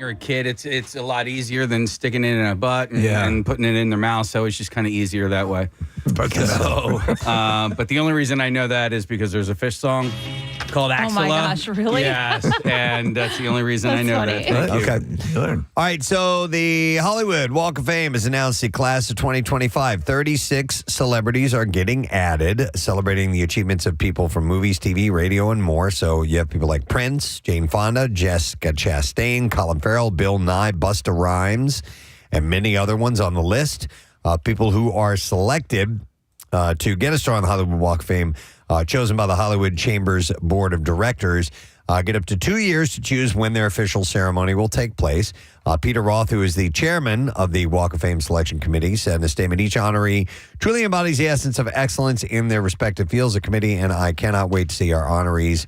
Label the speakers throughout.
Speaker 1: you're a kid, it's a lot easier than sticking it in a butt and putting it in their mouth. So it's just kind of easier that way. But the only reason I know that is because there's a Fish song called Axela.
Speaker 2: Oh my gosh, really?
Speaker 1: Yes, and that's the only reason I know
Speaker 2: funny.
Speaker 1: that.
Speaker 3: Okay. All right, so the Hollywood Walk of Fame has announced the class of 2025. 36 celebrities are getting added, celebrating the achievements of people from movies, TV, radio, and more. So you have people like Prince, Jane Fonda, Jessica Chastain, Colin Farrell, Bill Nye, Busta Rhymes, and many other ones on the list. People who are selected to get a star on the Hollywood Walk of Fame, chosen by the Hollywood Chambers Board of Directors, get up to 2 years to choose when their official ceremony will take place. Peter Roth, who is the chairman of the Walk of Fame Selection Committee, said in a statement, each honoree truly embodies the essence of excellence in their respective fields of committee, and I cannot wait to see our honorees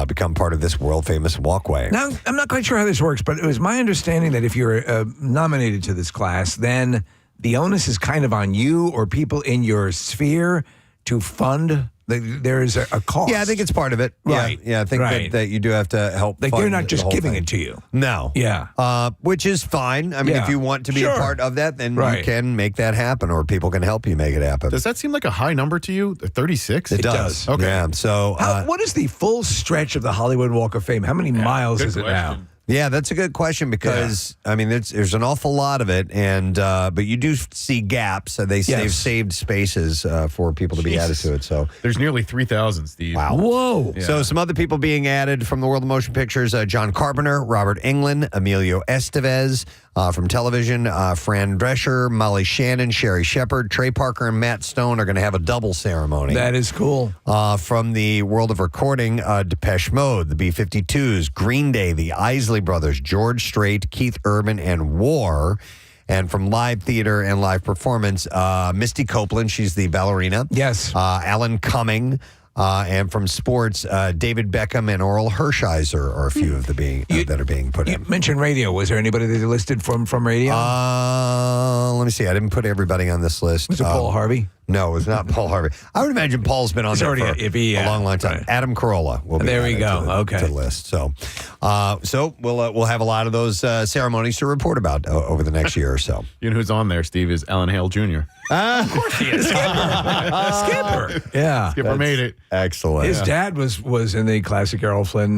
Speaker 3: become part of this world-famous walkway.
Speaker 4: Now, I'm not quite sure how this works, but it was my understanding that if you're nominated to this class, then the onus is kind of on you or people in your sphere to fund. There is a cost.
Speaker 3: Yeah, I think it's part of it.
Speaker 4: Right.
Speaker 3: Yeah, I think that you do have to help.
Speaker 4: Like, they're not just giving it to you.
Speaker 3: No.
Speaker 4: Yeah.
Speaker 3: Which is fine. I mean, if you want to be a part of that, then you can make that happen, or people can help you make it happen.
Speaker 5: Does that seem like a high number to you? 36?
Speaker 3: It does.
Speaker 5: Okay.
Speaker 3: Yeah. So,
Speaker 4: what is the full stretch of the Hollywood Walk of Fame? How many miles is it now?
Speaker 3: Yeah, that's a good question because, I mean, there's an awful lot of it, and but you do see gaps. They've saved spaces for people to be added to it. So
Speaker 5: there's nearly 3,000, Steve.
Speaker 3: Wow.
Speaker 4: Whoa.
Speaker 3: Yeah. So some other people being added from the world of motion pictures, John Carpenter, Robert Englund, Emilio Estevez. From television, Fran Drescher, Molly Shannon, Sherry Shepard, Trey Parker, and Matt Stone are going to have a double ceremony.
Speaker 4: That is cool.
Speaker 3: From the world of recording, Depeche Mode, the B-52s, Green Day, the Isley Brothers, George Strait, Keith Urban, and War. And from live theater and live performance, Misty Copeland, she's the ballerina.
Speaker 4: Yes.
Speaker 3: Alan Cumming. And from sports, David Beckham and Oral Hershiser are a few of the that are being put in.
Speaker 4: You mentioned radio. Was there anybody that you listed from radio?
Speaker 3: Let me see. I didn't put everybody on this list.
Speaker 4: Was it Paul Harvey?
Speaker 3: No, it was not Paul Harvey. I would imagine Paul's been on there for a long time.
Speaker 4: Right.
Speaker 3: Adam Carolla will be
Speaker 4: there. We go.
Speaker 3: To the list. So we'll have a lot of those ceremonies to report about over the next year or so.
Speaker 5: You know who's on there, Steve, is Alan Hale Jr.
Speaker 3: Of course he is.
Speaker 4: Skipper. Yeah.
Speaker 5: Skipper made it.
Speaker 3: Excellent.
Speaker 4: His dad was in the classic Errol Flynn.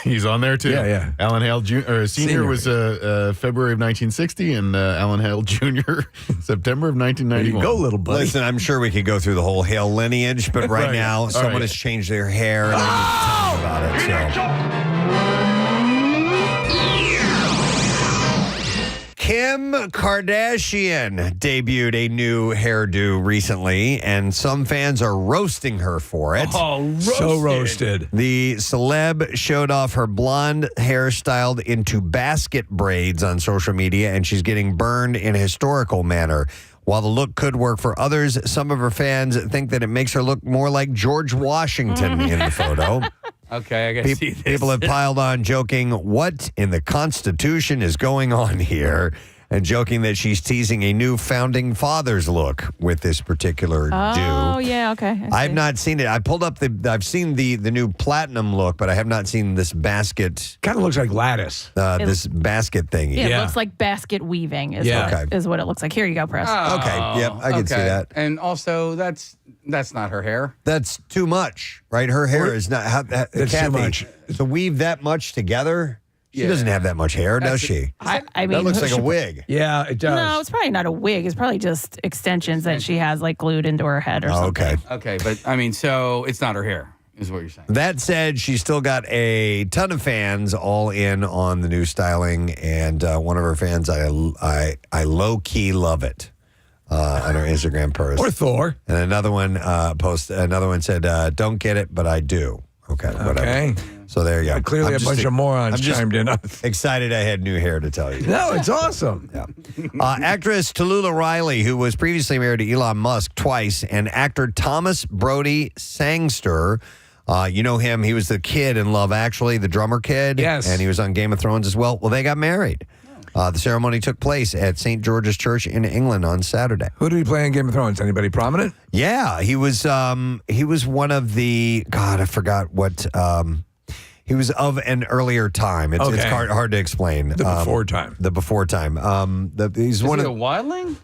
Speaker 5: He's on there, too.
Speaker 4: Yeah.
Speaker 5: Alan Hale Sr. was February of 1960, and Alan Hale Jr. September of 1991.
Speaker 4: There you go, little buddy.
Speaker 3: Listen, I'm sure we could go through the whole Hale lineage, but right now, someone has changed their hair, and I need to tell you about it. So. Kim Kardashian debuted a new hairdo recently, and some fans are roasting her for it.
Speaker 4: Oh, roasted. So roasted.
Speaker 3: The celeb showed off her blonde hair styled into basket braids on social media, and she's getting burned in a historical manner. While the look could work for others, some of her fans think that it makes her look more like George Washington in the photo.
Speaker 1: Okay, I guess
Speaker 3: people have piled on joking, what in the Constitution is going on here? And joking that she's teasing a new founding fathers look with this particular do.
Speaker 2: Oh, yeah, okay.
Speaker 3: I've not seen it. I pulled up I've seen the new platinum look, but I have not seen this basket.
Speaker 4: Kind of looks like lattice.
Speaker 3: This basket thingy.
Speaker 2: Yeah, it looks like basket weaving is what it looks like. Here you go, Press.
Speaker 3: Okay, yep, I can see that.
Speaker 1: And also, that's not her hair.
Speaker 3: That's too much, right? Her hair is not.
Speaker 4: That's
Speaker 3: Kathy,
Speaker 4: too much.
Speaker 3: To weave that much together, she doesn't have that much hair, does she?
Speaker 2: I mean,
Speaker 3: that looks like a wig.
Speaker 4: Yeah, it does.
Speaker 2: No, it's probably not a wig. It's probably just extensions that she has like glued into her head or something.
Speaker 1: Okay, but I mean, so it's not her hair, is what you're saying.
Speaker 3: That said, she's still got a ton of fans all in on the new styling, and one of her fans, I low key love it. On her Instagram post.
Speaker 4: Or Thor.
Speaker 3: And another one said, don't get it, but I do. Okay, whatever.
Speaker 4: Okay.
Speaker 3: So there you go.
Speaker 4: Clearly a bunch of morons chimed in.
Speaker 3: Excited I had new hair to tell you.
Speaker 4: No, it's awesome.
Speaker 3: Yeah. Actress Tallulah Riley, who was previously married to Elon Musk twice, and actor Thomas Brody Sangster. You know him. He was the kid in Love Actually, the drummer kid.
Speaker 4: Yes.
Speaker 3: And he was on Game of Thrones as well. Well, they got married. The ceremony took place at St. George's Church in England on Saturday.
Speaker 4: Who did he play in Game of Thrones? Anybody prominent?
Speaker 3: Yeah, he was one of the, God, I forgot what, He was of an earlier time. It's
Speaker 4: Okay.
Speaker 3: hard to explain.
Speaker 4: The before time.
Speaker 3: The before time. He's one
Speaker 1: Is
Speaker 3: of
Speaker 1: it a wildling?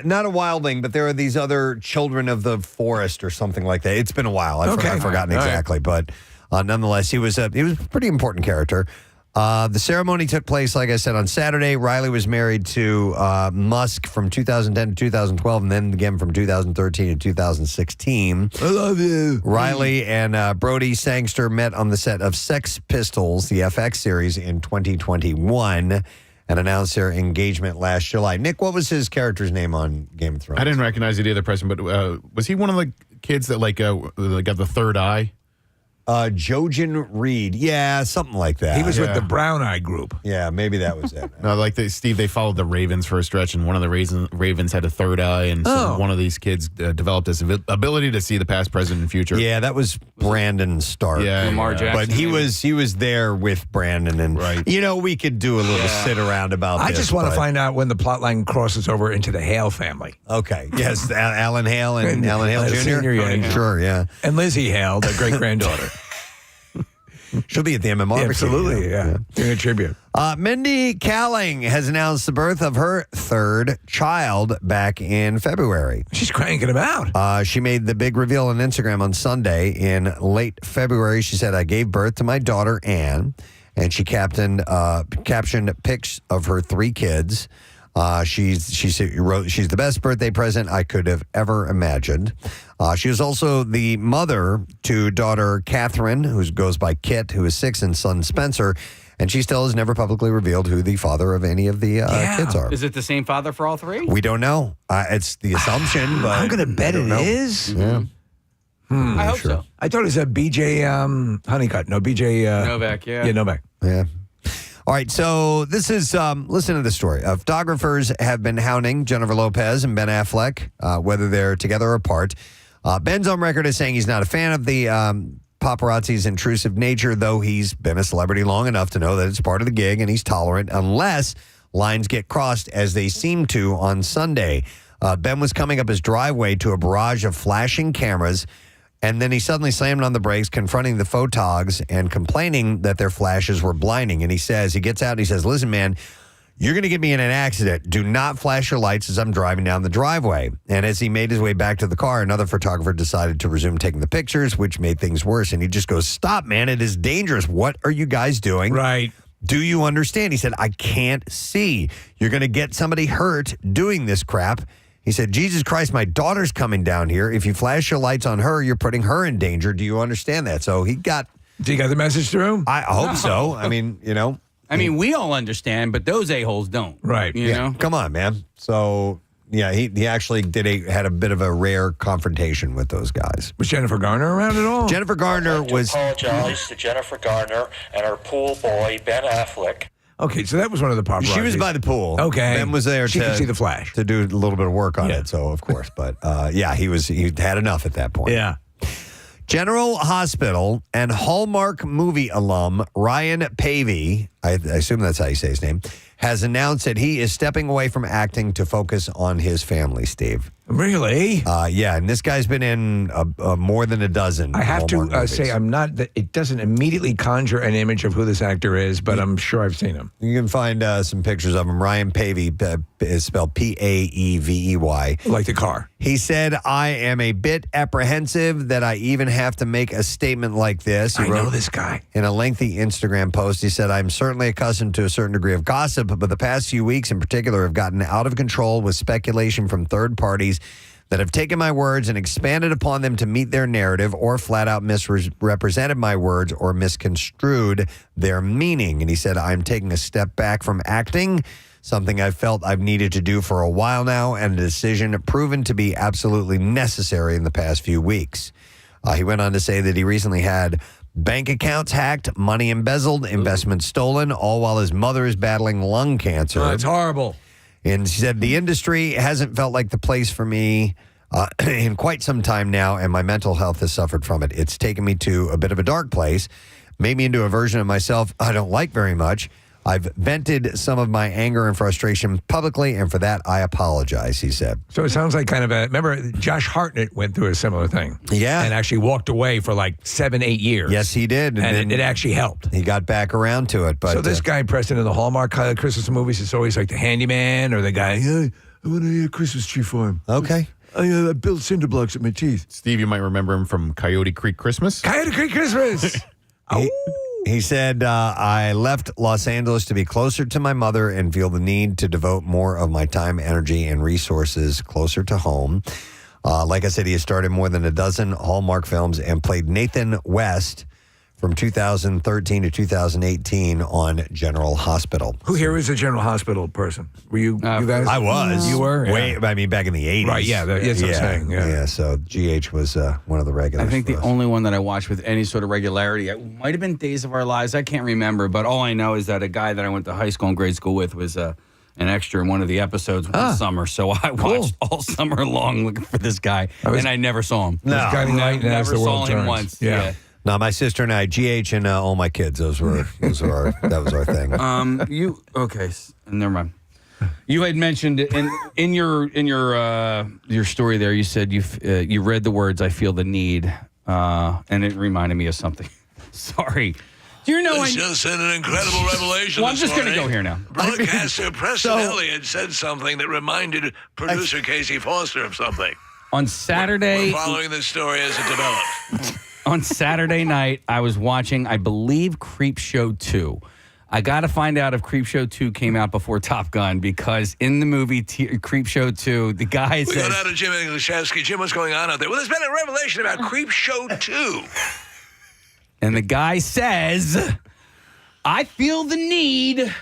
Speaker 3: not a wildling, but there are these other children of the forest or something like that. It's been a while. I've forgotten
Speaker 4: All right.
Speaker 3: exactly, but nonetheless, he was a pretty important character. The ceremony took place, like I said, on Saturday. Riley was married to Musk from 2010 to 2012, and then again from 2013 to 2016.
Speaker 4: I love you.
Speaker 3: Riley and Brody Sangster met on the set of Sex Pistols, the FX series, in 2021, and announced their engagement last July. Nick, what was his character's name on Game of Thrones?
Speaker 5: I didn't recognize it either, Preston, but was he one of the kids that got the third eye?
Speaker 3: Jojen Reed. Yeah, something like that.
Speaker 4: He was with
Speaker 5: Yeah.
Speaker 4: the Brown Eye Group.
Speaker 3: Yeah, maybe that was it.
Speaker 5: No, Steve, they followed the Ravens for a stretch, and one of the Ravens had a third eye, and so one of these kids developed this ability to see the past, present, and future.
Speaker 3: Yeah, that was Brandon Stark.
Speaker 5: Yeah,
Speaker 1: Lamar Jackson.
Speaker 3: But he
Speaker 1: maybe?
Speaker 3: was there with Brandon, and
Speaker 5: Right.
Speaker 3: we could do a little sit around about
Speaker 4: I
Speaker 3: this.
Speaker 4: just want to
Speaker 3: but-
Speaker 4: find out when the plot line crosses over into the Hale family.
Speaker 3: Okay. Yes, Alan Hale and Alan Hale Jr.
Speaker 4: Senior, yeah.
Speaker 3: Sure, yeah.
Speaker 4: And Lizzie Hale, the great-granddaughter.
Speaker 3: She'll be at the MMR.
Speaker 4: Absolutely, yeah. Doing a tribute.
Speaker 3: Mindy Kaling has announced the birth of her third child back in February.
Speaker 4: She's cranking him out.
Speaker 3: She made the big reveal on Instagram on Sunday in late February. She said, I gave birth to my daughter, Anne, and she captioned pics of her three kids. She wrote, she's the best birthday present I could have ever imagined. She was also the mother to daughter Catherine, who goes by Kit, who is 6, and son Spencer. And she still has never publicly revealed who the father of any of the kids are.
Speaker 1: Is it the same father for all three?
Speaker 3: We don't know. It's the assumption, but
Speaker 4: I'm going to bet it
Speaker 3: know.
Speaker 4: is.
Speaker 3: Yeah.
Speaker 1: I hope so.
Speaker 4: I thought it was a BJ Honeycutt. No, BJ
Speaker 1: Novak, yeah.
Speaker 4: Yeah, Novak.
Speaker 3: Yeah. All right, so this is, listen to the story. Photographers have been hounding Jennifer Lopez and Ben Affleck, whether they're together or apart. Ben's on record as saying he's not a fan of the paparazzi's intrusive nature, though he's been a celebrity long enough to know that it's part of the gig and he's tolerant unless lines get crossed, as they seem to on Sunday. Ben was coming up his driveway to a barrage of flashing cameras, and then he suddenly slammed on the brakes, confronting the photogs and complaining that their flashes were blinding. And he gets out and he says, listen, man, you're going to get me in an accident. Do not flash your lights as I'm driving down the driveway. And as he made his way back to the car, another photographer decided to resume taking the pictures, which made things worse. And he just goes, stop, man. It is dangerous. What are you guys doing?
Speaker 4: Right.
Speaker 3: Do you understand? He said, I can't see. You're going to get somebody hurt doing this crap. He said, Jesus Christ, my daughter's coming down here. If you flash your lights on her, you're putting her in danger. Do you understand that? So he got...
Speaker 4: Did you get the message through?
Speaker 3: I hope so. I mean,
Speaker 1: we all understand, but those a-holes don't.
Speaker 4: Right.
Speaker 1: You know?
Speaker 3: Come on, man. So, yeah, he actually had a bit of a rare confrontation with those guys.
Speaker 4: Was Jennifer Garner around at all?
Speaker 3: Jennifer Garner was...
Speaker 6: apologize to Jennifer Garner and her pool boy, Ben Affleck.
Speaker 4: Okay, so that was one of the paparazzi.
Speaker 3: She was by the pool.
Speaker 4: Okay.
Speaker 3: Ben was there
Speaker 4: She
Speaker 3: to
Speaker 4: could see the flash.
Speaker 3: to do a little bit of work on
Speaker 4: Yeah.
Speaker 3: it. So, of course. But, he had enough at that point.
Speaker 4: Yeah.
Speaker 3: General Hospital and Hallmark movie alum Ryan Pavey, I assume that's how you say his name, has announced that he is stepping away from acting to focus on his family, Steve.
Speaker 4: Really?
Speaker 3: Yeah, and this guy's been in more than a dozen.
Speaker 4: I have
Speaker 3: Hallmark
Speaker 4: to
Speaker 3: movies.
Speaker 4: say, I'm not. It doesn't immediately conjure an image of who this actor is, but I'm sure I've seen him.
Speaker 3: You can find some pictures of him. Ryan Pavey is spelled Paevey.
Speaker 4: Like the car.
Speaker 3: He said, I am a bit apprehensive that I even have to make a statement like this. He
Speaker 4: I know
Speaker 3: wrote
Speaker 4: this guy.
Speaker 3: in a lengthy Instagram post. He said, I'm certainly accustomed to a certain degree of gossip, but the past few weeks in particular have gotten out of control with speculation from third parties that have taken my words and expanded upon them to meet their narrative, or flat out misrepresented my words or misconstrued their meaning. And he said, I'm taking a step back from acting, something I've felt I've needed to do for a while now, and a decision proven to be absolutely necessary in the past few weeks. He went on to say that he recently had bank accounts hacked, money embezzled, investments stolen, all while his mother is battling lung cancer.
Speaker 4: Oh, it's horrible.
Speaker 3: And she said, the industry hasn't felt like the place for me in quite some time now, and my mental health has suffered from it. It's taken me to a bit of a dark place, made me into a version of myself I don't like very much. I've vented some of my anger and frustration publicly, and for that, I apologize, he said.
Speaker 4: So it sounds like kind of remember Josh Hartnett went through a similar thing.
Speaker 3: Yeah.
Speaker 4: And actually walked away for like 7-8 years.
Speaker 3: Yes, he did.
Speaker 4: And it actually helped.
Speaker 3: He got back around to it. But
Speaker 4: so this guy, Preston, in the Hallmark Christmas movies, it's always like the handyman or the guy, hey, I want a Christmas tree for him.
Speaker 3: Okay.
Speaker 4: I built cinder blocks with my teeth.
Speaker 5: Steve, you might remember him from Coyote Creek Christmas.
Speaker 4: Coyote Creek Christmas.
Speaker 3: He said, I left Los Angeles to be closer to my mother and feel the need to devote more of my time, energy, and resources closer to home. Like I said, he has started more than a dozen Hallmark films and played Nathan West from 2013 to 2018 on General Hospital.
Speaker 4: Who here is a General Hospital person? Were you guys?
Speaker 3: I was.
Speaker 4: You were?
Speaker 3: Yeah. I mean, back in the 80s.
Speaker 4: Right, yeah. That's what I'm saying. Yeah.
Speaker 3: So GH was one of the regulars.
Speaker 1: I think the
Speaker 3: for us.
Speaker 1: only one that I watched with any sort of regularity might have been Days of Our Lives. I can't remember, but all I know is that a guy that I went to high school and grade school with was an extra in one of the episodes one summer. So I watched all summer long looking for this guy, and I never saw him.
Speaker 3: No.
Speaker 4: Guiding light as
Speaker 1: Never
Speaker 4: the world
Speaker 1: saw him
Speaker 4: turns.
Speaker 1: once.
Speaker 4: Yeah.
Speaker 3: No, my sister and I, GH and all my kids, that was our thing.
Speaker 1: Never mind. You had mentioned in your story there. You said you read the words "I feel the need," and it reminded me of something. Sorry. Do you know?
Speaker 7: It's just an incredible revelation.
Speaker 1: Well, I'm just going to go here now.
Speaker 7: Broadcaster Preston Elliott said something that reminded producer Casey Foster of something.
Speaker 1: On Saturday,
Speaker 7: We're following this story as it develops.
Speaker 1: On Saturday night, I was watching, I believe, Creep Show 2. I got to find out if Creep Show 2 came out before Top Gun, because in the movie Creep Show 2, the guy says...
Speaker 7: We got out of Jim Englishevsky. Jim, what's going on out there? Well, there's been a revelation about Creep Show 2.
Speaker 1: And the guy says, I feel the need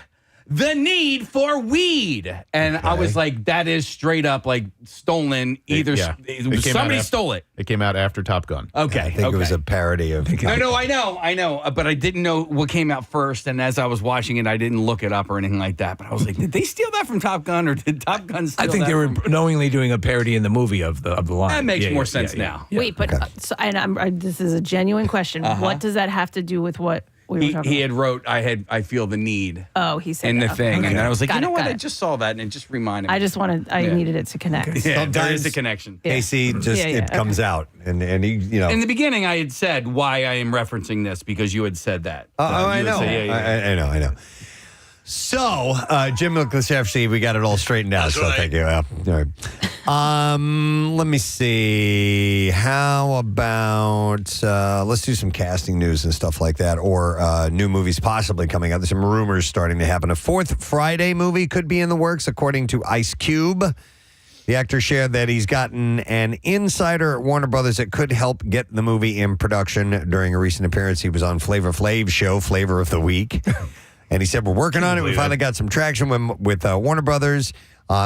Speaker 1: for weed. And I was like, that is straight up like stolen. Somebody stole it.
Speaker 5: It came out after Top Gun.
Speaker 1: Okay.
Speaker 3: I think it was a parody of...
Speaker 1: No, I know. But I didn't know what came out first. And as I was watching it, I didn't look it up or anything like that. But I was like, did they steal that from Top Gun, or did Top Gun steal that?
Speaker 4: I think they were knowingly doing a parody in the movie of the line.
Speaker 1: That makes more sense now.
Speaker 2: Wait, but this is a genuine question. What does that have to do with what we were talking
Speaker 1: He
Speaker 2: about?
Speaker 1: had wrote, I feel the need.
Speaker 2: Oh, he said
Speaker 1: in the
Speaker 2: that.
Speaker 1: thing.
Speaker 2: Okay.
Speaker 1: And then I was like,
Speaker 2: Got
Speaker 1: you know
Speaker 2: it,
Speaker 1: what?
Speaker 2: got
Speaker 1: I
Speaker 2: it.
Speaker 1: just saw that and it just reminded me.
Speaker 2: I needed it to connect.
Speaker 1: Yeah, there is a connection.
Speaker 3: Casey, it comes out. And he,
Speaker 1: In the beginning, I had said why I am referencing this, because you had said that.
Speaker 3: I
Speaker 1: You
Speaker 3: know.
Speaker 1: would say,
Speaker 3: I know. So, Jim Milkashevsky, we got it all straightened out.
Speaker 7: That's
Speaker 3: So
Speaker 7: right.
Speaker 3: thank you. All right. Let me see. How about let's do some casting news and stuff like that, or new movies possibly coming out. There's some rumors starting to happen. A fourth Friday movie could be in the works, according to Ice Cube. The actor shared that he's gotten an insider at Warner Brothers that could help get the movie in production. During a recent appearance, he was on Flavor Flav's show, Flavor of the Week. And he said, we're working on it. We finally got some traction with Warner Brothers.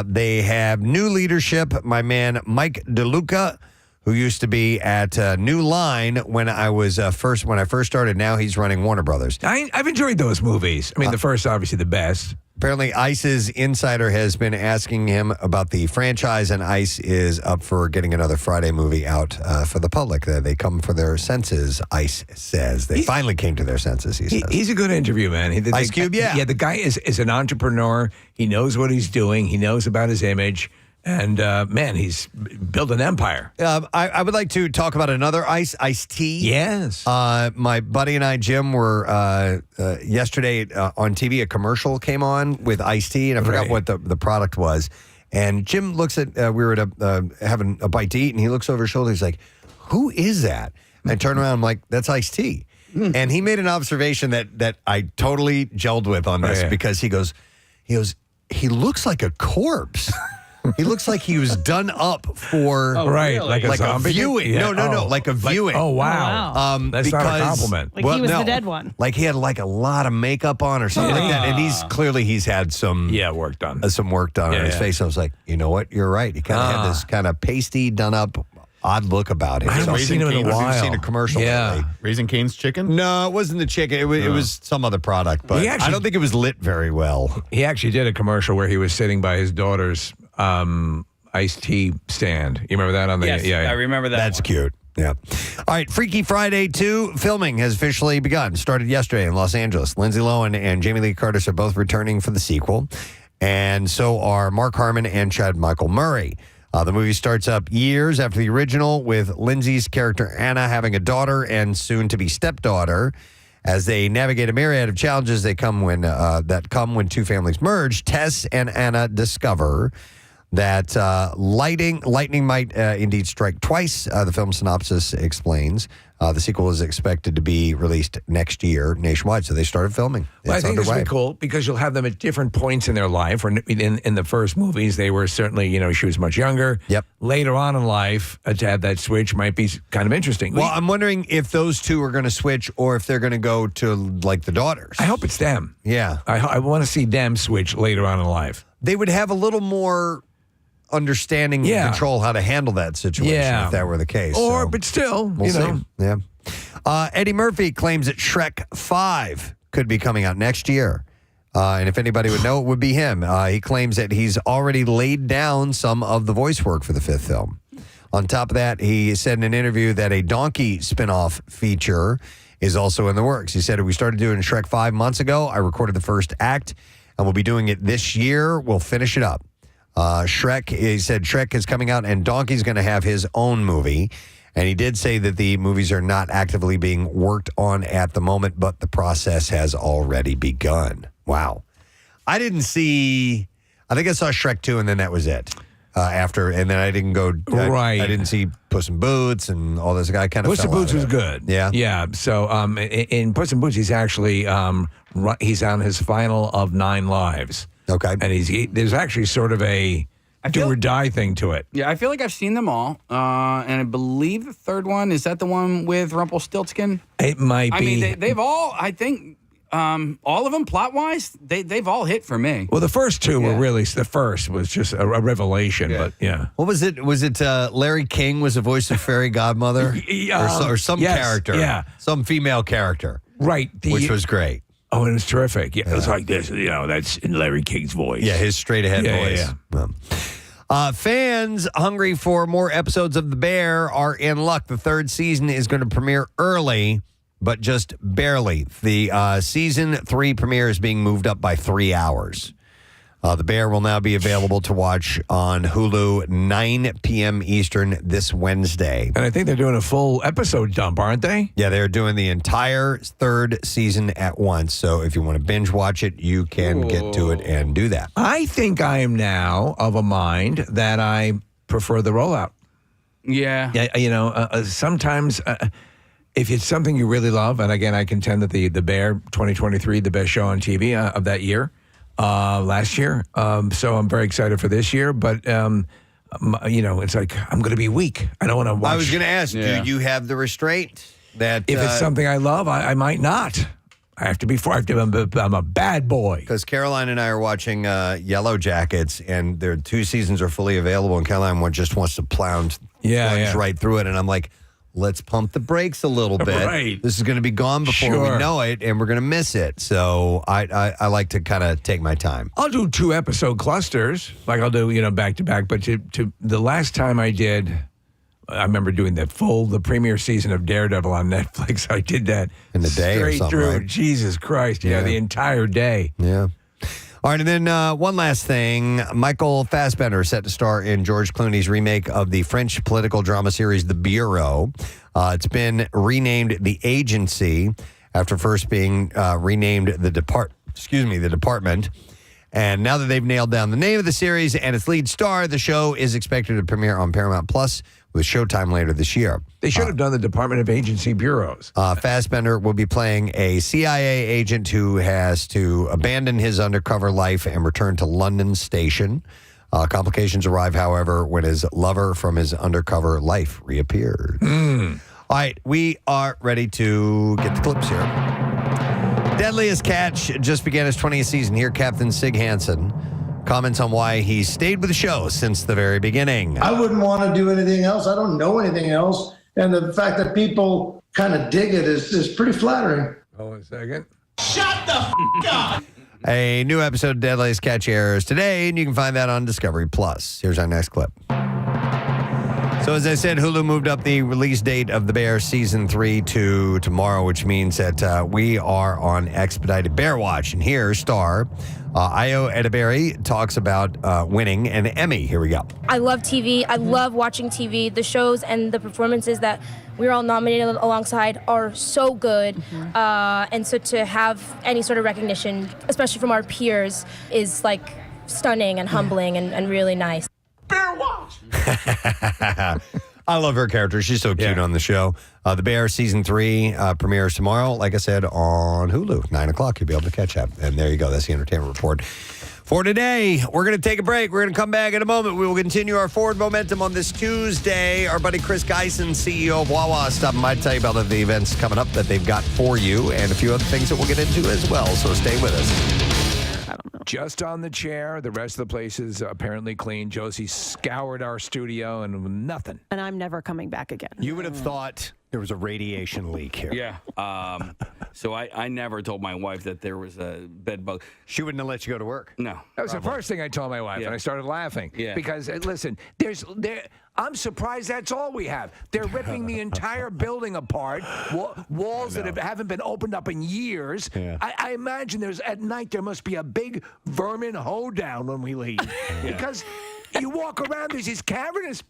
Speaker 3: They have new leadership. My man, Mike DeLuca, who used to be at New Line when I first started. Now he's running Warner Brothers.
Speaker 4: I've enjoyed those movies. I mean, the first, obviously, the best.
Speaker 3: Apparently, Ice's insider has been asking him about the franchise, and Ice is up for getting another Friday movie out for the public. They come for their senses, Ice says. They finally came to their senses, he says.
Speaker 4: He's a good interview, man.
Speaker 3: Ice Cube, yeah.
Speaker 4: Yeah, the guy is an entrepreneur. He knows what he's doing. He knows about his image. And, man, he's built an empire.
Speaker 3: I would like to talk about another Ice-T.
Speaker 4: Yes.
Speaker 3: My buddy and I, Jim, were yesterday on TV. A commercial came on with Ice-T, and I forgot what the product was. And Jim looks at, we were at having a bite to eat, and he looks over his shoulder. He's like, who is that? And I turn around, I'm like, that's Ice-T. And he made an observation that I totally gelled with on this, because he goes, he looks like a corpse. He looks like he was done up for
Speaker 4: like a zombie?
Speaker 3: viewing.
Speaker 4: Yeah.
Speaker 3: No, like a viewing.
Speaker 4: Oh, wow. That's not a compliment.
Speaker 2: Like he was the dead one.
Speaker 3: Like he had like a lot of makeup on or something like that, and he's had some
Speaker 4: work done.
Speaker 3: Some work done on his face. I was like, you know what? You're right. He kind of had this kind of pasty, done up, odd look about him.
Speaker 4: I haven't seen him in a while.
Speaker 3: I've seen a commercial lately.
Speaker 5: Raising Cane's Chicken?
Speaker 3: No, it wasn't the chicken. It was some other product, but I don't think it was lit very well.
Speaker 4: He actually did a commercial where he was sitting by his daughter's iced tea stand. You remember that on the?
Speaker 1: Yes, I remember that.
Speaker 3: That's
Speaker 1: one.
Speaker 3: cute. Yeah. All right, Freaky Friday 2 filming has officially begun. Started yesterday in Los Angeles. Lindsay Lohan and Jamie Lee Curtis are both returning for the sequel, and so are Mark Harmon and Chad Michael Murray. The movie starts up years after the original, with Lindsay's character Anna having a daughter and soon-to-be stepdaughter. As they navigate a myriad of challenges that come when two families merge, Tess and Anna discover that lightning might indeed strike twice. The film synopsis explains. The sequel is expected to be released next year nationwide, so they started filming.
Speaker 4: Well, I think
Speaker 3: underway.
Speaker 4: this would be cool because you'll have them at different points in their life. Or in the first movies, they were certainly, she was much younger.
Speaker 3: Yep.
Speaker 4: Later on in life, to have that switch might be kind of interesting.
Speaker 3: Well, I'm wondering if those two are going to switch or if they're going to go to, like, the daughters.
Speaker 4: I hope it's them.
Speaker 3: Yeah.
Speaker 4: I want to see them switch later on in life.
Speaker 3: They would have a little more understanding and control how to handle that situation if that were the case.
Speaker 4: But still,
Speaker 3: we'll see. Yeah. Eddie Murphy claims that Shrek 5 could be coming out next year. And if anybody would know, it would be him. He claims that he's already laid down some of the voice work for the fifth film. On top of that, he said in an interview that a donkey spinoff feature is also in the works. He said, we started doing Shrek 5 months ago. I recorded the first act, and we'll be doing it this year. We'll finish it up. He said Shrek is coming out, and Donkey's going to have his own movie. And he did say that the movies are not actively being worked on at the moment, but the process has already begun. Wow. I think I saw Shrek 2, and then that was it. And then I didn't go.
Speaker 4: Right.
Speaker 3: I didn't see Puss in Boots and all this. I kind of
Speaker 4: Puss in Boots was good.
Speaker 3: Yeah.
Speaker 4: Yeah. So in Puss in Boots, he's actually he's on his final of 9 lives.
Speaker 3: Okay.
Speaker 4: And there's actually sort of a do or die thing to it.
Speaker 1: Yeah, I feel like I've seen them all. And I believe the third one, is that the one with Rumpelstiltskin?
Speaker 4: It might be.
Speaker 1: I mean, they've all, I think, all of them plot-wise, they've all hit for me.
Speaker 4: Well, the first two were really, the first was just a revelation, but yeah.
Speaker 3: What was it? Was it Larry King was the voice of Fairy Godmother? Or some character?
Speaker 4: Yeah.
Speaker 3: Some female character.
Speaker 4: Right.
Speaker 3: Which was great.
Speaker 4: Oh, and it was terrific. Yeah, it was like this, that's in Larry King's voice.
Speaker 3: Yeah, his straight-ahead voice. Yeah. Fans hungry for more episodes of The Bear are in luck. The third season is going to premiere early, but just barely. The season 3 premiere is being moved up by 3 hours. The Bear will now be available to watch on Hulu 9 p.m. Eastern this Wednesday.
Speaker 4: And I think they're doing a full episode dump, aren't they?
Speaker 3: Yeah, they're doing the entire third season at once. So if you want to binge watch it, you can get to it and do that.
Speaker 4: I think I am now of a mind that I prefer the rollout.
Speaker 1: Yeah.
Speaker 4: Sometimes if it's something you really love, and again, I contend that the Bear 2023, the best show on TV of that year. Last year. So I'm very excited for this year, but, it's like, I'm going to be weak. I don't want to watch.
Speaker 3: I was going to ask, do you have the restraint that...
Speaker 4: If it's something I love, I might not. I'm a bad boy.
Speaker 3: Because Caroline and I are watching Yellow Jackets, and their 2 seasons are fully available, and Caroline just wants to plunge right through it, and I'm like... Let's pump the brakes a little bit.
Speaker 4: Right.
Speaker 3: This is going to be gone before we know it, and we're going to miss it. So I like to kind of take my time.
Speaker 4: I'll do 2 episode clusters, like I'll do back to back. But to the last time I did, I remember doing the premiere season of Daredevil on Netflix. I did that
Speaker 3: in the day
Speaker 4: straight
Speaker 3: or something,
Speaker 4: through.
Speaker 3: right?
Speaker 4: Jesus Christ, the entire day.
Speaker 3: Yeah. All right, and then one last thing. Michael Fassbender set to star in George Clooney's remake of the French political drama series The Bureau. It's been renamed The Agency after first being renamed The Department. And now that they've nailed down the name of the series and its lead star, the show is expected to premiere on Paramount Plus with showtime later this year.
Speaker 4: They should have done the Department of Agency Bureaus.
Speaker 3: Fassbender will be playing a CIA agent who has to abandon his undercover life and return to London Station. Complications arrive, however, when his lover from his undercover life reappears. All right, we are ready to get the clips here. Deadliest Catch just began its 20th season. Here, Captain Sig Hansen comments on why he stayed with the show since the very beginning.
Speaker 8: I wouldn't want to do anything else. I don't know anything else. And the fact that people kind of dig it is pretty flattering.
Speaker 4: Hold on a second.
Speaker 9: Shut the f*** up!
Speaker 3: A new episode of Deadliest Catch airs today, and you can find that on Discovery Plus. Here's our next clip. So as I said, Hulu moved up the release date of The Bear Season 3 to tomorrow, which means that we are on expedited Bear Watch. And here, star Ayo Edebiri talks about winning an Emmy. Here we go.
Speaker 10: I love TV. I love watching TV. The shows and the performances that we're all nominated alongside are so good. And so to have any sort of recognition, especially from our peers, is like stunning and humbling and really nice.
Speaker 9: Bear Watch!
Speaker 3: I love her character. She's so cute on the show. The Bear Season 3 premieres tomorrow, like I said, on Hulu. 9 o'clock, you'll be able to catch up. And there you go. That's the entertainment report. For today, we're going to take a break. We're going to come back in a moment. We will continue our forward momentum on this Tuesday. Our buddy Chris Gheysens, CEO of Wawa, stopping by to tell you about the events coming up that they've got for you and a few other things that we'll get into as well. So stay with us.
Speaker 4: Just on the chair. The rest of the place is apparently clean. Josie scoured our studio and nothing.
Speaker 2: And I'm never coming back again.
Speaker 3: You would have thought there was a radiation leak here.
Speaker 1: Yeah. So I newer told my wife that there was a bed bug.
Speaker 3: She wouldn't have let you go to work.
Speaker 1: No.
Speaker 4: That was the first thing I told my wife, and I started laughing.
Speaker 1: Yeah.
Speaker 4: Because, listen, I'm surprised that's all we have. They're ripping the entire building apart, walls that haven't been opened up in years.
Speaker 3: Yeah.
Speaker 4: I imagine at night there must be a big vermin hoedown when we leave. Because you walk around, there's these cavernous,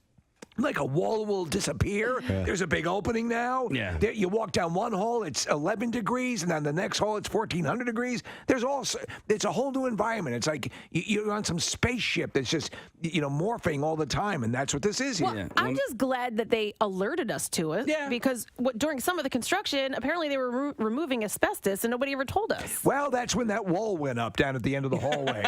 Speaker 4: like a wall will disappear. There's a big opening now. You walk down one hall, it's 11 degrees, and then the next hall, it's 1,400 degrees. It's a whole new environment. It's like you're on some spaceship that's just, morphing all the time, and that's what this is here.
Speaker 2: Well, I'm just glad that they alerted us to it. Yeah. Because during some of the construction, apparently they were removing asbestos, and nobody ever told us.
Speaker 4: Well, that's when that wall went up down at the end of the hallway.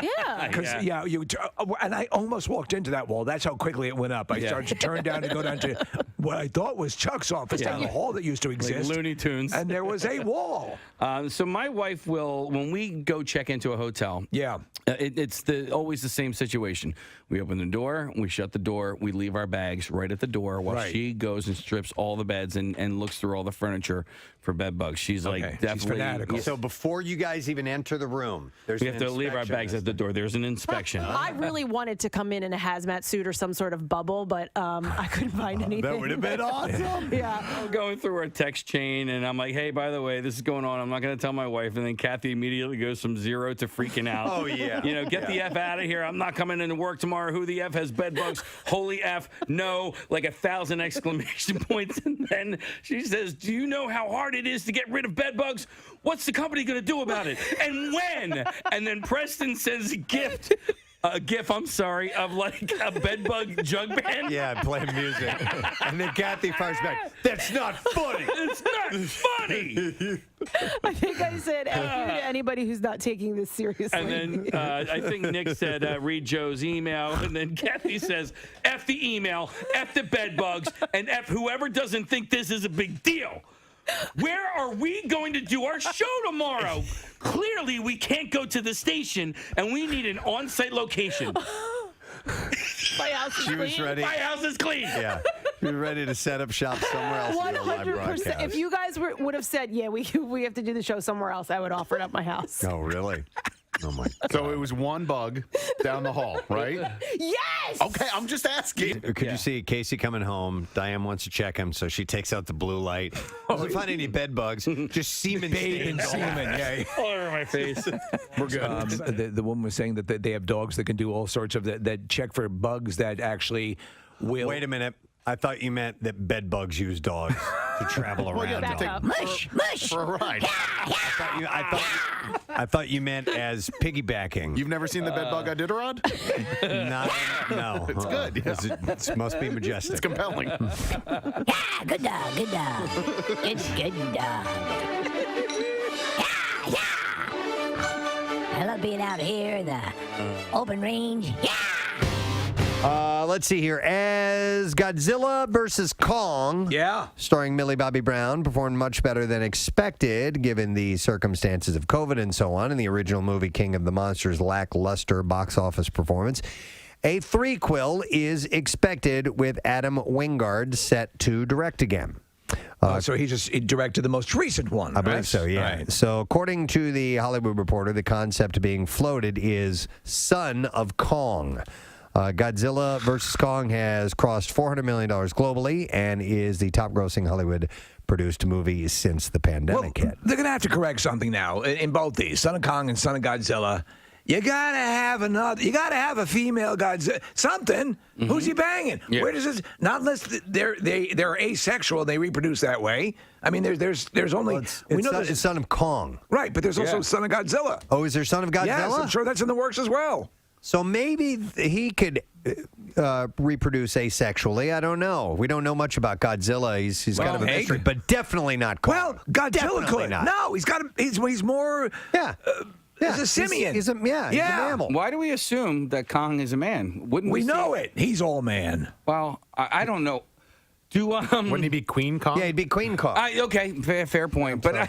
Speaker 4: And I almost walked into that wall. That's how quickly it went up. I started to turn down to go down to what I thought was Chuck's office down the hall that used to exist.
Speaker 1: Like Looney Tunes.
Speaker 4: And there was a wall.
Speaker 1: So my wife will, when we go check into a hotel, it's always the same situation. We open the door, we shut the door, we leave our bags right at the door while she goes and strips all the beds and looks through all the furniture for bed bugs. She's like definitely.
Speaker 4: She's fanatical.
Speaker 3: So before you guys even enter the room,
Speaker 1: we have to leave our bags at the door. There's an inspection.
Speaker 2: I really wanted to come in a hazmat suit or some sort of bubble, but I couldn't find anything.
Speaker 3: That would have been awesome.
Speaker 1: I'm going through our text chain, and I'm like, hey, by the way, this is going on. I'm not going to tell my wife. And then Kathy immediately goes from 0 to freaking out.
Speaker 3: Oh, yeah.
Speaker 1: Get the F out of here. I'm not coming into work tomorrow. Who the F has bed bugs? Holy F. No. Like 1,000 exclamation points. And then she says, do you know how hard it is to get rid of bed bugs? What's the company going to do about it? And when? And then Preston sends a GIF, of like a bed bug jug band.
Speaker 3: Yeah, playing music. And then Kathy fires back, that's not funny.
Speaker 1: It's not funny.
Speaker 2: I think I said F you to anybody who's not taking this seriously.
Speaker 1: And then I think Nick said, read Joe's email. And then Kathy says, F the email, F the bed bugs, and F whoever doesn't think this is a big deal. Where are we going to do our show tomorrow? Clearly, we can't go to the station, and we need an on-site location.
Speaker 2: My house is clean.
Speaker 3: Ready.
Speaker 1: My house is clean.
Speaker 3: Yeah. She was ready to set up shop somewhere else.
Speaker 2: 100%. If you guys would have said, we have to do the show somewhere else, I would offer it up my house.
Speaker 3: Oh, really? Oh, my God.
Speaker 5: So it was one bug down the hall, right?
Speaker 2: Yes!
Speaker 5: Okay, I'm just asking.
Speaker 3: Could you see Casey coming home? Diane wants to check him, so she takes out the blue light. Doesn't find any bed bugs, just semen stains.
Speaker 4: Semen,
Speaker 1: All over my face.
Speaker 4: We're good. The woman was saying that they have dogs that can do all sorts of that check for bugs that actually will.
Speaker 3: Wait a minute. I thought you meant that bed bugs use dogs to travel around.
Speaker 2: Mush!
Speaker 5: For a ride.
Speaker 3: I thought you meant as piggybacking.
Speaker 5: You've never seen the bed bug Iditarod?
Speaker 3: No.
Speaker 5: It's good. Yeah.
Speaker 3: It must be majestic.
Speaker 5: It's compelling.
Speaker 11: Good dog. Good dog. I love being out here in the open range.
Speaker 3: Let's see here. As Godzilla vs. Kong, starring Millie Bobby Brown, performed much better than expected given the circumstances of COVID and so on, and the original movie King of the Monsters' lackluster box office performance. A threequel is expected with Adam Wingard set to direct again.
Speaker 4: So he just directed the most recent one,
Speaker 3: I believe so, yeah. Right. So according to the Hollywood Reporter, the concept being floated is Son of Kong. Godzilla vs. Kong has crossed $400 million globally and is the top-grossing Hollywood-produced movie since the pandemic hit.
Speaker 4: They're going to have to correct something now in both these, Son of Kong and Son of Godzilla. You gotta have a female Godzilla. Something. Mm-hmm. Who's he banging?
Speaker 1: Yeah.
Speaker 4: Where does this? Not unless they're asexual. They reproduce that way. I mean, there's only
Speaker 3: it's Son of Kong,
Speaker 4: right? But there's also Son of Godzilla.
Speaker 3: Oh, is there Son of Godzilla?
Speaker 4: Yes, I'm sure that's in the works as well.
Speaker 3: So maybe he could reproduce asexually. I don't know. We don't know much about Godzilla. He's kind of a mystery, but definitely not Kong.
Speaker 4: Well, Godzilla could. No, he's more.
Speaker 3: Yeah.
Speaker 4: He's a simian.
Speaker 3: He's a mammal.
Speaker 1: Why do we assume that Kong is a man? Wouldn't
Speaker 4: we know it? He's all man.
Speaker 1: Well, I don't know.
Speaker 5: Wouldn't he be Queen Kong?
Speaker 3: Yeah, he'd be Queen Kong.
Speaker 1: Okay, fair point. But I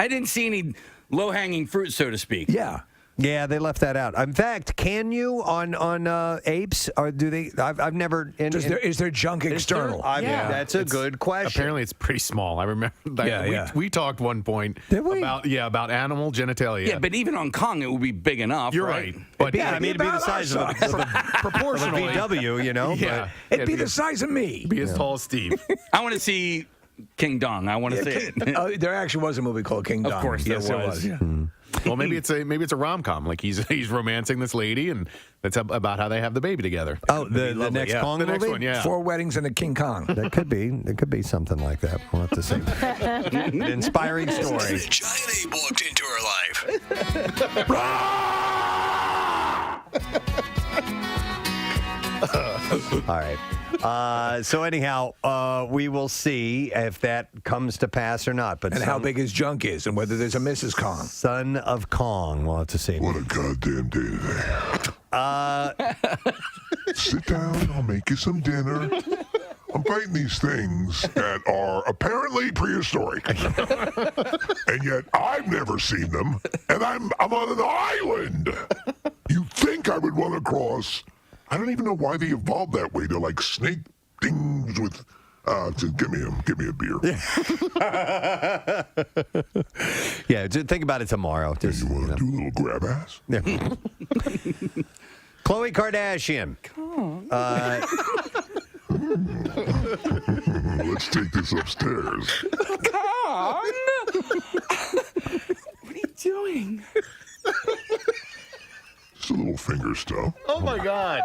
Speaker 1: didn't see any low-hanging fruit, so to speak.
Speaker 4: Yeah.
Speaker 3: Yeah, they left that out. In fact, can you on apes, or do they? I've never.
Speaker 4: Is there junk external?
Speaker 3: That's a good question.
Speaker 5: Apparently, it's pretty small. I remember. We talked one point about animal genitalia.
Speaker 1: Yeah, but even on Kong, it would be big enough.
Speaker 5: You're right.
Speaker 3: But it'd be the size of a
Speaker 5: proportionally
Speaker 3: VW, you know.
Speaker 5: Yeah,
Speaker 4: it'd be the size of me.
Speaker 5: Be as tall as Steve.
Speaker 1: I want to see King Dong. I want to see it.
Speaker 4: There actually was a movie called King Dong.
Speaker 1: Of course,
Speaker 4: yes,
Speaker 1: there was.
Speaker 4: Yeah.
Speaker 5: Well, maybe it's a rom-com. Like he's romancing this lady, and that's about how they have the baby together.
Speaker 3: Oh, the next Kong
Speaker 5: the
Speaker 3: movie?
Speaker 5: next one, yeah.
Speaker 4: 4 weddings and a King Kong.
Speaker 3: That could be. It could be something like that. We'll have to see. An inspiring story.
Speaker 7: Giant ape walked into her life.
Speaker 3: All right. So anyhow, we will see if that comes to pass or not. But
Speaker 4: how big his junk is, and whether there's a Mrs. Kong.
Speaker 3: Son of Kong. We'll have to see.
Speaker 12: What a goddamn day today. Sit down. I'll make you some dinner. I'm fighting these things that are apparently prehistoric, and yet I've never seen them, and I'm on an island. You'd think I would want to cross. I don't even know why they evolved that way. They're like snake things with. Give me a beer.
Speaker 3: Yeah, just think about it tomorrow.
Speaker 12: You want to do a little grab ass?
Speaker 3: Yeah. Khloe Kardashian.
Speaker 12: Let's take this upstairs.
Speaker 1: Kong! What are you doing?
Speaker 12: Just a little finger stuff.
Speaker 5: Oh my God!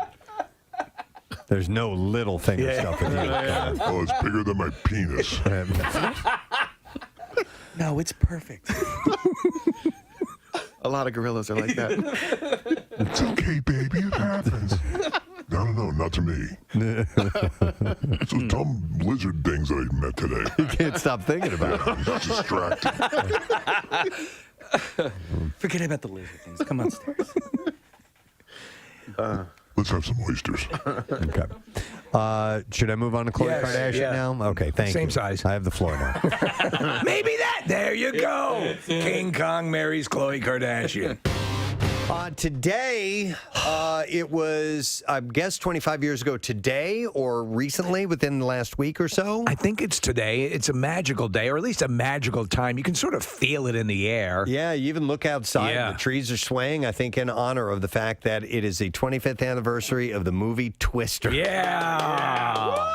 Speaker 3: There's no little finger stuff in here.
Speaker 12: Oh, it's bigger than my penis.
Speaker 1: No, it's perfect.
Speaker 5: A lot of gorillas are like that.
Speaker 12: It's okay, baby. It happens. No, not to me. Those dumb lizard things I met today.
Speaker 3: You can't stop thinking about it.
Speaker 12: It's distracting.
Speaker 1: Forget about the lizard things. Come upstairs.
Speaker 12: Let's have some oysters.
Speaker 3: Okay. Should I move on to Khloe Kardashian now? Okay, thank you.
Speaker 4: Same size.
Speaker 3: I have the floor now.
Speaker 4: Maybe that. There you go. King Kong marries Khloe Kardashian.
Speaker 3: Today, it was, I guess, 25 years ago today or recently within the last week or so.
Speaker 4: I think it's today. It's a magical day, or at least a magical time. You can sort of feel it in the air.
Speaker 3: Yeah, you even look outside.
Speaker 4: Yeah.
Speaker 3: The trees are swaying, I think, in honor of the fact that it is the 25th anniversary of the movie Twister.
Speaker 4: Yeah.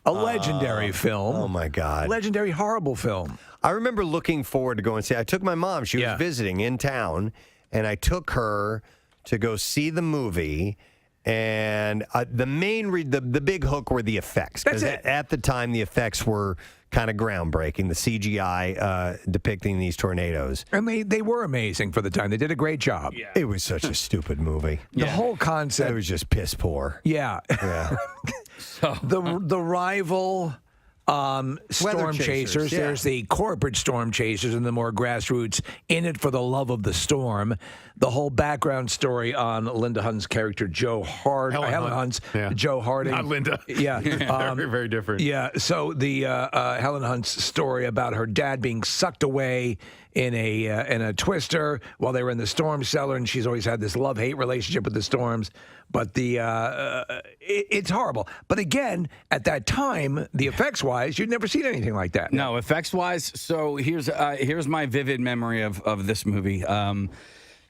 Speaker 4: A legendary film.
Speaker 3: Oh, my God.
Speaker 4: Legendary, horrible film.
Speaker 3: I remember looking forward to going and see. I took my mom. She was visiting in town. And I took her to go see the movie, and the big hook were the effects.
Speaker 4: That's it.
Speaker 3: At the time, the effects were kind of groundbreaking. The CGI depicting these tornadoes,
Speaker 4: and they were amazing for the time. They did a great job.
Speaker 3: Yeah. It was such a stupid movie.
Speaker 4: The whole concept.
Speaker 3: It was just piss poor.
Speaker 4: Yeah. The rival. Storm chasers.
Speaker 3: Yeah.
Speaker 4: There's the corporate storm chasers and the more grassroots in it for the love of the storm. The whole background story on Linda Hunt's character, Helen Hunt's Joe Harding.
Speaker 5: Not Linda.
Speaker 4: Yeah.
Speaker 5: Very, very different.
Speaker 4: Yeah. So the Helen Hunt's story about her dad being sucked away in a twister while they were in the storm cellar, and she's always had this love-hate relationship with the storms. But it's horrible. But again, at that time, the effects-wise, you'd never seen anything like that.
Speaker 1: No, effects-wise. So here's my vivid memory of this movie.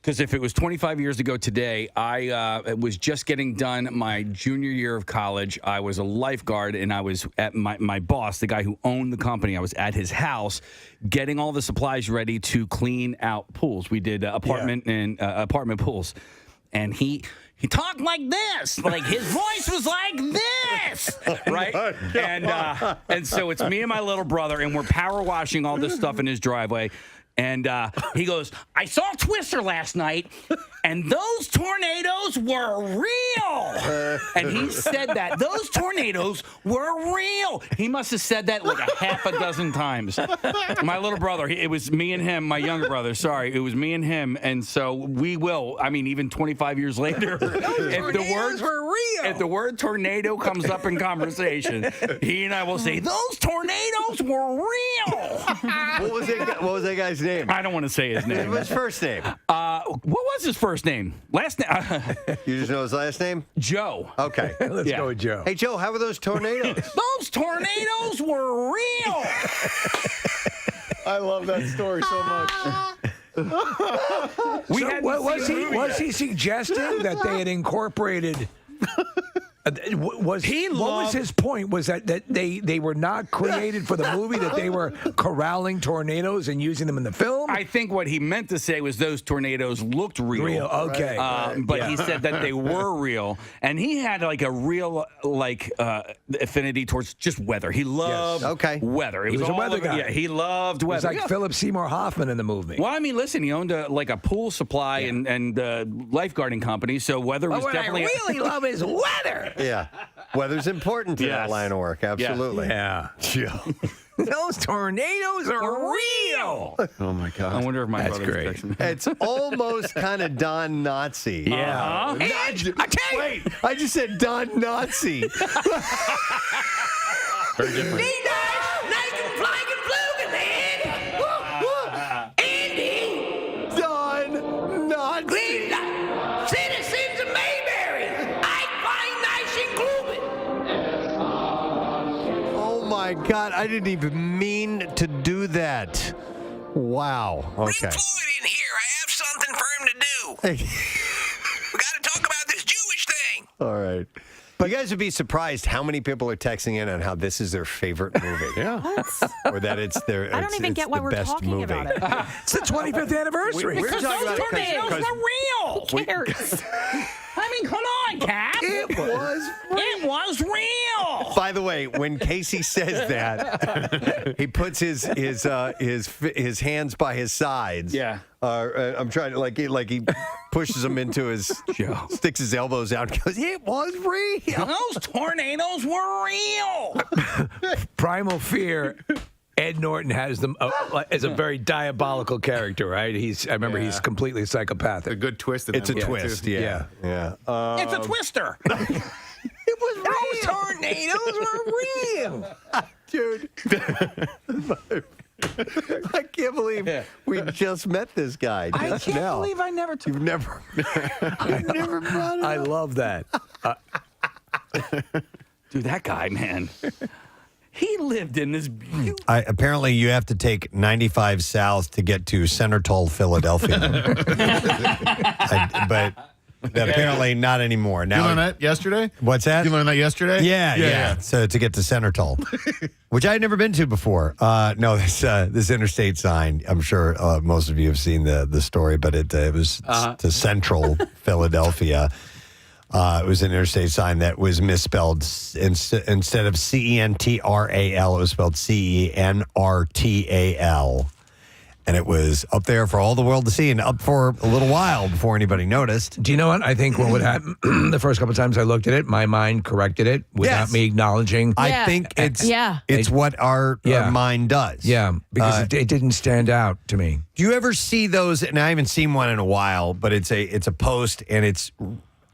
Speaker 1: Because if it was 25 years ago today, I was just getting done my junior year of college. I was a lifeguard, and I was at my boss, the guy who owned the company. I was at his house getting all the supplies ready to clean out pools. We did apartment pools. And he talked like this, like his voice was like this, right? And so it's me and my little brother, and we're power washing all this stuff in his driveway. And he goes, I saw Twister last night, and those tornadoes were real. And he said that. Those tornadoes were real. He must have said that like a half a dozen times. My little brother, it was me and him, my younger brother, sorry. It was me and him. And so we will, I mean, even 25 years later, if the word tornado comes up in conversation, he and I will say, those tornadoes were real.
Speaker 3: What was that guy's name?
Speaker 1: I don't want to say his name.
Speaker 3: What's his first name?
Speaker 1: What was his first name? Last name?
Speaker 3: You just know his last name?
Speaker 1: Joe.
Speaker 3: Okay.
Speaker 4: Let's go with Joe.
Speaker 3: Hey, Joe, how were those tornadoes?
Speaker 1: Those tornadoes were real.
Speaker 5: I love that story so much.
Speaker 4: Was he suggesting that they had incorporated? What was his point? Was that they were not created for the movie, that they were corralling tornadoes and using them in the film?
Speaker 1: I think what he meant to say was those tornadoes looked real.
Speaker 4: Okay.
Speaker 1: But he said that they were real. And he had like a real affinity towards just weather. He loved weather.
Speaker 4: He was a weather guy.
Speaker 1: Yeah, he loved weather.
Speaker 4: It was like Philip Seymour Hoffman in the movie.
Speaker 1: Well, I mean, listen, he owned a pool supply and lifeguarding company, so weather was definitely...
Speaker 4: What I really love is weather.
Speaker 3: Yeah. Weather's important to that line of work. Absolutely.
Speaker 4: Yeah. Those tornadoes are real.
Speaker 5: Oh, my God.
Speaker 1: I wonder if my brother's
Speaker 4: great.
Speaker 1: picture.
Speaker 3: It's almost kind of Don Nazi.
Speaker 4: Yeah.
Speaker 3: Wait, I just said Don Nazi.
Speaker 5: Very different.
Speaker 3: Don Nazi.
Speaker 9: Citizens of Mayberry, I find nice and gloomy.
Speaker 3: Oh, my God. I didn't even mean to do that. Wow. Okay.
Speaker 9: Bring Floyd in here. I have something for him to do. We got to talk about this Jewish thing.
Speaker 3: All right. But you guys would be surprised how many people are texting in on how this is their favorite movie.
Speaker 2: What?
Speaker 3: Or that it's their
Speaker 2: I don't even get why
Speaker 3: the
Speaker 2: we're
Speaker 3: best
Speaker 2: talking
Speaker 3: movie.
Speaker 2: about it.
Speaker 4: It's the 25th anniversary.
Speaker 3: We're
Speaker 1: Because
Speaker 3: talking
Speaker 1: those
Speaker 3: about it
Speaker 1: tornadoes were real.
Speaker 2: Who cares?
Speaker 1: I mean, come on, Cap.
Speaker 3: It
Speaker 1: was real.
Speaker 3: By the way, when Casey says that, he puts his hands by his sides.
Speaker 1: Yeah.
Speaker 3: I'm trying to like he pushes them into his sticks his elbows out and goes, it was real.
Speaker 1: Those tornadoes were real.
Speaker 4: Primal Fear. Ed Norton has them as a very diabolical character, right? I remember he's completely psychopathic.
Speaker 5: A good twist.
Speaker 3: It's a twist.
Speaker 5: Too.
Speaker 3: Yeah.
Speaker 1: It's a twister.
Speaker 3: It was real.
Speaker 4: Those tornadoes were real.
Speaker 3: Dude. I can't believe we just met this guy.
Speaker 1: I can't believe I never took
Speaker 3: You've never brought it
Speaker 4: I
Speaker 3: up.
Speaker 4: love that.
Speaker 1: Dude, that guy, man. He lived in this beautiful...
Speaker 3: Apparently, you have to take 95 South to get to Centertoll, Philadelphia. But apparently not anymore. Now,
Speaker 5: you learned that yesterday?
Speaker 3: What's that?
Speaker 5: You learned that yesterday?
Speaker 3: Yeah. So to get to Centertoll, which I had never been to before. No, this interstate sign. I'm sure most of you have seen the story, but it was to Central Philadelphia. It was an interstate sign that was misspelled. Instead of CENTRAL, it was spelled CENRTAL. And it was up there for all the world to see and up for a little while before anybody noticed.
Speaker 4: Do you know what? I think what would happen the first couple of times I looked at it, my mind corrected it without me acknowledging.
Speaker 3: I think it's what our mind does.
Speaker 4: Yeah, because it didn't stand out to me.
Speaker 3: Do you ever see those? And I haven't seen one in a while, but it's a post and it's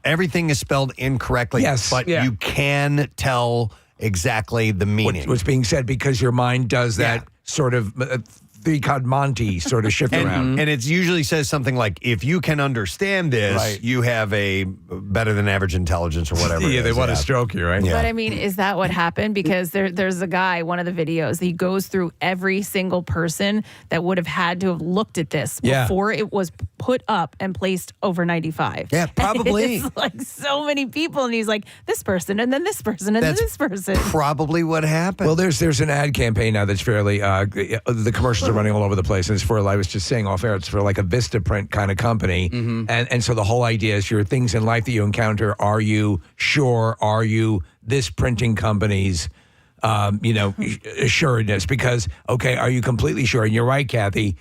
Speaker 3: everything is spelled incorrectly.
Speaker 4: Yes,
Speaker 3: but you can tell exactly the meaning.
Speaker 4: What's being said because your mind does that sort of three-card Monty sort of shift around.
Speaker 3: And it usually says something like, if you can understand this, you have a better than average intelligence or whatever.
Speaker 4: Yeah, they want to stroke you, right?
Speaker 3: Yeah.
Speaker 13: But I mean, is that what happened? Because there's a guy, one of the videos, he goes through every single person that would have had to have looked at this before it was put up and placed over 95.
Speaker 3: Yeah, probably.
Speaker 13: It's like so many people, and he's like, this person, and then this person, and then this person.
Speaker 3: Probably what happened.
Speaker 4: Well, there's an ad campaign now that's fairly, the commercials are running all over the place. And it's for, I was just saying off air, it's for like a Vistaprint kind of company. And so the whole idea is your things in life that you encounter, are you sure? Are you this printing company's, assuredness? Because, okay, are you completely sure? And you're right, Kathy,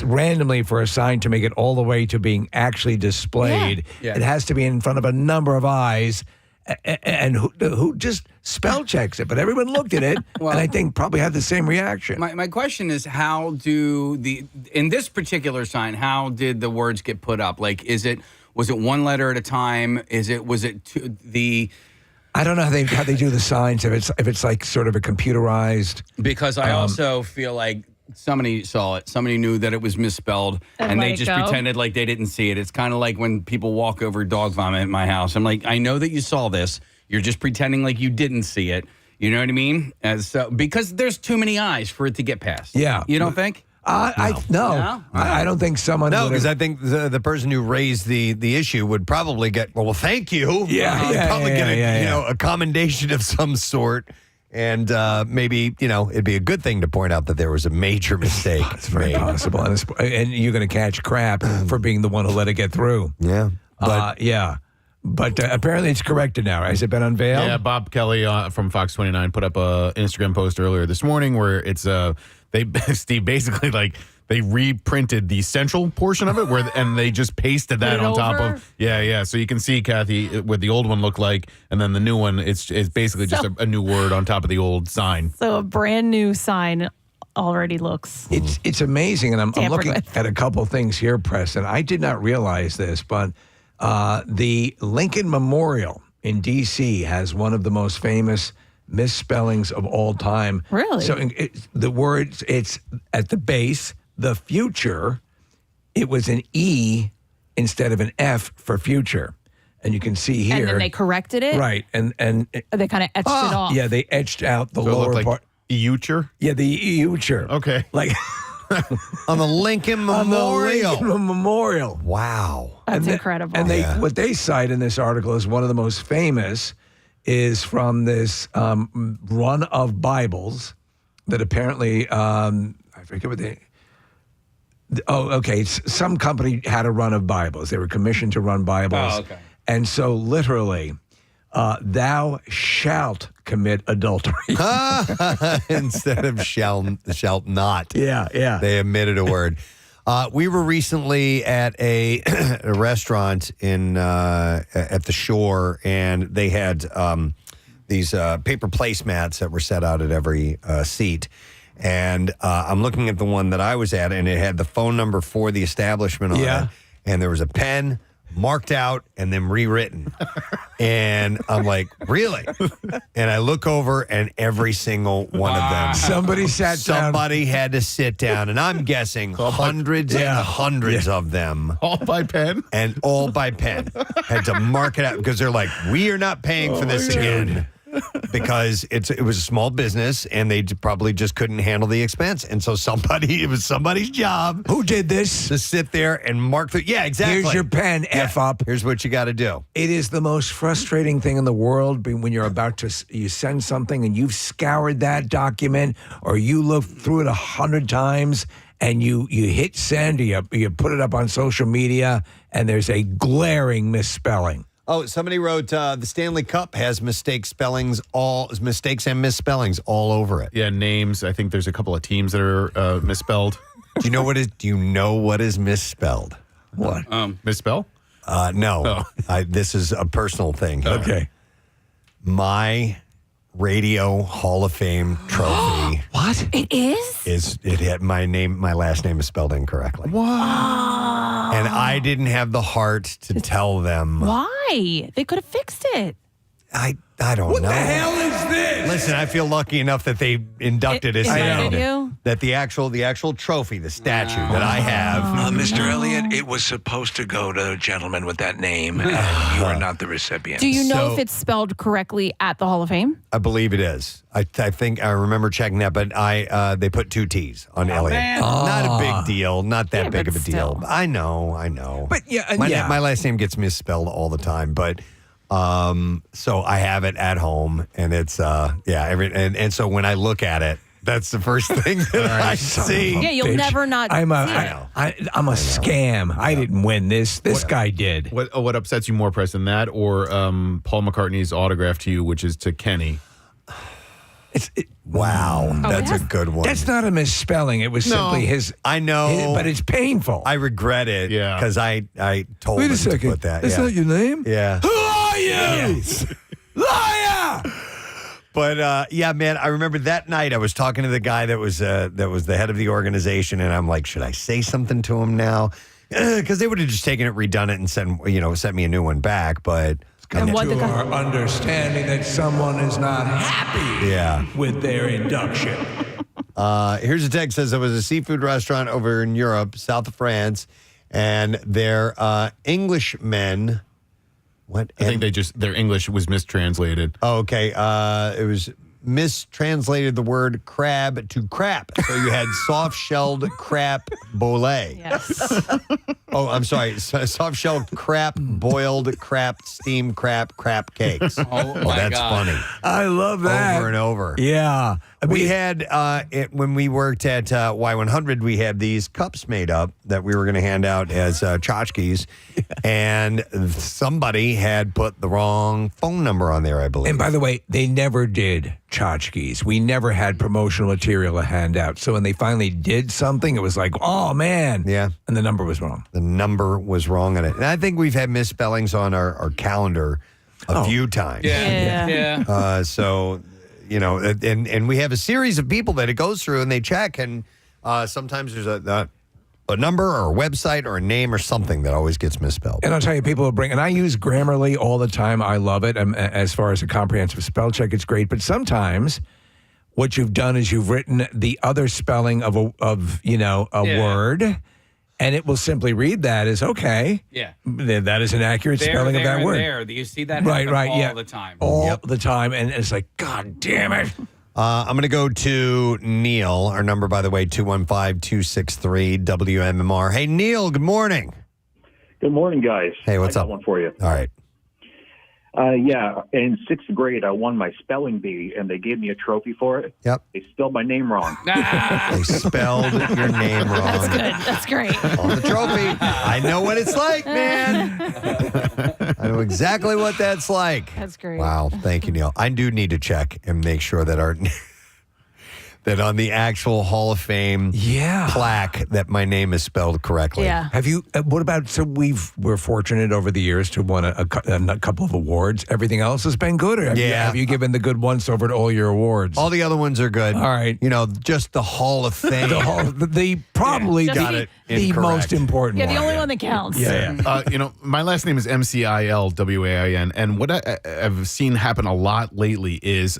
Speaker 4: randomly for a sign to make it all the way to being actually displayed, it has to be in front of a number of eyes. And who just spell checks it, but everyone looked at it, and I think probably had the same reaction.
Speaker 1: My question is, how do in this particular sign, how did the words get put up? Like, was it one letter at a time? Was it
Speaker 4: I don't know how they do the signs. If it's like sort of a computerized.
Speaker 1: Because I also feel like somebody saw it. Somebody knew that it was misspelled, and they just pretended like they didn't see it. It's kind of like when people walk over dog vomit at my house. I'm like, I know that you saw this. You're just pretending like you didn't see it. You know what I mean? Because there's too many eyes for it to get past.
Speaker 4: Yeah.
Speaker 1: You don't think?
Speaker 4: No. I don't think someone.
Speaker 3: No, because I think the person who raised the issue would probably get, well, thank you. Probably get a commendation of some sort. And maybe, it'd be a good thing to point out that there was a major mistake.
Speaker 4: It's very possible. And you're going to catch crap for being the one who let it get through.
Speaker 3: Yeah.
Speaker 4: But apparently it's corrected now. Has it been unveiled?
Speaker 5: Yeah, Bob Kelly from Fox 29 put up an Instagram post earlier this morning where it's Steve basically like they reprinted the central portion of it and they just pasted that on top of. Yeah. So you can see, Kathy, what the old one looked like, and then the new one, it's basically just a new word on top of the old sign.
Speaker 13: So a brand new sign already looks.
Speaker 4: It's amazing, and I'm looking at a couple things here, Preston. I did not realize this, but the Lincoln Memorial in D.C. has one of the most famous misspellings of all time.
Speaker 13: Really?
Speaker 4: So the words, it's at the base. The future, it was an E instead of an F for future. And you can see here.
Speaker 13: And then they corrected it?
Speaker 4: Right. And
Speaker 13: they kind of etched it off.
Speaker 4: Yeah, they etched out the lower part.
Speaker 5: Eucher?
Speaker 4: Yeah, the Eucher.
Speaker 5: Okay.
Speaker 4: Like
Speaker 3: on the Lincoln Memorial.
Speaker 4: On the Lincoln Memorial.
Speaker 3: Wow.
Speaker 13: That's incredible.
Speaker 4: And what they cite in this article is one of the most famous is from this run of Bibles that apparently, I forget what they... Oh, okay. Some company had a run of Bibles. They were commissioned to run Bibles.
Speaker 1: Oh, okay.
Speaker 4: And so literally, thou shalt commit adultery.
Speaker 3: Instead of shalt not.
Speaker 4: Yeah.
Speaker 3: They omitted a word. We were recently at a restaurant at the shore, and they had these paper placemats that were set out at every seat. And I'm looking at the one that I was at, and it had the phone number for the establishment on it. And there was a pen marked out and then rewritten. And I'm like, really? And I look over, and every single one of them.
Speaker 4: Somebody sat down.
Speaker 3: Somebody had to sit down. And I'm guessing hundreds and hundreds of them.
Speaker 5: All by pen?
Speaker 3: And all by pen. Had to mark it out because they're like, we are not paying for this again. Because it was a small business, and they probably just couldn't handle the expense. And so it was somebody's job.
Speaker 4: Who did this?
Speaker 3: To sit there and mark the, yeah, exactly.
Speaker 4: Here's your pen, F up.
Speaker 3: Here's what you got to do.
Speaker 4: It is the most frustrating thing in the world when you're about to, you send something and you've scoured that document, or you look through it 100 times, and you hit send, or you put it up on social media, and there's a glaring misspelling.
Speaker 3: Oh, somebody wrote the Stanley Cup has mistakes and misspellings all over it.
Speaker 5: Yeah, names. I think there's a couple of teams that are misspelled.
Speaker 3: Do you know what is misspelled?
Speaker 4: What?
Speaker 5: Misspell?
Speaker 3: No. This is a personal thing.
Speaker 4: Okay.
Speaker 3: My Radio Hall of Fame trophy.
Speaker 4: What?
Speaker 13: It is?
Speaker 3: It had my last name is spelled incorrectly.
Speaker 13: Wow.
Speaker 3: And I didn't have the heart to tell them.
Speaker 13: Why? They could have fixed it.
Speaker 3: I don't know.
Speaker 4: What the hell is this?
Speaker 3: Listen, I feel lucky enough that they inducted us.
Speaker 13: Indicted you?
Speaker 3: that the actual trophy, the statue that I have.
Speaker 7: Mr. Elliott, it was supposed to go to a gentleman with that name, and you are not the recipient.
Speaker 13: Do you know if it's spelled correctly at the Hall of Fame?
Speaker 3: I believe it is. I think I remember checking that, but they put 2 T's on Elliott. Not a big deal. Not that big of a deal. I know.
Speaker 4: But
Speaker 3: my last name gets misspelled all the time, but so I have it at home, and it's and so when I look at it, that's the first thing that I see.
Speaker 13: Yeah, you'll never not
Speaker 4: I'm a
Speaker 3: scam.
Speaker 4: I didn't win this. This guy did.
Speaker 5: What upsets you more, Preston, that or Paul McCartney's autograph to you, which is to Kenny?
Speaker 3: Wow, that's a good one.
Speaker 4: That's not a misspelling. It was simply his.
Speaker 3: I know,
Speaker 4: but it's painful.
Speaker 3: I regret it.
Speaker 5: Yeah,
Speaker 3: because I told
Speaker 4: Wait
Speaker 3: him
Speaker 4: a second.
Speaker 3: to put that.
Speaker 4: That's not your name.
Speaker 3: Yeah.
Speaker 4: Who are you?
Speaker 3: Yes.
Speaker 4: Liar!
Speaker 3: But man, I remember that night I was talking to the guy that was the head of the organization, and I'm like, should I say something to him now? Because they would have just taken it, redone it, and sent me a new one back. But
Speaker 4: come to our understanding that someone is not happy with their induction.
Speaker 3: Here's a text that says, it was a seafood restaurant over in Europe, south of France, and their Englishmen. What?
Speaker 5: I think their English was mistranslated.
Speaker 3: Oh, okay. It was mistranslated the word crab to crap. So you had soft-shelled crap boulet.
Speaker 13: Yes.
Speaker 3: Oh, I'm sorry. Soft-shelled crap, boiled crap, steamed crap cakes.
Speaker 1: Oh, my
Speaker 3: that's
Speaker 1: God.
Speaker 3: funny.
Speaker 4: I love that.
Speaker 3: Over and over.
Speaker 4: Yeah.
Speaker 3: We had, when we worked at Y100, we had these cups made up that we were going to hand out as tchotchkes, and somebody had put the wrong phone number on there, I believe.
Speaker 4: And by the way, they never did tchotchkes. We never had promotional material to hand out. So when they finally did something, it was like, oh, man.
Speaker 3: Yeah.
Speaker 4: And the number was wrong.
Speaker 3: The number was wrong on it. And I think we've had misspellings on our calendar a few times.
Speaker 1: Yeah.
Speaker 3: So... and we have a series of people that it goes through and they check, and sometimes there's a number or a website or a name or something that always gets misspelled.
Speaker 4: And I'll tell you, people will bring, and I use Grammarly all the time. I love it. As far as a comprehensive spell check, it's great. But sometimes what you've done is you've written the other spelling of a word, and it will simply read that as okay.
Speaker 1: Yeah.
Speaker 4: That is an accurate spelling of that word.
Speaker 1: There. Do you see that happen all the time?
Speaker 4: All the time. And it's like, God damn it.
Speaker 3: I'm going to go to Neil. Our number, by the way, 215-263-WMMR. Hey, Neil, good morning.
Speaker 14: Good morning, guys.
Speaker 3: Hey, what's up?
Speaker 14: I got one for you.
Speaker 3: All right.
Speaker 14: In 6th grade, I won my spelling bee, and they gave me a trophy for it.
Speaker 3: Yep.
Speaker 14: They spelled my name wrong.
Speaker 3: They spelled your name wrong.
Speaker 13: That's good. That's great.
Speaker 3: On the trophy. I know what it's like, man. I know exactly what that's like.
Speaker 13: That's great.
Speaker 3: Wow. Thank you, Neil. I do need to check and make sure that that on the actual Hall of Fame plaque that my name is spelled correctly.
Speaker 13: Yeah.
Speaker 4: Have you, what about, so we're fortunate over the years to win a couple of awards. Everything else has been good? Or have you given the good ones over to all your awards?
Speaker 3: All the other ones are good.
Speaker 4: All right.
Speaker 3: Just the Hall of Fame.
Speaker 4: Probably
Speaker 3: got it
Speaker 4: the
Speaker 3: incorrect.
Speaker 4: most important
Speaker 13: Yeah,
Speaker 4: one.
Speaker 13: the only one that counts.
Speaker 4: Yeah.
Speaker 5: My last name is MCILWAIN, and what I've seen happen a lot lately is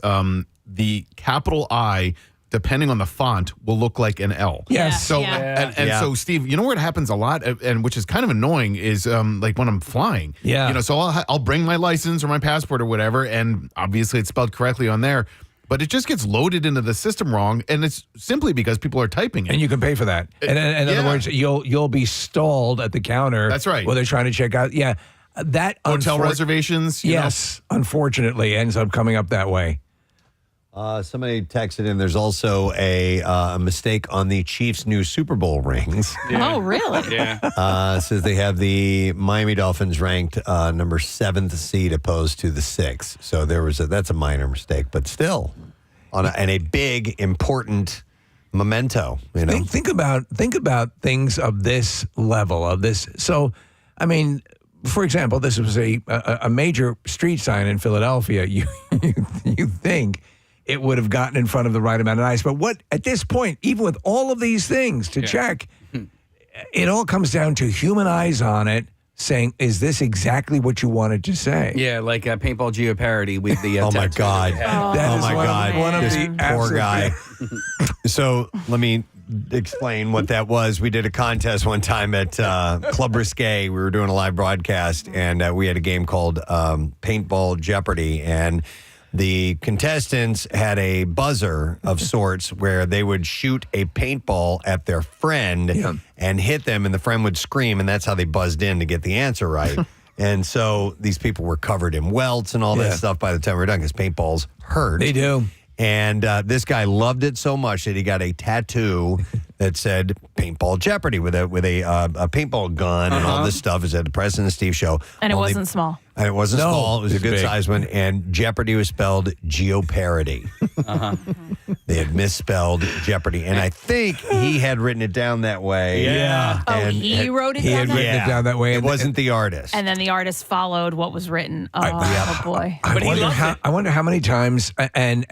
Speaker 5: the capital I, depending on the font, will look like an L.
Speaker 4: Yes.
Speaker 5: So so, Steve, you know where it happens a lot, and which is kind of annoying, is like when I'm flying.
Speaker 4: Yeah.
Speaker 5: So I'll bring my license or my passport or whatever, and obviously it's spelled correctly on there, but it just gets loaded into the system wrong, and it's simply because people are typing it.
Speaker 4: And you can pay for that. And in other words, you'll be stalled at the counter.
Speaker 5: That's right.
Speaker 4: While they're trying to check out. Yeah. That
Speaker 5: hotel reservations.
Speaker 4: Yes. Unfortunately, ends up coming up that way.
Speaker 3: Somebody texted in. There's also a mistake on the Chiefs' new Super Bowl rings.
Speaker 13: Oh, really?
Speaker 1: Yeah.
Speaker 3: Says they have the Miami Dolphins ranked number 7th seed opposed to the 6th. So that's a minor mistake, but still, and a big important memento.
Speaker 4: Think about things of this level of this. So, I mean, for example, this was a major street sign in Philadelphia. You think it would have gotten in front of the right amount of eyes. But at this point, even with all of these things to check, it all comes down to human eyes on it, saying, is this exactly what you wanted to say?
Speaker 1: Yeah, like a paintball geoparody with the.
Speaker 3: Oh my
Speaker 1: tattoo
Speaker 3: God!
Speaker 1: that
Speaker 3: Oh my God!
Speaker 4: One of
Speaker 3: This
Speaker 4: the
Speaker 3: poor
Speaker 4: absolute-
Speaker 3: guy. So let me explain what that was. We did a contest one time at Club Risque. We were doing a live broadcast, and we had a game called Paintball Jeopardy, and the contestants had a buzzer of sorts where they would shoot a paintball at their friend and hit them, and the friend would scream, and that's how they buzzed in to get the answer right. And so these people were covered in welts and all that stuff by the time we were done because paintballs hurt.
Speaker 4: They do.
Speaker 3: And this guy loved it so much that he got a tattoo that said "Paintball Jeopardy" with a paintball gun and all this stuff. Is at the Preston and Steve show,
Speaker 13: And it wasn't small.
Speaker 3: And it wasn't
Speaker 4: No,
Speaker 3: small. It was a
Speaker 4: it's
Speaker 3: good
Speaker 4: big.
Speaker 3: size one. And Jeopardy was spelled geoparody. They had misspelled Jeopardy, and I think he had written it down that way.
Speaker 4: Yeah.
Speaker 13: Oh,
Speaker 3: And
Speaker 13: he wrote it
Speaker 4: He
Speaker 13: down
Speaker 4: had
Speaker 13: that
Speaker 4: written it down that way.
Speaker 3: It wasn't the artist.
Speaker 13: And then the artist followed what was written. Oh, boy.
Speaker 4: I wonder how many times and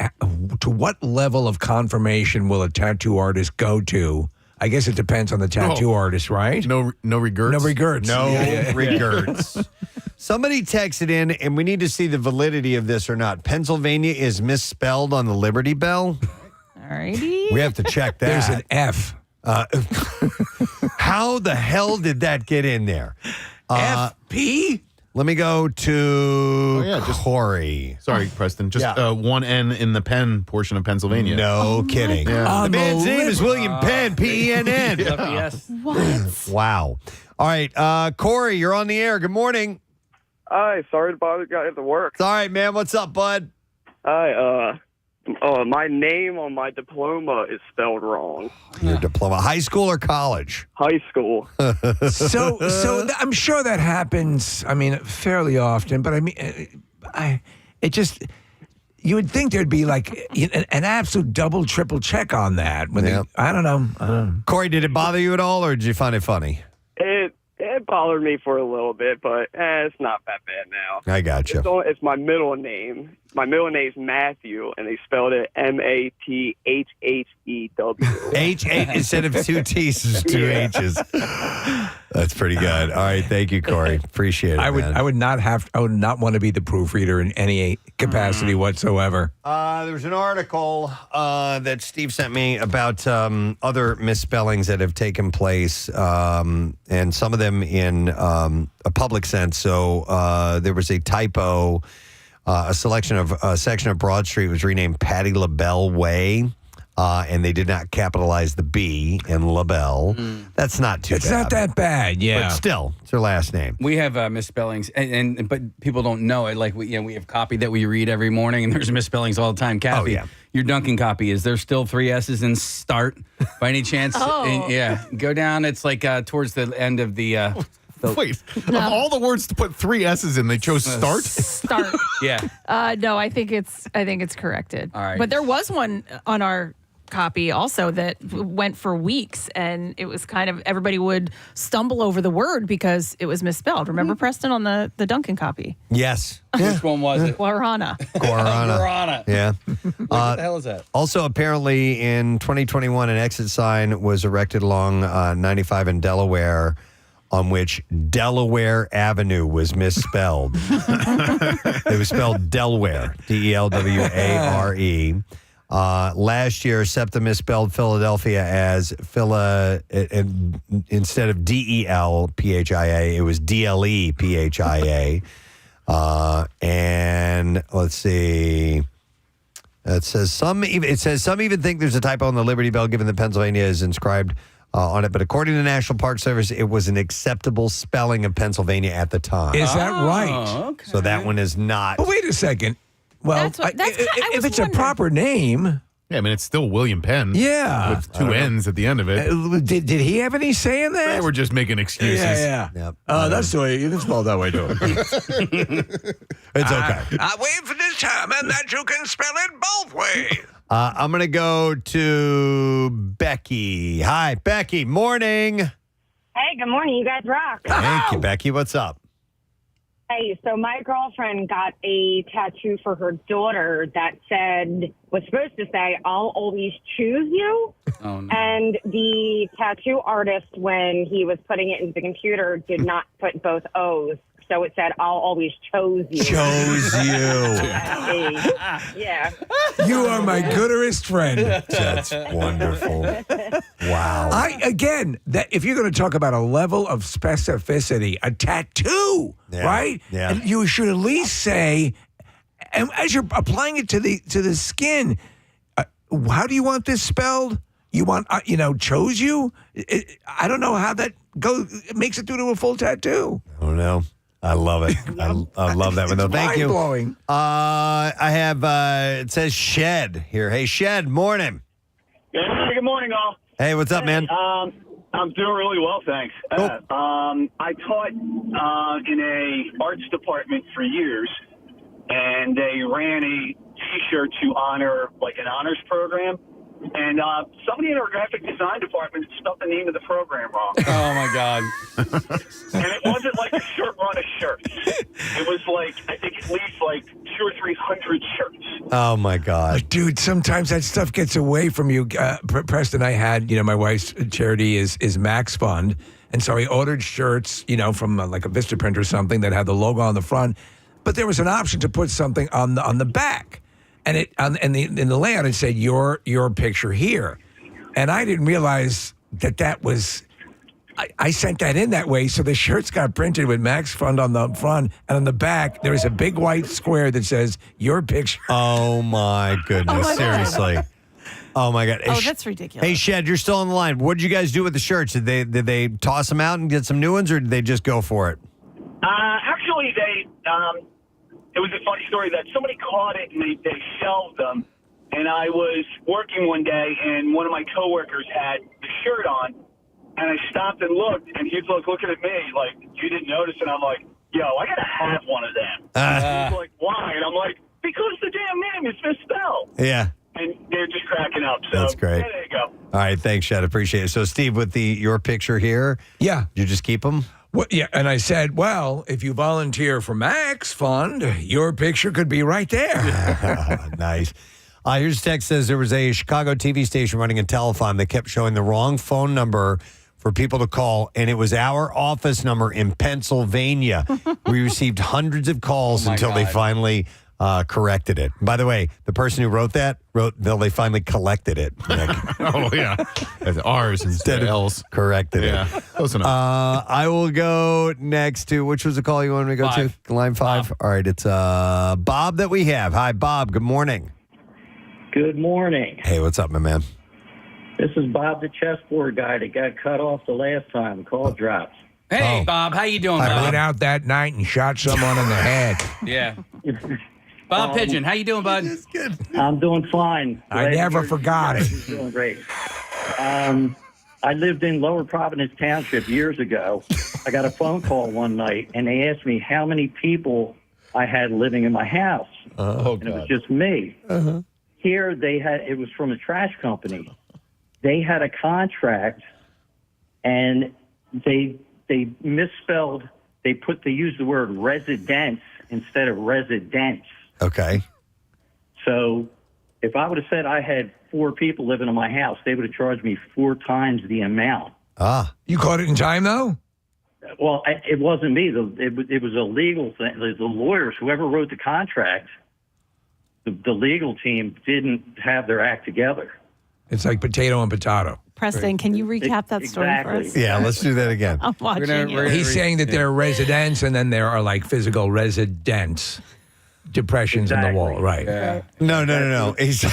Speaker 4: to what level of confirmation will a tattoo artist go to? I guess it depends on the tattoo artist, right?
Speaker 5: No regrets.
Speaker 4: No regrets.
Speaker 3: No
Speaker 4: Yeah.
Speaker 3: regrets. Somebody texted in, and we need to see the validity of this or not. Pennsylvania is misspelled on the Liberty Bell.
Speaker 13: Alrighty.
Speaker 3: We have to check that.
Speaker 4: There's an F.
Speaker 3: How the hell did that get in there?
Speaker 4: FP?
Speaker 3: Let me go to
Speaker 5: just
Speaker 3: Corey.
Speaker 5: Sorry, Preston. Just one N in the Penn portion of Pennsylvania.
Speaker 3: No kidding.
Speaker 5: Yeah.
Speaker 3: The man's name is William Penn, Penn.
Speaker 2: What?
Speaker 3: Wow. All right, Corey, you're on the air. Good morning.
Speaker 15: Hi, sorry to bother you guys at work.
Speaker 3: It's all right, man. What's up, bud?
Speaker 15: Hi, my name on my diploma is spelled wrong.
Speaker 3: Your diploma, high school or college?
Speaker 15: High school.
Speaker 4: So I'm sure that happens. I mean, fairly often. But I mean, it just you would think there'd be like an absolute double, triple check on that. When I don't know.
Speaker 3: Corey, did it bother you at all, or did you find it funny?
Speaker 15: It bothered me for a little bit, but it's not that bad now.
Speaker 3: I got you.
Speaker 15: It's my middle name. My middle name's Matthew, and they spelled it Mathhew.
Speaker 3: H instead of two T's, is two H's. That's pretty good. All right, thank you, Corey. Appreciate it.
Speaker 4: I would
Speaker 3: man.
Speaker 4: I would not want to be the proofreader in any capacity whatsoever.
Speaker 3: There was an article that Steve sent me about other misspellings that have taken place, and some of them in a public sense. So there was a typo. A section of Broad Street was renamed Patti LaBelle Way, and they did not capitalize the B in LaBelle. That's not too bad.
Speaker 4: It's not that bad, yeah.
Speaker 3: But still, it's her last name.
Speaker 1: We have misspellings, but people don't know it. Like we have copy that we read every morning, and there's misspellings all the time. Kathy, your Duncan copy, is there still 3 S's in start by any chance? Yeah, go down. It's like towards the end of the.
Speaker 5: Wait, of all the words to put 3 S's in, they chose start?
Speaker 13: Start.
Speaker 1: Yeah.
Speaker 13: No, I think it's corrected.
Speaker 1: All right.
Speaker 13: But there was one on our copy also that went for weeks, and it was kind of everybody would stumble over the word because it was misspelled. Remember, Preston, on the Duncan copy?
Speaker 3: Yes.
Speaker 1: Which one was it?
Speaker 13: Guarana.
Speaker 1: Guarana.
Speaker 3: Yeah.
Speaker 1: What the hell is that?
Speaker 3: Also, apparently, in 2021, an exit sign was erected along 95 in Delaware, on which Delaware Avenue was misspelled. It was spelled Delaware, Delware. Last year, SEPTA misspelled Philadelphia as instead of DELPHIA, it was DLEPHIA. And let's see. It says some even think there's a typo on the Liberty Bell, given that Pennsylvania is inscribed on it. But according to the National Park Service, it was an acceptable spelling of Pennsylvania at the time.
Speaker 4: Is that right?
Speaker 1: Okay.
Speaker 3: So that one is not.
Speaker 4: But wait a second. Well, if it's a proper name.
Speaker 5: Yeah, I mean, it's still William Penn.
Speaker 4: Yeah.
Speaker 5: With 2 N's at the end of it.
Speaker 4: Did he have any say in that?
Speaker 5: They were just making excuses.
Speaker 4: Yeah.
Speaker 3: Yep.
Speaker 4: That's the way you can spell it that way, too.
Speaker 3: It's okay.
Speaker 7: I wait for this time, and that you can spell it both ways.
Speaker 3: I'm going to go to Becky. Hi, Becky. Morning.
Speaker 16: Hey, good morning. You guys rock.
Speaker 3: Thank you, Becky. What's up?
Speaker 16: Hey, so my girlfriend got a tattoo for her daughter that was supposed to say, "I'll always choose you."
Speaker 1: Oh, no.
Speaker 16: And the tattoo artist, when he was putting it into the computer, did not put both O's. So it said, "I'll always chose you."
Speaker 3: Chose you.
Speaker 16: Yeah.
Speaker 4: You are my gooderest friend.
Speaker 3: That's wonderful. Wow.
Speaker 4: If you're going to talk about a level of specificity, a tattoo, right?
Speaker 3: Yeah.
Speaker 4: And you should at least say, and as you're applying it to the skin, how do you want this spelled? You want, chose you? I don't know how that goes. It makes it through to a full tattoo.
Speaker 3: Oh, no. I love it. I love that one, though. Thank you.
Speaker 4: Mind-blowing.
Speaker 3: I have, it says Shed here. Hey, Shed, morning.
Speaker 17: Yeah, good morning, all.
Speaker 3: Hey, what's up, man?
Speaker 17: I'm doing really well, thanks. I taught in a arts department for years, and they ran a T-shirt to honor like an honors program. And somebody in our graphic design department spelled the name of the program wrong.
Speaker 1: Oh, my God.
Speaker 17: And it wasn't like a short run of shirts. It was like, I think at least like 200 or 300 shirts.
Speaker 3: Oh, my God.
Speaker 4: Dude, sometimes that stuff gets away from you. Preston, I had, my wife's charity is Max Fund. And so I ordered shirts, from like a Vistaprint or something that had the logo on the front. But there was an option to put something on the back. And in the layout, it said your picture here. And I didn't realize that was, I sent that in that way. So the shirts got printed with Max Fund on the front. And on the back, there is a big white square that says your picture.
Speaker 3: Oh, my goodness.
Speaker 2: Oh, my God.
Speaker 3: Seriously. Oh, my God.
Speaker 2: Oh, that's ridiculous.
Speaker 3: Hey, Shed, you're still on the line. What did you guys do with the shirts? Did they toss them out and get some new ones, or did they just go for it?
Speaker 17: Actually, it was a funny story that somebody caught it and they shelved them. And I was working one day, and one of my coworkers had the shirt on, and I stopped and looked, and he was like looking at me like, "You didn't notice?" And I'm like, "Yo, I gotta have one of them." He's like, "Why?" And I'm like, "Because the damn name is misspelled."
Speaker 3: Yeah.
Speaker 17: And they're just cracking up. So
Speaker 3: That's great.
Speaker 17: Yeah, there you go.
Speaker 3: All right, thanks, Shed. Appreciate it. So, Steve, with your picture here,
Speaker 4: yeah,
Speaker 3: you just keep them?
Speaker 4: Well, yeah, and I said, well, if you volunteer for Max Fund, your picture could be right there.
Speaker 3: Nice. Here's a text says there was a Chicago TV station running a telethon that kept showing the wrong phone number for people to call, and it was our office number in Pennsylvania. We received hundreds of calls until they finally corrected it. By the way, the person who wrote until they finally collected it.
Speaker 5: Oh, yeah. That's R's instead of L's.
Speaker 3: Corrected
Speaker 5: Yeah, close enough.
Speaker 3: I will go next to, which was the call you wanted me to go to? Line 5. All right, it's Bob that we have. Hi, Bob. Good morning.
Speaker 18: Good morning.
Speaker 3: Hey, what's up, my man?
Speaker 18: This is Bob, the chessboard guy that got cut off the last time. The call dropped.
Speaker 1: Hey, Bob. How you doing,
Speaker 4: I
Speaker 1: Bob?
Speaker 4: went out that night and shot someone in the head.
Speaker 1: Yeah. Bob Pigeon, how you doing, bud?
Speaker 3: That's good.
Speaker 18: I'm doing fine.
Speaker 4: I never forgot it.
Speaker 18: Doing great. I lived in Lower Providence Township years ago. I got a phone call one night, and they asked me how many people I had living in my house. And it was just me. Here, it was from a trash company. They had a contract, and they misspelled. They used the word residence instead of residence.
Speaker 3: Okay.
Speaker 18: So if I would have said I had 4 people living in my house, they would have charged me 4 times the amount.
Speaker 4: You caught it in time, though?
Speaker 18: Well, it wasn't me. It was a legal thing. The lawyers, whoever wrote the contract, the legal team didn't have their act together.
Speaker 4: It's like potato and potato.
Speaker 13: Preston, can you recap that story for us?
Speaker 3: Yeah, let's do that again.
Speaker 13: I'm watching you.
Speaker 4: He's saying that there are residents, and then there are like physical residents. Depressions in the wall, right?
Speaker 3: Yeah. No. He's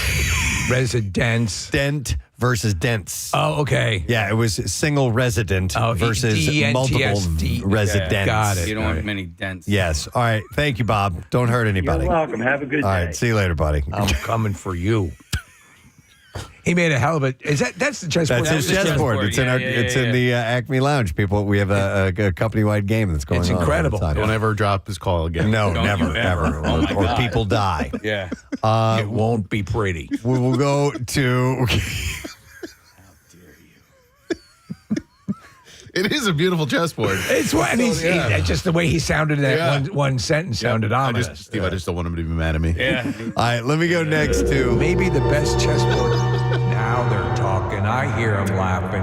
Speaker 4: residents.
Speaker 3: Dent versus dents.
Speaker 4: Oh, okay.
Speaker 3: Yeah, it was single resident versus multiple residents.
Speaker 4: Got it.
Speaker 1: You don't want many dents.
Speaker 3: Yes. All right. Thank you, Bob. Don't hurt anybody.
Speaker 18: You're welcome. Have a good day.
Speaker 3: All right. See you later, buddy.
Speaker 4: I'm coming for you. He made a hell of a. That's the chessboard?
Speaker 3: That's his chessboard. It's in the Acme Lounge. People, we have a company-wide game that's going on.
Speaker 4: It's incredible.
Speaker 5: Don't ever drop his call again.
Speaker 3: No,
Speaker 1: Don't
Speaker 3: never,
Speaker 1: you ever.
Speaker 3: ever.
Speaker 1: Oh my
Speaker 3: or
Speaker 1: God.
Speaker 3: people die.
Speaker 1: Yeah.
Speaker 4: It won't be pretty.
Speaker 3: We will go to.
Speaker 5: It is a beautiful chessboard.
Speaker 4: It's what, and he's just the way he sounded in that one sentence sounded ominous.
Speaker 5: Steve, I just don't want him to be mad at me.
Speaker 1: Yeah.
Speaker 3: All right, let me go next to
Speaker 4: maybe the best chessboard. Now they're talking. I hear them laughing.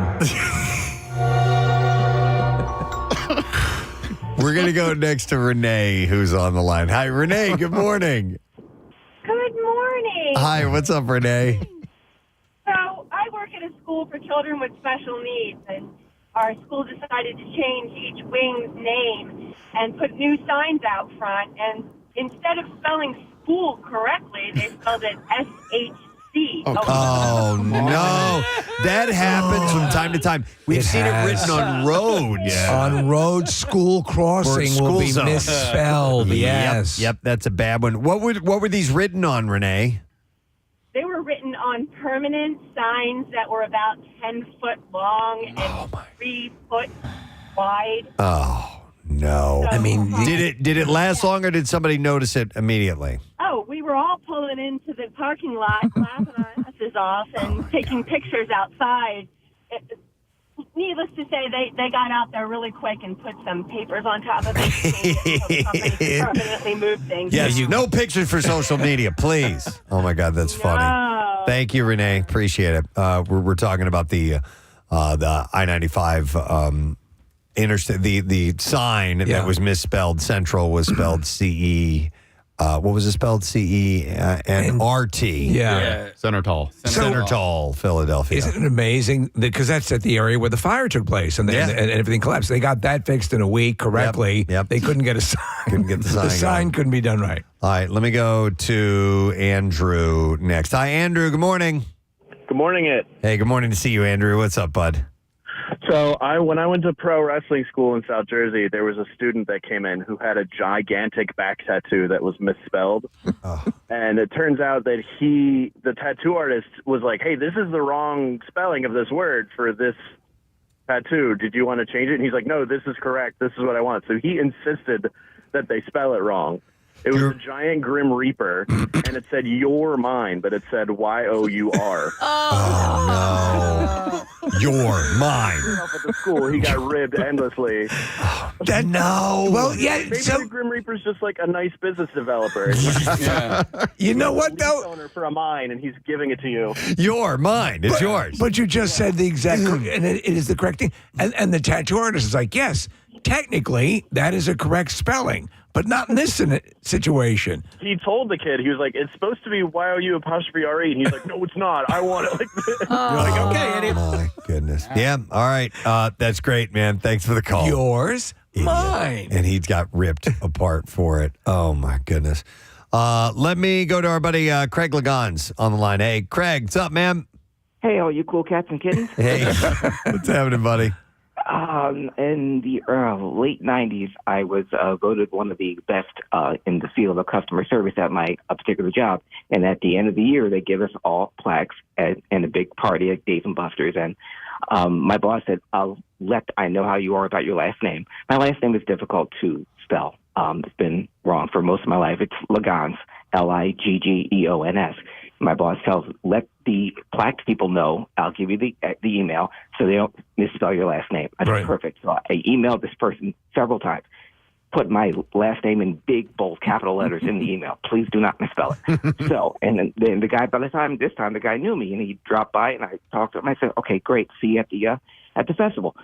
Speaker 3: We're going to go next to Renee, who's on the line. Hi, Renee. Good morning.
Speaker 19: Good morning.
Speaker 3: Hi, what's up, Renee?
Speaker 19: So I work at a school for children with special needs, and our school decided to change each wing's name and put new signs out front. And instead of spelling school correctly, they spelled it SHC.
Speaker 3: Oh, no. That happens from time to time. We've seen it written on roads.
Speaker 4: Yeah. On roads, school crossing will be misspelled. Yes.
Speaker 3: Yep, that's a bad one. What were these written on, Renee?
Speaker 19: They were written on permanent signs that were about 10 foot long and 3 foot wide.
Speaker 3: Oh, no.
Speaker 19: I mean,
Speaker 3: did it last long, or did somebody notice it immediately?
Speaker 19: Oh, we were all pulling into the parking lot, laughing our asses off and taking pictures outside. Needless to say, they got out there really quick and put some papers on top of it so the company permanently moved things.
Speaker 3: Yes, no pictures for social media, please. Oh, my God, that's funny. Thank you, Renee. Appreciate it. We're talking about the I-95 interstate. The sign that was misspelled. Central was spelled C-E. What was it spelled? C-E and R-T.
Speaker 4: Yeah.
Speaker 5: Center Tall.
Speaker 3: Center Tall, Philadelphia.
Speaker 4: Isn't it amazing? Because that's at the area where the fire took place and everything collapsed. They got that fixed in a week correctly.
Speaker 3: Yep.
Speaker 4: They couldn't get a sign.
Speaker 3: Couldn't get the sign.
Speaker 4: The sign couldn't be done right.
Speaker 3: All right, let me go to Andrew next. Hi, Andrew. Good morning.
Speaker 20: Good morning, Ed.
Speaker 3: Hey, good morning to see you, Andrew. What's up, bud?
Speaker 20: So when I went to pro wrestling school in South Jersey, there was a student that came in who had a gigantic back tattoo that was misspelled. And it turns out that the tattoo artist was like, hey, this is the wrong spelling of this word for this tattoo. Did you want to change it? And he's like, no, this is correct. This is what I want. So he insisted that they spell it wrong. It was a giant Grim Reaper, and it said "You're mine," but it said Y-O-U-R.
Speaker 3: Oh, no. You're mine.
Speaker 20: At the school, he got ribbed endlessly.
Speaker 3: No.
Speaker 4: Well, yeah.
Speaker 20: Maybe the Grim Reaper's just like a nice business developer.
Speaker 4: You know what, though?
Speaker 20: Owner for a mine, and he's giving it to you.
Speaker 3: You're mine. It's yours.
Speaker 4: But you just said the exact, and it is the correct thing. And the tattoo artist is like, yes, technically that is a correct spelling, but not in this situation.
Speaker 20: He told the kid, he was like, it's supposed to be Y-O-U''R-E, and he's like, no, it's not. I want it like this. You're like, okay, idiot.
Speaker 3: Oh, my goodness. Yeah, all right. That's great, man. Thanks for the call.
Speaker 4: Yours, mine.
Speaker 3: And he got ripped apart for it. Oh, my goodness. Let me go to our buddy Craig Lagans on the line. Hey, Craig, what's up, man?
Speaker 21: Hey, all you cool cats and kittens.
Speaker 3: Hey, what's happening, buddy?
Speaker 21: In the late 90s, I was voted one of the best in the field of customer service at my particular job. And at the end of the year, they give us all plaques and a big party at Dave & Buster's. And my boss said, I know how you are about your last name. My last name is difficult to spell. It's been wrong for most of my life. It's Lagans, L-I-G-G-E-O-N-S. My boss let the plaque people know. I'll give you the email so they don't misspell your last name. I said, perfect. So I emailed this person several times, put my last name in big, bold, capital letters in the email. Please do not misspell it. So, and then the guy, this time the guy knew me, and he dropped by, and I talked to him. I said, okay, great. See you at the festival.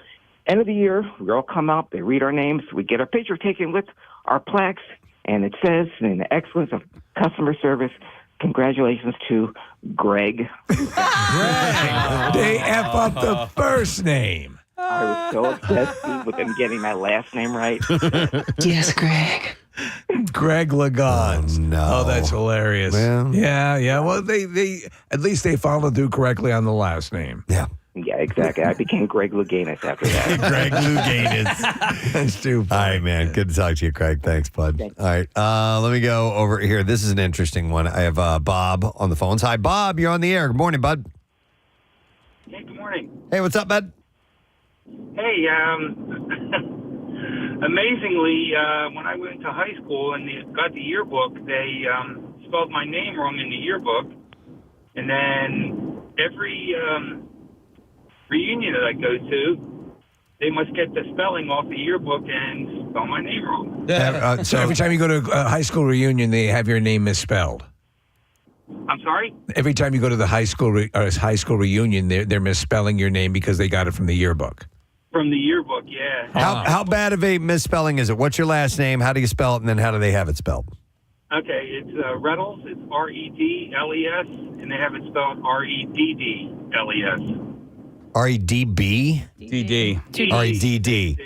Speaker 21: End of the year, we all come out. They read our names. We get our picture taken with our plaques, and it says, in the excellence of customer service, congratulations to Greg.
Speaker 4: Greg. They F up the first name.
Speaker 21: I was so obsessed with them getting my last name right.
Speaker 4: Yes, Greg. Greg Lagans.
Speaker 3: Oh, no.
Speaker 4: Oh, that's hilarious.
Speaker 3: Well,
Speaker 4: yeah. Well, they at least they followed through correctly on the last name.
Speaker 3: Yeah.
Speaker 21: Yeah, exactly. I became Greg Louganis after that.
Speaker 3: Greg Louganis.
Speaker 4: That's too funny.
Speaker 3: All right, man. Good to talk to you, Craig. Thanks, bud. Thanks. All right. Let me go over here. This is an interesting one. I have Bob on the phones. Hi, Bob. You're on the air. Good morning, bud.
Speaker 22: Hey, good morning.
Speaker 3: Hey, what's up, bud?
Speaker 22: Hey, amazingly, when I went to high school and got the yearbook, they spelled my name wrong in the yearbook. And then every reunion that I go to, they must get the spelling off the yearbook and spell my name wrong.
Speaker 4: So every time you go to a high school reunion, they have your name misspelled.
Speaker 22: I'm sorry?
Speaker 4: Every time you go to the high school reunion, they're misspelling your name because they got it from the yearbook.
Speaker 22: From the yearbook, yeah.
Speaker 3: How bad of a misspelling is it? What's your last name? How do you spell it? And then how do they have it spelled?
Speaker 22: Okay, it's Reddles. It's Redles, and they have it spelled Reddles.
Speaker 3: R-E-D-B?
Speaker 1: D-D.
Speaker 3: R-E-D-D.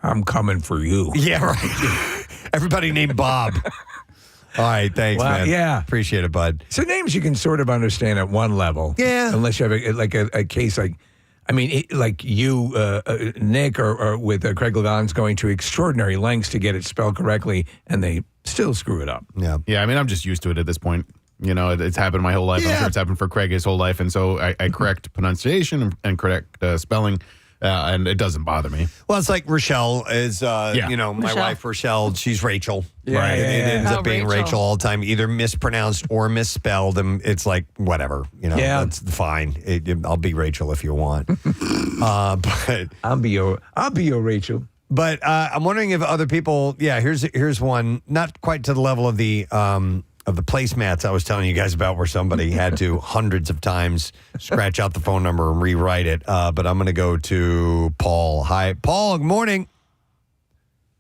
Speaker 4: I'm coming for you.
Speaker 3: Yeah, right. Everybody named Bob. All right, thanks, man.
Speaker 4: Yeah.
Speaker 3: Appreciate it, bud.
Speaker 4: So names you can sort of understand at one level.
Speaker 3: Yeah.
Speaker 4: Unless you have a case like, I mean, like you, Nick, or with Craig Levan's going to extraordinary lengths to get it spelled correctly, and they still screw it up.
Speaker 3: Yeah.
Speaker 5: Yeah, I mean, I'm just used to it at this point. You know, it's happened my whole life. I'm sure it's happened for Craig his whole life. And so I correct pronunciation and correct spelling, and it doesn't bother me.
Speaker 3: Well, it's like Rochelle is, my wife, Rochelle, she's Rachel. Right. It ends up being Rachel all the time, either mispronounced or misspelled. And it's like, whatever, that's fine. I'll be Rachel if you want. But
Speaker 4: I'll be your Rachel.
Speaker 3: But I'm wondering if other people, here's one, not quite to the level of the placemats I was telling you guys about, where somebody had to hundreds of times scratch out the phone number and rewrite it. But I'm going to go to Paul. Hi, Paul. Good morning.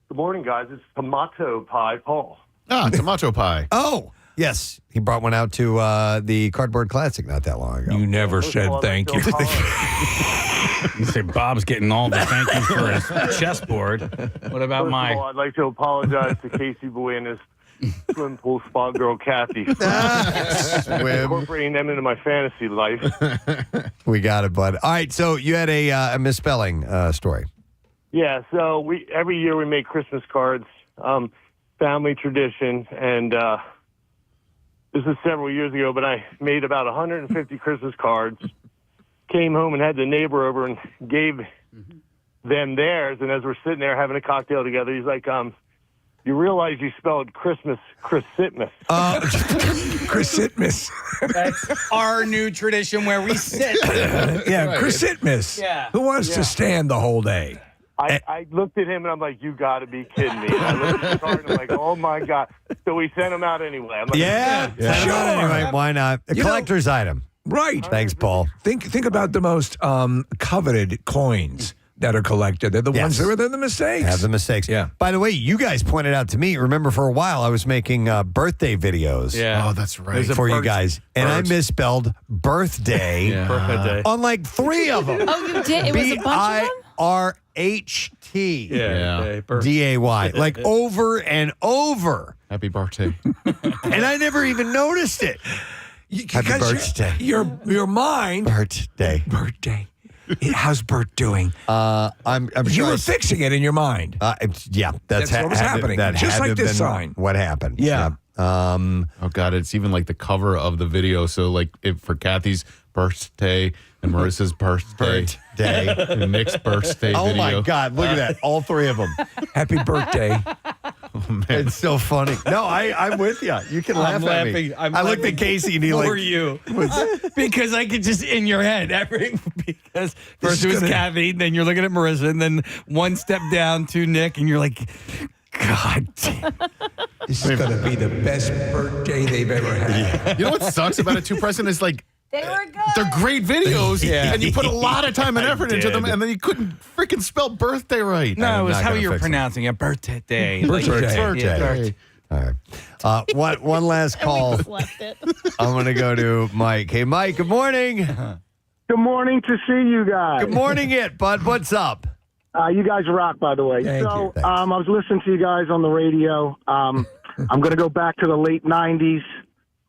Speaker 6: Good morning, guys. It's Tomato Pie Paul.
Speaker 5: Tomato Pie.
Speaker 3: Oh, yes. He brought one out to the Cardboard Classic not that long ago.
Speaker 4: You never said thank you.
Speaker 1: You say Bob's getting all the thank you for his chessboard. What about
Speaker 6: First of all, I'd like to apologize to Casey Boy and his swim pool spot girl Kathy for incorporating them into my fantasy life.
Speaker 3: We got it, bud. All right, so you had a misspelling story.
Speaker 6: Yeah, so every year we make Christmas cards, family tradition, and this is several years ago, but I made about 150 Christmas cards, came home and had the neighbor over and gave them theirs, and as we're sitting there having a cocktail together, he's like, you realize you spelled Christmas Christmas.
Speaker 4: Christmas.
Speaker 1: That's our new tradition where we sit.
Speaker 4: Christmas.
Speaker 1: Yeah.
Speaker 4: Who wants to stand the whole day?
Speaker 6: I looked at him and I'm like, you got to be kidding me. And I looked at the card and I'm like, oh my God. So we sent him out anyway. I'm like,
Speaker 3: send him out anyway. Why not? A collector's item.
Speaker 4: Right.
Speaker 3: Thanks, Paul.
Speaker 4: Think about the most coveted coins that are collected. They're the ones that are the mistakes.
Speaker 3: Have the mistakes.
Speaker 4: Yeah.
Speaker 3: By the way, you guys pointed out to me, remember for a while I was making birthday videos.
Speaker 5: Yeah. Oh, that's right.
Speaker 3: For you guys. And I misspelled birthday on like 3 of them.
Speaker 2: Oh, you did? It was a bunch of them?
Speaker 3: B-I-R-H-T.
Speaker 5: Yeah.
Speaker 3: D-A-Y. Like over and over.
Speaker 5: Happy birthday.
Speaker 3: And I never even noticed it. Happy birthday.
Speaker 4: Your mind.
Speaker 3: Birthday.
Speaker 4: How's Bert doing?
Speaker 3: I'm sure
Speaker 4: you were fixing it in your mind.
Speaker 3: That's
Speaker 4: what was happening. Just like this sign.
Speaker 3: What happened?
Speaker 4: Yeah.
Speaker 5: Oh God, it's even like the cover of the video. So like for Kathy's birthday and Marissa's birthday, and Nick's birthday.
Speaker 3: Oh
Speaker 5: video.
Speaker 3: my God! Look at that! All 3 of them.
Speaker 4: Happy birthday!
Speaker 5: Oh, man.
Speaker 3: It's so funny. No, I'm with you. You can laugh at me. I looked at Casey and he
Speaker 1: for you because I could just in your head because first it was Kathy, then you're looking at Marissa, and then one step down to Nick, and you're like, God damn.
Speaker 4: This is going to be the best birthday they've ever had.
Speaker 5: You know what sucks about it too, Preston? Is like
Speaker 2: they were good.
Speaker 5: They're great videos, and you put a lot of time and effort into them, and then you couldn't freaking spell birthday right.
Speaker 1: No, it was how you're pronouncing it. Birthday.
Speaker 3: Birthday. All right. One last call. I'm going to go to Mike. Hey, Mike, good morning.
Speaker 8: Good morning to see you guys.
Speaker 3: Good morning, bud. What's up?
Speaker 8: You guys rock, by the way.
Speaker 3: Thank you.
Speaker 8: I was listening to you guys on the radio. I'm going to go back to the late 90s.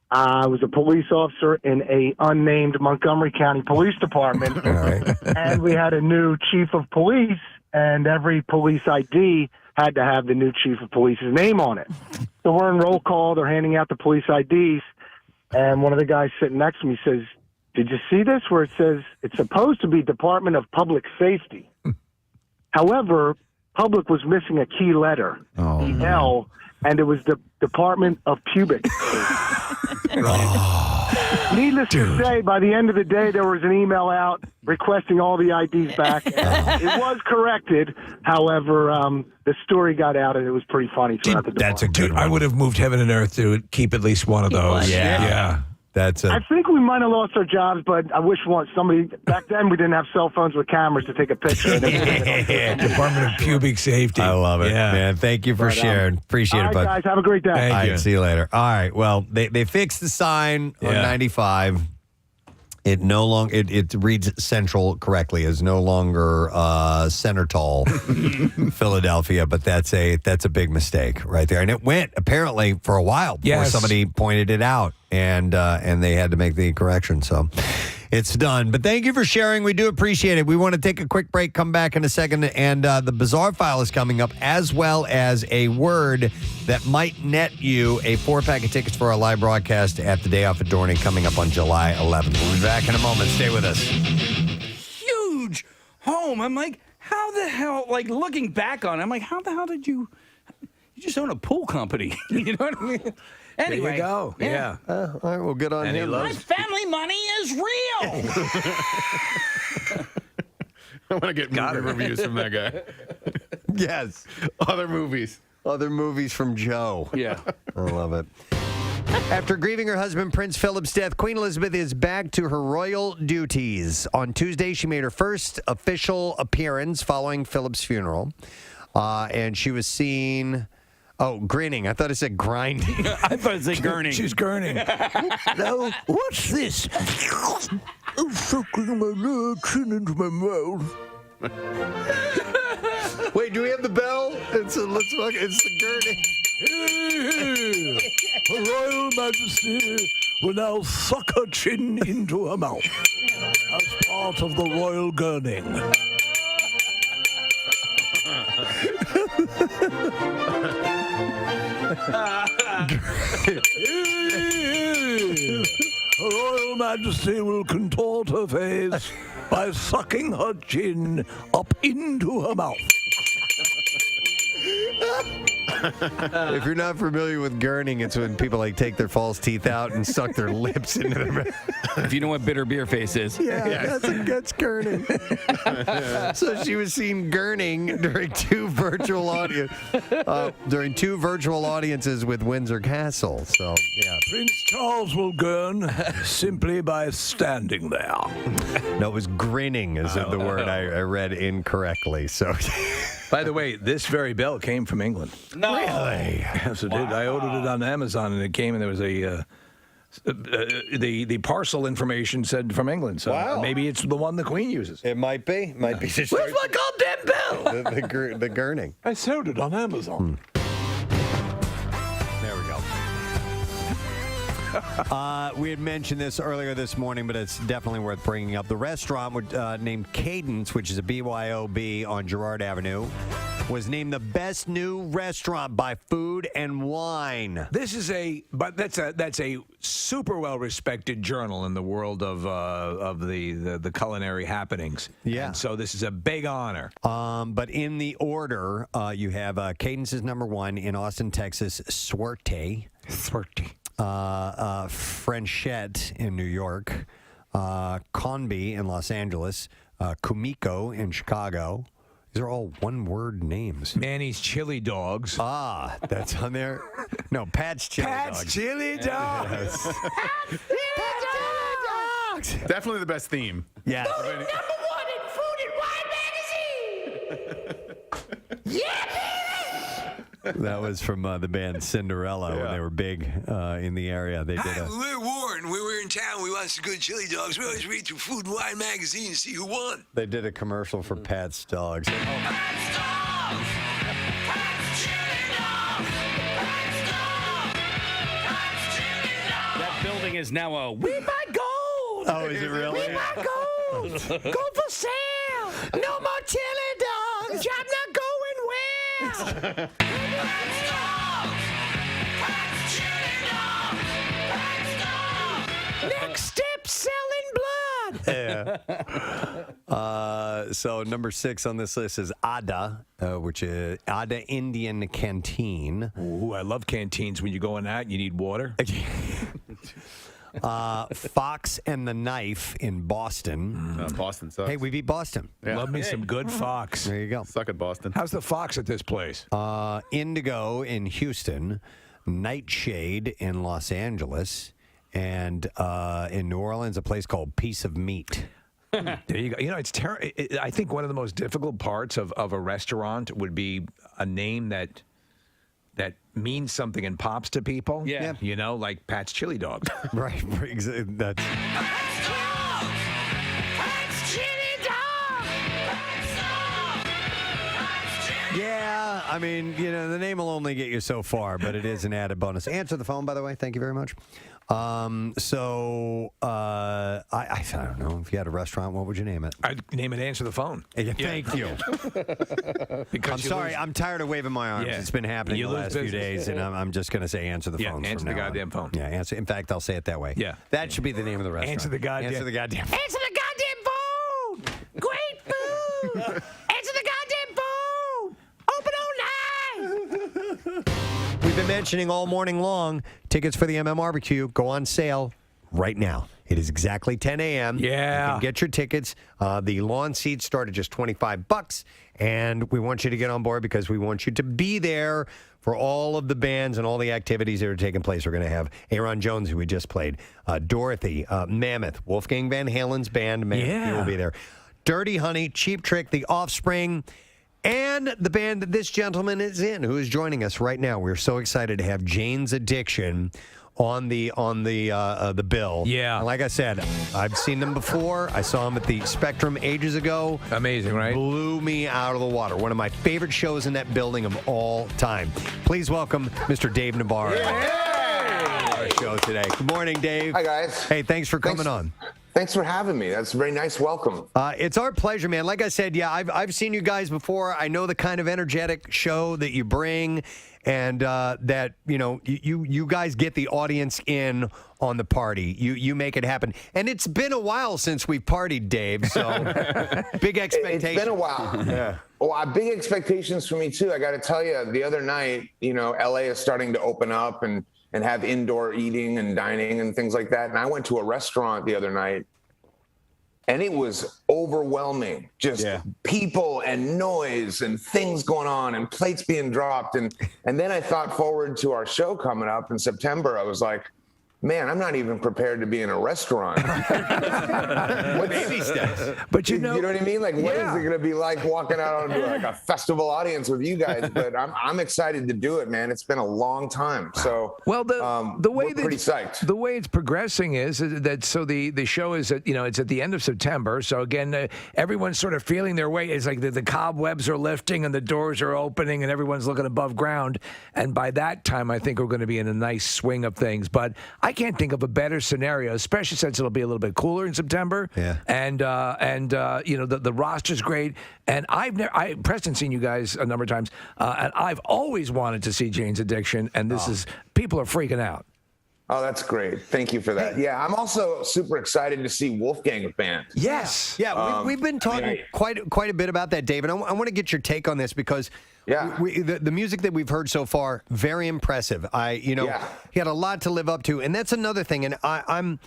Speaker 8: I was a police officer in a unnamed Montgomery County Police Department.
Speaker 3: All right.
Speaker 8: And we had a new chief of police, and every police ID had to have the new chief of police's name on it. So we're in roll call. They're handing out the police IDs, and one of the guys sitting next to me says, "Did you see this where it says it's supposed to be Department of Public Safety? However, public was missing a key letter, the L, and it was the Department of Pubic." Needless to say, by the end of the day, there was an email out requesting all the IDs back. And it was corrected. However, the story got out, and it was pretty funny throughout the day.
Speaker 4: That's a good one. I would have moved heaven and earth to keep at least one of those.
Speaker 3: Yeah. That's
Speaker 8: I think we might have lost our jobs, but I wish somebody back then we didn't have cell phones with cameras to take a picture.
Speaker 4: Department of Pubic Safety.
Speaker 3: I love it,
Speaker 4: Yeah.
Speaker 3: man. Thank you for sharing. Appreciate
Speaker 8: all
Speaker 3: it,
Speaker 8: right,
Speaker 3: bud.
Speaker 8: guys, have a great day.
Speaker 3: All right,
Speaker 4: you.
Speaker 3: see you later. All right, well, they fixed the sign on 95. It no longer it reads Central correctly. It's no longer Center Tall, Philadelphia, but that's a big mistake right there. And it went apparently for a while before somebody pointed it out, and they had to make the correction. So it's done. But thank you for sharing. We do appreciate it. We want to take a quick break, come back in a second, and the Bizarre File is coming up, as well as a word that might net you a 4-pack of tickets for our live broadcast at the Day Off at Dorney coming up on July 11th. We'll be back in a moment. Stay with us.
Speaker 1: Huge home. I'm like, how the hell, like looking back on it, I'm like, how the hell did you just own a pool company? You know what I mean? Anyway.
Speaker 4: There you go. Yeah.
Speaker 3: All right, well, good on him.
Speaker 1: My family money is real.
Speaker 5: I want to get movie reviews from that guy.
Speaker 3: Yes.
Speaker 5: Other movies
Speaker 3: from Joe.
Speaker 1: Yeah.
Speaker 3: I love it. After grieving her husband Prince Philip's death, Queen Elizabeth is back to her royal duties. On Tuesday, she made her first official appearance following Philip's funeral. And she was seen... Oh, grinning. I thought it said grinding.
Speaker 1: I thought it said gurning.
Speaker 4: She's gurning.
Speaker 10: Now, what's this? I'm sucking my chin into my mouth.
Speaker 3: Wait, do we have the bell? It's the gurning.
Speaker 10: Her Royal Majesty will now suck her chin into her mouth as part of the royal gurning. Her Royal Majesty will contort her face by sucking her chin up into her mouth.
Speaker 3: If you're not familiar with gurning, it's when people like take their false teeth out and suck their lips into their mouth.
Speaker 1: If you know what bitter beer face is.
Speaker 3: Yeah, that's gurning. So she was seen gurning during two virtual audiences with Windsor Castle. So yeah,
Speaker 10: Prince Charles will gurn simply by standing there.
Speaker 3: No, it was grinning is the word I read incorrectly. So.
Speaker 4: By the way, this very bell came from England.
Speaker 1: No.
Speaker 3: Really?
Speaker 4: Yes, it did. I ordered it on Amazon, and it came, and there was the parcel information said from England. So maybe it's the one the Queen uses.
Speaker 3: It might be. Where's
Speaker 10: my goddamn bell?
Speaker 3: the gurning.
Speaker 10: I sold it on Amazon.
Speaker 3: There we go. We had mentioned this earlier this morning, but it's definitely worth bringing up. The restaurant named Cadence, which is a BYOB on Girard Avenue, was named the best new restaurant by Food and Wine.
Speaker 4: That's a super well respected journal in the world of the culinary happenings.
Speaker 3: Yeah.
Speaker 4: And so this is a big honor.
Speaker 3: But in the order, you have Cadence is number 1 in Austin, Texas. Suerte. Frenchette in New York, Conby in Los Angeles, Kumiko in Chicago. These are all one-word names.
Speaker 4: Manny's Chili Dogs.
Speaker 3: Ah, that's on there. No, Pat's Chili Dogs.
Speaker 4: Pat's Chili Dogs.
Speaker 3: Yes.
Speaker 5: Definitely the best theme.
Speaker 3: Yeah.
Speaker 10: Voted number 1 in Food and Wine magazine. Yeah.
Speaker 3: That was from the band Cinderella when they were big in the area. They did
Speaker 9: Hi, we're Warren. We were in town. We want some good chili dogs. We always read through Food and Wine magazine to see who won.
Speaker 3: They did a commercial for Pat's Dogs.
Speaker 1: That building is now a We Buy Gold.
Speaker 3: Oh, is it really?
Speaker 10: We buy gold. Gold for sale. No more chili dogs. I'm not going west. Next step, selling blood.
Speaker 3: Yeah. So number 6 on this list is Ada, which is Ada Indian Canteen.
Speaker 4: Ooh, I love canteens. When you go in that, you need water.
Speaker 3: Fox and the Knife in Boston.
Speaker 5: Boston sucks.
Speaker 3: Hey, we beat Boston.
Speaker 4: Love me some good Fox.
Speaker 3: There you go.
Speaker 5: Suck at Boston.
Speaker 4: How's the Fox at this place?
Speaker 3: Indigo in Houston, Nightshade in Los Angeles, and in New Orleans, a place called Piece of Meat.
Speaker 4: There you go. You know, it's I think one of the most difficult parts of a restaurant would be a name that means something and pops to people.
Speaker 3: Yeah.
Speaker 4: You know, like Pat's Chili Dogs.
Speaker 3: Right. That's. Yeah, I mean, you know, the name will only get you so far, but it is an added bonus. Answer the phone, by the way. Thank you very much. I don't know. If you had a restaurant, what would you name it?
Speaker 4: I'd name it Answer the Phone.
Speaker 3: Yeah, thank you.
Speaker 4: Because
Speaker 3: I'm sorry. I'm tired of waving my arms.
Speaker 4: Yeah.
Speaker 3: It's been happening
Speaker 4: You
Speaker 3: the
Speaker 4: lose
Speaker 3: last few
Speaker 4: business.
Speaker 3: days, and I'm just going to say Answer the phone.
Speaker 4: Answer
Speaker 3: from
Speaker 4: the
Speaker 3: now on.
Speaker 4: goddamn phone.
Speaker 3: Yeah, answer. In fact, I'll say it that way.
Speaker 4: Yeah.
Speaker 3: That should be the name of the restaurant.
Speaker 4: Answer the goddamn.
Speaker 3: Answer the goddamn.
Speaker 13: Answer the goddamn phone! Great food! Answer the goddamn phone! Open all night!
Speaker 3: We've been mentioning all morning long, tickets for the Barbecue go on sale right now. It is exactly 10 a.m.
Speaker 4: Yeah.
Speaker 3: You can get your tickets. The lawn seats start at just $25, and we want you to get on board because we want you to be there for all of the bands and all the activities that are taking place. We're going to have Aaron Jones, who we just played, Dorothy, Mammoth, Wolfgang Van Halen's band, Mammoth, he will be there. Dirty Honey, Cheap Trick, The Offspring, and the band that this gentleman is in, who is joining us right now. We're so excited to have Jane's Addiction on the bill.
Speaker 4: Yeah.
Speaker 3: And like I said, I've seen them before. I saw them at the Spectrum ages ago.
Speaker 4: Amazing, right?
Speaker 3: Blew me out of the water. One of my favorite shows in that building of all time. Please welcome Mr. Dave Navarro. Our show today. Good morning, Dave.
Speaker 11: Hi, guys.
Speaker 3: Hey, thanks for coming on.
Speaker 11: Thanks for having me. That's a very nice welcome.
Speaker 3: It's our pleasure, man. Like I said, yeah, I've seen you guys before. I know the kind of energetic show that you bring, and that you guys get the audience in on the party. You make it happen, and it's been a while since we've partied, Dave. So big expectations.
Speaker 11: It's been a while.
Speaker 3: Yeah.
Speaker 11: Well, big expectations for me too. I got to tell you, the other night, LA is starting to open up and have indoor eating and dining and things like that. And I went to a restaurant the other night, and it was overwhelming. Just people and noise and things going on and plates being dropped. And then I thought forward to our show coming up in September. I was like, man, I'm not even prepared to be in a restaurant. What baby steps?
Speaker 4: But
Speaker 11: you know what I mean? Like, what is it going to be like walking out onto like a festival audience with you guys? But I'm excited to do it, man. It's been a long time. So
Speaker 4: the way
Speaker 11: we're pretty psyched.
Speaker 4: The way it's progressing is that the show is it's at the end of September. So again, everyone's sort of feeling their way. It's like the cobwebs are lifting and the doors are opening and everyone's looking above ground. And by that time, I think we're going to be in a nice swing of thing. But I can't think of a better scenario, especially since it'll be a little bit cooler in September.
Speaker 3: Yeah.
Speaker 4: And the roster's great. And Preston's seen you guys a number of times, and I've always wanted to see Jane's Addiction, and people are freaking out.
Speaker 11: Oh, that's great. Thank you for that. Yeah, I'm also super excited to see Wolfgang band.
Speaker 3: Yes. Yeah, we've been talking quite a bit about that, David. I want to get your take on this because the music that we've heard so far, very impressive. He had a lot to live up to, and that's another thing. And I'm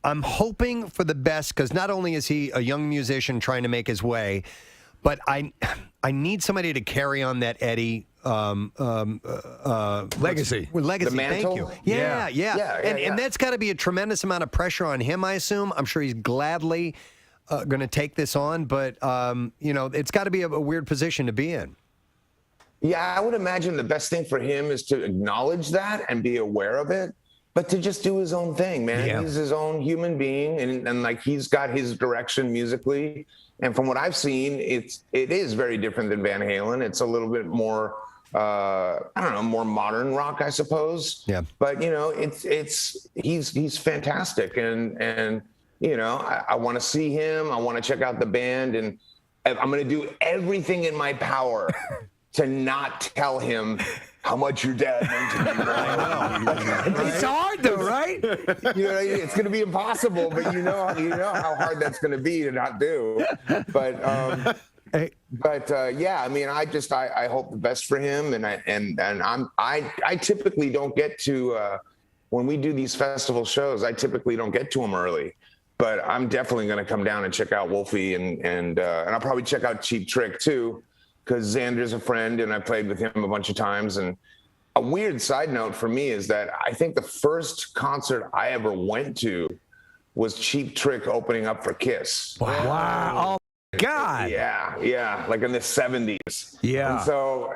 Speaker 3: hoping for the best because not only is he a young musician trying to make his way, but I need somebody to carry on that Eddie
Speaker 4: legacy.
Speaker 11: The mantle?
Speaker 3: Thank you. Yeah. And that's got to be a tremendous amount of pressure on him, I assume. I'm sure he's gladly going to take this on, but it's got to be a weird position to be in.
Speaker 11: Yeah, I would imagine the best thing for him is to acknowledge that and be aware of it, but to just do his own thing, man.
Speaker 3: Yeah.
Speaker 11: He's his own human being, and like he's got his direction musically. And from what I've seen, it is very different than Van Halen. It's a little bit more, more modern rock, I suppose.
Speaker 3: Yeah.
Speaker 11: But he's fantastic, and I want to see him. I want to check out the band, and I'm going to do everything in my power to not tell him how much your dad meant to me.
Speaker 3: I know.
Speaker 4: It's hard though, right?
Speaker 11: It's going to be impossible, but you know how hard that's going to be to not do. But yeah, I mean, I hope the best for him, and I typically don't get to when we do these festival shows, I typically don't get to them early. But I'm definitely going to come down and check out Wolfie, and I'll probably check out Cheap Trick too, because Xander's a friend and I played with him a bunch of times. And a weird side note for me is that I think the first concert I ever went to was Cheap Trick opening up for Kiss.
Speaker 4: Wow. Oh, God.
Speaker 11: Yeah, like in the 70s.
Speaker 4: Yeah.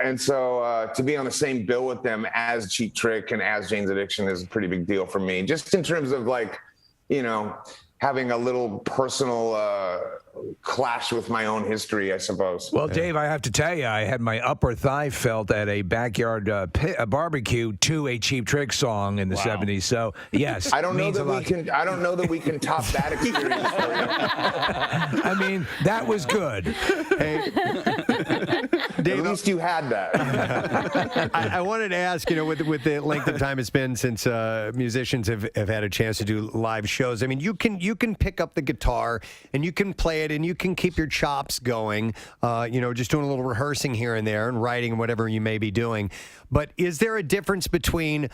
Speaker 11: And so to be on the same bill with them as Cheap Trick and as Jane's Addiction is a pretty big deal for me, just in terms of like, you know, having a little personal clash with my own history, I suppose.
Speaker 4: Well, Dave, I have to tell you, I had my upper thigh felt at a backyard barbecue to a Cheap Trick song in the 70s. So, yes.
Speaker 11: I don't know that we can top that experience for you.
Speaker 4: I mean, that was good.
Speaker 3: Hey,
Speaker 11: Dave, at least you had that.
Speaker 3: I wanted to ask, you know, with the length of time it's been since musicians have had a chance to do live shows. I mean, you can pick up the guitar and you can play it and you can keep your chops going, you know, just doing a little rehearsing here and there and writing and whatever you may be doing. But is there a difference between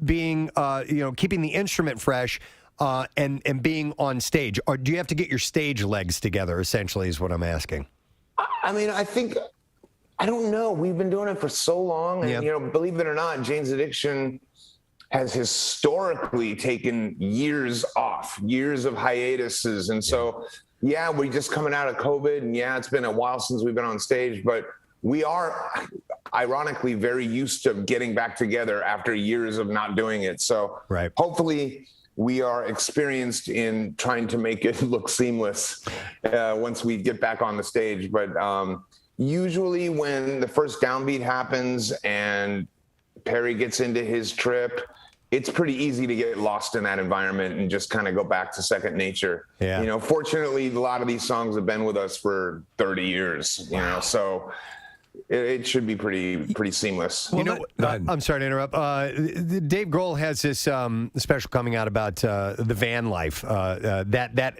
Speaker 3: being, you know, keeping the instrument fresh and being on stage? Or do you have to get your stage legs together, essentially, is what I'm asking?
Speaker 11: I mean, I don't know. We've been doing it for so long. And, you know, believe it or not, Jane's Addiction has historically taken years off, years of hiatuses. And so, yeah, we're just coming out of COVID. And yeah, it's been a while since we've been on stage. But we are, ironically, very used to getting back together after years of not doing it. So hopefully we are experienced in trying to make it look seamless once we get back on the stage. But usually when the first downbeat happens and Perry gets into his trip, it's pretty easy to get lost in that environment and just kind of go back to second nature.
Speaker 3: Yeah.
Speaker 11: You know, fortunately, a lot of these songs have been with us for 30 years, you know, so it should be pretty seamless.
Speaker 3: Well, you know, I'm sorry to interrupt. Dave Grohl has this special coming out about the van life, that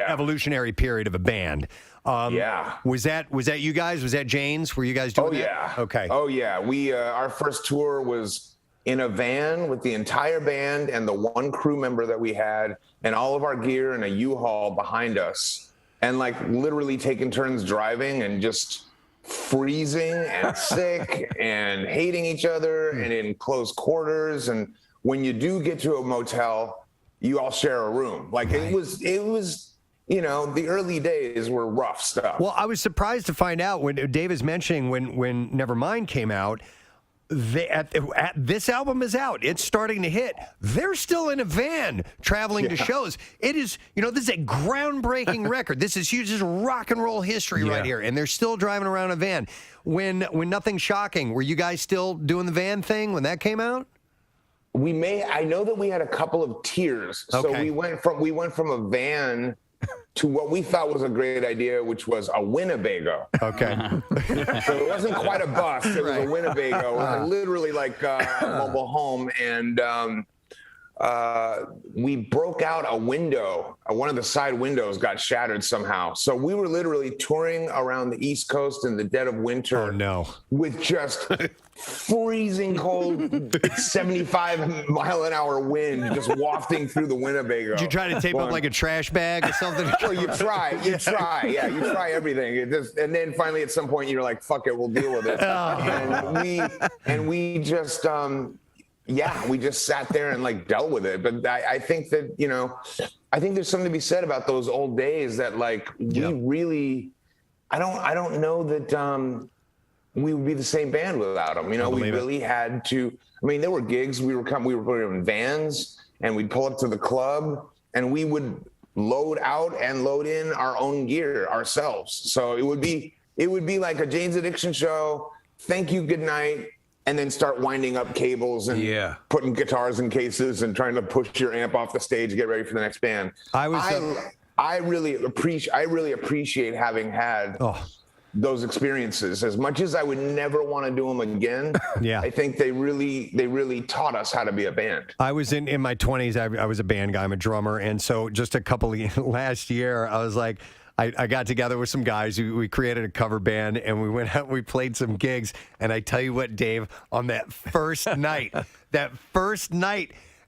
Speaker 3: evolutionary period of a band. Was that you guys? Was that Jane's? Were you guys doing that? Okay.
Speaker 11: Oh yeah. We our first tour was in a van with the entire band and the one crew member that we had and all of our gear in a U-Haul behind us, and like literally taking turns driving and just freezing and sick and hating each other and in close quarters. And when you do get to a motel, you all share a room. Like it was, you know, the early days were rough stuff.
Speaker 3: Well, I was surprised to find out when Dave is mentioning when Nevermind came out, this album is out. It's starting to hit. They're still in a van traveling to shows. It is, you know, this is a groundbreaking record. This is huge. This is rock and roll history right here. And they're still driving around a van. When Nothing Shocking, were you guys still doing the van thing when that came out?
Speaker 11: I know that we had a couple of tiers.
Speaker 3: Okay.
Speaker 11: So we went from a van to what we thought was a great idea, which was a Winnebago.
Speaker 3: Okay.
Speaker 11: So it wasn't quite a bus. It was a Winnebago. It was literally like a mobile home. And we broke out a window. One of the side windows got shattered somehow. So we were literally touring around the East Coast in the dead of winter.
Speaker 3: Oh, no.
Speaker 11: With just freezing cold 75-mile-an-hour wind just wafting through the Winnebago.
Speaker 3: Did you try to tape up like a trash bag or something?
Speaker 11: Well, you try. You try everything. And then finally at some point you're like, fuck it, we'll deal with it. And we just... we just sat there and like dealt with it. But I think that, you know, I think there's something to be said about those old days that like we really, I don't know that we would be the same band without them. You know, we really had to. I mean, there were gigs. We were in vans and we'd pull up to the club and we would load out and load in our own gear ourselves. So it would be like a Jane's Addiction show. Thank you, good night. And then start winding up cables and putting guitars in cases and trying to push your amp off the stage to get ready for the next band. I really appreciate having had those experiences. As much as I would never want to do them again, I think they really taught us how to be a band.
Speaker 3: I was in my 20s. I was a band guy. I'm a drummer, and so just a couple of last year, I was like. I got together with some guys. We created a cover band, and we went out and we played some gigs. And I tell you what, Dave, on that first night,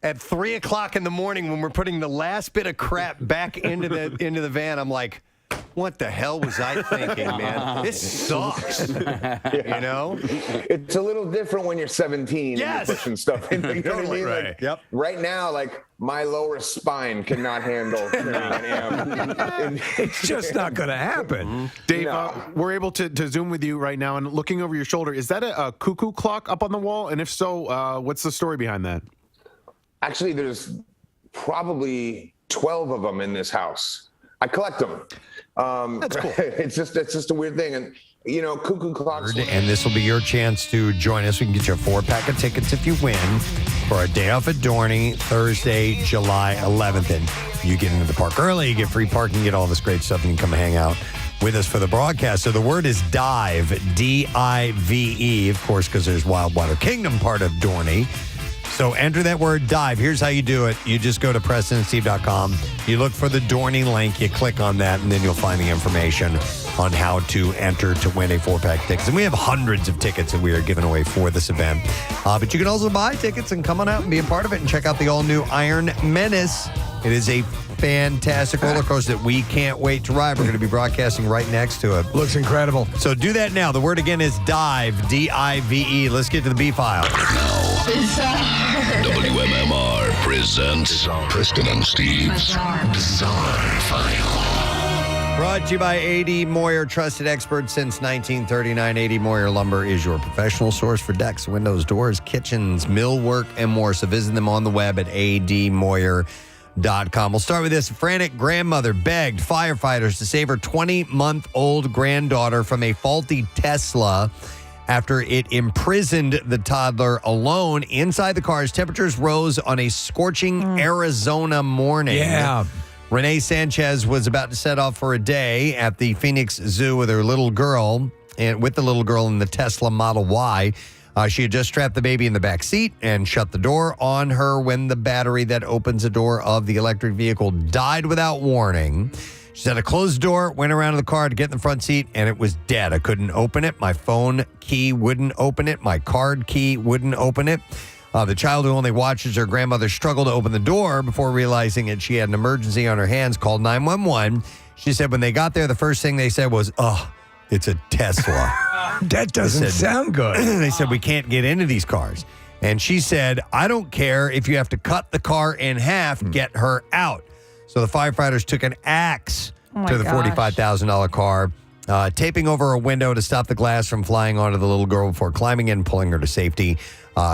Speaker 3: at 3 o'clock in the morning when we're putting the last bit of crap back into the van. I'm like, what the hell was I thinking, man? This sucks. You know?
Speaker 11: It's a little different when you're 17
Speaker 3: Yes.
Speaker 11: and you're pushing stuff in. You know what I mean?
Speaker 3: Right.
Speaker 11: Like,
Speaker 3: Yep.
Speaker 11: Right now, like, my lower spine cannot handle carrying an amp.
Speaker 4: It's just not going to happen.
Speaker 5: Dave, we're able to Zoom with you right now, and looking over your shoulder, is that a cuckoo clock up on the wall? And if so, what's the story behind that?
Speaker 11: Actually, there's probably 12 of them in this house. I collect them. That's cool. It's just a weird thing. And, you know, cuckoo clocks.
Speaker 3: And this will be your chance to join us. We can get you a 4-pack of tickets if you win for a day off at Dorney, Thursday, July 11th. And you get into the park early, you get free parking, get all this great stuff, and you can come hang out with us for the broadcast. So the word is dive, D-I-V-E, of course, because there's Wildwater Kingdom part of Dorney. So enter that word dive. Here's how you do it. You just go to PrestonandSteve.com. You look for the Dorney link. You click on that, and then you'll find the information on how to enter to win a 4-pack tickets. And we have hundreds of tickets that we are giving away for this event. But you can also buy tickets and come on out and be a part of it and check out the all-new Iron Menace. It is a fantastic roller coaster that we can't wait to ride. We're going to be broadcasting right next to it.
Speaker 4: Looks incredible.
Speaker 3: So do that now. The word again is dive, D-I-V-E. Let's get to the B-file.
Speaker 12: WMMR presents Preston and Steve's Bizarre File.
Speaker 3: Brought to you by A.D. Moyer, trusted expert since 1939. A.D. Moyer Lumber is your professional source for decks, windows, doors, kitchens, millwork, and more. So visit them on the web at admoyer.com. We'll start with this. A frantic grandmother begged firefighters to save her 20-month-old granddaughter from a faulty Tesla after it imprisoned the toddler alone inside the car as temperatures rose on a scorching Arizona morning.
Speaker 4: Yeah.
Speaker 3: Renee Sanchez was about to set off for a day at the Phoenix Zoo with her little girl, and with the little girl in the Tesla Model Y. She had just strapped the baby in the back seat and shut the door on her when the battery that opens the door of the electric vehicle died without warning. She said, I closed the door, went around to the car to get in the front seat, and it was dead. I couldn't open it. My phone key wouldn't open it. My card key wouldn't open it. The child who only watches her grandmother struggle to open the door before realizing that she had an emergency on her hands called 911. She said when they got there, the first thing they said was, oh, it's a Tesla.
Speaker 4: That doesn't sound good.
Speaker 3: They said, we can't get into these cars. And she said, I don't care if you have to cut the car in half, get her out. So the firefighters took an axe to the $45,000 car, taping over a window to stop the glass from flying onto the little girl before climbing in and pulling her to safety.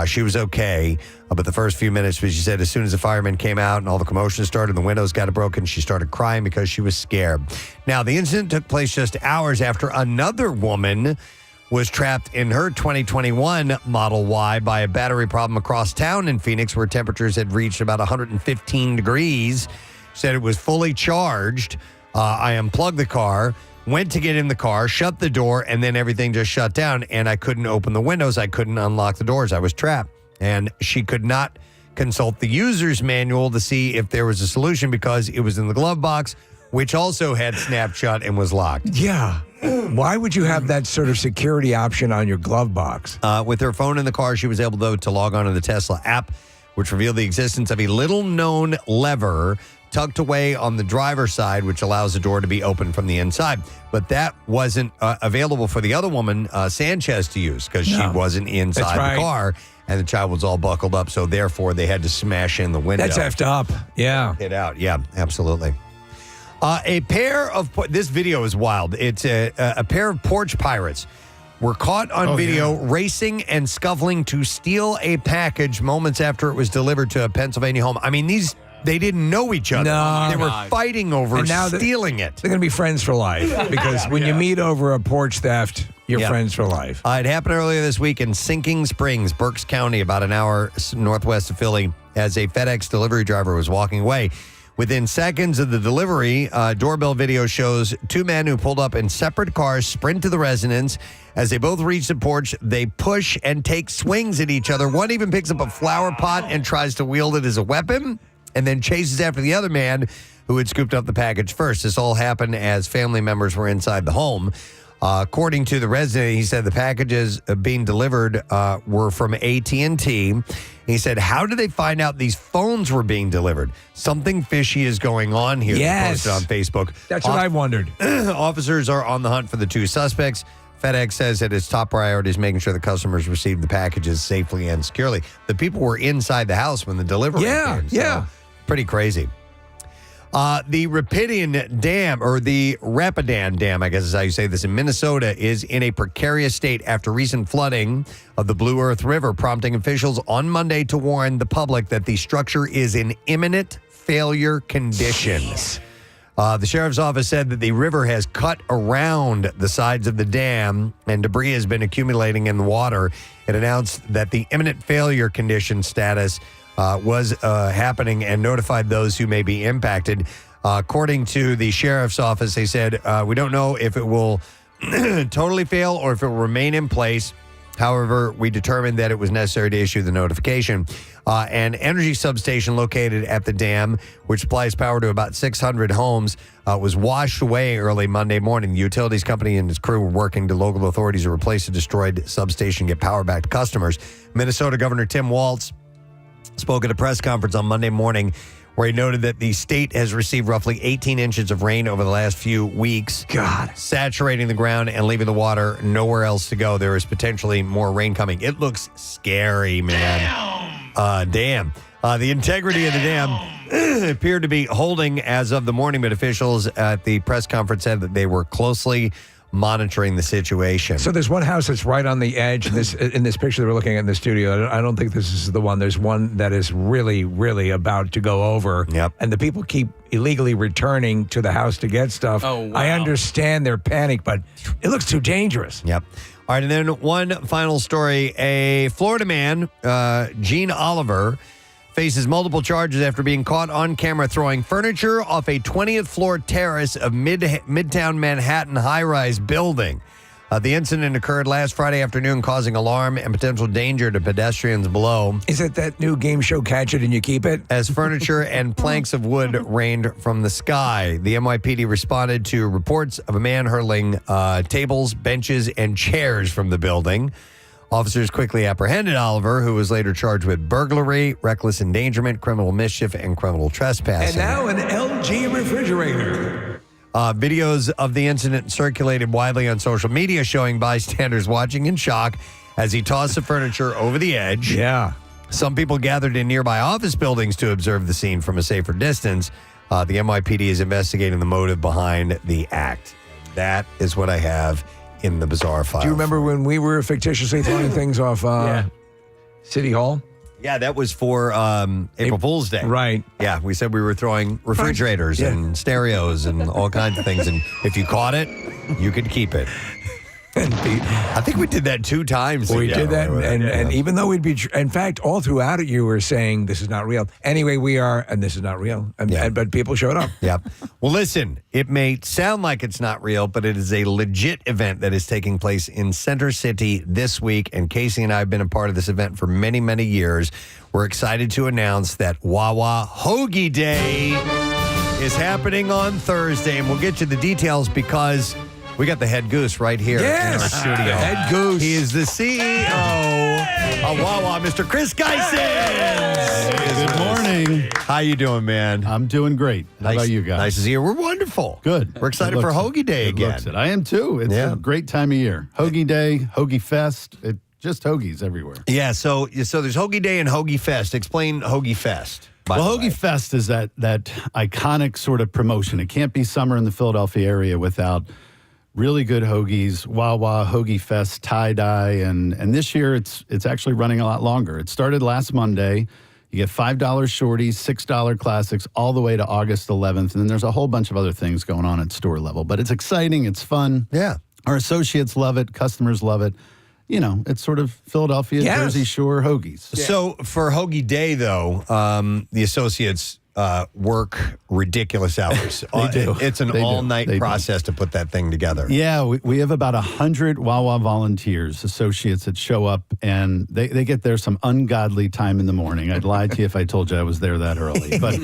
Speaker 3: She was okay, but the first few minutes, she said, as soon as the firemen came out and all the commotion started, the windows got broken, she started crying because she was scared. Now, the incident took place just hours after another woman was trapped in her 2021 Model Y by a battery problem across town in Phoenix, where temperatures had reached about 115 degrees. Said it was fully charged. I unplugged the car, went to get in the car, shut the door, and then everything just shut down, and I couldn't open the windows. I couldn't unlock the doors. I was trapped. And she could not consult the user's manual to see if there was a solution because it was in the glove box, which also had snapped shut and was locked.
Speaker 4: Yeah. Why would you have that sort of security option on your glove box?
Speaker 3: With her phone in the car, she was able, though, to log on to the Tesla app, which revealed the existence of a little-known lever tucked away on the driver's side, which allows the door to be open from the inside. But that wasn't available for the other woman, Sanchez, to use because she wasn't inside the car, and the child was all buckled up. So therefore, they had to smash in the window.
Speaker 4: That's effed up. Yeah.
Speaker 3: Get out. Yeah, absolutely. A pair of this video is wild. It's a pair of porch pirates were caught on video racing and scuffling to steal a package moments after it was delivered to a Pennsylvania home. I mean, they didn't know each other.
Speaker 4: No.
Speaker 3: They were fighting over
Speaker 4: And now
Speaker 3: stealing it.
Speaker 4: They're going to be friends for life because when you meet over a porch theft, you're friends for life.
Speaker 3: It happened earlier this week in Sinking Springs, Berks County, about an hour northwest of Philly, as a FedEx delivery driver was walking away. Within seconds of the delivery, doorbell video shows two men who pulled up in separate cars sprint to the residence. As they both reach the porch, they push and take swings at each other. One even picks up a flower pot and tries to wield it as a weapon, and then chases after the other man who had scooped up the package first. This all happened as family members were inside the home. According to the resident, he said the packages being delivered were from AT&T, He said, how did they find out these phones were being delivered? Something fishy is going on here.
Speaker 4: Yes.
Speaker 3: They posted on Facebook.
Speaker 4: That's what I wondered.
Speaker 3: Officers are on the hunt for the 2 suspects. FedEx says that its top priority is making sure the customers receive the packages safely and securely. The people were inside the house when the delivery came. So pretty crazy. The Rapidan Dam, or the Rapidan Dam, I guess is how you say this, in Minnesota, is in a precarious state after recent flooding of the Blue Earth River, prompting officials on Monday to warn the public that the structure is in imminent failure condition. The sheriff's office said that the river has cut around the sides of the dam and debris has been accumulating in the water. It announced that the imminent failure condition status was happening and notified those who may be impacted. According to the sheriff's office, they said, we don't know if it will totally fail or if it will remain in place. However, we determined that it was necessary to issue the notification. An energy substation located at the dam, which supplies power to about 600 homes, was washed away early Monday morning. The utilities company and its crew were working to local authorities to replace the destroyed substation and get power back to customers. Minnesota Governor Tim Walz spoke at a press conference on Monday morning where he noted that the state has received roughly 18 inches of rain over the last few weeks. Saturating the ground and leaving the water nowhere else to go. There is potentially more rain coming. It looks scary, man. Damn. The integrity of the dam appeared to be holding as of the morning, but officials at the press conference said that they were closely monitoring the situation.
Speaker 4: So there's one house that's right on the edge. In this picture that we're looking at in the studio, I don't think this is the one. There's one that is really, really about to go over.
Speaker 3: Yep.
Speaker 4: And the people keep illegally returning to the house to get stuff.
Speaker 1: Oh, wow.
Speaker 4: I understand their panic, but it looks too dangerous.
Speaker 3: Yep. All right, and then one final story. A Florida man, Gene Oliver, faces multiple charges after being caught on camera throwing furniture off a 20th floor terrace of Midtown Manhattan high-rise building. The incident occurred last Friday afternoon, causing alarm and potential danger to pedestrians below.
Speaker 4: Is it that new game show, Catch It and You Keep It?
Speaker 3: As furniture and planks of wood rained from the sky. The NYPD responded to reports of a man hurling tables, benches, and chairs from the building. Officers quickly apprehended Oliver, who was later charged with burglary, reckless endangerment, criminal mischief, and criminal trespassing.
Speaker 4: And now an LG refrigerator.
Speaker 3: Videos of the incident circulated widely on social media, showing bystanders watching in shock as he tossed the furniture over the edge.
Speaker 4: Yeah.
Speaker 3: Some people gathered in nearby office buildings to observe the scene from a safer distance. The NYPD is investigating the motive behind the act. That is what I have in the bizarre file.
Speaker 4: Do you remember when we were fictitiously throwing things off City Hall?
Speaker 3: Yeah, that was for April Fool's Day.
Speaker 4: Right.
Speaker 3: Yeah, we said we were throwing refrigerators and stereos and all kinds of things. And if you caught it, you could keep it. I think we did that 2 times.
Speaker 4: We did that, and even though we'd be, in fact, all throughout it, you were saying this is not real. Anyway, we are, and this is not real. But people showed up.
Speaker 3: Yep. Well, listen, it may sound like it's not real, but it is a legit event that is taking place in Center City this week. And Casey and I have been a part of this event for many, many years. We're excited to announce that Wawa Hoagie Day is happening on Thursday, and we'll get you the details because we got the head goose right here in our studio.
Speaker 4: Head goose.
Speaker 3: He is the CEO of Wawa, Mr. Chris Gheysens.
Speaker 14: Good morning.
Speaker 3: How you doing, man?
Speaker 14: I'm doing great. How about you guys?
Speaker 3: Nice to see you. We're wonderful.
Speaker 14: Good.
Speaker 3: We're excited for Hoagie Day again.
Speaker 14: I am too. It's a great time of year. Hoagie Day, Hoagie Fest. Just hoagies everywhere.
Speaker 3: Yeah, so there's Hoagie Day and Hoagie Fest. Explain Hoagie Fest.
Speaker 14: Well, Hoagie Fest is that iconic sort of promotion. It can't be summer in the Philadelphia area without really good hoagies, Wawa, Hoagie Fest, tie-dye, and this year it's actually running a lot longer. It started last Monday. You get $5 shorties, $6 classics, all the way to August 11th, and then there's a whole bunch of other things going on at store level. But it's exciting, it's fun.
Speaker 3: Yeah.
Speaker 14: Our associates love it, customers love it. You know, it's sort of Philadelphia, Jersey Shore hoagies.
Speaker 3: Yeah. So for Hoagie Day, though, the associates work ridiculous hours.
Speaker 14: They do.
Speaker 3: It's an all-night process to put that thing together.
Speaker 14: Yeah, we have about 100 Wawa volunteers, associates that show up, and they get there some ungodly time in the morning. I'd lie to you if I told you I was there that early. But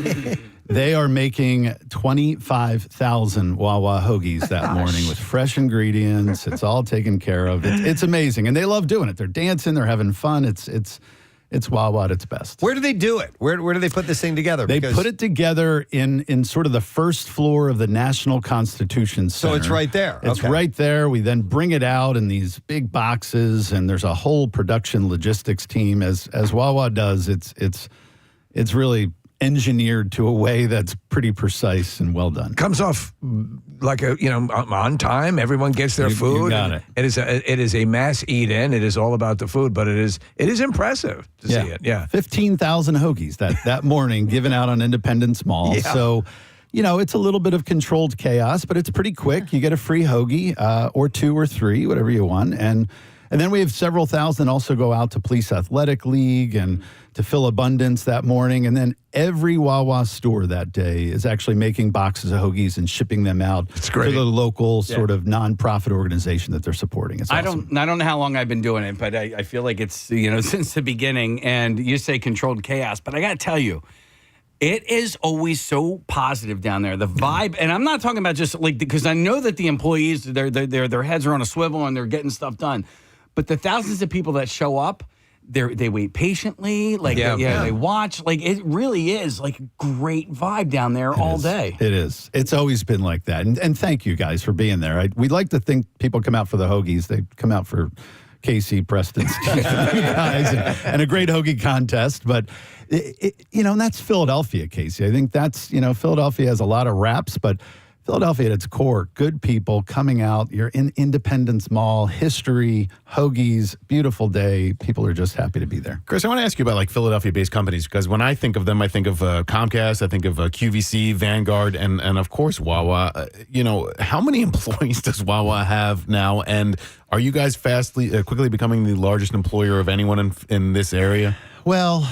Speaker 14: they are making 25,000 Wawa hoagies that morning with fresh ingredients. It's all taken care of. It's amazing, and they love doing it. They're dancing. They're having fun. It's It's Wawa at its best.
Speaker 3: Where do they do it? Where do they put this thing together?
Speaker 14: They put it together in sort of the first floor of the National Constitution Center.
Speaker 3: So it's right there.
Speaker 14: It's
Speaker 3: Okay.
Speaker 14: right there. We then bring it out in these big boxes, and there's a whole production logistics team. As Wawa does, it's really engineered to a way that's pretty precise and well done.
Speaker 4: Comes off like on time. Everyone gets their food.
Speaker 14: You got it.
Speaker 4: It is a mass eat-in. It is all about the food, but it is impressive to see it. Yeah,
Speaker 14: 15,000 hoagies that morning given out on Independence Mall.
Speaker 4: Yeah.
Speaker 14: So, it's a little bit of controlled chaos, but it's pretty quick. You get a free hoagie or 2 or 3, whatever you want, and then we have several thousand also go out to Police Athletic League and to Fill Abundance that morning. And then every Wawa store that day is actually making boxes of hoagies and shipping them out to the local sort of nonprofit organization that they're supporting. It's awesome.
Speaker 1: I don't know how long I've been doing it, but I feel like it's, since the beginning. And you say controlled chaos, but I got to tell you, it is always so positive down there. The vibe, and I'm not talking about just because I know that the employees, their heads are on a swivel and they're getting stuff done. But the thousands of people that show up, they wait patiently. They watch. It really is a great vibe down there all day.
Speaker 14: It is. It's always been like that. And thank you guys for being there. We like to think people come out for the hoagies. They come out for Casey, Preston, Steve, guys, and a great hoagie contest. But and that's Philadelphia, Casey. I think that's Philadelphia has a lot of raps, but Philadelphia at its core, good people coming out. You're in Independence Mall, history, hoagies, beautiful day. People are just happy to be there.
Speaker 5: Chris, I want to ask you about Philadelphia-based companies, because when I think of them, I think of Comcast, I think of QVC, Vanguard, and of course Wawa. How many employees does Wawa have now? And are you guys quickly becoming the largest employer of anyone in this area?
Speaker 14: Well,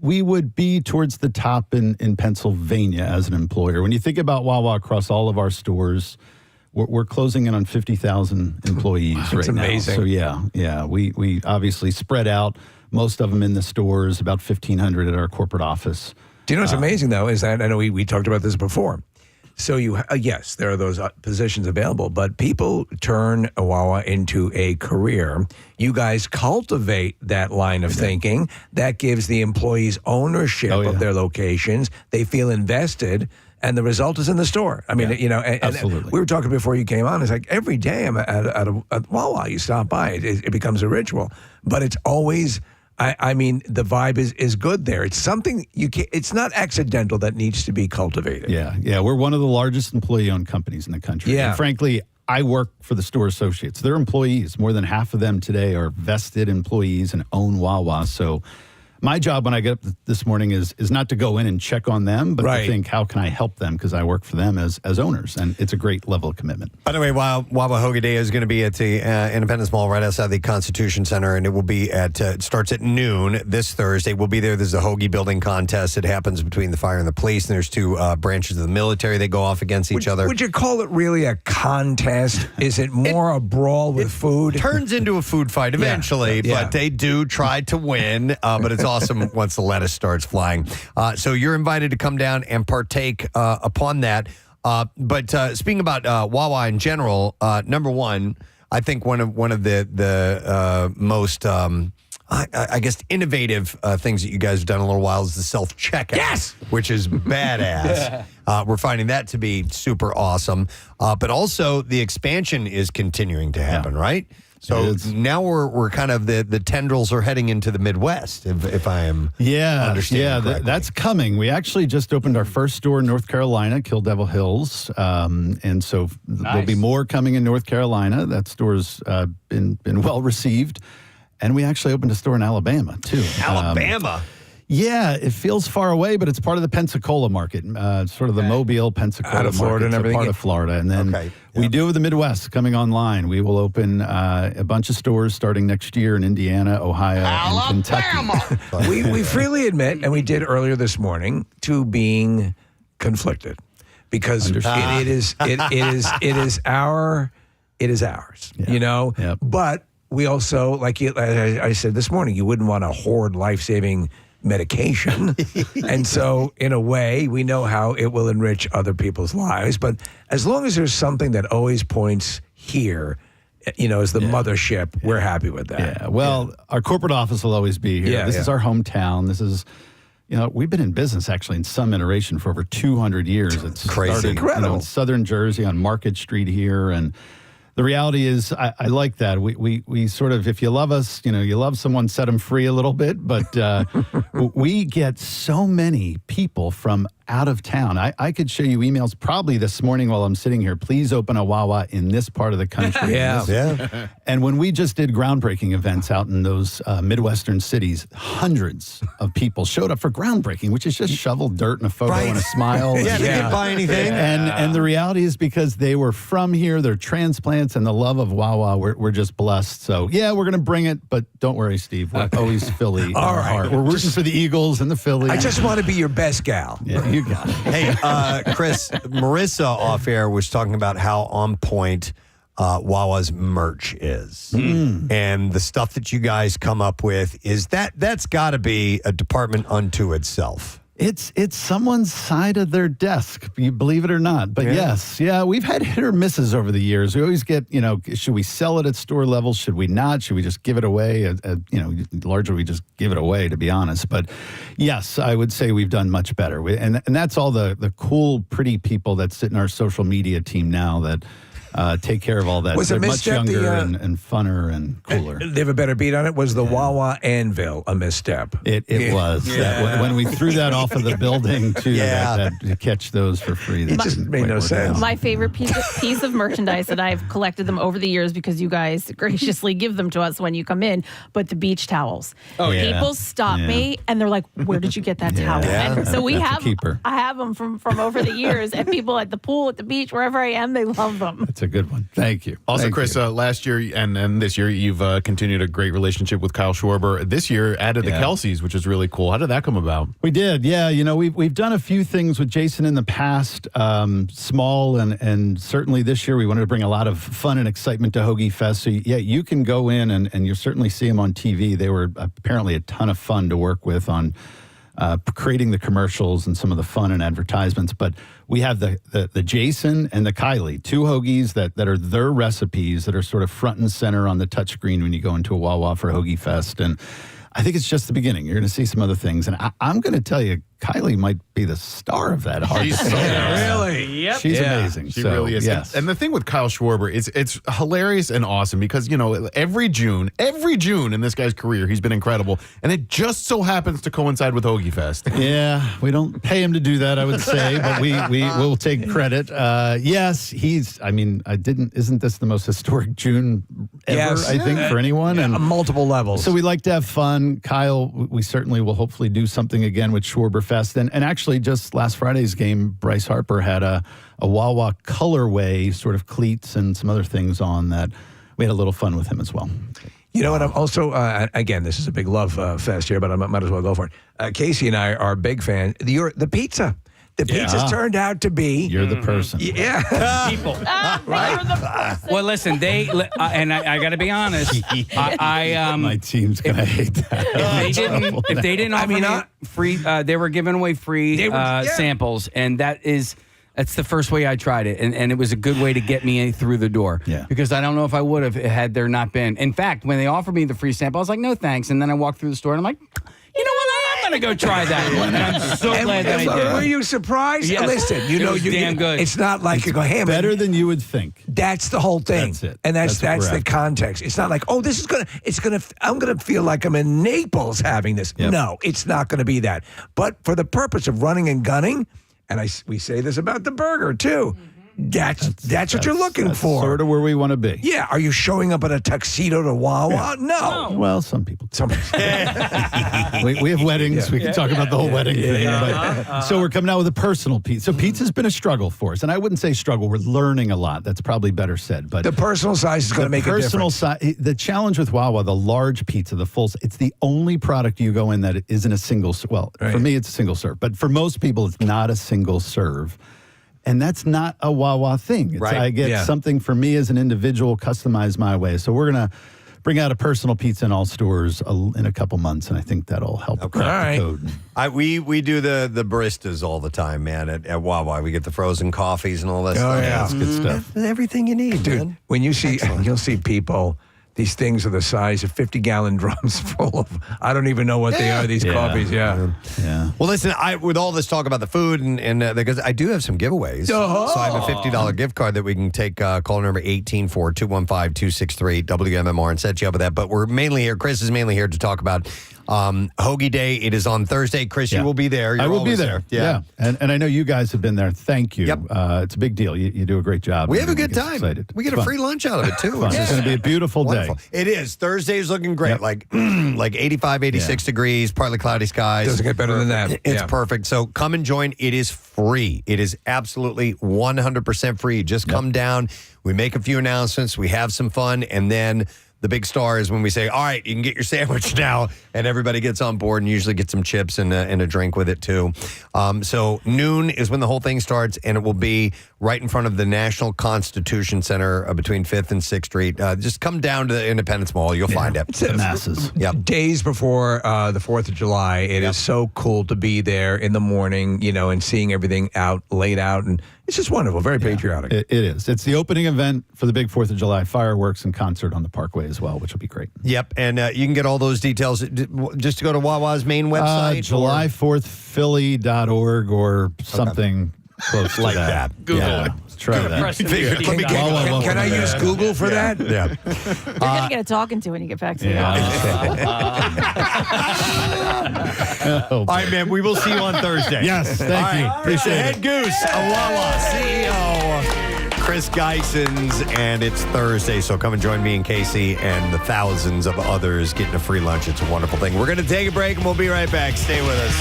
Speaker 14: we would be towards the top in Pennsylvania as an employer. When you think about Wawa across all of our stores, we're closing in on 50,000 employees right now.
Speaker 4: That's amazing.
Speaker 14: So yeah, we obviously spread out, most of them in the stores, about 1,500 at our corporate office.
Speaker 4: Do you know what's amazing, though, is that I know we talked about this before. So yes, there are those positions available, but people turn a Wawa into a career. You guys cultivate that line of thinking. That gives the employees ownership of their locations. They feel invested, and the result is in the store. I mean,
Speaker 14: absolutely.
Speaker 4: We were talking before you came on. It's like every day I'm at Wawa, you stop by. It becomes a ritual, but it's always. I mean, the vibe is good there. It's something it's not accidental that needs to be cultivated.
Speaker 14: Yeah. We're one of the largest employee-owned companies in the country.
Speaker 4: Yeah.
Speaker 14: And frankly, I work for the store associates. They're employees. More than half of them today are vested employees and own Wawa. So my job when I get up this morning is not to go in and check on them, but to think, how can I help them? Because I work for them as owners, and it's a great level of commitment.
Speaker 3: By the way, Wawa Hoagie Day is going to be at the Independence Mall right outside the Constitution Center, and it will be it starts at noon this Thursday. We'll be there. There's a hoagie building contest. It happens between the fire and the police, and there's 2 branches of the military. They go off against each other.
Speaker 4: Would you call it really a contest? Is it more a brawl with food?
Speaker 3: Turns into a food fight eventually, but they do try to win, but it's awesome once the lettuce starts flying. So you're invited to come down and partake upon that. But speaking about Wawa in general, number one, I think one of the most I guess innovative things that you guys have done in a little while is the self-checkout.
Speaker 4: Yes!
Speaker 3: Which is badass. We're finding that to be super awesome. But also the expansion is continuing to happen, right? So now we're kind of the tendrils are heading into the Midwest, if I am understanding correctly.
Speaker 14: That's coming. We actually just opened our first store in North Carolina, Kill Devil Hills, and so there'll be more coming in North Carolina. That store's been well received, and we actually opened a store in Alabama too.
Speaker 3: Alabama.
Speaker 14: Yeah, it feels far away, but it's part of the Pensacola market, sort of the Mobile, Pensacola
Speaker 4: out of Florida
Speaker 14: market,
Speaker 4: and everything.
Speaker 14: Part of Florida. And then we do have the Midwest coming online. We will open a bunch of stores starting next year in Indiana, Ohio, and Kentucky.
Speaker 4: we freely admit, and we did earlier this morning, to being conflicted because it is ours.
Speaker 14: Yep.
Speaker 4: But we also, like I said this morning, you wouldn't want to hoard life-saving medication. And so, in a way, we know how it will enrich other people's lives. But as long as there's something that always points here, as the mothership, we're happy with that.
Speaker 14: Yeah. Well, our corporate office will always be here.
Speaker 4: Yeah,
Speaker 14: This is our hometown. This is, we've been in business actually in some iteration for over 200 years. It's
Speaker 3: crazy.
Speaker 14: Incredible. In southern Jersey on Market Street here. And the reality is I like that. We sort of, if you love us, you love someone, set them free a little bit. But we get so many people from out of town. I could show you emails probably this morning while I'm sitting here. Please open a Wawa in this part of the country.
Speaker 3: Yeah.
Speaker 14: And when we just did groundbreaking events out in those Midwestern cities, hundreds of people showed up for groundbreaking, which is just shovel dirt and a photo and a smile.
Speaker 3: Yeah, they didn't buy anything.
Speaker 14: And the reality is because they were from here, they're transplants, and the love of Wawa, we're just blessed. So, yeah, we're going to bring it, but don't worry, Steve. We're always Philly in our heart. We're rooting for the Eagles and the Phillies.
Speaker 4: I just want to be your best gal.
Speaker 14: Yeah, you got it.
Speaker 3: Hey, Chris, Marissa off air was talking about how on point Wawa's merch is. And the stuff that you guys come up with that's got to be a department unto itself.
Speaker 14: It's someone's side of their desk, you believe it or not. But yes, we've had hit or misses over the years. We always get, should we sell it at store level? Should we not? Should we just give it away? Largely we just give it away, to be honest. But yes, I would say we've done much better. And that's all the cool, pretty people that sit in our social media team now that take care of all that.
Speaker 4: Was
Speaker 14: They're
Speaker 4: a
Speaker 14: much
Speaker 4: misstep
Speaker 14: younger and funner and cooler.
Speaker 4: They have a better beat on it. Was the Wawa Anvil a misstep?
Speaker 14: It was. When we threw that off of the building to catch those for free.
Speaker 4: It just made no sense.
Speaker 2: My favorite piece of merchandise that I've collected them over the years because you guys graciously give them to us when you come in, but the beach towels. People stop me and they're like, where did you get that towel? And so I have them from over the years, and people at the pool, at the beach, wherever I am, they love them.
Speaker 14: It's a good one. Thank you.
Speaker 5: Also,
Speaker 14: Thank
Speaker 5: Chris,
Speaker 14: you.
Speaker 5: last year and this year, you've continued a great relationship with Kyle Schwarber. This year, added the Kelseys, which is really cool. How did that come about?
Speaker 14: We did, yeah. We've done a few things with Jason in the past, small, and certainly this year we wanted to bring a lot of fun and excitement to Hoagie Fest. So, you can go in and you'll certainly see them on TV. They were apparently a ton of fun to work with on creating the commercials and some of the fun and advertisements. But we have the Jason and the Kylie, two hoagies that are their recipes that are sort of front and center on the touchscreen when you go into a Wawa for Hoagie Fest. And I think it's just the beginning. You're going to see some other things. And I'm going to tell you, Kylie might be the star of that.
Speaker 5: She's so
Speaker 4: really?
Speaker 2: Yep.
Speaker 14: She's amazing.
Speaker 5: She really is.
Speaker 14: Yes.
Speaker 5: And the thing with Kyle Schwarber, it's hilarious and awesome because, every June in this guy's career, he's been incredible. And it just so happens to coincide with Hoagie Fest.
Speaker 14: Yeah, we don't pay him to do that, I would say, but we will take credit. Yes, isn't this the most historic June ever, I think, for anyone?
Speaker 4: And on multiple levels.
Speaker 14: So we like to have fun. Kyle, we certainly will hopefully do something again with Schwarber Fest. And actually, just last Friday's game, Bryce Harper had a Wawa colorway sort of cleats and some other things on that we had a little fun with him as well.
Speaker 4: You know what? I'm also, again, this is a big love fest here, but I might as well go for it. Casey and I are big fans. The pizza. The pizza's turned out to be.
Speaker 14: You're the person.
Speaker 4: Yeah.
Speaker 1: People.
Speaker 2: Right?
Speaker 1: Well, listen, and I got to be honest.
Speaker 14: My team's going to hate that.
Speaker 1: If they didn't offer me free, they were giving away free samples, and that's the first way I tried it, and it was a good way to get me through the door.
Speaker 14: Yeah.
Speaker 1: Because I don't know if I would have had there not been. In fact, when they offered me the free sample, I was like, no thanks. And then I walked through the store, and I'm like, you know what? I'm going to go try that one. And I'm so glad that I did.
Speaker 4: Were you surprised?
Speaker 1: Yes.
Speaker 4: Listen,
Speaker 1: It was damn good.
Speaker 4: It's not like you go, hey,
Speaker 14: better than you would think.
Speaker 4: That's the whole thing.
Speaker 14: That's it.
Speaker 4: And that's
Speaker 14: what we're
Speaker 4: the
Speaker 14: after.
Speaker 4: context. It's not like, oh, I'm going to feel like I'm in Naples having this.
Speaker 14: Yep.
Speaker 4: No, it's not going to be that. But for the purpose of running and gunning, and we say this about the burger too. That's what you're looking for.
Speaker 14: Sort of where we want to be.
Speaker 4: Yeah. Are you showing up in a tuxedo to Wawa? No.
Speaker 14: Well, some people. We have weddings. We can talk about the whole wedding thing. But, so we're coming out with a personal pizza. So pizza's been a struggle for us. And I wouldn't say struggle. We're learning a lot. That's probably better said. But
Speaker 4: the personal size is going to make a difference.
Speaker 14: The challenge with Wawa, the large pizza, the full, it's the only product you go in that isn't a single, for me, it's a single serve. But for most people, it's not a single serve. And that's not a Wawa thing. I get something for me as an individual, customized my way. So we're going to bring out a personal pizza in all stores in a couple months, and I think that'll help crack the code.
Speaker 3: We do the baristas all the time, man, at Wawa. We get the frozen coffees and all that stuff.
Speaker 4: Yeah.
Speaker 14: That's good stuff.
Speaker 3: Everything you need,
Speaker 4: dude.
Speaker 3: man.
Speaker 4: When you see, you'll see people. These things are the size of 50-gallon drums full of. I don't even know what they are. These coffees, yeah.
Speaker 3: Well, listen, with all this talk about the food and because I do have some giveaways, so I have a $50 gift card that we can take. Call number 184215-263 WMMR and set you up with that. But we're mainly here. Chris is mainly here to talk about Hoagie Day. It is on Thursday. Chris, you will be there.
Speaker 14: I will be there. Yeah. And I know you guys have been there. Thank you.
Speaker 3: Yep.
Speaker 14: It's a big deal. You do a great job.
Speaker 3: We have a good time.
Speaker 14: Excited.
Speaker 3: We get a free lunch out of it, too.
Speaker 14: It's going to be a beautiful day.
Speaker 3: It is. Thursday's looking great. Like 85, 86 degrees, partly cloudy skies.
Speaker 4: Doesn't get better than that.
Speaker 3: It's perfect. So come and join. It is free. It is absolutely 100% free. Just come down. We make a few announcements. We have some fun. And then the big star is when we say, all right, you can get your sandwich now, and everybody gets on board and usually get some chips and a drink with it, too. So noon is when the whole thing starts, and it will be right in front of the National Constitution Center between 5th and 6th Street. Just come down to the Independence Mall. You'll find it.
Speaker 14: The masses.
Speaker 4: Days before the 4th of July, it is so cool to be there in the morning, and seeing everything laid out. And it's just wonderful. Very patriotic.
Speaker 14: It is. It's the opening event for the big 4th of July fireworks and concert on the Parkway as well, which will be great.
Speaker 3: Yep. And you can get all those details just to go to Wawa's main website.
Speaker 14: July4thphilly.org or something close to
Speaker 3: like
Speaker 14: that.
Speaker 3: Google
Speaker 14: it. Try that.
Speaker 4: Can I use Google for that?
Speaker 3: Yeah.
Speaker 2: You're going to get a talking to when you get back to the office.
Speaker 3: All right, man. We will see you on Thursday.
Speaker 14: Yes. Thank you.
Speaker 3: It's the
Speaker 14: Appreciate
Speaker 3: head
Speaker 14: it.
Speaker 3: goose of Wawa, CEO Chris Gheysens, and it's Thursday, so come and join me and Casey and the thousands of others getting a free lunch. It's a wonderful thing. We're going to take a break, and we'll be right back. Stay with us.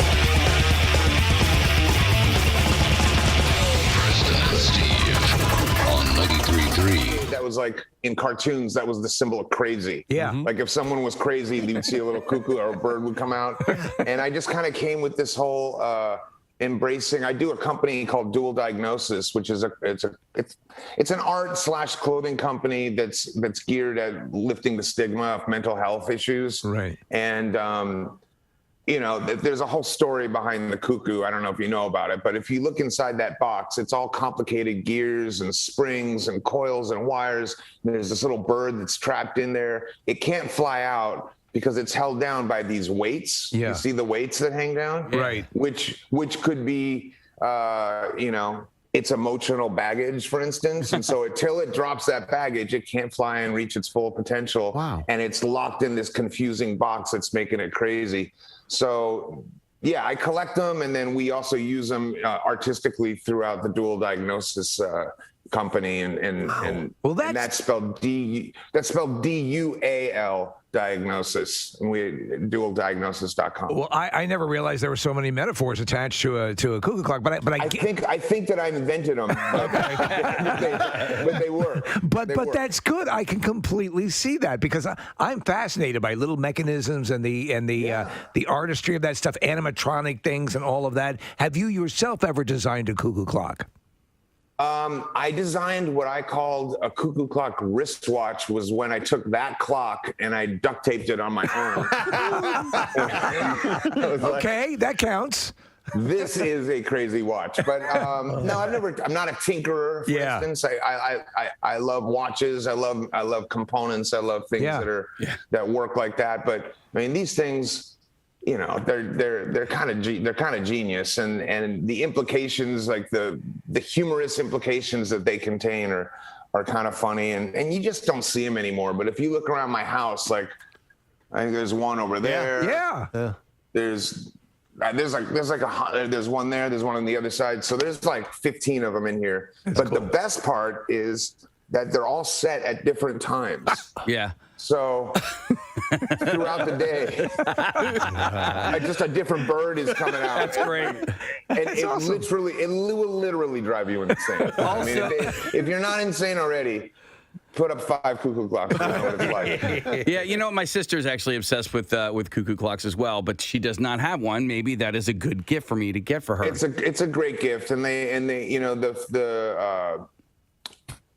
Speaker 12: On 93.3.
Speaker 11: That was like in cartoons, that was the symbol of crazy.
Speaker 4: Yeah.
Speaker 11: Like if someone was crazy, you'd see a little cuckoo or a bird would come out. And I just kind of came with this whole embracing. I do a company called Dual Diagnosis, which is it's an art/clothing company that's geared at lifting the stigma of mental health issues.
Speaker 4: Right.
Speaker 11: And there's a whole story behind the cuckoo. I don't know if you know about it, but if you look inside that box, it's all complicated gears and springs and coils and wires. There's this little bird that's trapped in there. It can't fly out because it's held down by these weights.
Speaker 4: Yeah.
Speaker 11: You see the weights that hang down?
Speaker 4: Right.
Speaker 11: Which could be, its emotional baggage, for instance. And so until it drops that baggage, it can't fly and reach its full potential.
Speaker 3: Wow.
Speaker 11: And it's locked in this confusing box that's making it crazy. So, yeah, I collect them, and then we also use them artistically throughout the Dual Diagnosis company, and that's spelled DUAL diagnosis, and dualdiagnosis.com.
Speaker 4: Well, I never realized there were so many metaphors attached to a cuckoo clock, but I
Speaker 11: think that I invented them, but they work.
Speaker 4: But that's good. I can completely see that because I'm fascinated by little mechanisms and the artistry of that stuff, animatronic things, and all of that. Have you yourself ever designed a cuckoo clock?
Speaker 11: I designed what I called a cuckoo clock wristwatch. Was when I took that clock and I duct taped it on my arm.
Speaker 4: Okay, that counts.
Speaker 11: This is a crazy watch, but no, I'm not a tinkerer. For instance, I love watches. I love components. I love things that work like that. But I mean, these things, they're kind of genius, and the implications, like the humorous implications that they contain, are kind of funny, and you just don't see them anymore. But if you look around my house, like I think there's one over there.
Speaker 4: Yeah.
Speaker 11: There's one there. There's one on the other side. So there's like 15 of them in here. But the best part is that they're all set at different times.
Speaker 1: Yeah.
Speaker 11: So throughout the day, just a different bird is coming out.
Speaker 1: That's great.
Speaker 11: And it will literally drive you insane. I mean, if you're not insane already, put up 5 cuckoo clocks. You know what it's like.
Speaker 1: Yeah, my sister's actually obsessed with cuckoo clocks as well, but she does not have one. Maybe that is a good gift for me to get for her.
Speaker 11: It's a great gift, and they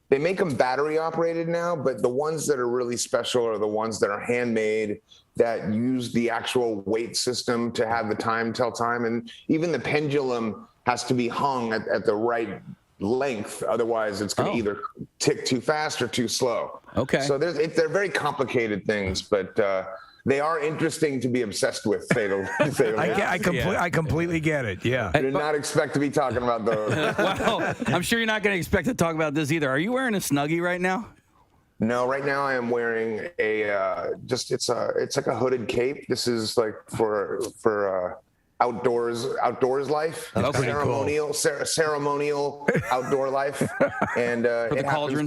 Speaker 11: They make them battery operated now, but the ones that are really special are the ones that are handmade, that use the actual weight system to have the time tell time. And even the pendulum has to be hung at the right length. Otherwise, it's going to either tick too fast or too slow.
Speaker 1: Okay.
Speaker 11: So they're very complicated things, but they are interesting to be obsessed with, say the least.
Speaker 4: I completely get it. Yeah.
Speaker 11: I did not expect to be talking about those.
Speaker 1: Well, I'm sure you're not going to expect to talk about this either. Are you wearing a Snuggie right now?
Speaker 11: No, right now I am wearing it's like a hooded cape. This is like for outdoors life.
Speaker 3: That's pretty
Speaker 11: ceremonial outdoor life. And it happens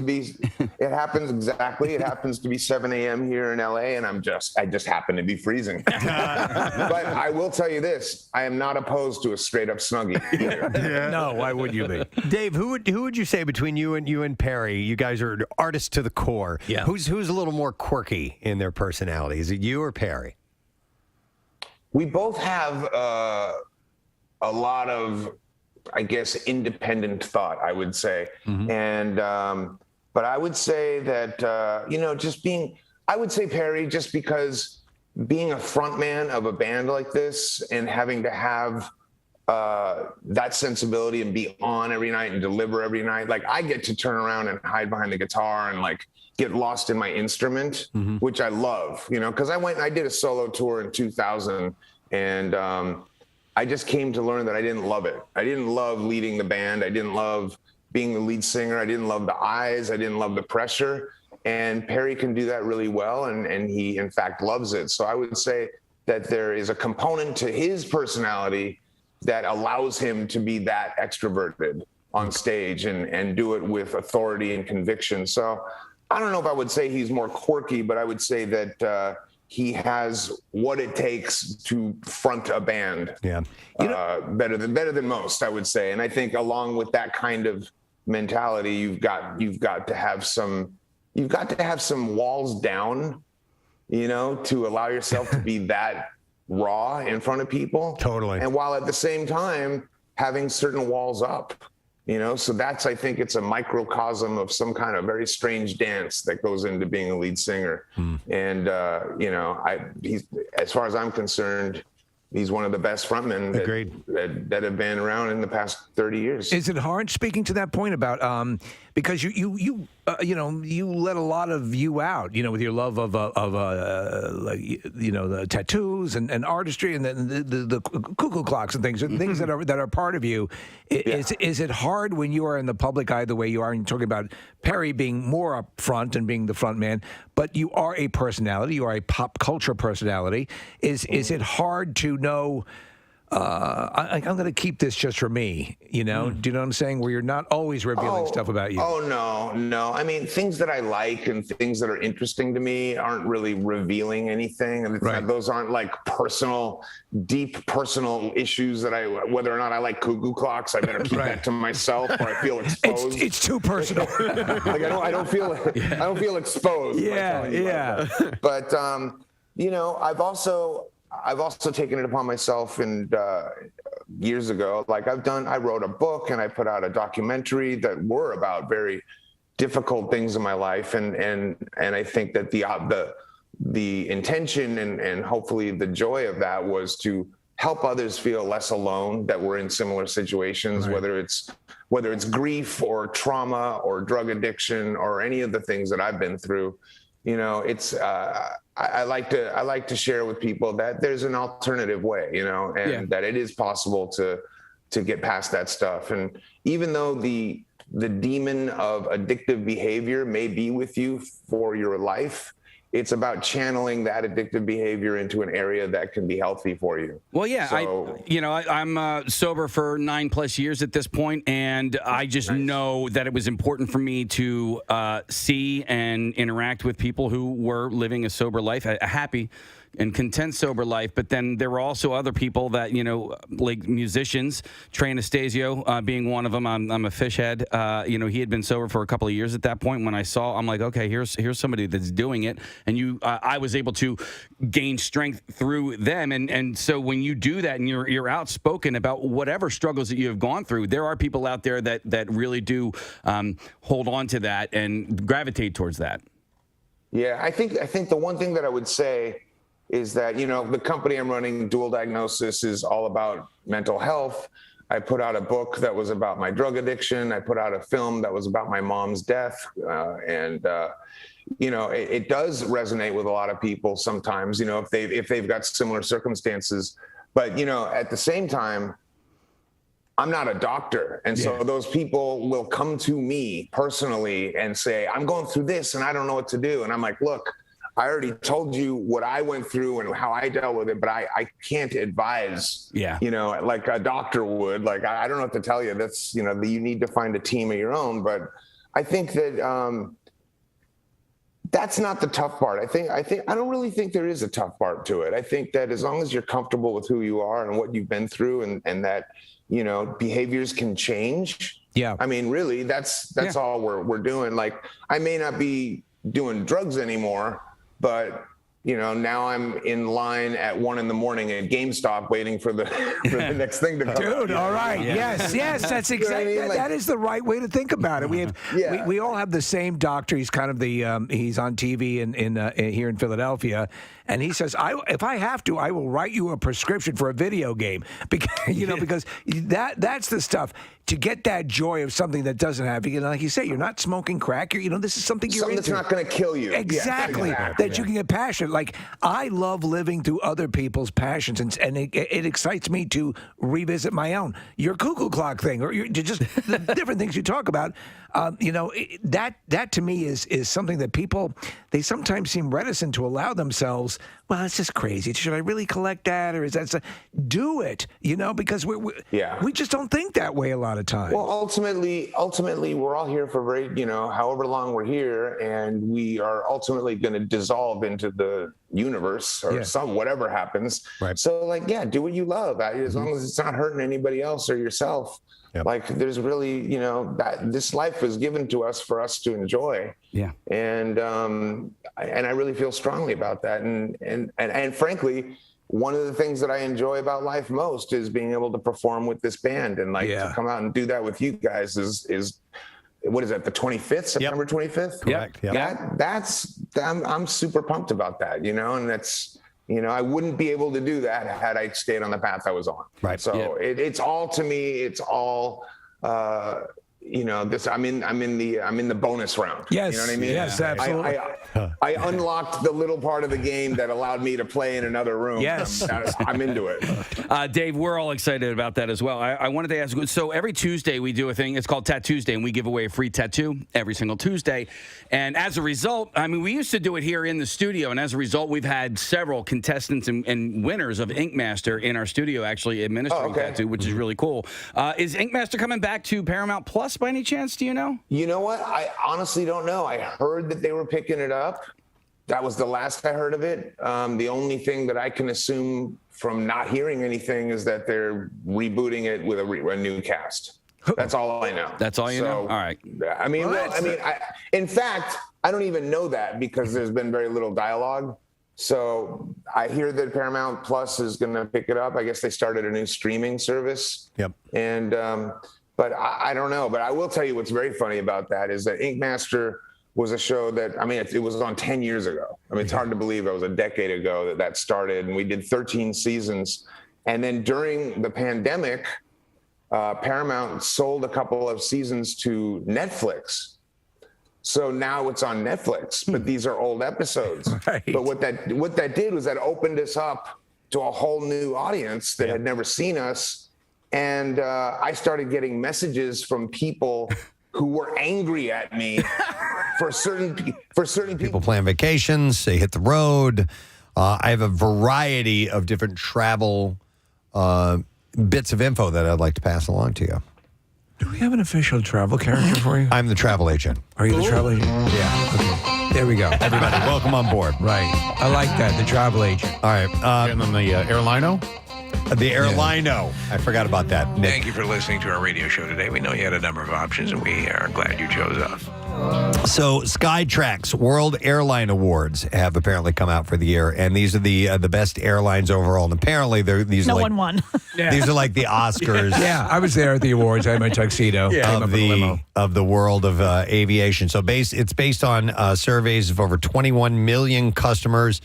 Speaker 11: to be 7 a.m. here in LA, and I just happen to be freezing. But I will tell you this, I am not opposed to a straight up Snuggie either.
Speaker 4: No, why would you be?
Speaker 3: Dave, who would you say between you and Perry, you guys are artists to the core.
Speaker 4: Yeah.
Speaker 3: Who's a little more quirky in their personality? Is it you or Perry?
Speaker 11: We both have a lot of, I guess, independent thought, I would say.
Speaker 3: Mm-hmm.
Speaker 11: And, but I would say that, I would say Perry, just because being a front man of a band like this and having to have that sensibility and be on every night and deliver every night, like I get to turn around and hide behind the guitar and like get lost in my instrument, which I love, because I did a solo tour in 2000 and I just came to learn that I didn't love it. I didn't love leading the band. I didn't love being the lead singer. I didn't love the eyes. I didn't love the pressure. And Perry can do that really well. And he, in fact, loves it. So I would say that there is a component to his personality that allows him to be that extroverted on stage and do it with authority and conviction. So I don't know if I would say he's more quirky, but I would say that he has what it takes to front a band.
Speaker 3: Yeah,
Speaker 11: better than most, I would say. And I think along with that kind of mentality, you've got to have some walls down, to allow yourself to be that raw in front of people.
Speaker 3: Totally.
Speaker 11: And while at the same time having certain walls up. So I think it's a microcosm of some kind of very strange dance that goes into being a lead singer. And, he's, as far as I'm concerned, he's one of the best frontmen that have been around in the past 30 years.
Speaker 4: Is it hard, speaking to that point about, because you let a lot of you out, with your love of the tattoos and artistry and the cuckoo clocks and things, things that are part of you. Is it hard when you are in the public eye the way you are, and you're talking about Perry being more up front and being the front man, but you are a personality, you are a pop culture personality. Is it hard to know, I'm going to keep this just for me, Do you know what I'm saying? Where you're not always revealing stuff about you.
Speaker 11: Oh, no. I mean, things that I like and things that are interesting to me aren't really revealing anything. And those aren't like deep personal issues that whether or not I like cuckoo clocks, I better keep that to myself or I feel exposed.
Speaker 4: It's too personal.
Speaker 11: Like I don't feel exposed.
Speaker 4: Yeah.
Speaker 11: But, I've also taken it upon myself, and years ago, I wrote a book and I put out a documentary that were about very difficult things in my life, and I think that the intention and hopefully the joy of that was to help others feel less alone that were in similar situations, whether it's grief or trauma or drug addiction or any of the things that I've been through. I like to share with people that there's an alternative way, that it is possible to get past that stuff. And even though the demon of addictive behavior may be with you for your life, it's about channeling that addictive behavior into an area that can be healthy for you.
Speaker 1: Well, yeah,
Speaker 11: So,
Speaker 1: I'm sober for 9+ years at this point, and I just know that it was important for me to see and interact with people who were living a sober life, a happy and content sober life. But then there were also other people that, like musicians, Trey Anastasio being one of them. I'm a fish head. He had been sober for a couple of years at that point. When I saw, I'm like, okay, here's somebody that's doing it. And I was able to gain strength through them. And so when you do that and you're outspoken about whatever struggles that you have gone through, there are people out there that really do hold on to that and gravitate towards that.
Speaker 11: Yeah, I think the one thing that I would say is that, the company I'm running, Dual Diagnosis, is all about mental health. I put out a book that was about my drug addiction. I put out a film that was about my mom's death. It does resonate with a lot of people sometimes, if they've got similar circumstances. But, at the same time, I'm not a doctor. And so those people will come to me personally and say, I'm going through this and I don't know what to do. And I'm like, look, I already told you what I went through and how I dealt with it, but I can't advise, like a doctor would. Like, I don't know what to tell you. That's, you need to find a team of your own. But I think that that's not the tough part. I don't really think there is a tough part to it. I think that as long as you're comfortable with who you are and what you've been through and that, behaviors can change.
Speaker 3: Yeah.
Speaker 11: I mean, really, that's all we're doing. Like, I may not be doing drugs anymore, but now I'm in line at 1 a.m. at GameStop waiting for the next thing to come.
Speaker 4: Dude, all right. Yes, that's exactly, that is the right way to think about it. We all have the same doctor. He's kind of he's on TV in here in Philadelphia. And he says, if I have to, I will write you a prescription for a video game. Because that's the stuff. To get that joy of something that doesn't have, like you say, you're not smoking crack. This is something you're into.
Speaker 11: Something that's not going to kill you.
Speaker 4: Exactly. That you can get passionate. Like, I love living through other people's passions, and it excites me to revisit my own. Your cuckoo clock thing, or just the different things you talk about. That to me is something that people, they sometimes seem reticent to allow themselves. Well, it's just crazy. Should I really collect that, or is that do it? Because we just don't think that way a lot of times.
Speaker 11: Well, ultimately, we're all here for however long we're here, and we are ultimately going to dissolve into the universe or whatever happens.
Speaker 3: Right.
Speaker 11: So, do what you love, as long as it's not hurting anybody else or yourself.
Speaker 3: Yep.
Speaker 11: Like, there's really, that this life was given to us for us to enjoy.
Speaker 1: Yeah.
Speaker 11: And I really feel strongly about that. And frankly, one of the things that I enjoy about life most is being able to perform with this band, and to come out and do that with you guys is what is that, the 25th, September 25th?
Speaker 3: Correct. Yep.
Speaker 11: I'm super pumped about that, and that's, I wouldn't be able to do that had I stayed on the path I was on.
Speaker 3: Right.
Speaker 11: So it's all, to me, it's all, this. I'm in the bonus round.
Speaker 4: Yes.
Speaker 11: You know what I mean?
Speaker 4: Yes, absolutely.
Speaker 11: I unlocked the little part of the game that allowed me to play in another room.
Speaker 4: Yes.
Speaker 11: I'm into it.
Speaker 1: Dave, we're all excited about that as well. I wanted to ask, so every Tuesday we do a thing, it's called Tattoo Tuesday, and we give away a free tattoo every single Tuesday. And as a result, we used to do it here in the studio, and as a result, we've had several contestants and winners of Ink Master in our studio actually administering tattoo, which is really cool. Is Ink Master coming back to Paramount Plus by any chance? Do you know?
Speaker 11: You know what? I honestly don't know. I heard that they were picking it up. That was the last I heard of it. The only thing that I can assume from not hearing anything is that they're rebooting it with a new cast. That's all I know.
Speaker 1: That's all you know? All right.
Speaker 11: In fact, I don't even know that because there's been very little dialogue. So I hear that Paramount Plus is going to pick it up. I guess they started a new streaming service.
Speaker 3: Yep.
Speaker 11: And, but I don't know. But I will tell you what's very funny about that is that Ink Master was a show that, it was on 10 years ago. It's hard to believe it was a decade ago that started, and we did 13 seasons. And then during the pandemic, Paramount sold a couple of seasons to Netflix. So now it's on Netflix, but these are old episodes.
Speaker 4: Right.
Speaker 11: But what that did was that opened us up to a whole new audience that had never seen us. And I started getting messages from people who were angry at me for certain
Speaker 3: People plan vacations, they hit the road. I have a variety of different travel bits of info that I'd like to pass along to you.
Speaker 4: Do we have an official travel character for you?
Speaker 3: I'm the travel agent.
Speaker 4: Are you the travel agent?
Speaker 3: Yeah.
Speaker 4: Okay. There we go.
Speaker 3: Everybody, welcome on board.
Speaker 4: Right. I like that, the travel agent.
Speaker 3: All right.
Speaker 5: And then the Airlino?
Speaker 3: The Airlino. I forgot about that. Nick.
Speaker 7: Thank you for listening to our radio show today. We know you had a number of options, and we are glad you chose us.
Speaker 3: So Skytrax World Airline Awards have apparently come out for the year, and these are the best airlines overall. And apparently, these
Speaker 2: no
Speaker 3: are like,
Speaker 2: one won.
Speaker 3: These are like the Oscars.
Speaker 4: Yeah, I was there at the awards. I had my tuxedo.
Speaker 3: Of the world of aviation. So it's based on surveys of over 21 million customers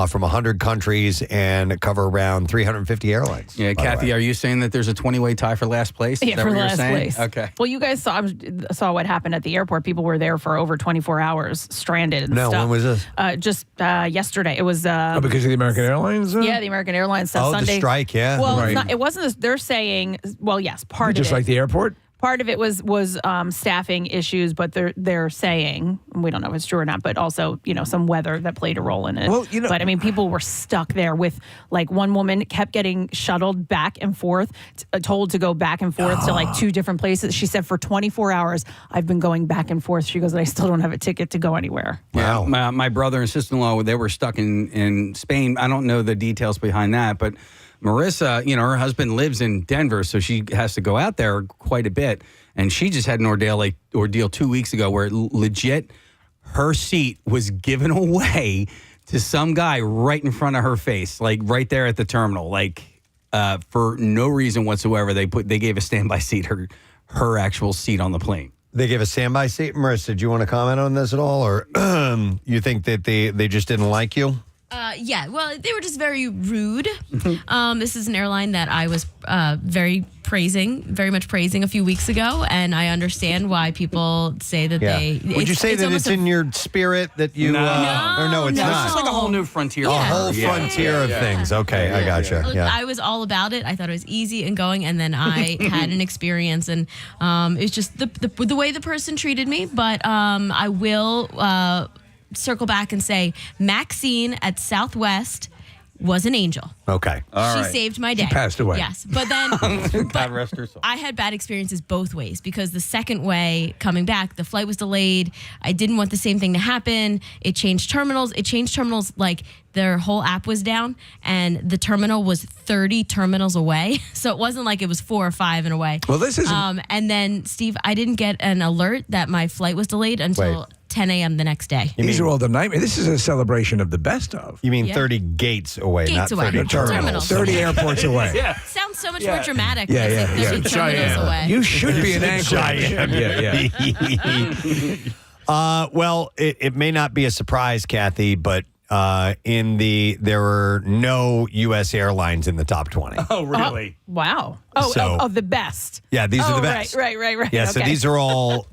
Speaker 3: from 100 countries and cover around 350 airlines.
Speaker 1: Yeah, Kathy, are you saying that there's a 20-way tie for last place? Is
Speaker 2: Yeah,
Speaker 1: that
Speaker 2: for
Speaker 1: what you're
Speaker 2: last
Speaker 1: saying?
Speaker 2: place.
Speaker 1: Okay.
Speaker 2: Well, you guys saw what happened at the airport. People were there for over 24 hours, stranded and
Speaker 3: No,
Speaker 2: stuff.
Speaker 3: when was this?
Speaker 2: Just yesterday. It was.
Speaker 4: Because of the American Airlines?
Speaker 2: Yeah, the American Airlines stuff.
Speaker 3: Oh, the
Speaker 2: Sunday.
Speaker 3: strike, yeah.
Speaker 2: Well,
Speaker 3: Right.
Speaker 2: it wasn't. They're saying. Well, yes, part of
Speaker 4: Just
Speaker 2: it.
Speaker 4: like the airport?
Speaker 2: Part of it was staffing issues, but they're saying, we don't know if it's true or not, but also, some weather that played a role in it.
Speaker 4: Well,
Speaker 2: but I mean, people were stuck there with, like, one woman kept getting shuttled back and forth, told to go back and forth to like 2 different places. She said, for 24 hours, I've been going back and forth. She goes, I still don't have a ticket to go anywhere.
Speaker 1: Wow. Yeah, my brother and sister-in-law, they were stuck in Spain. I don't know the details behind that, but Marissa, her husband lives in Denver, so she has to go out there quite a bit. And she just had an ordeal 2 weeks ago where legit her seat was given away to some guy right in front of her face, like right there at the terminal, like for no reason whatsoever. They gave a standby seat, her actual seat on the plane.
Speaker 3: They gave a standby seat. Marissa, do you want to comment on this at all, or you think that they just didn't like you?
Speaker 15: Yeah, well, they were just very rude. This is an airline that I was very much praising a few weeks ago, and I understand why people say that they...
Speaker 3: Would you say that it's in your spirit that you...
Speaker 1: No.
Speaker 3: Or no, it's
Speaker 1: It's
Speaker 3: not.
Speaker 1: just like a whole new frontier.
Speaker 3: A whole frontier of things. Okay, I gotcha.
Speaker 15: Look,
Speaker 3: Yeah.
Speaker 15: I was all about it. I thought it was easy and going, and then I had an experience, and it's just the way the person treated me, but I will... circle back and say Maxine at Southwest was an angel.
Speaker 3: Okay.
Speaker 15: She saved my day.
Speaker 4: She passed away.
Speaker 15: Yes. But then
Speaker 1: God rest her soul.
Speaker 15: I had bad experiences both ways, because the second way coming back, the flight was delayed. I didn't want the same thing to happen. It changed terminals. Like their whole app was down, and the terminal was 30 terminals away. So it wasn't like it was 4 or 5 and away.
Speaker 4: Well, this isn't...
Speaker 15: and then, Steve, I didn't get an alert that my flight was delayed until 10 a.m. the next day.
Speaker 4: These are all the nightmares. This is a celebration of the best of.
Speaker 3: You mean
Speaker 15: Yeah.
Speaker 3: 30 gates away,
Speaker 15: Gates
Speaker 3: not
Speaker 15: away.
Speaker 3: 30 terminals.
Speaker 4: 30 airports away.
Speaker 15: Sounds so much more dramatic when
Speaker 4: Yeah,
Speaker 15: I say 30 terminals away.
Speaker 4: You should be an anchor.
Speaker 3: Well, it may not be a surprise, Kathy, but there were no U.S. airlines in the top 20.
Speaker 1: Oh, really?
Speaker 2: Wow. Oh,
Speaker 3: So-
Speaker 2: of the best.
Speaker 3: Yeah, these are the best.
Speaker 2: Right.
Speaker 3: Yeah, so
Speaker 2: Okay.
Speaker 3: these are all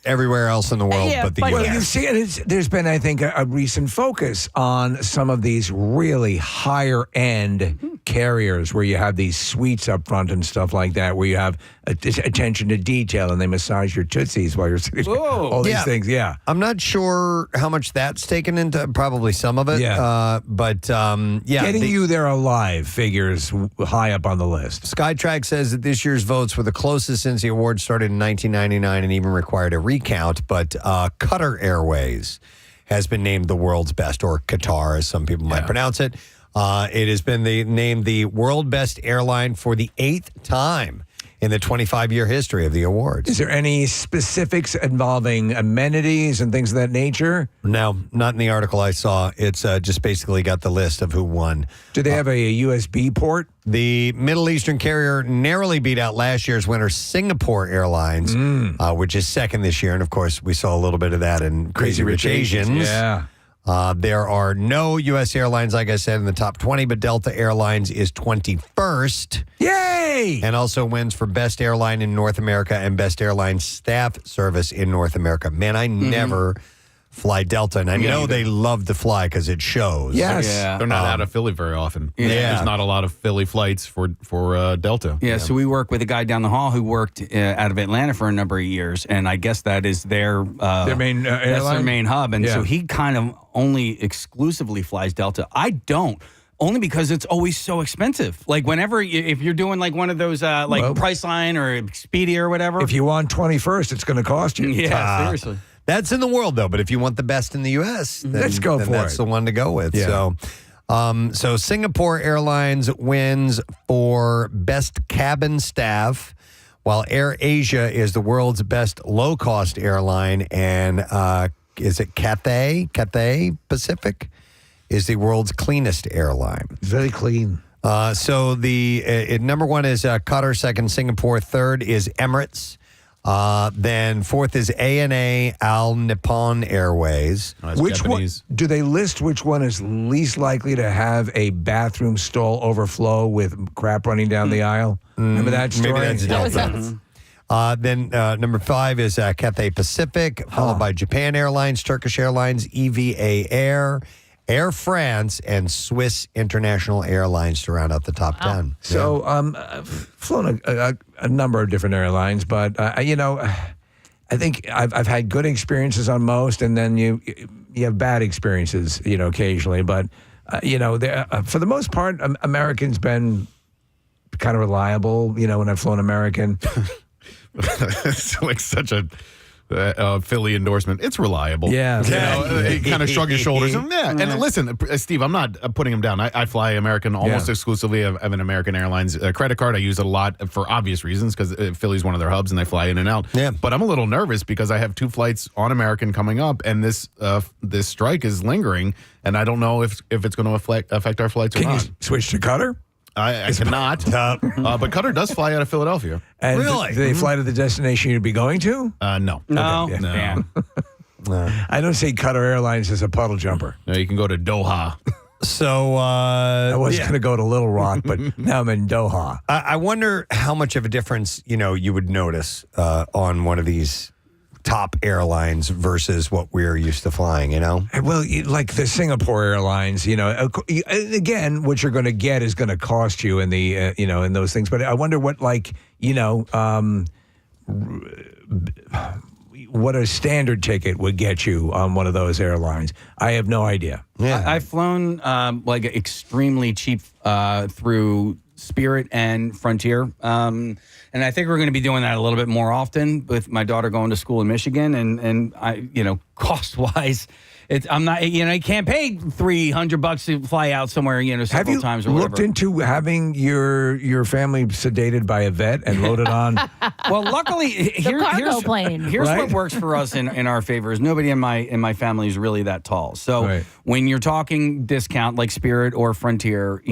Speaker 3: everywhere else in the world
Speaker 2: Yeah,
Speaker 3: but the
Speaker 2: but-
Speaker 3: U.S.
Speaker 4: Well, you see, there's been, I think, a recent focus on some of these really higher end carriers where you have these suites up front and stuff like that, where you have attention to detail and they massage your tootsies while you're sitting. All these things, yeah.
Speaker 3: I'm not sure how much that's taken into, probably some of it.
Speaker 4: Yeah.
Speaker 3: But
Speaker 4: Getting you there alive figures high up on the list.
Speaker 3: Skytrax says that this year's votes were the closest since the award started in 1999 and even required a recount. But Qatar Airways has been named the world's best, or Qatar, as some people might pronounce it. It has been named the world best airline for the 8th time in the 25-year history of the awards.
Speaker 4: Is there any specifics involving amenities and things of that nature?
Speaker 3: No, not in the article I saw. It's just basically got the list of who won.
Speaker 4: Do they have a USB port?
Speaker 3: The Middle Eastern carrier narrowly beat out last year's winner, Singapore Airlines, which is second this year. And, of course, we saw a little bit of that in Crazy Rich Asians.
Speaker 4: Yeah.
Speaker 3: There are no U.S. airlines, like I said, in the top 20, but Delta Airlines is 21st.
Speaker 4: Yay!
Speaker 3: And also wins for Best Airline in North America and Best Airline Staff Service in North America. Man, I never fly Delta, and I know they love to fly because it shows.
Speaker 4: Yes.
Speaker 1: Yeah.
Speaker 5: They're not out of Philly very often.
Speaker 3: Yeah.
Speaker 5: There's not a lot of Philly flights for Delta.
Speaker 1: Yeah, so we work with a guy down the hall who worked out of Atlanta for a number of years, and I guess that is their
Speaker 4: main
Speaker 1: that's
Speaker 4: airline?
Speaker 1: their main hub, and
Speaker 4: Yeah.
Speaker 1: so he kind of only exclusively flies Delta. I don't. Only because it's always so expensive. Like whenever, if you're doing like one of those Priceline or Expedia or whatever.
Speaker 4: If you want 21st, it's going to cost you.
Speaker 1: Yeah, seriously.
Speaker 3: That's in the world, though. But if you want the best in the U.S., then,
Speaker 4: Let's go for
Speaker 3: that's
Speaker 4: it.
Speaker 3: the one to go with.
Speaker 4: Yeah.
Speaker 3: So Singapore Airlines wins for best cabin staff, while Air Asia is the world's best low-cost airline, and is it Cathay Pacific is the world's cleanest airline.
Speaker 4: Very clean.
Speaker 3: So the number one is Qatar, second Singapore, third is Emirates. Then fourth is ANA Al Nippon Airways.
Speaker 4: Which one? Do they list which one is least likely to have a bathroom stall overflow with crap running down the aisle? Remember that story?
Speaker 3: Maybe that's Delta. Then number five is Cathay Pacific, followed by Japan Airlines, Turkish Airlines, EVA Air, Air France, and Swiss International Airlines to round out the top 10.
Speaker 4: So I've flown a number of different airlines, but, I think I've had good experiences on most, and then you have bad experiences, occasionally. But, for the most part, American's been kind of reliable, when I've flown American.
Speaker 5: It's like such a Philly endorsement. It's reliable.
Speaker 4: Yeah.
Speaker 5: He kind of shrugged his shoulders. Yeah. And listen, Steve, I'm not putting him down. I fly American almost exclusively. I have an American Airlines credit card. I use it a lot for obvious reasons because Philly's one of their hubs and they fly in and out.
Speaker 3: Yeah.
Speaker 5: But I'm a little nervous because I have 2 flights on American coming up, and this strike is lingering, and I don't know if it's going to affect our flights or
Speaker 4: Can
Speaker 5: not.
Speaker 4: you switch to Qatar?
Speaker 5: I cannot. But Qatar does fly out of Philadelphia.
Speaker 4: And
Speaker 3: Really?
Speaker 4: Do they fly to the destination you'd be going to?
Speaker 5: No.
Speaker 1: No,
Speaker 4: Okay,
Speaker 1: man.
Speaker 4: I don't see Qatar Airlines as a puddle jumper.
Speaker 5: No, you can go to Doha.
Speaker 3: So
Speaker 4: I was going to go to Little Rock, but now I'm in Doha.
Speaker 3: I wonder how much of a difference, you would notice on one of these top airlines versus what we're used to flying,
Speaker 4: Well, like the Singapore Airlines, again, what you're going to get is going to cost you in the, in those things. But I wonder what, what a standard ticket would get you on one of those airlines. I have no idea.
Speaker 3: Yeah.
Speaker 1: I've flown extremely cheap through Spirit and Frontier. And I think we're going to be doing that a little bit more often with my daughter going to school in Michigan. And I, cost wise, I'm not, you can't pay $300 to fly out somewhere, several times or whatever.
Speaker 4: Have you looked into having your family sedated by a vet and loaded on?
Speaker 1: Well, luckily,
Speaker 2: cargo plane.
Speaker 1: Here's
Speaker 4: Right?
Speaker 1: what works for us in our favor is nobody in my family is really that tall. So when you're talking discount like Spirit or Frontier,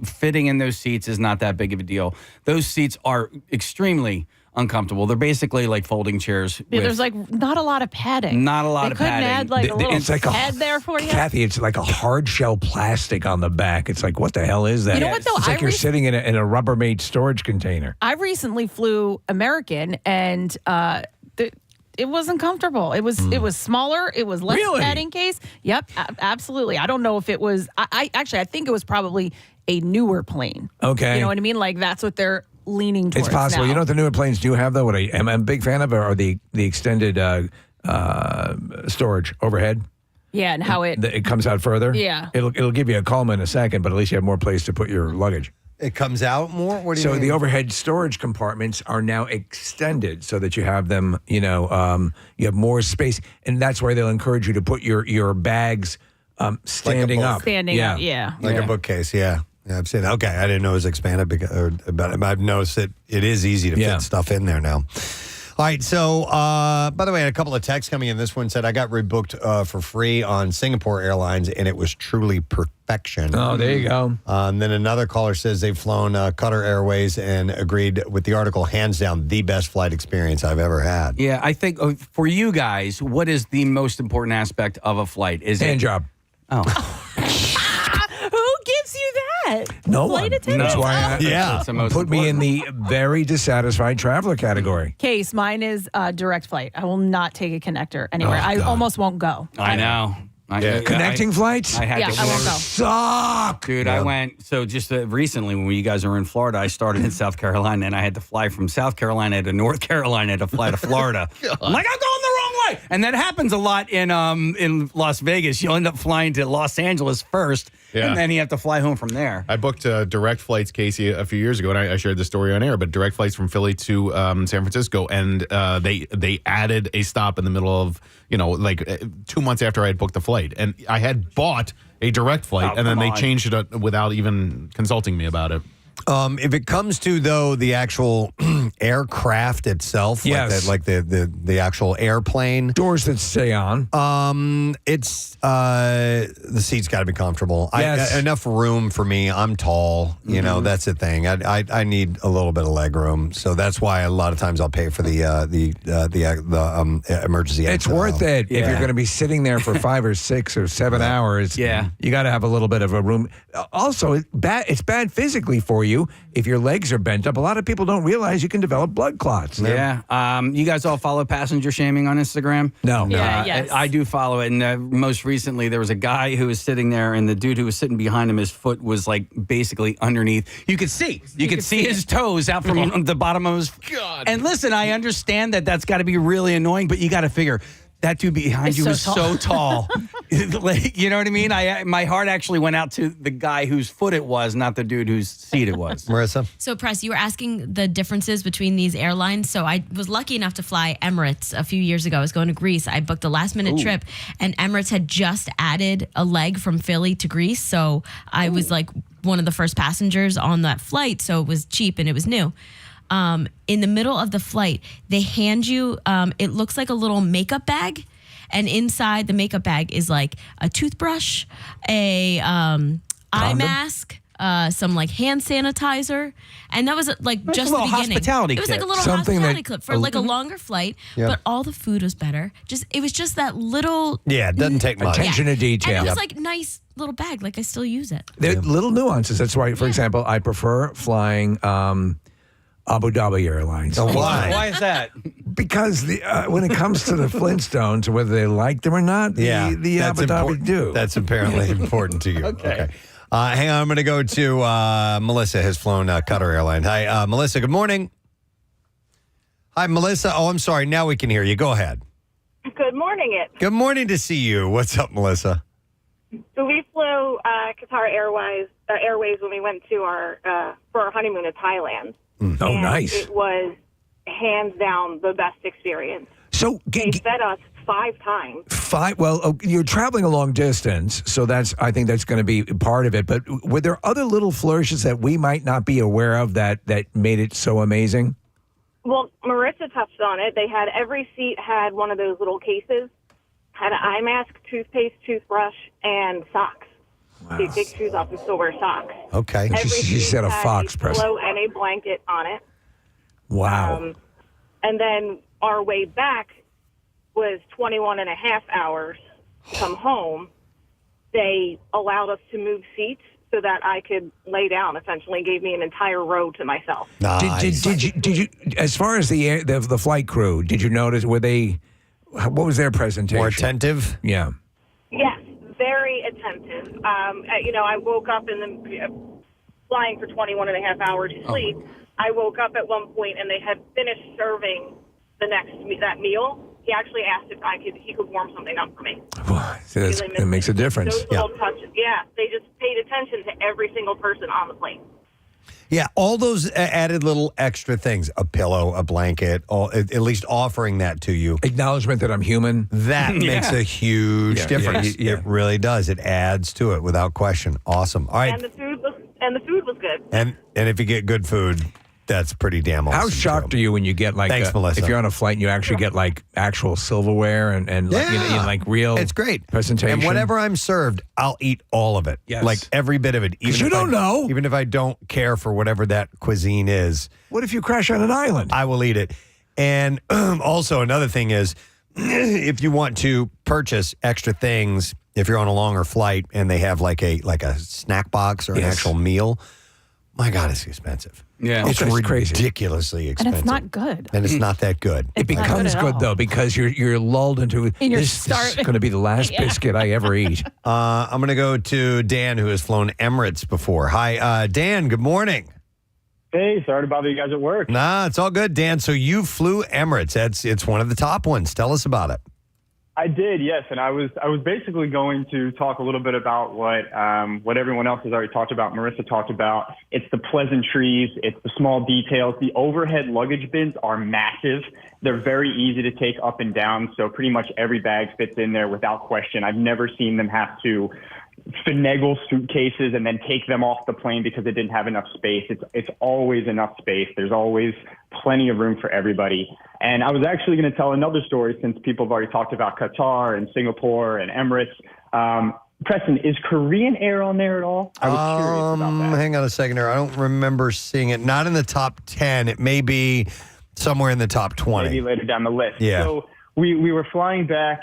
Speaker 1: fitting in those seats is not that big of a deal. Those seats are extremely uncomfortable. They're basically like folding chairs.
Speaker 2: Yeah, there's not a lot of padding.
Speaker 1: Not a lot of padding.
Speaker 2: They couldn't add a little
Speaker 4: It's like
Speaker 2: pad there for you?
Speaker 4: Kathy, it's like a hard shell plastic on the back. It's like, what the hell is that?
Speaker 2: You know what, though?
Speaker 4: It's like you're sitting in a Rubbermaid storage container.
Speaker 2: I recently flew American, and it wasn't comfortable. It was smaller. It was less
Speaker 4: Really?
Speaker 2: padding case. Yep, absolutely. I don't know if it was. I think it was probably a newer plane.
Speaker 4: Okay.
Speaker 2: You know what I mean? Like that's what they're leaning towards.
Speaker 4: It's possible.
Speaker 2: now.
Speaker 4: You know what the newer planes do have, though? What I'm a big fan of are the extended storage overhead.
Speaker 2: Yeah, and how it
Speaker 4: comes out further.
Speaker 2: Yeah.
Speaker 4: It'll give you a coma in a second, but at least you have more place to put your luggage.
Speaker 3: It comes out more? What do you mean?
Speaker 4: The overhead storage compartments are now extended so that you have them, you have more space. And that's where they'll encourage you to put your bags standing up.
Speaker 2: Standing up, yeah.
Speaker 3: Like a bookcase, yeah. Yeah, I've seen it. Okay, I didn't know it was expanded, but I've noticed that it is easy to fit stuff in there now. All right, so, by the way, I had a couple of texts coming in. This one said, I got rebooked for free on Singapore Airlines, and it was truly perfection.
Speaker 4: Oh, there you go.
Speaker 3: And then another caller says they've flown Qatar Airways and agreed with the article, hands down, the best flight experience I've ever had.
Speaker 1: Yeah, I think for you guys, what is the most important aspect of a flight? Is
Speaker 4: Hand
Speaker 1: it
Speaker 4: job.
Speaker 1: Oh.
Speaker 2: Who gives you that?
Speaker 4: No
Speaker 2: Flight
Speaker 4: one.
Speaker 2: attendants?
Speaker 4: That's why
Speaker 1: That's the most
Speaker 4: put me in the very dissatisfied traveler category.
Speaker 2: Case, mine is direct flight. I will not take a connector anywhere. I almost won't go.
Speaker 1: I know.
Speaker 4: Connecting flights?
Speaker 1: I had to
Speaker 2: I won't go.
Speaker 4: Suck.
Speaker 1: Dude, I went, so just recently when you guys were in Florida, I started in South Carolina and I had to fly from South Carolina to North Carolina to fly to Florida. I'm like, I'm going the wrong way. fly. And that happens a lot in Las Vegas. You'll end up flying to Los Angeles first, and then you have to fly home from there.
Speaker 5: I booked direct flights, Casey, a few years ago, and I shared the story on air, but direct flights from Philly to San Francisco, and they added a stop in the middle of, 2 months after I had booked the flight. And I had bought a direct flight, and then they changed it without even consulting me about it.
Speaker 3: If it comes to, though, the actual aircraft itself, like the actual airplane,
Speaker 4: doors that stay on,
Speaker 3: it's the seat's got to be comfortable.
Speaker 4: Yes.
Speaker 3: Enough room for me. I'm tall. That's the thing. I need a little bit of leg room, so that's why a lot of times I'll pay for the emergency exit.
Speaker 4: It's worth it if you're going to be sitting there for 5 or 6 or 7 hours.
Speaker 1: Yeah,
Speaker 4: you got to have a little bit of a room. Also, it's bad physically for you if your legs are bent up. A lot of people don't realize you can develop blood clots.
Speaker 1: Yeah. You guys all follow passenger shaming on Instagram?
Speaker 4: No.
Speaker 2: Yes.
Speaker 1: I do follow it. And most recently, there was a guy who was sitting there, and the dude who was sitting behind him, his foot was like basically underneath. You could see his toes out from the bottom of his.
Speaker 5: God.
Speaker 1: And listen, I understand that that's got to be really annoying, but you got to figure. That dude behind you is so tall. Like, you know what I mean? My heart actually went out to the guy whose foot it was, not the dude whose seat it was.
Speaker 3: Marissa?
Speaker 15: So, Press, you were asking the differences between these airlines. So I was lucky enough to fly Emirates a few years ago. I was going to Greece. I booked a last-minute trip, and Emirates had just added a leg from Philly to Greece. So I was like one of the first passengers on that flight. So it was cheap and it was new. In the middle of the flight, they hand you, it looks like a little makeup bag. And inside the makeup bag is like a toothbrush, a eye mask, some like hand sanitizer. And that was like
Speaker 1: That's
Speaker 15: just
Speaker 1: a
Speaker 15: the
Speaker 1: little
Speaker 15: beginning.
Speaker 1: hospitality
Speaker 15: It was like a
Speaker 1: kit.
Speaker 15: little
Speaker 4: Something
Speaker 15: hospitality
Speaker 4: that-
Speaker 15: clip for like a longer flight.
Speaker 3: Yeah.
Speaker 15: But all the food was better. It was just that little.
Speaker 3: Yeah, it doesn't take much.
Speaker 4: Attention to detail.
Speaker 15: And it was like nice little bag. Like I still use it.
Speaker 4: There are little nuances. That's why, for example, I prefer flying Abu Dhabi Airlines.
Speaker 3: Oh, why?
Speaker 1: Why is that?
Speaker 4: Because when it comes to the Flintstones, whether they like them or not, the
Speaker 3: that's
Speaker 4: Abu Dhabi
Speaker 3: important.
Speaker 4: do.
Speaker 3: That's apparently important to you.
Speaker 1: Okay.
Speaker 3: Hang on, I'm going to go to Melissa, has flown Qatar Airlines. Hi, Melissa, good morning. Hi, Melissa. Oh, I'm sorry. Now we can hear you. Go ahead.
Speaker 19: Good morning,
Speaker 3: Good morning to see you. What's up, Melissa?
Speaker 19: So we flew Qatar Airways when we went to for our honeymoon in Thailand.
Speaker 4: Oh,
Speaker 19: And
Speaker 4: nice.
Speaker 19: It was hands down the best experience.
Speaker 4: So
Speaker 19: They fed us 5 times.
Speaker 4: 5. Well, you're traveling a long distance, so I think that's going to be part of it. But were there other little flourishes that we might not be aware of that made it so amazing?
Speaker 19: Well, Marissa touched on it. They had every seat had one of those little cases, had an eye mask, toothpaste, toothbrush, and socks. So you take shoes off and still wear socks.
Speaker 3: Okay.
Speaker 19: Every
Speaker 4: She said a
Speaker 19: seat had
Speaker 4: fox,
Speaker 19: a
Speaker 4: Preston.
Speaker 19: pillow and a blanket on it.
Speaker 4: Wow.
Speaker 19: And then our way back was 21 and a half hours to come home. They allowed us to move seats so that I could lay down, essentially gave me an entire row to myself.
Speaker 3: Nice.
Speaker 4: Did you, as far as the flight crew, did you notice, what was their presentation?
Speaker 3: More attentive?
Speaker 4: Yeah.
Speaker 19: Yes, very attentive. I woke up flying for 21 and a half hours sleep. I woke up at one point and they had finished serving that meal. He actually asked if he could warm something up for me.
Speaker 4: So that makes a difference.
Speaker 19: Those little touches, they just paid attention to every single person on the plane.
Speaker 3: Yeah, all those added little extra things, a pillow, a blanket, at least offering that to you.
Speaker 4: Acknowledgement that I'm human.
Speaker 3: That makes a huge difference. It really does. It adds to it without question. Awesome. All right.
Speaker 19: And the food was good.
Speaker 3: And if you get good food, that's pretty damn awesome.
Speaker 4: How shocked are you when you get
Speaker 3: Thanks, Melissa.
Speaker 4: if you're on a flight and you actually get like actual silverware and like real
Speaker 3: it's great
Speaker 4: presentation?
Speaker 3: And whatever I'm served, I'll eat all of it.
Speaker 4: Yes.
Speaker 3: Like every bit of it.
Speaker 4: Because you don't know.
Speaker 3: Even if I don't care for whatever that cuisine is.
Speaker 4: What if you crash on an island?
Speaker 3: I will eat it. And also another thing is, if you want to purchase extra things, if you're on a longer flight and they have like a snack box or an actual meal, my God, it's expensive.
Speaker 1: Yeah.
Speaker 3: It's ridiculously expensive.
Speaker 2: And it's not good.
Speaker 3: And it's not that good.
Speaker 4: It becomes good though because you're lulled into this is going to be the last biscuit I ever eat.
Speaker 3: I'm going to go to Dan, who has flown Emirates before. Hi, Dan. Good morning.
Speaker 16: Hey, sorry to bother you guys at work.
Speaker 3: Nah, it's all good, Dan. So you flew Emirates. It's one of the top ones. Tell us about it.
Speaker 17: I did, yes, and I was basically going to talk a little bit about what everyone else has already talked about. Marissa talked about. It's the pleasantries, it's the small details. The overhead luggage bins are massive. They're very easy to take up and down, so pretty much every bag fits in there without question. I've never seen them have to finagle suitcases and then take them off the plane because it didn't have enough space. It's always enough space. There's always plenty of room for everybody. And I was actually going to tell another story since people have already talked about Qatar and Singapore and Emirates. Preston, is Korean Air on there at all? I was curious about that.
Speaker 3: Hang on a second here. I don't remember seeing it. Not in the top 10. It may be somewhere in the top 20.
Speaker 17: Maybe later down the list.
Speaker 3: Yeah.
Speaker 17: So we were flying back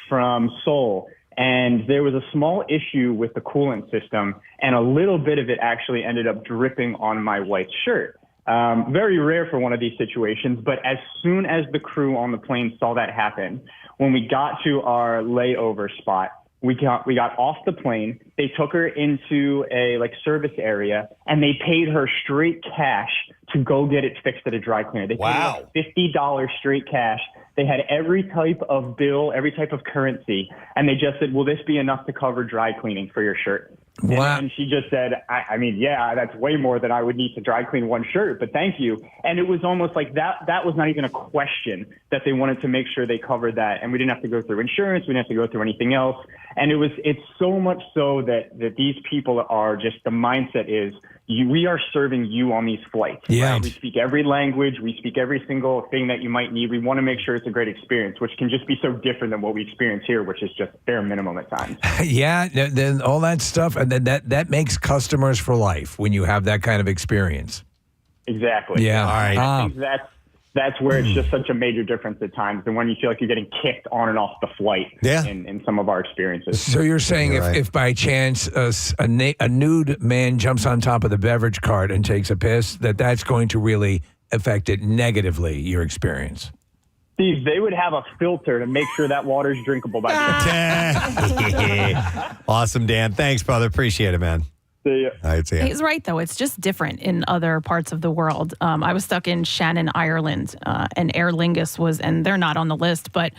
Speaker 17: from Seoul, and there was a small issue with the coolant system, and a little bit of it actually ended up dripping on my white shirt. Very rare for one of these situations, but as soon as the crew on the plane saw that happen, when we got to our layover spot, we got off the plane. They took her into a service area, and they paid her straight cash to go get it fixed at a dry cleaner. They paid her $50 straight cash. They had every type of bill, every type of currency, and they just said, "Will this be enough to cover dry cleaning for your shirt?"
Speaker 4: Wow.
Speaker 17: And she just said, I mean, yeah, that's way more than I would need to dry clean one shirt, but thank you. And it was almost like that was not even a question, that they wanted to make sure they covered that. And we didn't have to go through insurance. We didn't have to go through anything else. And it's so much so that these people are just, the mindset is, we are serving you on these flights.
Speaker 4: Yeah.
Speaker 17: Right? We speak every language. We speak every single thing that you might need. We want to make sure it's a great experience, which can just be so different than what we experience here, which is just bare minimum at times.
Speaker 4: Yeah, then all that stuff, and then that makes customers for life when you have that kind of experience.
Speaker 17: Exactly.
Speaker 4: Yeah.
Speaker 17: All right. I think that's where it's just such a major difference at times, and when you feel like you're getting kicked on and off the flight.
Speaker 3: Yeah.
Speaker 17: In some of our experiences.
Speaker 4: So you're saying if by chance a nude man jumps on top of the beverage cart and takes a piss, that's going to really affect it negatively, your experience?
Speaker 17: Steve, they would have a filter to make sure that water is drinkable by the
Speaker 3: Awesome, Dan. Thanks, brother. Appreciate it, man.
Speaker 17: See ya.
Speaker 3: All right, see ya.
Speaker 2: He's right, though. It's just different in other parts of the world. I was stuck in Shannon, Ireland, and Aer Lingus was, and they're not on the list, but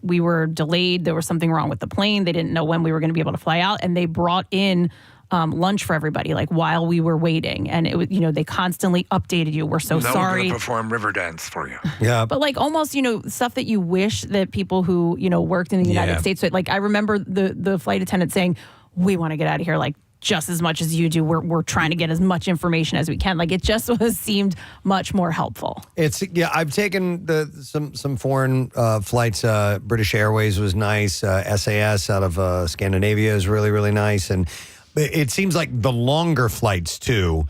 Speaker 2: we were delayed. There was something wrong with the plane. They didn't know when we were going to be able to fly out, and they brought in lunch for everybody, while we were waiting. And it was, they constantly updated you. We're so
Speaker 7: now
Speaker 2: sorry.
Speaker 7: We're going to perform river dance for you.
Speaker 3: Yeah.
Speaker 2: But almost, stuff that you wish that people who, worked in the United States, I remember the flight attendant saying, "We want to get out of here, just as much as you do. We're trying to get as much information as we can." It just seemed much more helpful.
Speaker 3: I've taken some foreign flights. British Airways was nice. SAS out of Scandinavia is really, really nice. And it seems like the longer flights too,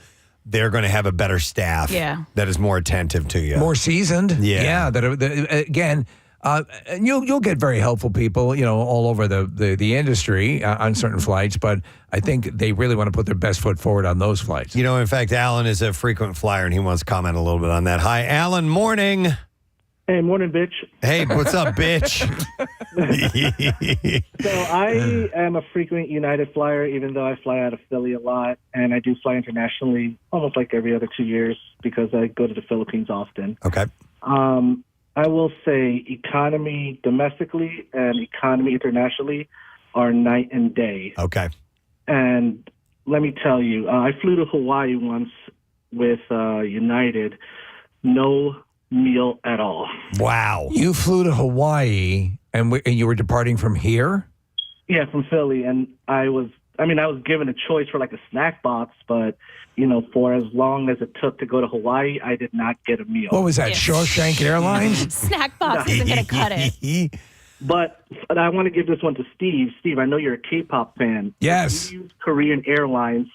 Speaker 3: they're going to have a better staff that is more attentive to you.
Speaker 4: More seasoned.
Speaker 3: Yeah.
Speaker 4: Again, and you'll get very helpful people, all over the industry on certain flights, but I think they really want to put their best foot forward on those flights.
Speaker 3: In fact, Alan is a frequent flyer, and he wants to comment a little bit on that. Hi, Alan. Morning.
Speaker 18: Hey, morning, bitch.
Speaker 3: Hey, what's up, bitch?
Speaker 18: So I am a frequent United flyer, even though I fly out of Philly a lot, and I do fly internationally almost every other 2 years because I go to the Philippines often.
Speaker 3: Okay.
Speaker 18: I will say economy domestically and economy internationally are night and day.
Speaker 3: Okay.
Speaker 18: And let me tell you, I flew to Hawaii once with United. No meal at all.
Speaker 3: Wow.
Speaker 4: You flew to Hawaii and you were departing from here?
Speaker 18: Yeah, from Philly. And I was given a choice for a snack box, but, for as long as it took to go to Hawaii, I did not get a meal.
Speaker 4: What was that, Shawshank Airlines?
Speaker 2: Snack box isn't going to cut it.
Speaker 18: But I want to give this one to Steve. Steve, I know you're a K-pop fan.
Speaker 4: Yes.
Speaker 18: You use Korean Airlines.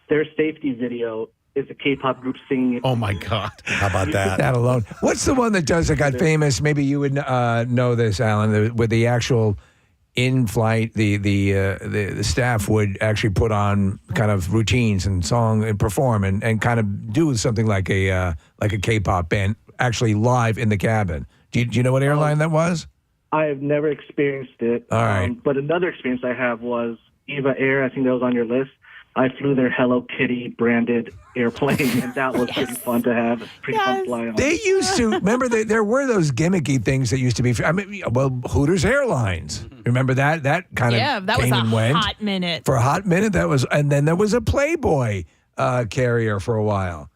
Speaker 18: Their safety video is a K-pop group singing.
Speaker 5: Oh, my God.
Speaker 3: How about that?
Speaker 4: That alone. What's the one that got famous? Maybe you would know this, Alan, with the actual in-flight, the staff would actually put on kind of routines and song and perform and kind of do something like a K-pop band actually live in the cabin. Do you know what airline that was?
Speaker 18: I have never experienced it.
Speaker 4: All right.
Speaker 18: But another experience I have was Eva Air. I think that was on your list. I flew their Hello Kitty branded airplane, and that was pretty fun to have. It's pretty fun to fly on.
Speaker 4: They used to remember there were those gimmicky things that used to be. I mean, well, Hooters Airlines. Remember that? That kind of
Speaker 2: that was
Speaker 4: came
Speaker 2: a
Speaker 4: and went.
Speaker 2: hot minute.
Speaker 4: For a hot minute, that was, and then there was a Playboy carrier for a while.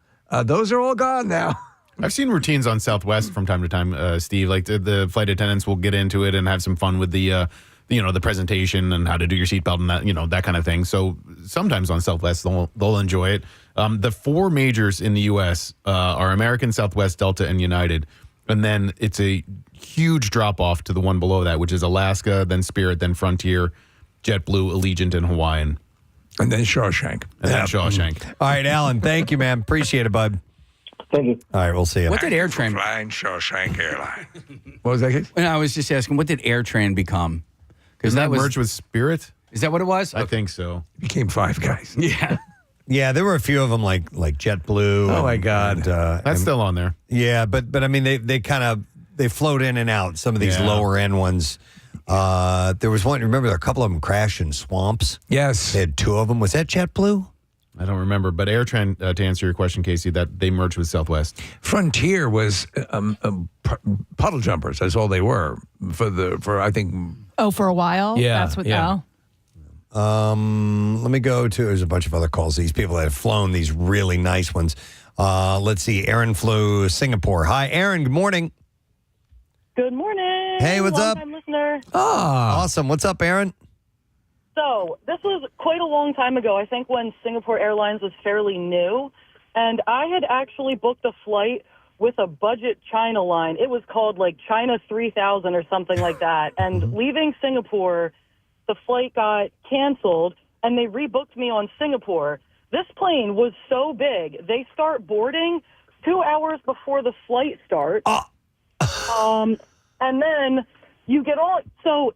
Speaker 4: Those are all gone now.
Speaker 5: I've seen routines on Southwest from time to time, Steve. Like the flight attendants will get into it and have some fun with the the presentation and how to do your seatbelt and that, that kind of thing. So sometimes on Southwest, they'll enjoy it. The 4 majors in the U.S. Are American, Southwest, Delta, and United. And then it's a huge drop off to the one below that, which is Alaska, then Spirit, then Frontier, JetBlue, Allegiant, and Hawaiian.
Speaker 4: And then Shawshank.
Speaker 5: Then Shawshank.
Speaker 3: All right, Alan, thank you, man. Appreciate it, bud.
Speaker 8: Thank you.
Speaker 3: All right, we'll see you.
Speaker 1: What did AirTran?
Speaker 7: Flying Shawshank Airline.
Speaker 4: What was that, kid?
Speaker 1: I was just asking, what did AirTran become?
Speaker 5: Because that merged with Spirit?
Speaker 1: Is that what it was?
Speaker 5: I think so.
Speaker 4: It became Five Guys.
Speaker 1: Yeah.
Speaker 3: Yeah, there were a few of them like JetBlue.
Speaker 4: Oh my God,
Speaker 5: that's still on there.
Speaker 3: Yeah, but I mean they kind of float in and out. Some of these lower end ones. There was one. Remember, a couple of them crashed in swamps.
Speaker 4: Yes,
Speaker 3: they had 2 of them. Was that JetBlue?
Speaker 5: I don't remember, but AirTran, to answer your question, Casey, that they merged with Southwest.
Speaker 4: Frontier was puddle jumpers. That's all they were for I think.
Speaker 2: Oh, for a while.
Speaker 4: Yeah,
Speaker 2: That's what.
Speaker 4: yeah.
Speaker 2: Oh.
Speaker 3: Let me go to. There's a bunch of other calls. These people that have flown these really nice ones. Let's see. Aaron flew Singapore. Hi, Aaron. Good morning.
Speaker 20: Good morning.
Speaker 3: Hey, what's up?
Speaker 20: Long-time listener.
Speaker 3: Awesome. What's up, Aaron?
Speaker 20: So this was quite a long time ago. I think when Singapore Airlines was fairly new, and I had actually booked a flight with a budget China line. It was called like China 3000 or something like that. And leaving Singapore, the flight got canceled, and they rebooked me on Singapore. This plane was so big, they start boarding 2 hours before the flight starts. And then you get on. So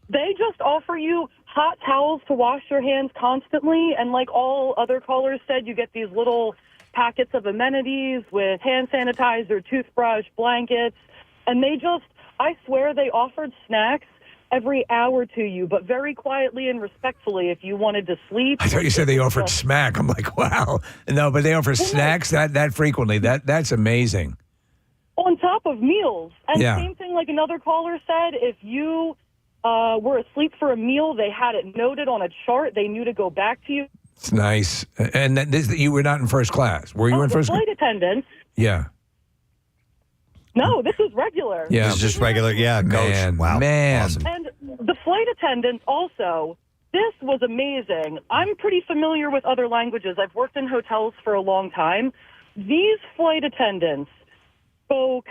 Speaker 20: they just offer you hot towels to wash your hands constantly. And like all other callers said, you get these little packets of amenities with hand sanitizer, toothbrush, blankets. And they just, I swear they offered snacks every hour to you, but very quietly and respectfully if you wanted to sleep.
Speaker 4: I thought you said they offered smack. I'm like, wow. No, but they offer snacks that frequently. That's amazing.
Speaker 20: On top of meals. And
Speaker 4: Yeah.
Speaker 20: same thing like another caller said, if you were asleep for a meal, they had it noted on a chart. They knew to go back to you.
Speaker 4: It's nice. And you were not in first class. Were you in first class?
Speaker 20: Flight attendants.
Speaker 4: Yeah.
Speaker 20: No, this is regular.
Speaker 4: Yeah.
Speaker 3: It's just regular. Yeah, coach.
Speaker 4: Man,
Speaker 3: Wow.
Speaker 4: man.
Speaker 3: Awesome.
Speaker 20: And the flight attendants also, this was amazing. I'm pretty familiar with other languages. I've worked in hotels for a long time. These flight attendants spoke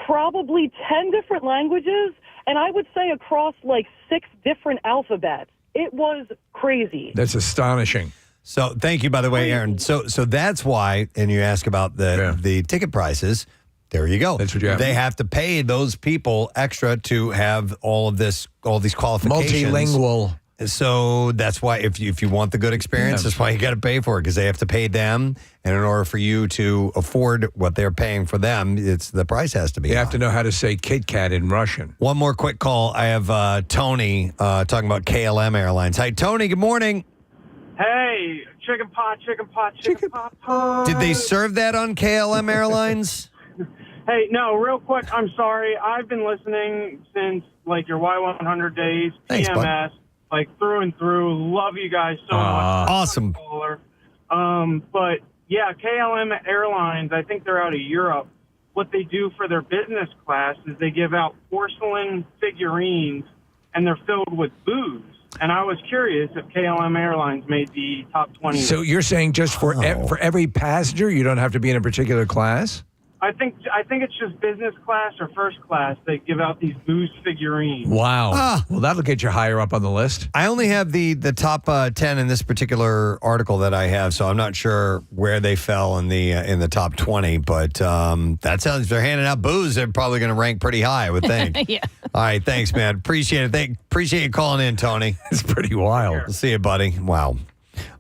Speaker 20: probably 10 different languages, and I would say across like 6 different alphabets. It was crazy.
Speaker 4: That's astonishing.
Speaker 3: So thank you, by the way, Aaron. So that's why, and you ask about the ticket prices. There you go. That's
Speaker 4: what you have.
Speaker 3: They have to pay those people extra to have all these qualifications.
Speaker 4: Multilingual.
Speaker 3: So that's why if you want the good experience, that's why you got to pay for it, because they have to pay them, and in order for you to afford what they're paying for them, the price has to be.
Speaker 4: You have to know how to say Kit Kat in Russian.
Speaker 3: One more quick call. I have Tony talking about KLM Airlines. Hi, Tony. Good morning.
Speaker 21: Hey, chicken pot.
Speaker 3: Did they serve that on KLM Airlines?
Speaker 21: Hey, no, real quick, I'm sorry. I've been listening since, like, your Y100 days,
Speaker 3: Thanks, bud.
Speaker 21: PMS, like, through and through. Love you guys so much.
Speaker 3: Awesome.
Speaker 21: But, yeah, KLM Airlines, I think they're out of Europe. What they do for their business class is they give out porcelain figurines, and they're filled with booze. And I was curious if KLM Airlines made the top 20.
Speaker 4: So you're saying just for every passenger, you don't have to be in a particular class?
Speaker 21: I think it's just business class or first class. They give out these booze figurines.
Speaker 4: Wow. Well, that'll get you higher up on the list.
Speaker 3: I only have the top 10 in this particular article that I have, so I'm not sure where they fell in the top 20. But that sounds, if they're handing out booze, they're probably going to rank pretty high, I would think.
Speaker 2: Yeah.
Speaker 3: All right, thanks, man. Appreciate it. Appreciate you calling in, Tony.
Speaker 4: It's pretty wild.
Speaker 3: We'll see you, buddy. Wow.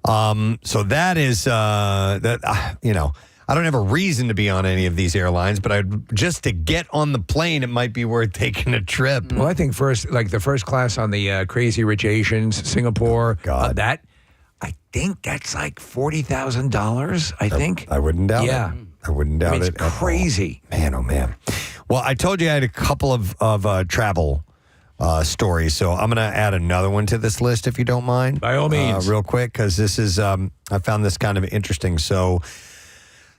Speaker 3: So that is I don't have a reason to be on any of these airlines, but just to get on the plane, it might be worth taking a trip.
Speaker 4: Well, I think the first class on the Crazy Rich Asians, Singapore, that I think that's like $40,000, I think.
Speaker 3: I wouldn't doubt it.
Speaker 4: Yeah.
Speaker 3: I wouldn't doubt
Speaker 4: It's
Speaker 3: it. at all.
Speaker 4: crazy.
Speaker 3: Man, oh, man. Well, I told you I had a couple of travel stories, so I'm going to add another one to this list if you don't mind.
Speaker 4: By all means.
Speaker 3: Real quick, because this is, I found this kind of interesting. So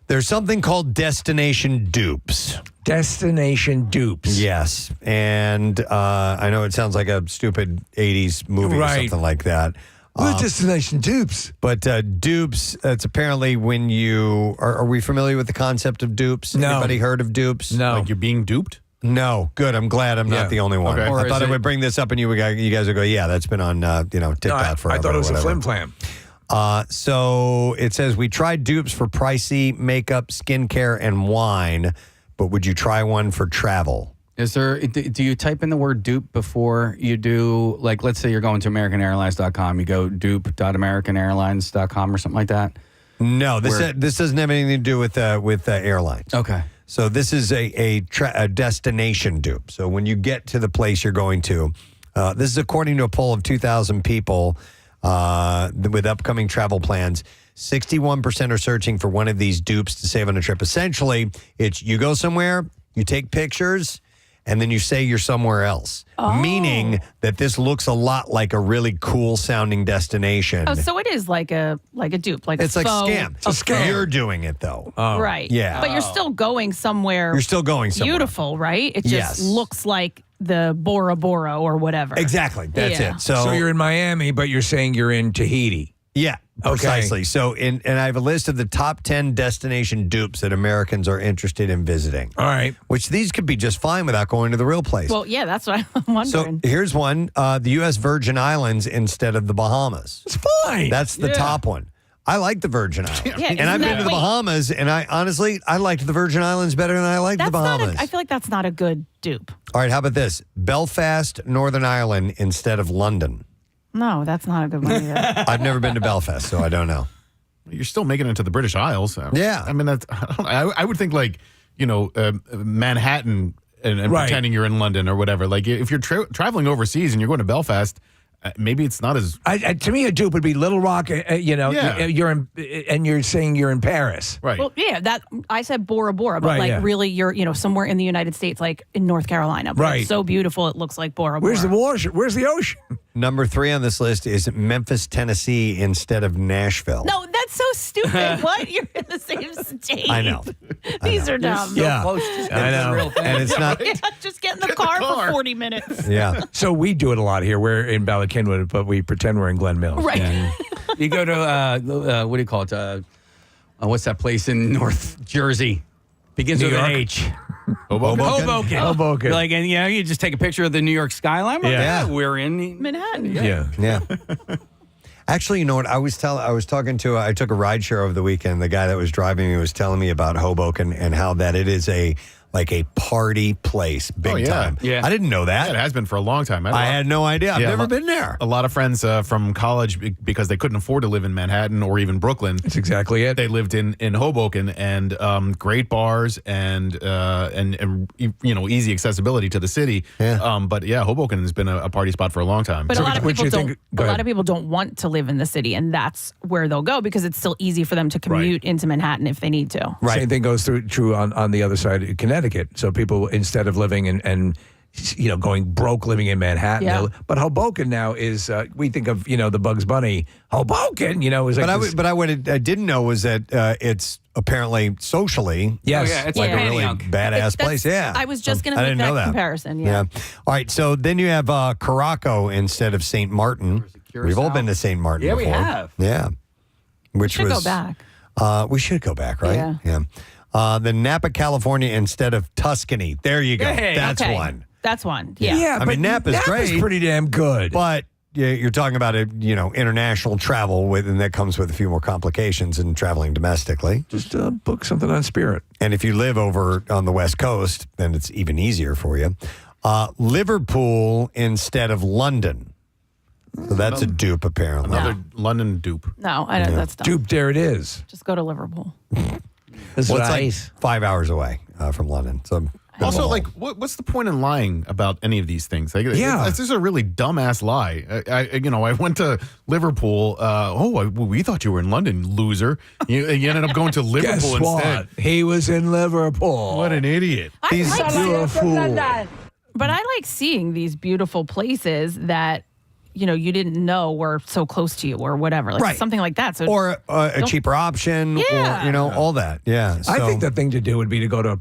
Speaker 3: there's something called destination dupes.
Speaker 4: Destination dupes.
Speaker 3: Yes. And I know it sounds like a stupid 80s movie or something like that.
Speaker 4: Destination dupes.
Speaker 3: But dupes, it's apparently when you... Are we familiar with the concept of dupes?
Speaker 4: No.
Speaker 3: Anybody heard of dupes?
Speaker 4: No.
Speaker 5: Like you're being duped?
Speaker 3: No. Good. I'm glad I'm not the only one.
Speaker 5: Okay.
Speaker 3: I thought I would bring this up and you guys would go, yeah, that's been on TikTok forever.
Speaker 4: I thought it was
Speaker 3: or
Speaker 4: a
Speaker 3: whatever.
Speaker 4: flim flam.
Speaker 3: So it says, we tried dupes for pricey makeup, skincare, and wine, but would you try one for travel?
Speaker 1: Is there? Do you type in the word dupe before you do? Like, let's say you're going to AmericanAirlines.com, you go dupe.AmericanAirlines.com or something like that.
Speaker 3: No, this doesn't have anything to do with airlines.
Speaker 1: Okay.
Speaker 3: So this is a destination dupe. So when you get to the place you're going to, this is according to a poll of 2,000 people with upcoming travel plans. 61% are searching for one of these dupes to save on a trip. Essentially, it's you go somewhere, you take pictures, and then you say you're somewhere else, meaning that this looks a lot like a really cool sounding destination.
Speaker 2: Oh, so it is like a dupe, like
Speaker 3: It's
Speaker 2: a
Speaker 3: like
Speaker 2: faux,
Speaker 3: scam. It's a scam. You're doing it though.
Speaker 2: Right.
Speaker 3: Yeah.
Speaker 2: But you're still going somewhere.
Speaker 3: You're still going somewhere.
Speaker 2: Beautiful, right? It just
Speaker 3: Yes.
Speaker 2: looks like the Bora Bora or whatever.
Speaker 3: Exactly. That's it.
Speaker 4: So you're in Miami, but you're saying you're in Tahiti.
Speaker 3: Yeah, precisely. So, and I have a list of the top 10 destination dupes that Americans are interested in visiting.
Speaker 4: All right.
Speaker 3: Which these could be just fine without going to the real place.
Speaker 2: Well, yeah, that's what I'm wondering.
Speaker 3: So here's one, the U.S. Virgin Islands instead of the Bahamas.
Speaker 4: It's fine.
Speaker 3: That's the top one. I like the Virgin Islands.
Speaker 2: Yeah,
Speaker 3: and I've been to the Bahamas, and I liked the Virgin Islands better than I liked the Bahamas.
Speaker 2: I feel like that's not a good dupe.
Speaker 3: All right, how about this? Belfast, Northern Ireland instead of London.
Speaker 2: No, that's not a good one either.
Speaker 3: I've never been to Belfast, so I don't know.
Speaker 5: You're still making it to the British Isles. So.
Speaker 3: Yeah.
Speaker 5: I mean, I would think like, Manhattan and
Speaker 4: Right.
Speaker 5: pretending you're in London or whatever. Like if you're traveling overseas and you're going to Belfast, maybe it's not as...
Speaker 4: to me, a dupe would be Little Rock,
Speaker 5: Yeah.
Speaker 4: you're in, and you're saying you're in Paris.
Speaker 5: Right.
Speaker 2: Well, yeah, that I said Bora Bora, but
Speaker 4: Right,
Speaker 2: like
Speaker 4: yeah.
Speaker 2: really you're, somewhere in the United States, like in North Carolina. But
Speaker 4: Right.
Speaker 2: It's so beautiful it looks like Bora Bora.
Speaker 4: Where's the ocean? Where's the ocean?
Speaker 3: Number 3 on this list is Memphis, Tennessee instead of Nashville.
Speaker 2: No, that's so stupid. What? You're in the same state.
Speaker 3: I know.
Speaker 2: These are dumb.
Speaker 3: Yeah.
Speaker 1: Close to
Speaker 3: I know.
Speaker 1: the real thing.
Speaker 3: And it's not...
Speaker 2: Yeah, just get in the car for 40 minutes.
Speaker 3: Yeah.
Speaker 4: So we do it a lot here. We're in Bala Cynwyd, but we pretend we're in Glen Mills.
Speaker 2: Right.
Speaker 1: You go to what do you call it? What's that place in North Jersey? Begins
Speaker 4: New
Speaker 1: with an
Speaker 4: York?
Speaker 1: H.
Speaker 3: Hoboken.
Speaker 4: Hoboken.
Speaker 1: Like, and you just take a picture of the New York skyline. Like,
Speaker 3: Yeah.
Speaker 1: we're in
Speaker 2: Manhattan.
Speaker 3: Yeah. Actually, you know what? I took a ride share over the weekend. The guy that was driving me was telling me about Hoboken and how that it is a party place, big time.
Speaker 5: Yeah.
Speaker 3: I didn't know that.
Speaker 5: Yeah, it has been for a long time.
Speaker 3: I had no idea. I've
Speaker 5: Yeah,
Speaker 3: never been there.
Speaker 5: A lot of friends from college, because they couldn't afford to live in Manhattan or even Brooklyn.
Speaker 4: That's exactly it.
Speaker 5: They lived in Hoboken, and great bars and easy accessibility to the city.
Speaker 3: Yeah.
Speaker 5: But yeah, Hoboken has been a party spot for a long time.
Speaker 2: But a lot of people don't.
Speaker 4: Go
Speaker 2: A lot
Speaker 4: ahead.
Speaker 2: of people don't want to live in the city, and that's where they'll go because it's still easy for them to commute into Manhattan if they need to.
Speaker 4: Same thing goes true on the other side of Connecticut. So people, instead of living and going broke living in Manhattan,
Speaker 2: Yeah.
Speaker 4: but Hoboken now is we think of the Bugs Bunny Hoboken. Is like
Speaker 3: What I didn't know was that it's apparently socially,
Speaker 4: yes,
Speaker 1: Oh, yeah, it's
Speaker 3: like
Speaker 1: like
Speaker 3: a really
Speaker 1: Antioch.
Speaker 3: badass place. Yeah,
Speaker 2: I was just going
Speaker 3: I
Speaker 2: to make
Speaker 3: didn't know
Speaker 2: that
Speaker 3: that.
Speaker 2: comparison. Yeah.
Speaker 3: All right, so then you have Caraco instead of St. Martin. We've all been to St. Martin.
Speaker 1: Yeah,
Speaker 3: before.
Speaker 1: we have.
Speaker 3: Yeah, which
Speaker 2: Should
Speaker 3: was
Speaker 2: go back.
Speaker 3: We should go back, right?
Speaker 2: Yeah.
Speaker 3: The Napa, California instead of Tuscany. There you go.
Speaker 1: Hey,
Speaker 3: That's
Speaker 2: Okay.
Speaker 3: one.
Speaker 2: That's one. Yeah.
Speaker 3: I mean, Napa's great.
Speaker 4: pretty damn good.
Speaker 3: But you're talking about international travel and that comes with a few more complications than traveling domestically.
Speaker 4: Just book something on Spirit.
Speaker 3: And if you live over on the West Coast, then it's even easier for you. Liverpool instead of London. So that's a dupe, apparently.
Speaker 5: Another London dupe.
Speaker 2: No, I know that's dumb.
Speaker 4: Dupe, there it is.
Speaker 2: Just go to Liverpool.
Speaker 3: It's like 5 hours away from London. So
Speaker 5: Also, like, what's the point in lying about any of these things? Like, this is a really dumbass lie. I went to Liverpool. We thought you were in London, loser. You ended up going to Liverpool
Speaker 4: Guess what?
Speaker 5: instead.
Speaker 4: He was in Liverpool.
Speaker 5: What an idiot!
Speaker 4: You're a fool.
Speaker 2: But I like seeing these beautiful places that you didn't know were so close to you or whatever, like something like that. So
Speaker 3: or a cheaper option, or all that. Yeah,
Speaker 4: I think the thing to do would be to go to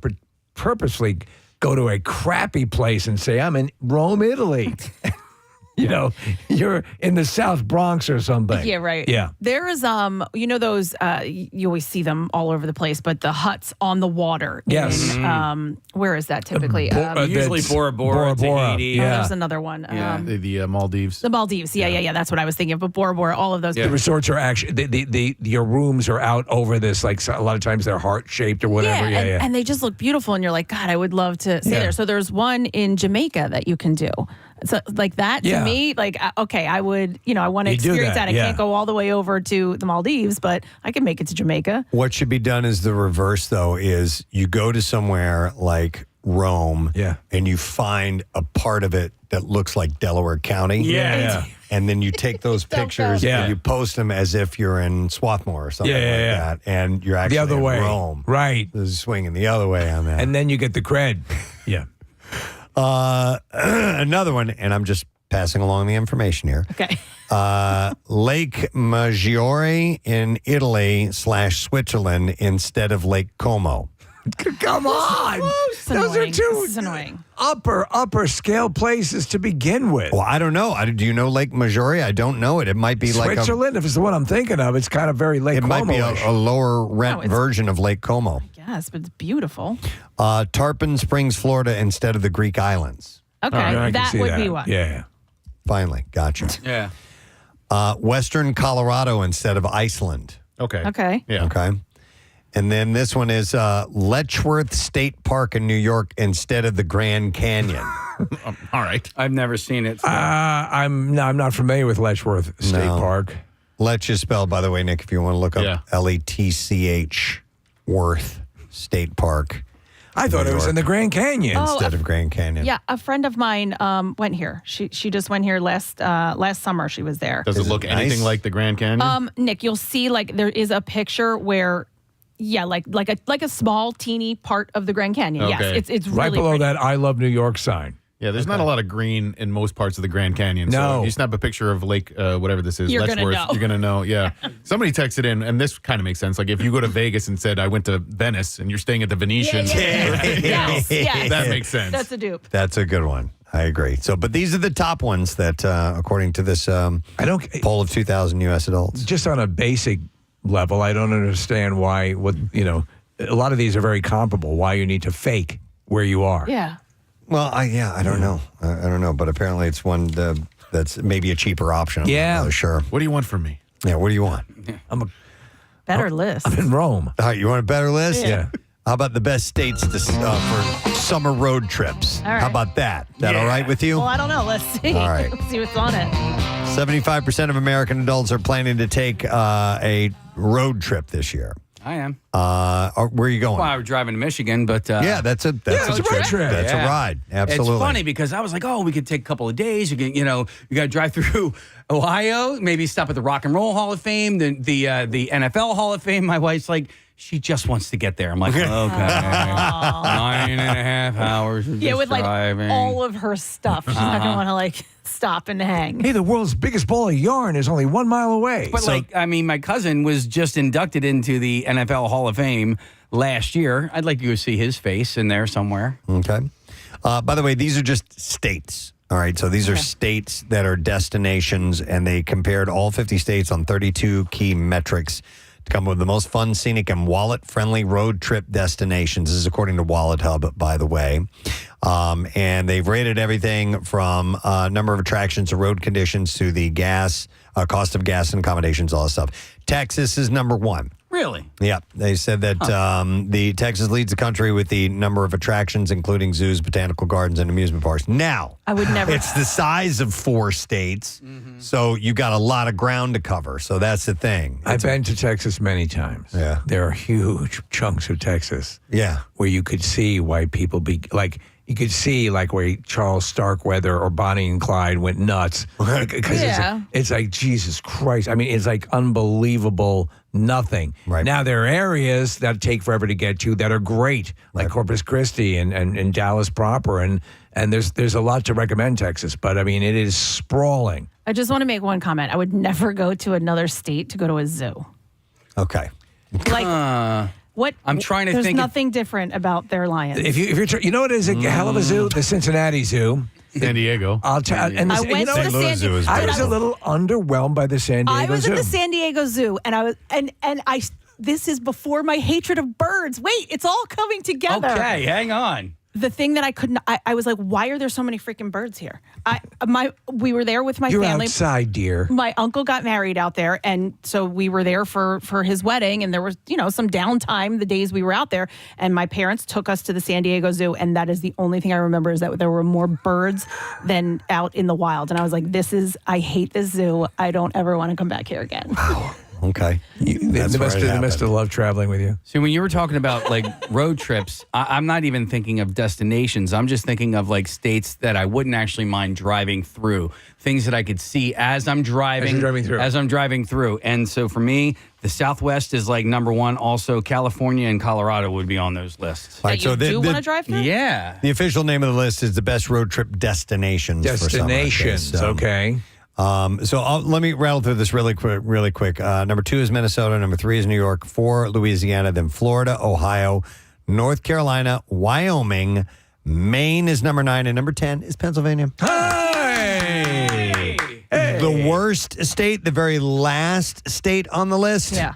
Speaker 4: purposely go to a crappy place and say, I'm in Rome, Italy. You're in the South Bronx or something.
Speaker 2: Yeah, right.
Speaker 4: Yeah.
Speaker 2: There is, those, you always see them all over the place, but the huts on the water.
Speaker 4: Yes.
Speaker 2: Where is that typically?
Speaker 1: Usually Bora Bora, Tahiti.
Speaker 2: Yeah. There's another one.
Speaker 5: The Maldives.
Speaker 2: The Maldives. Yeah. That's what I was thinking of. But Bora Bora, all of those.
Speaker 4: The resorts are actually, your rooms are out over this, like a lot of times they're heart-shaped or whatever.
Speaker 2: And they just look beautiful. And you're like, God, I would love to stay there. So there's one in Jamaica that you can do. So like that to me, like, okay, I would, I want to experience that. I can't go all the way over to the Maldives, but I can make it to Jamaica.
Speaker 3: What should be done is the reverse, though, is you go to somewhere like Rome and you find a part of it that looks like Delaware County.
Speaker 4: Yeah.
Speaker 3: And then you take those pictures and you post them as if you're in Swarthmore or something like that. And you're actually
Speaker 4: the other way.
Speaker 3: in Rome.
Speaker 4: Right.
Speaker 3: There's swinging the other way on that.
Speaker 4: And then you get the cred. Yeah.
Speaker 3: Another one, and I'm just passing along the information here.
Speaker 2: Okay.
Speaker 3: Lake Maggiore in Italy / Switzerland instead of Lake Como.
Speaker 4: Come on. Those are two upper scale places to begin with.
Speaker 3: Well, I don't know. Do you know Lake Maggiore? I don't know it. It might be like
Speaker 4: Switzerland, if it's the one I'm thinking of, it's kind of very Lake Como.
Speaker 3: It might be a lower rent version of Lake Como.
Speaker 2: Yes, but it's beautiful.
Speaker 3: Tarpon Springs, Florida instead of the Greek islands.
Speaker 2: Okay, that would be one.
Speaker 3: Yeah. Finally, gotcha.
Speaker 1: Yeah.
Speaker 3: Western Colorado instead of Iceland.
Speaker 2: Okay.
Speaker 5: Yeah.
Speaker 3: Okay. And then this one is Letchworth State Park in New York instead of the Grand Canyon.
Speaker 5: All right.
Speaker 1: I've never seen it. So.
Speaker 4: I'm not familiar with Letchworth State Park.
Speaker 3: Letch is spelled, by the way, Nick, if you want to look up Letch Worth State Park.
Speaker 4: I thought it was in the Grand Canyon
Speaker 3: instead of Grand Canyon.
Speaker 2: Yeah, a friend of mine went here. She just went here last summer. She was there.
Speaker 5: Does it look anything like the Grand Canyon?
Speaker 2: Nick, you'll see like there is a picture where, like a small teeny part of the Grand Canyon.
Speaker 5: Okay.
Speaker 2: Yes, it's
Speaker 4: right
Speaker 2: really
Speaker 4: below
Speaker 2: pretty.
Speaker 4: that I Love New York sign.
Speaker 5: Yeah, there's not a lot of green in most parts of the Grand Canyon.
Speaker 4: No.
Speaker 5: So if you snap a picture of Lake, whatever this is,
Speaker 2: You're
Speaker 5: Letchworth,
Speaker 2: gonna know.
Speaker 5: you're going to know. Yeah. Somebody texted in, and this kind of makes sense. Like if you go to Vegas and said, I went to Venice, and you're staying at the Venetian.
Speaker 2: Yes.
Speaker 5: That makes sense.
Speaker 2: That's a dupe.
Speaker 3: That's a good one. I agree. So, but these are the top ones that, according to this poll of 2,000 U.S. adults.
Speaker 4: Just on a basic level, I don't understand why, a lot of these are very comparable, why you need to fake where you are.
Speaker 2: Yeah.
Speaker 3: Well, I don't know. I don't know, but apparently it's one that's maybe a cheaper option. I'm not really sure.
Speaker 5: What do you want from me?
Speaker 3: Yeah, what do you want?
Speaker 2: Better list.
Speaker 4: I'm in Rome.
Speaker 3: All right, you want a better list?
Speaker 4: Yeah.
Speaker 3: How about the best states for summer road trips?
Speaker 2: All right.
Speaker 3: How about that? That all right with you?
Speaker 2: Well, I don't know. Let's see.
Speaker 3: All right.
Speaker 2: Let's see what's on it.
Speaker 3: 75% of American adults are planning to take a road trip this year.
Speaker 1: I am.
Speaker 3: Where are you going?
Speaker 1: Well, I was driving to Michigan, but
Speaker 3: yeah, that's a road trip. That's a ride. Absolutely.
Speaker 1: It's funny because I was like, we could take a couple of days. You got to drive through Ohio, maybe stop at the Rock and Roll Hall of Fame, the NFL Hall of Fame. My wife's like, she just wants to get there. I'm like, okay, 9.5 hours. Of
Speaker 2: Yeah,
Speaker 1: just
Speaker 2: with like
Speaker 1: driving.
Speaker 2: all of her stuff. She's not going to want to stop and hang.
Speaker 4: Hey, the world's biggest ball of yarn is only 1 mile away.
Speaker 1: But my cousin was just inducted into the NFL Hall of Fame last year. I'd like to go see his face in there somewhere.
Speaker 3: Okay. By the way, these are just states. All right, so these are states that are destinations, and they compared all 50 states on 32 key metrics to come up with the most fun, scenic, and wallet-friendly road trip destinations. This is according to Wallet Hub, by the way. And they've rated everything from number of attractions to road conditions to the gas, cost of gas and accommodations, all that stuff. Texas is number one.
Speaker 1: Really?
Speaker 3: Yeah, they said that the Texas leads the country with the number of attractions, including zoos, botanical gardens, and amusement parks. Now,
Speaker 2: I would never.
Speaker 3: It's the size of 4 states, so you got a lot of ground to cover. So that's the thing.
Speaker 4: I've been to Texas many times.
Speaker 3: Yeah,
Speaker 4: there are huge chunks of Texas.
Speaker 3: Yeah,
Speaker 4: where you could see why people be like. You could see like where Charles Starkweather or Bonnie and Clyde went nuts. Because it's like, Jesus Christ. I mean, it's like unbelievable nothing. Right. Now, there are areas that take forever to get to that are great, like Corpus Christi and Dallas proper. And there's a lot to recommend Texas. But, I mean, it is sprawling.
Speaker 2: I just want to make one comment. I would never go to another state to go to a zoo.
Speaker 3: Okay.
Speaker 2: Like... What?
Speaker 1: I'm trying to
Speaker 2: think.
Speaker 1: think.
Speaker 2: There's nothing different about their lions.
Speaker 4: If you're, you know what is a hell of a zoo? The Cincinnati Zoo.
Speaker 5: San Diego.
Speaker 2: I went to the San Diego.
Speaker 4: I was a little underwhelmed by the San Diego Zoo.
Speaker 2: I was at the San Diego Zoo, and I was, and I. This is before my hatred of birds. Wait, it's all coming together.
Speaker 1: Okay, hang on.
Speaker 2: The thing that I couldn't, I was like, why are there so many freaking birds here? We were there with my
Speaker 4: You're
Speaker 2: family.
Speaker 4: Outside, dear.
Speaker 2: My uncle got married out there, and so we were there for his wedding, and there was, some downtime the days we were out there, and my parents took us to the San Diego Zoo, and that is the only thing I remember is that there were more birds than out in the wild, and I was like, I hate this zoo. I don't ever want to come back here again.
Speaker 3: Wow. Okay.
Speaker 4: They must have loved traveling with you.
Speaker 1: See, when you were talking about like road trips, I'm not even thinking of destinations. I'm just thinking of like states that I wouldn't actually mind driving through, things that I could see as I'm driving. As I'm driving through. And so for me, the Southwest is like number one. Also, California and Colorado would be on those lists.
Speaker 3: All right, so
Speaker 2: do want to drive through?
Speaker 1: Yeah.
Speaker 3: The official name of the list is the best road trip destinations.
Speaker 4: Destinations, okay.
Speaker 3: So let me rattle through this really quick. Number 2 is Minnesota. Number 3 is New York. 4, Louisiana. Then Florida, Ohio, North Carolina, Wyoming. Maine is number 9. And number 10 is Pennsylvania.
Speaker 4: Hey!
Speaker 3: The worst state, the very last state on the list?
Speaker 2: Yeah.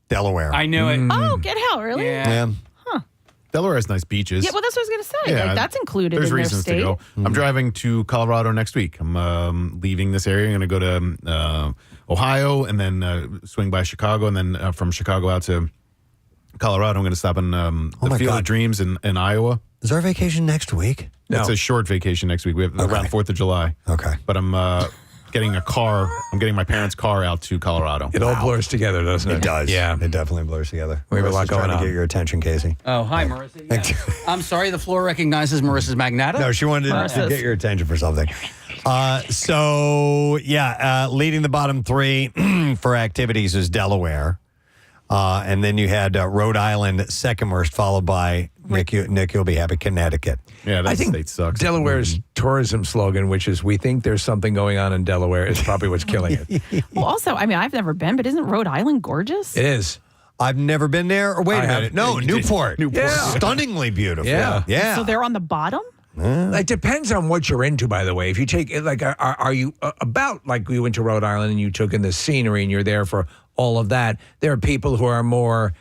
Speaker 3: Delaware.
Speaker 1: I knew it.
Speaker 2: Oh, get out, really?
Speaker 3: Yeah.
Speaker 5: Delaware has nice beaches.
Speaker 2: Yeah, well, that's what I was going to say.
Speaker 5: Yeah,
Speaker 2: like, that's included
Speaker 5: there's
Speaker 2: in their
Speaker 5: reasons
Speaker 2: state.
Speaker 5: to go. I'm driving to Colorado next week. I'm leaving this area. I'm going to go to Ohio and then swing by Chicago. And then from Chicago out to Colorado, I'm going to stop in the Field of Dreams in Iowa.
Speaker 3: Is our vacation next week?
Speaker 5: No. It's a short vacation next week. We have around 4th of July.
Speaker 3: Okay.
Speaker 5: But I'm getting a car. I'm getting my parents' car out to Colorado.
Speaker 4: It all blurs together, doesn't it?
Speaker 3: It does.
Speaker 4: Yeah.
Speaker 3: It definitely blurs together.
Speaker 4: We have a lot going
Speaker 3: trying
Speaker 4: on.
Speaker 3: to get your attention, Casey.
Speaker 1: Oh, hi, Marissa. Yeah. I'm sorry, the floor recognizes Marissa's Magnata.
Speaker 3: No, she wanted to get your attention for something. Leading the bottom 3 for activities is Delaware. And then you had Rhode Island second worst, followed by, Nick, you'll be happy, Connecticut.
Speaker 5: Yeah, that
Speaker 4: I think
Speaker 5: state sucks.
Speaker 4: Delaware's tourism slogan, which is "We think there's something going on in Delaware," is probably what's killing it.
Speaker 2: Well, also, I mean, I've never been, but isn't Rhode Island gorgeous?
Speaker 4: It is.
Speaker 3: I've never been there. Or wait a minute. No, Newport.
Speaker 4: Yeah.
Speaker 3: Stunningly beautiful.
Speaker 4: Yeah.
Speaker 2: So they're on the bottom?
Speaker 4: It depends on what you're into, by the way. If you take it, like, are you about like we went to Rhode Island and you took in the scenery and you're there for all of that? There are people who are more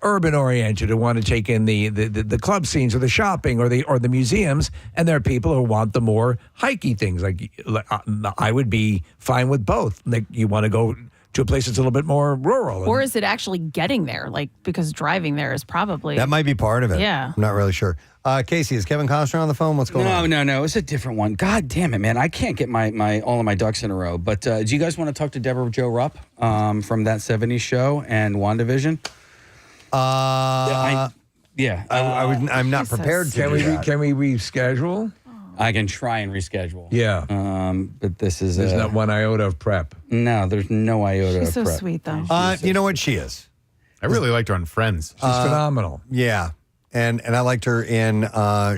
Speaker 4: urban oriented who want to take in the club scenes or the shopping or the museums, and there are people who want the more hikey things. Like I would be fine with both. Like you want to go to a place that's a little bit more rural.
Speaker 2: Or is it actually getting there? Like, because driving there is probably...
Speaker 3: That might be part of it.
Speaker 2: Yeah.
Speaker 3: I'm not really sure. Casey, is Kevin Costner on the phone? What's going on?
Speaker 1: No. It's a different one. God damn it, man. I can't get my all of my ducks in a row. But do you guys want to talk to Debra Jo Rupp from That 70s Show and WandaVision?
Speaker 3: I'm not prepared to do that.
Speaker 4: Can we reschedule?
Speaker 1: I can try and reschedule.
Speaker 4: Yeah.
Speaker 1: But this is...
Speaker 4: There's not one iota of prep.
Speaker 1: No, there's no iota
Speaker 2: She's
Speaker 1: of
Speaker 2: so
Speaker 1: prep.
Speaker 2: sweet, though.
Speaker 3: You know what? She is.
Speaker 5: I really liked her on Friends.
Speaker 4: She's phenomenal.
Speaker 3: Yeah. And I liked her in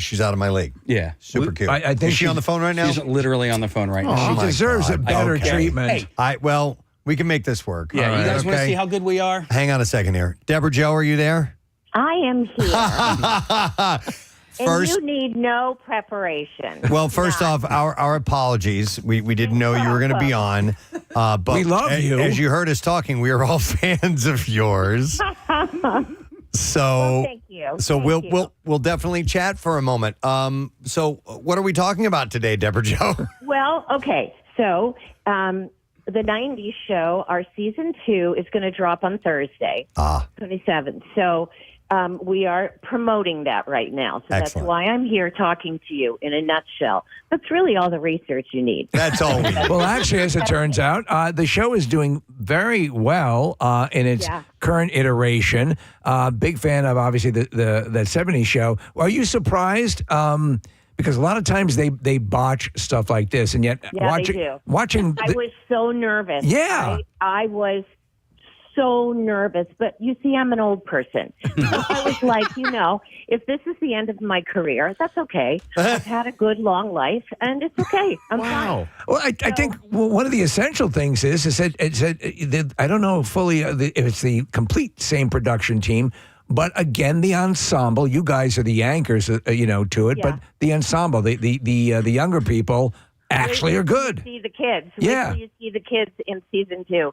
Speaker 3: She's Out of My League.
Speaker 1: Yeah.
Speaker 3: Super cute.
Speaker 4: I think
Speaker 3: is she on the phone right now?
Speaker 1: She's literally on the phone right now.
Speaker 4: She deserves a better treatment.
Speaker 1: Hey.
Speaker 3: Well, we can make this work.
Speaker 1: Yeah,
Speaker 3: All
Speaker 1: you
Speaker 3: right,
Speaker 1: guys want to see how good we are?
Speaker 3: Hang on a second here. Debra Jo, are you there?
Speaker 6: I am here.
Speaker 3: First,
Speaker 6: and you need no preparation.
Speaker 3: well, first off, our apologies. We didn't know you were going to be on. But
Speaker 4: we love you.
Speaker 3: As you heard us talking, we are all fans of yours. So
Speaker 6: thank you.
Speaker 3: So we'll definitely chat for a moment. So what are we talking about today, Debra Jo?
Speaker 6: Well, okay. So the 90s show, our season 2 is going to drop on Thursday, 27th. So we are promoting that right now. So
Speaker 3: Excellent.
Speaker 6: that's why I'm here talking to you in a nutshell. That's really all the research you need.
Speaker 3: That's all we need.
Speaker 4: Well, actually, as it turns out, the show is doing very well in its current iteration. Big fan of, obviously, the 70s show. Are you surprised? Because a lot of times they botch stuff like this, and yet watching.
Speaker 6: I was so nervous.
Speaker 4: Yeah.
Speaker 6: I was so nervous, but you see, I'm an old person. So I was like, if this is the end of my career, that's okay. I've had a good long life, and it's okay. I'm fine.
Speaker 4: Well, I think one of the essential things is that I don't know fully if it's the complete same production team, but again, the ensemble. You guys are the anchors, to it. But the ensemble, the younger people, actually are good.
Speaker 6: See the kids.
Speaker 4: Yeah.
Speaker 6: Wait till you see the kids in season 2.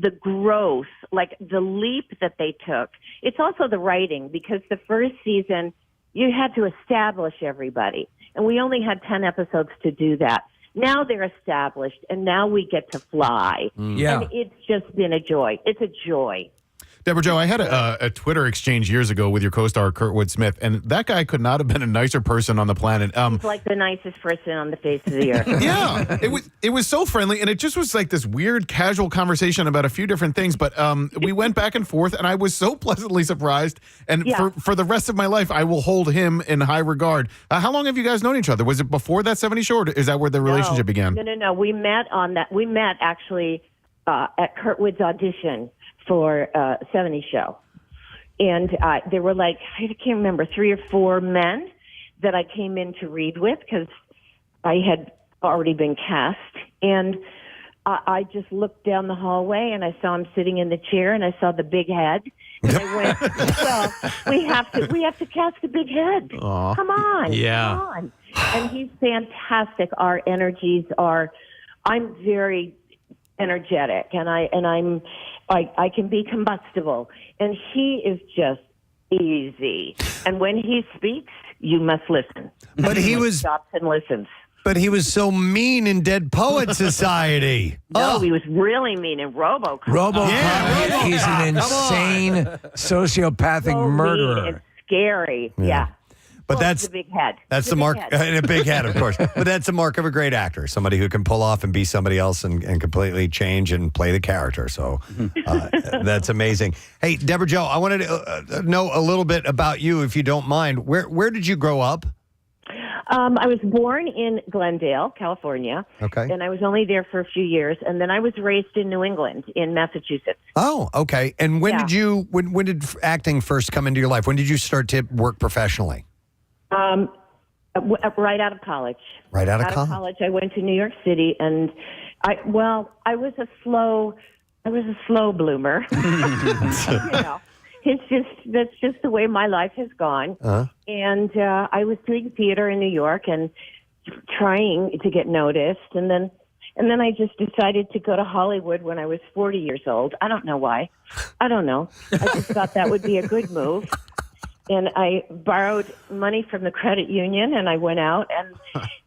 Speaker 6: The growth, like the leap that they took. It's also the writing, because the first season you had to establish everybody, and we only had 10 episodes to do that. Now they're established, and now we get to fly.
Speaker 5: Yeah.
Speaker 6: And it's just been a joy. It's a joy.
Speaker 5: Debra Jo, I had a Twitter exchange years ago with your co-star Kurtwood Smith, and that guy could not have been a nicer person on the planet.
Speaker 6: He's like the nicest person on the face of the earth.
Speaker 5: Yeah, it was so friendly, and it just was like this weird, casual conversation about a few different things. But we went back and forth, and I was so pleasantly surprised. And for the rest of my life, I will hold him in high regard. How long have you guys known each other? Was it before that 70s show, or is that where the relationship began?
Speaker 6: No. We met on that. We met actually at Kurtwood's audition for 70s show. And there were I can't remember, 3 or 4 men that I came in to read with, because I had already been cast. And I just looked down the hallway, and I saw him sitting in the chair, and I saw the big head. And I went, well, we have to cast a big head.
Speaker 5: Aw.
Speaker 6: Come on.
Speaker 5: Yeah.
Speaker 6: Come on. And he's fantastic. Our energies are, I'm very energetic, and I can be combustible, and he is just easy. And when he speaks, you must listen.
Speaker 3: But he
Speaker 6: stops and listens.
Speaker 3: But he was so mean in Dead Poet Society.
Speaker 6: No, he was really mean in RoboCop.
Speaker 4: RoboCop. He's an insane sociopathic murderer.
Speaker 6: Mean and scary. Yeah.
Speaker 3: But
Speaker 6: that's the big head.
Speaker 3: That's the mark, and a big head, of course. But that's the mark of a great actor, somebody who can pull off and be somebody else and completely change and play the character. So that's amazing. Hey, Debra Jo, I wanted to know a little bit about you, if you don't mind. Where did you grow up?
Speaker 6: I was born in Glendale, California.
Speaker 3: Okay.
Speaker 6: And I was only there for a few years. And then I was raised in New England, in Massachusetts.
Speaker 3: Oh, okay. And when did acting first come into your life? When did you start to work professionally?
Speaker 6: Right out of college.
Speaker 3: Right out of college?
Speaker 6: I went to New York City, and I was a slow bloomer. That's just the way my life has gone. And I was doing theater in New York and trying to get noticed, and then I just decided to go to Hollywood when I was 40 years old. I don't know why. I don't know. I just thought that would be a good move. And I borrowed money from the credit union, and I went out,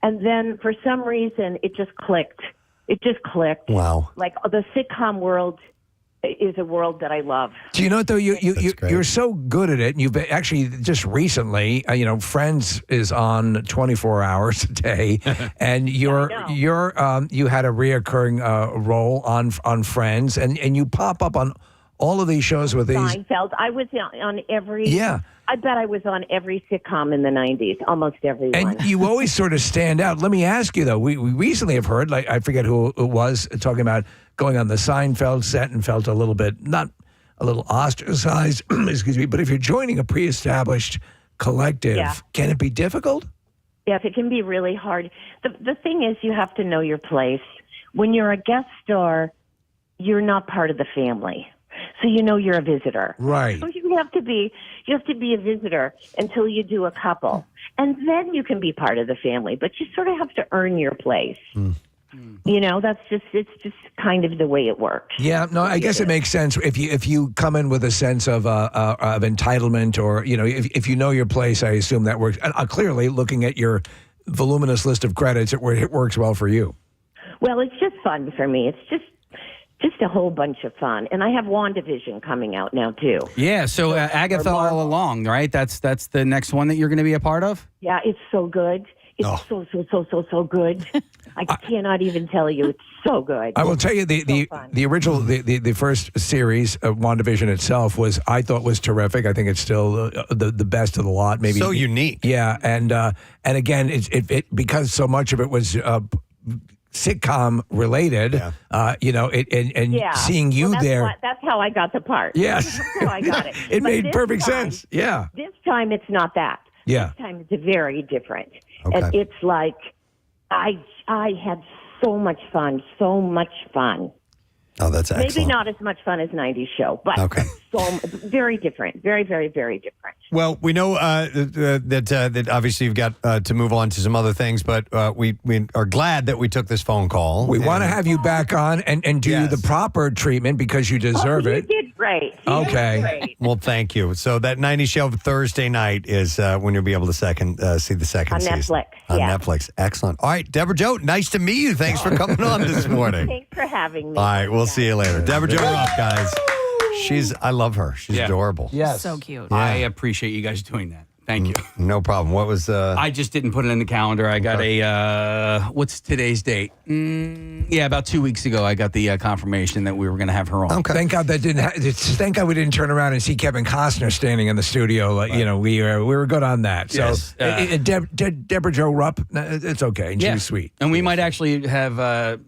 Speaker 6: and then for some reason it just clicked. It just clicked.
Speaker 3: Wow!
Speaker 6: Like the sitcom world is a world that I love.
Speaker 4: Do you know what, though? You're so good at it, and you've been actually just recently. Friends is on 24 hours a day, and you had a reoccurring role on Friends, and you pop up on all of these shows with these.
Speaker 6: Seinfeld. I was on every.
Speaker 4: Yeah.
Speaker 6: I bet I was on every sitcom in the 90s, almost every one.
Speaker 4: And you always sort of stand out. Let me ask you, though. We recently have heard, I forget who it was, talking about going on the Seinfeld set and felt a little bit, not a little ostracized, excuse me, but if you're joining a pre-established collective, can it be difficult?
Speaker 6: Yes, it can be really hard. The thing is, you have to know your place. When you're a guest star, you're not part of the family. So you're a visitor.
Speaker 4: Right.
Speaker 6: So you have to be a visitor until you do a couple. And then you can be part of the family, but you sort of have to earn your place. It's just kind of the way it works.
Speaker 4: Yeah, no, I guess it makes sense if you come in with a sense of entitlement, or if you know your place. I assume that works. Clearly, looking at your voluminous list of credits, it works well for you.
Speaker 6: Well, it's just fun for me. It's just a whole bunch of fun. And I have WandaVision coming out now, too.
Speaker 1: Yeah, so Agatha all along, right? That's the next one that you're going to be a part of?
Speaker 6: Yeah, it's so good. It's so good. I cannot even tell you. It's so good.
Speaker 4: I will tell you the original the first series of WandaVision itself I thought was terrific. I think it's still the best of the lot. Maybe
Speaker 3: so unique.
Speaker 4: Yeah, and again, it because so much of it was sitcom related. Yeah. Seeing you there.
Speaker 6: That's how I got the part.
Speaker 4: Yes,
Speaker 6: that's how I got it.
Speaker 4: It made perfect sense. Yeah.
Speaker 6: This time it's not that.
Speaker 4: Yeah.
Speaker 6: This time it's very different.
Speaker 3: Okay.
Speaker 6: And it's like I had so much fun.
Speaker 3: Oh, that's excellent.
Speaker 6: Maybe not as much fun as 90s show, but so very different. Very, very, very different.
Speaker 3: Well, we know that obviously you've got to move on to some other things, but we are glad that we took this phone call.
Speaker 4: We want to have you back on and do the proper treatment because you deserve it.
Speaker 6: You did great.
Speaker 3: Okay. Well, thank you. So that 90s show Thursday night is when you'll be able to see the second
Speaker 6: on
Speaker 3: season.
Speaker 6: Netflix.
Speaker 3: On Netflix. Excellent. All right, Debra Jo, nice to meet you. Thanks for coming on this morning.
Speaker 6: Thanks for having me.
Speaker 3: All right, we'll see you later. Debra Jo Rupp, guys. I love her. She's adorable.
Speaker 2: Yes. So cute.
Speaker 1: Yeah. I appreciate you guys doing that. Thank you.
Speaker 3: No problem. What was
Speaker 1: I just didn't put it in the calendar. I got what's today's date? About 2 weeks ago, I got the confirmation that we were going to have her on.
Speaker 4: Okay. Thank God that thank God we didn't turn around and see Kevin Costner standing in the studio. We were good on that. So
Speaker 1: Yes.
Speaker 4: Debra Jo Rupp, it's okay. And she was sweet.
Speaker 1: And we might actually have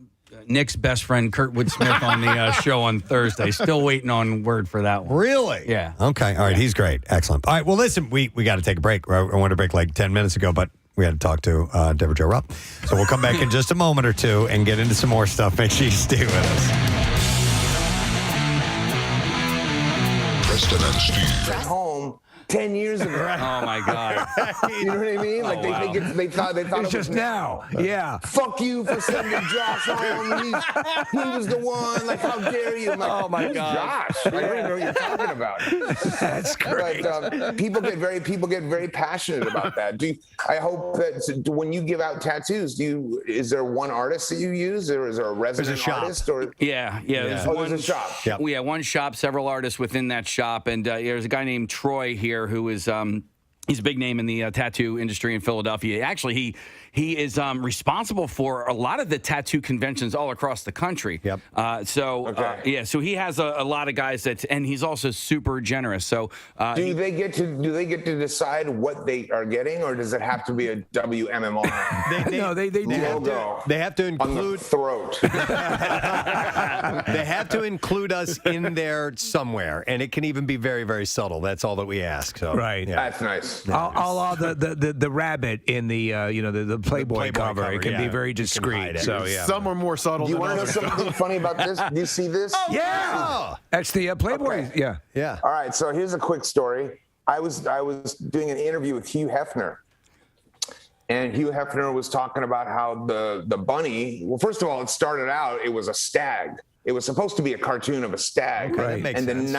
Speaker 1: Nick's best friend, Kurtwood Smith, on the show on Thursday. Still waiting on word for that one.
Speaker 3: Really?
Speaker 1: Yeah.
Speaker 3: Okay. All right. He's great. Excellent. All right. Well, listen, we got to take a break. I wanted to break like 10 minutes ago, but we had to talk to Debra Jo Rupp. So we'll come back in just a moment or two and get into some more stuff. Make sure you stay with us.
Speaker 12: Preston and Steve.
Speaker 11: At home 10 years ago.
Speaker 1: Oh my God.
Speaker 11: You know what I mean? Like they thought
Speaker 4: it's
Speaker 11: it was
Speaker 4: just now. Yeah.
Speaker 11: Fuck you for sending Josh home. He was the one. Like, how dare you? I'm like,
Speaker 1: oh my God,
Speaker 11: Josh! I don't even know what you're talking about.
Speaker 4: That's great.
Speaker 11: But people get very passionate about that. I hope that when you give out tattoos, is there one artist that you use, or is there a resident artist? Or
Speaker 1: yeah. There's
Speaker 11: a shop.
Speaker 1: Yep. Yeah, one shop, several artists within that shop, and there's a guy named Troy here who is he's a big name in the tattoo industry in Philadelphia. Actually, he is responsible for a lot of the tattoo conventions all across the country.
Speaker 3: Yep.
Speaker 1: So he has a lot of guys and he's also super generous. So
Speaker 11: do they get to decide what they are getting, or does it have to be a WMMR?
Speaker 4: They do.
Speaker 11: Logo.
Speaker 3: They have to include
Speaker 11: on the throat.
Speaker 3: They have to include us in there somewhere, and it can even be very, very subtle. That's all that we ask. So
Speaker 4: right.
Speaker 3: Yeah.
Speaker 11: That's nice.
Speaker 4: I'll the rabbit in the Playboy cover. It can be very discreet. So yeah.
Speaker 5: Some are more subtle.
Speaker 11: Do you
Speaker 5: than
Speaker 11: want to know
Speaker 5: others.
Speaker 11: something funny about this? Do you see this?
Speaker 4: Yeah. That's the Playboy.
Speaker 11: Okay.
Speaker 3: Yeah.
Speaker 11: All right. So here's a quick story. I was doing an interview with Hugh Hefner. And Hugh Hefner was talking about how the bunny, well, first of all, it started out, it was a stag. It was supposed to be a cartoon of a stag.
Speaker 3: Okay, that makes
Speaker 11: and
Speaker 3: sense.
Speaker 11: the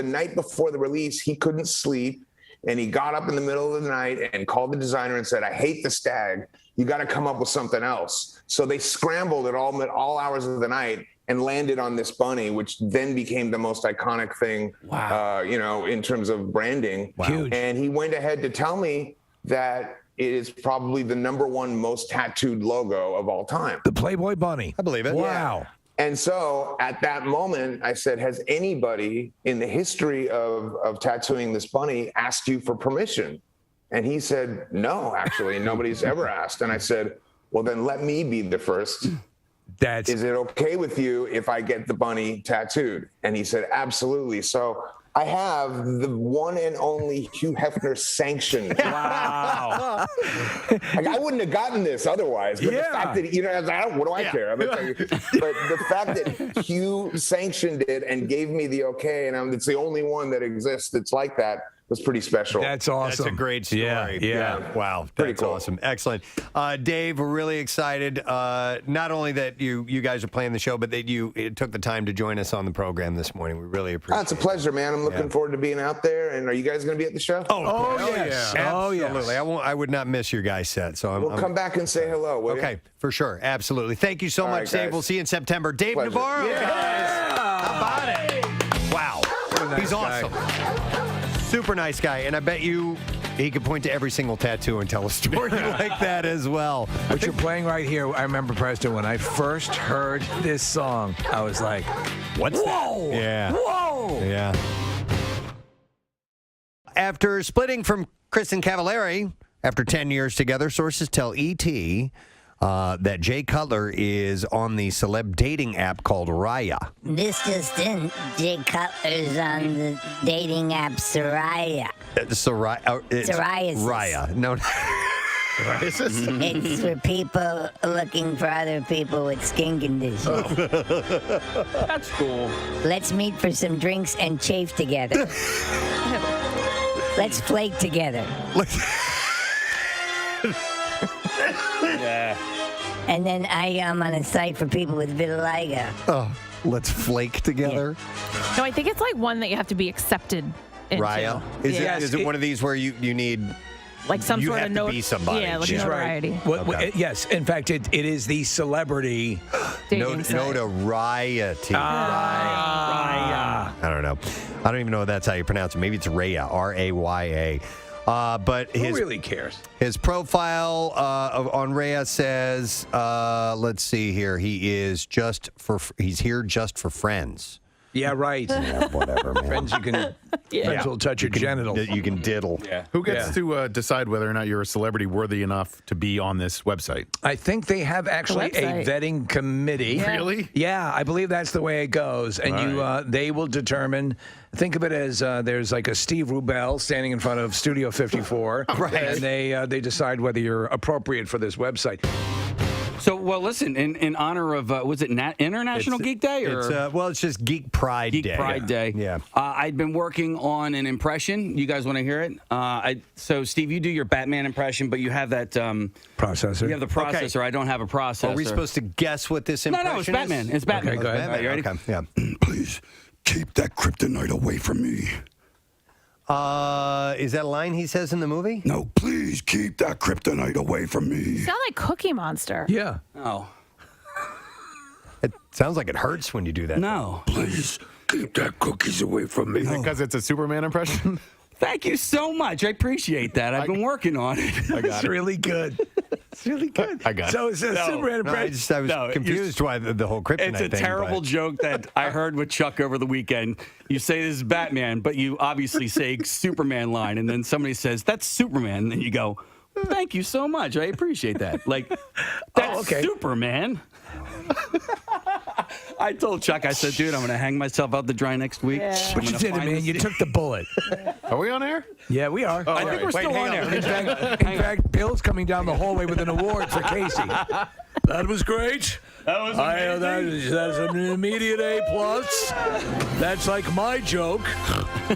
Speaker 11: night before the release, he couldn't sleep. And he got up in the middle of the night and called the designer and said, I hate the stag. You got to come up with something else. So they scrambled at all hours of the night and landed on this bunny, which then became the most iconic thing, in terms of branding.
Speaker 3: Wow.
Speaker 4: Huge.
Speaker 11: And he went ahead to tell me that it is probably the #1 most tattooed logo of all time.
Speaker 4: The Playboy bunny.
Speaker 3: I believe it.
Speaker 4: Wow.
Speaker 11: And so at that moment, I said, has anybody in the history of tattooing this bunny asked you for permission? And he said, no, actually, nobody's ever asked. And I said, well, then let me be the first. Is it okay with you if I get the bunny tattooed? And he said, absolutely. So I have the one and only Hugh Hefner sanction.
Speaker 1: Wow.
Speaker 11: I wouldn't have gotten this otherwise. But the fact that, what do I care? I'm gonna tell you. But the fact that Hugh sanctioned it and gave me the okay, and it's the only one that exists that's like that, was pretty special.
Speaker 4: That's awesome.
Speaker 3: That's a great story.
Speaker 4: Yeah.
Speaker 3: Wow.
Speaker 11: Pretty
Speaker 3: That's
Speaker 11: cool.
Speaker 3: awesome. Excellent. Dave, we're really excited. Not only that you guys are playing the show, but that you took the time to join us on the program this morning. We really appreciate it.
Speaker 11: It's a pleasure, man. I'm looking forward to being out there. And are you guys going to be at the show?
Speaker 3: Oh,
Speaker 4: yes.
Speaker 3: yeah.
Speaker 4: Oh, yes.
Speaker 3: Absolutely. I would not miss your guys' set. So
Speaker 11: We'll come back and say hello, will you?
Speaker 3: Okay, for sure. Absolutely. Thank you so
Speaker 11: All
Speaker 3: much,
Speaker 11: right,
Speaker 3: Dave.
Speaker 11: guys.
Speaker 3: We'll see you in September. Dave
Speaker 11: Pleasure.
Speaker 3: Navarro, guys. How about it? Wow. He's awesome. Super nice guy. And I bet you he could point to every single tattoo and tell a story like that as well.
Speaker 4: What you're playing right here, I remember, Preston, when I first heard this song, I was like,
Speaker 3: what's
Speaker 4: whoa!
Speaker 3: that? Yeah.
Speaker 4: Whoa!
Speaker 3: Yeah. After splitting from Kristen Cavallari after 10 years together, sources tell E.T. That Jay Cutler is on the celeb dating app called Raya.
Speaker 9: This just in, Jay Cutler's on the dating app Soraya.
Speaker 3: Psoriasis. Raya. No.
Speaker 9: It's for people looking for other people with skin conditions.
Speaker 1: That's cool.
Speaker 9: Let's meet for some drinks and chafe together. Let's flake together.
Speaker 1: Yeah.
Speaker 9: And then I am on a site for people with vitiligo.
Speaker 3: Oh, let's flake together.
Speaker 2: No, I think it's like one that you have to be accepted into.
Speaker 3: Raya. Is it one of these where you need
Speaker 2: like some
Speaker 3: you
Speaker 2: sort
Speaker 3: have
Speaker 2: of
Speaker 3: to be somebody?
Speaker 2: Yeah, like
Speaker 4: She's
Speaker 2: notoriety.
Speaker 4: right. Yes, in fact, it is the celebrity
Speaker 3: notoriety.
Speaker 4: Raya.
Speaker 3: I don't know. I don't even know if that's how you pronounce it. Maybe it's Raya, Raya. But
Speaker 4: Who really cares?
Speaker 3: His profile on Raya says, let's see here. He's here just for friends.
Speaker 4: Yeah, right.
Speaker 3: Yeah, whatever, man.
Speaker 4: Friends, friends will touch your genitals.
Speaker 3: You can diddle.
Speaker 1: Yeah.
Speaker 5: Who gets to decide whether or not you're a celebrity worthy enough to be on this website?
Speaker 4: I think they have actually a vetting committee.
Speaker 5: Yeah. Really?
Speaker 4: Yeah, I believe that's the way it goes. And they will determine. Think of it as there's like a Steve Rubel standing in front of Studio 54, and they decide whether you're appropriate for this website.
Speaker 1: So, well, listen, in honor of, was it International Geek Day? Or?
Speaker 3: It's just Geek Pride Day.
Speaker 1: Geek Pride Day.
Speaker 3: Yeah.
Speaker 1: I'd been working on an impression. You guys want to hear it? So, Steve, you do your Batman impression, but you have that...
Speaker 4: processor.
Speaker 1: You have the processor. Okay. I don't have a processor.
Speaker 3: Are we supposed to guess what this impression is?
Speaker 1: No, it's Batman. It's Batman.
Speaker 3: Okay, go ahead.
Speaker 1: All right, you ready?
Speaker 3: Okay, yeah.
Speaker 10: Please keep that kryptonite away from me.
Speaker 3: Is that a line he says in the movie?
Speaker 10: No, please keep that kryptonite away from me.
Speaker 2: You sound like Cookie Monster.
Speaker 4: Yeah.
Speaker 1: Oh.
Speaker 3: It sounds like it hurts when you do that.
Speaker 1: No.
Speaker 10: Please keep that cookies away from me.
Speaker 5: Because it's a Superman impression?
Speaker 1: Thank you so much. I appreciate that. I've been working on it.
Speaker 4: It's really good. It's really good.
Speaker 5: I got it.
Speaker 4: So it's a Superman impression.
Speaker 3: I was confused why the whole kryptonite thing.
Speaker 1: It's a terrible joke that I heard with Chuck over the weekend. You say this is Batman, but you obviously say Superman line, and then somebody says, that's Superman. And then you go, thank you so much. I appreciate that. Like, that's Superman. I told Chuck, I said, dude, I'm going to hang myself out to dry next week.
Speaker 2: Yeah.
Speaker 4: But you did it, man. You took the bullet.
Speaker 5: Are we on air?
Speaker 4: Yeah, we are.
Speaker 1: I think we're still on air.
Speaker 4: In fact, Bill's coming down the hallway with an award for Casey. That was great.
Speaker 1: That was
Speaker 4: that's an immediate A+. That's like my joke.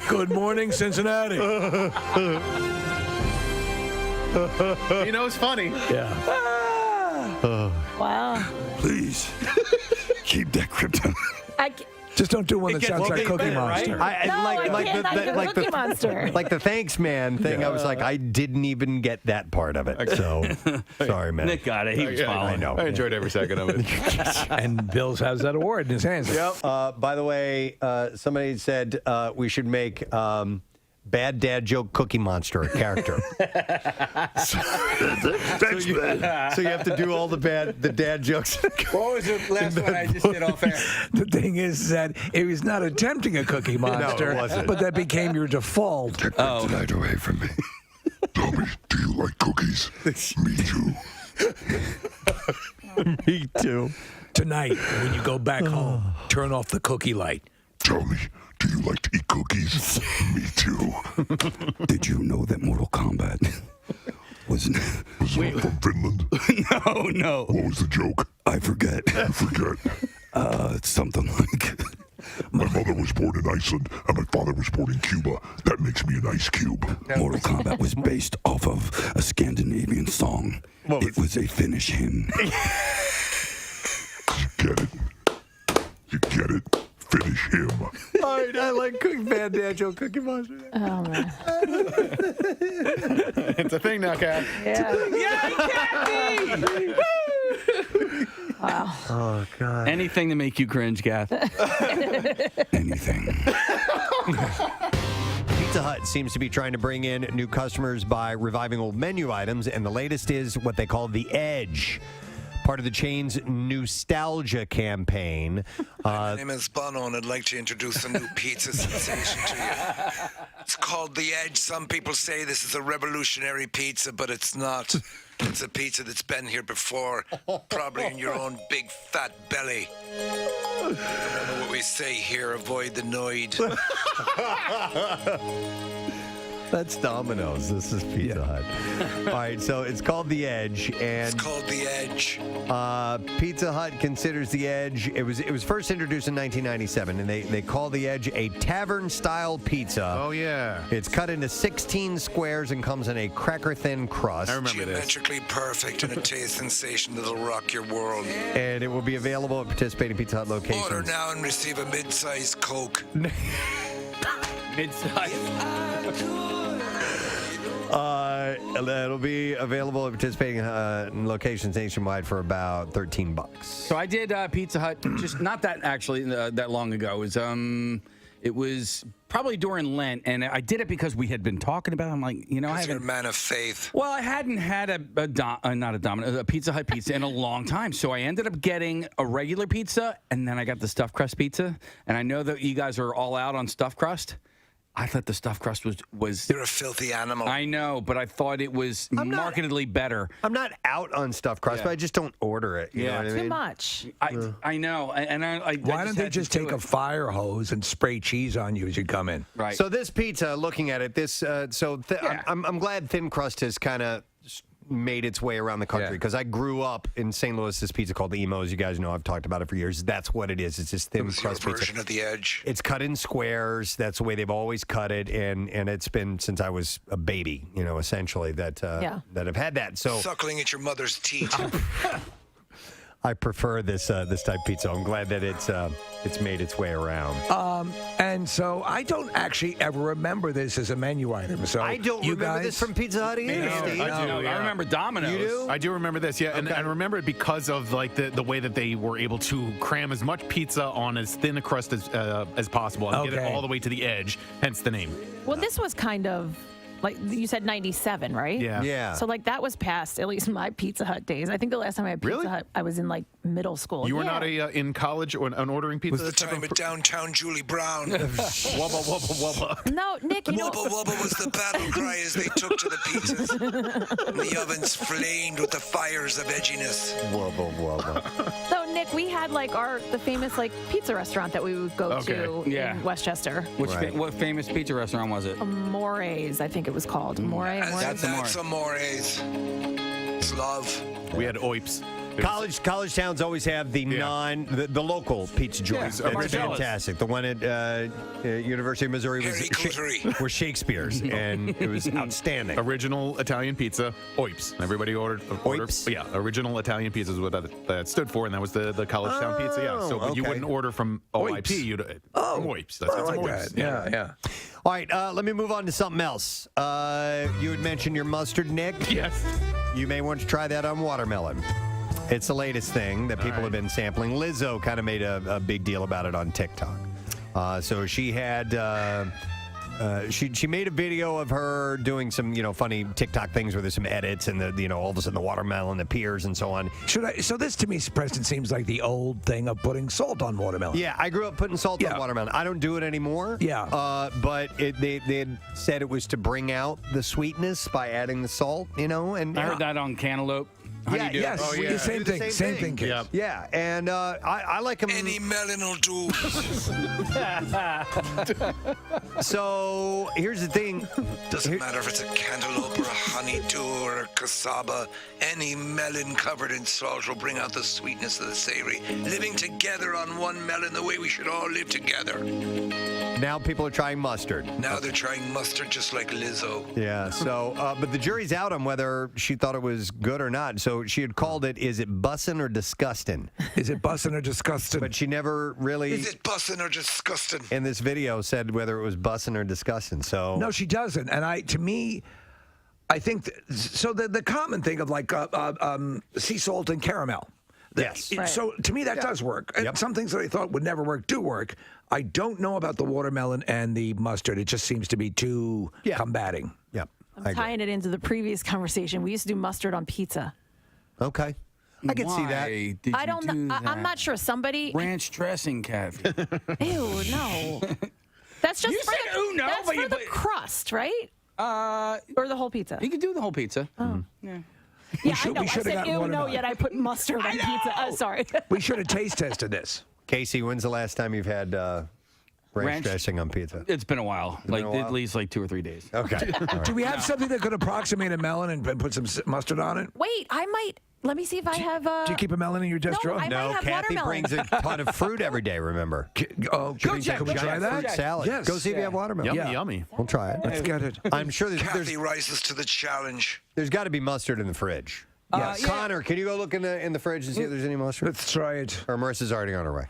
Speaker 4: Good morning, Cincinnati.
Speaker 5: He knows funny.
Speaker 4: Yeah.
Speaker 2: Wow.
Speaker 10: Please keep that kryptonite.
Speaker 4: Just don't do one that sounds like Cookie Monster.
Speaker 3: Like
Speaker 2: Cookie Monster.
Speaker 3: Like the thanks man thing. I was like, I didn't even get that part of it. So sorry, man.
Speaker 1: Nick got it. He was following.
Speaker 3: I know.
Speaker 5: I enjoyed every second of it.
Speaker 4: And Bill's has that award in his hands.
Speaker 3: Yep. By the way, somebody said we should make Bad Dad Joke Cookie Monster a character.
Speaker 10: Thanks, man.
Speaker 3: So you have to do all the dad jokes.
Speaker 1: What was the last one I just did off air?
Speaker 4: The thing is that it was not attempting a Cookie Monster,
Speaker 3: it wasn't.
Speaker 4: but that became your default.
Speaker 10: Take kryptonite away from me. Tell me, do you like cookies? Me too.
Speaker 3: Me too.
Speaker 4: Tonight, when you go back home, turn off the cookie light.
Speaker 10: Tell me, do you like to eat cookies? Me too. Did you know that Mortal Kombat was it from Finland?
Speaker 1: No.
Speaker 10: What was the joke? I forget. It's something like My mother was born in Iceland, and my father was born in Cuba. That makes me an ice cube. Mortal Kombat was based off of a Scandinavian song. It was a Finnish hymn. You get it? You get it? Finish him.
Speaker 3: All right, I like Van Dancho Cookie Monster.
Speaker 2: Oh, man.
Speaker 5: It's a thing now, Kat.
Speaker 2: Yeah.
Speaker 1: Kathy!
Speaker 2: Wow.
Speaker 3: Oh, God.
Speaker 1: Anything to make you cringe, Kath.
Speaker 10: Anything.
Speaker 3: Pizza Hut seems to be trying to bring in new customers by reviving old menu items, and the latest is what they call the Edge. Part of the chain's nostalgia campaign.
Speaker 13: My name is Bono, and I'd like to introduce a new pizza sensation to you. It's called The Edge. Some people say this is a revolutionary pizza, but it's not. It's a pizza that's been here before, probably in your own big fat belly. Remember what we say here, avoid the noid.
Speaker 3: That's Domino's. This is Pizza Hut. All right, so it's called The Edge, and
Speaker 13: It's called The Edge.
Speaker 3: Pizza Hut considers The Edge. It was first introduced in 1997, and they call The Edge a tavern-style pizza.
Speaker 5: Oh, yeah.
Speaker 3: It's cut into 16 squares and comes in a cracker-thin crust.
Speaker 5: I remember this.
Speaker 13: Geometrically perfect and a taste sensation that'll rock your world.
Speaker 3: And it will be available at participating Pizza Hut locations.
Speaker 13: Order now and receive a mid-sized Coke.
Speaker 1: Mid-size.
Speaker 3: It'll be available at participating locations nationwide for about $13.
Speaker 1: So I did Pizza Hut just not that actually that long ago. It was probably during Lent, and I did it because we had been talking about it. I'm like, I
Speaker 13: You're
Speaker 1: haven't.
Speaker 13: a man of faith.
Speaker 1: Well, I hadn't had a Pizza Hut pizza in a long time, so I ended up getting a regular pizza, and then I got the stuffed crust pizza. And I know that you guys are all out on stuffed crust. I thought the stuffed crust was.
Speaker 13: You're a filthy animal.
Speaker 1: I know, but I thought it was markedly better.
Speaker 3: I'm not out on stuffed crust, but I just don't order it. You know what I
Speaker 2: Too
Speaker 3: mean?
Speaker 2: much.
Speaker 1: I know, and I
Speaker 4: Why don't they just take a fire hose and spray cheese on you as you come in?
Speaker 1: Right.
Speaker 3: So this pizza, looking at it, I'm glad thin crust has kind of made its way around the country because I grew up in St. Louis. This pizza called the Emos. You guys know I've talked about it for years. That's what it is. It's just thin crust
Speaker 13: your
Speaker 3: pizza.
Speaker 13: version of The Edge.
Speaker 3: It's cut in squares. That's the way they've always cut it, and it's been since I was a baby, essentially that that I've had that. So
Speaker 13: Suckling at your mother's teeth.
Speaker 3: I prefer this type of pizza. I'm glad that it's made its way around.
Speaker 4: And so I don't actually ever remember this as a menu item. So
Speaker 3: I don't
Speaker 4: you
Speaker 3: remember
Speaker 4: guys,
Speaker 3: this from Pizza Hut either. Steve.
Speaker 5: I do.
Speaker 1: I remember Domino's.
Speaker 3: You do?
Speaker 5: I do remember this, yeah, and I remember it because of like the way that they were able to cram as much pizza on as thin a crust as possible and get it all the way to the edge. Hence the name.
Speaker 2: Well, this was kind of like you said, 97, right?
Speaker 3: Yeah.
Speaker 2: So like that was past at least my Pizza Hut days. I think the last time I had Pizza Hut, I was in like middle school.
Speaker 5: You were not in college or an ordering pizza.
Speaker 13: Was the time at downtown Julie Brown.
Speaker 5: Wubba wubba wubba.
Speaker 2: No, Nick. You
Speaker 13: Wubba wubba was the battle cry as they took to the pizzas. And the ovens flamed with the fires of edginess.
Speaker 3: Wubba wubba.
Speaker 2: So Nick, we had like the famous like pizza restaurant that we would go to in Westchester.
Speaker 1: What famous pizza restaurant was it?
Speaker 2: Mores, I think it was called.
Speaker 13: That's Amores. It's love.
Speaker 5: We had Oips.
Speaker 3: College towns always have the the local pizza joints. That's fantastic. The one at University of Missouri was Shakespeare's, and it was outstanding.
Speaker 5: Original Italian pizza, Oips. Everybody ordered
Speaker 3: Oips?
Speaker 5: Yeah, original Italian pizza is what that stood for, and that was the college town pizza. Yeah, so but you wouldn't order from OIP. You'd from Oips. That's
Speaker 4: I like
Speaker 5: Oips.
Speaker 4: that. Yeah.
Speaker 3: All right, let me move on to something else. You had mentioned your mustard, Nick.
Speaker 5: Yes.
Speaker 3: You may want to try that on watermelon. It's the latest thing that people have been sampling. Lizzo kind of made a big deal about it on TikTok. So she had she made a video of her doing some funny TikTok things where there's some edits and all of a sudden the watermelon appears and so on.
Speaker 4: So this to me, Preston, seems like the old thing of putting salt on watermelon.
Speaker 3: Yeah, I grew up putting salt on watermelon. I don't do it anymore.
Speaker 4: Yeah.
Speaker 3: But they had said it was to bring out the sweetness by adding the salt. And
Speaker 1: I heard that on cantaloupe. honeydew.
Speaker 4: Yes, same thing. Same thing. Kids.
Speaker 5: Yep.
Speaker 3: Yeah, and I like them.
Speaker 13: Any melon will do.
Speaker 3: So here's the thing.
Speaker 13: Doesn't matter if it's a cantaloupe or a honeydew or a cassava. Any melon covered in salt will bring out the sweetness of the savory. Living together on one melon the way we should all live together.
Speaker 3: Now people are trying mustard.
Speaker 13: Now they're trying mustard just like Lizzo.
Speaker 3: Yeah, so, but the jury's out on whether she thought it was good or not. So she had called it, is it bussin' or disgusting?
Speaker 4: Is it bussin' or disgusting?
Speaker 3: But she never really,
Speaker 13: Is it bussin' or disgusting?
Speaker 3: in this video, said whether it was bussin' or disgusting. So
Speaker 4: No, she doesn't. And I think, so the common thing of like sea salt and caramel.
Speaker 3: Yes.
Speaker 2: Right.
Speaker 4: So to me, that does work. And some things that I thought would never work do work. I don't know about the watermelon and the mustard. It just seems to be too combating.
Speaker 3: Yep.
Speaker 2: I'm tying it into the previous conversation. We used to do mustard on pizza.
Speaker 3: Okay. I can see that.
Speaker 1: Why did
Speaker 2: I don't
Speaker 1: you do
Speaker 2: know.
Speaker 1: that?
Speaker 2: I'm not sure. Somebody.
Speaker 1: Ranch dressing, Kathy.
Speaker 2: Ew, no. That's just
Speaker 1: You
Speaker 2: for
Speaker 1: said,
Speaker 2: the,
Speaker 1: "Ooh, no,"
Speaker 2: that's
Speaker 1: but
Speaker 2: for
Speaker 1: you
Speaker 2: the
Speaker 1: put-
Speaker 2: crust, right? Or the whole pizza.
Speaker 1: You could do the whole pizza.
Speaker 2: Oh.
Speaker 1: Yeah.
Speaker 2: Yeah,
Speaker 4: should-
Speaker 2: I know.
Speaker 4: we
Speaker 2: I
Speaker 4: should have
Speaker 2: said
Speaker 4: gotten
Speaker 2: ew, no,
Speaker 4: watermelon.
Speaker 2: yet I put mustard on pizza. Sorry.
Speaker 4: We should have taste tested this.
Speaker 3: Casey, when's the last time you've had ranch
Speaker 1: Ranch?
Speaker 3: dressing on pizza?
Speaker 1: It's been a while.
Speaker 3: been a while?
Speaker 1: At least like 2 or 3 days.
Speaker 3: Okay. All right.
Speaker 4: Do we have something that could approximate a melon and put some mustard on it?
Speaker 2: Wait, I might. Let me see if I have.
Speaker 4: Do you keep a melon in your desk drawer?
Speaker 2: I might have
Speaker 3: Kathy
Speaker 2: watermelon.
Speaker 3: brings a ton of fruit every day, remember?
Speaker 4: Oh,
Speaker 3: Could we
Speaker 4: can we try that?
Speaker 3: fruit salad?
Speaker 4: Yes.
Speaker 3: Go see if you have watermelon.
Speaker 5: Yummy, yummy.
Speaker 3: We'll try it.
Speaker 4: Let's get it.
Speaker 3: I'm sure
Speaker 13: Kathy rises to the challenge.
Speaker 3: there's got to be mustard in the fridge.
Speaker 4: Yes.
Speaker 3: Connor, can you go look in the fridge and see if there's any mustard?
Speaker 4: Let's try it.
Speaker 3: Or Marissa's already on her way.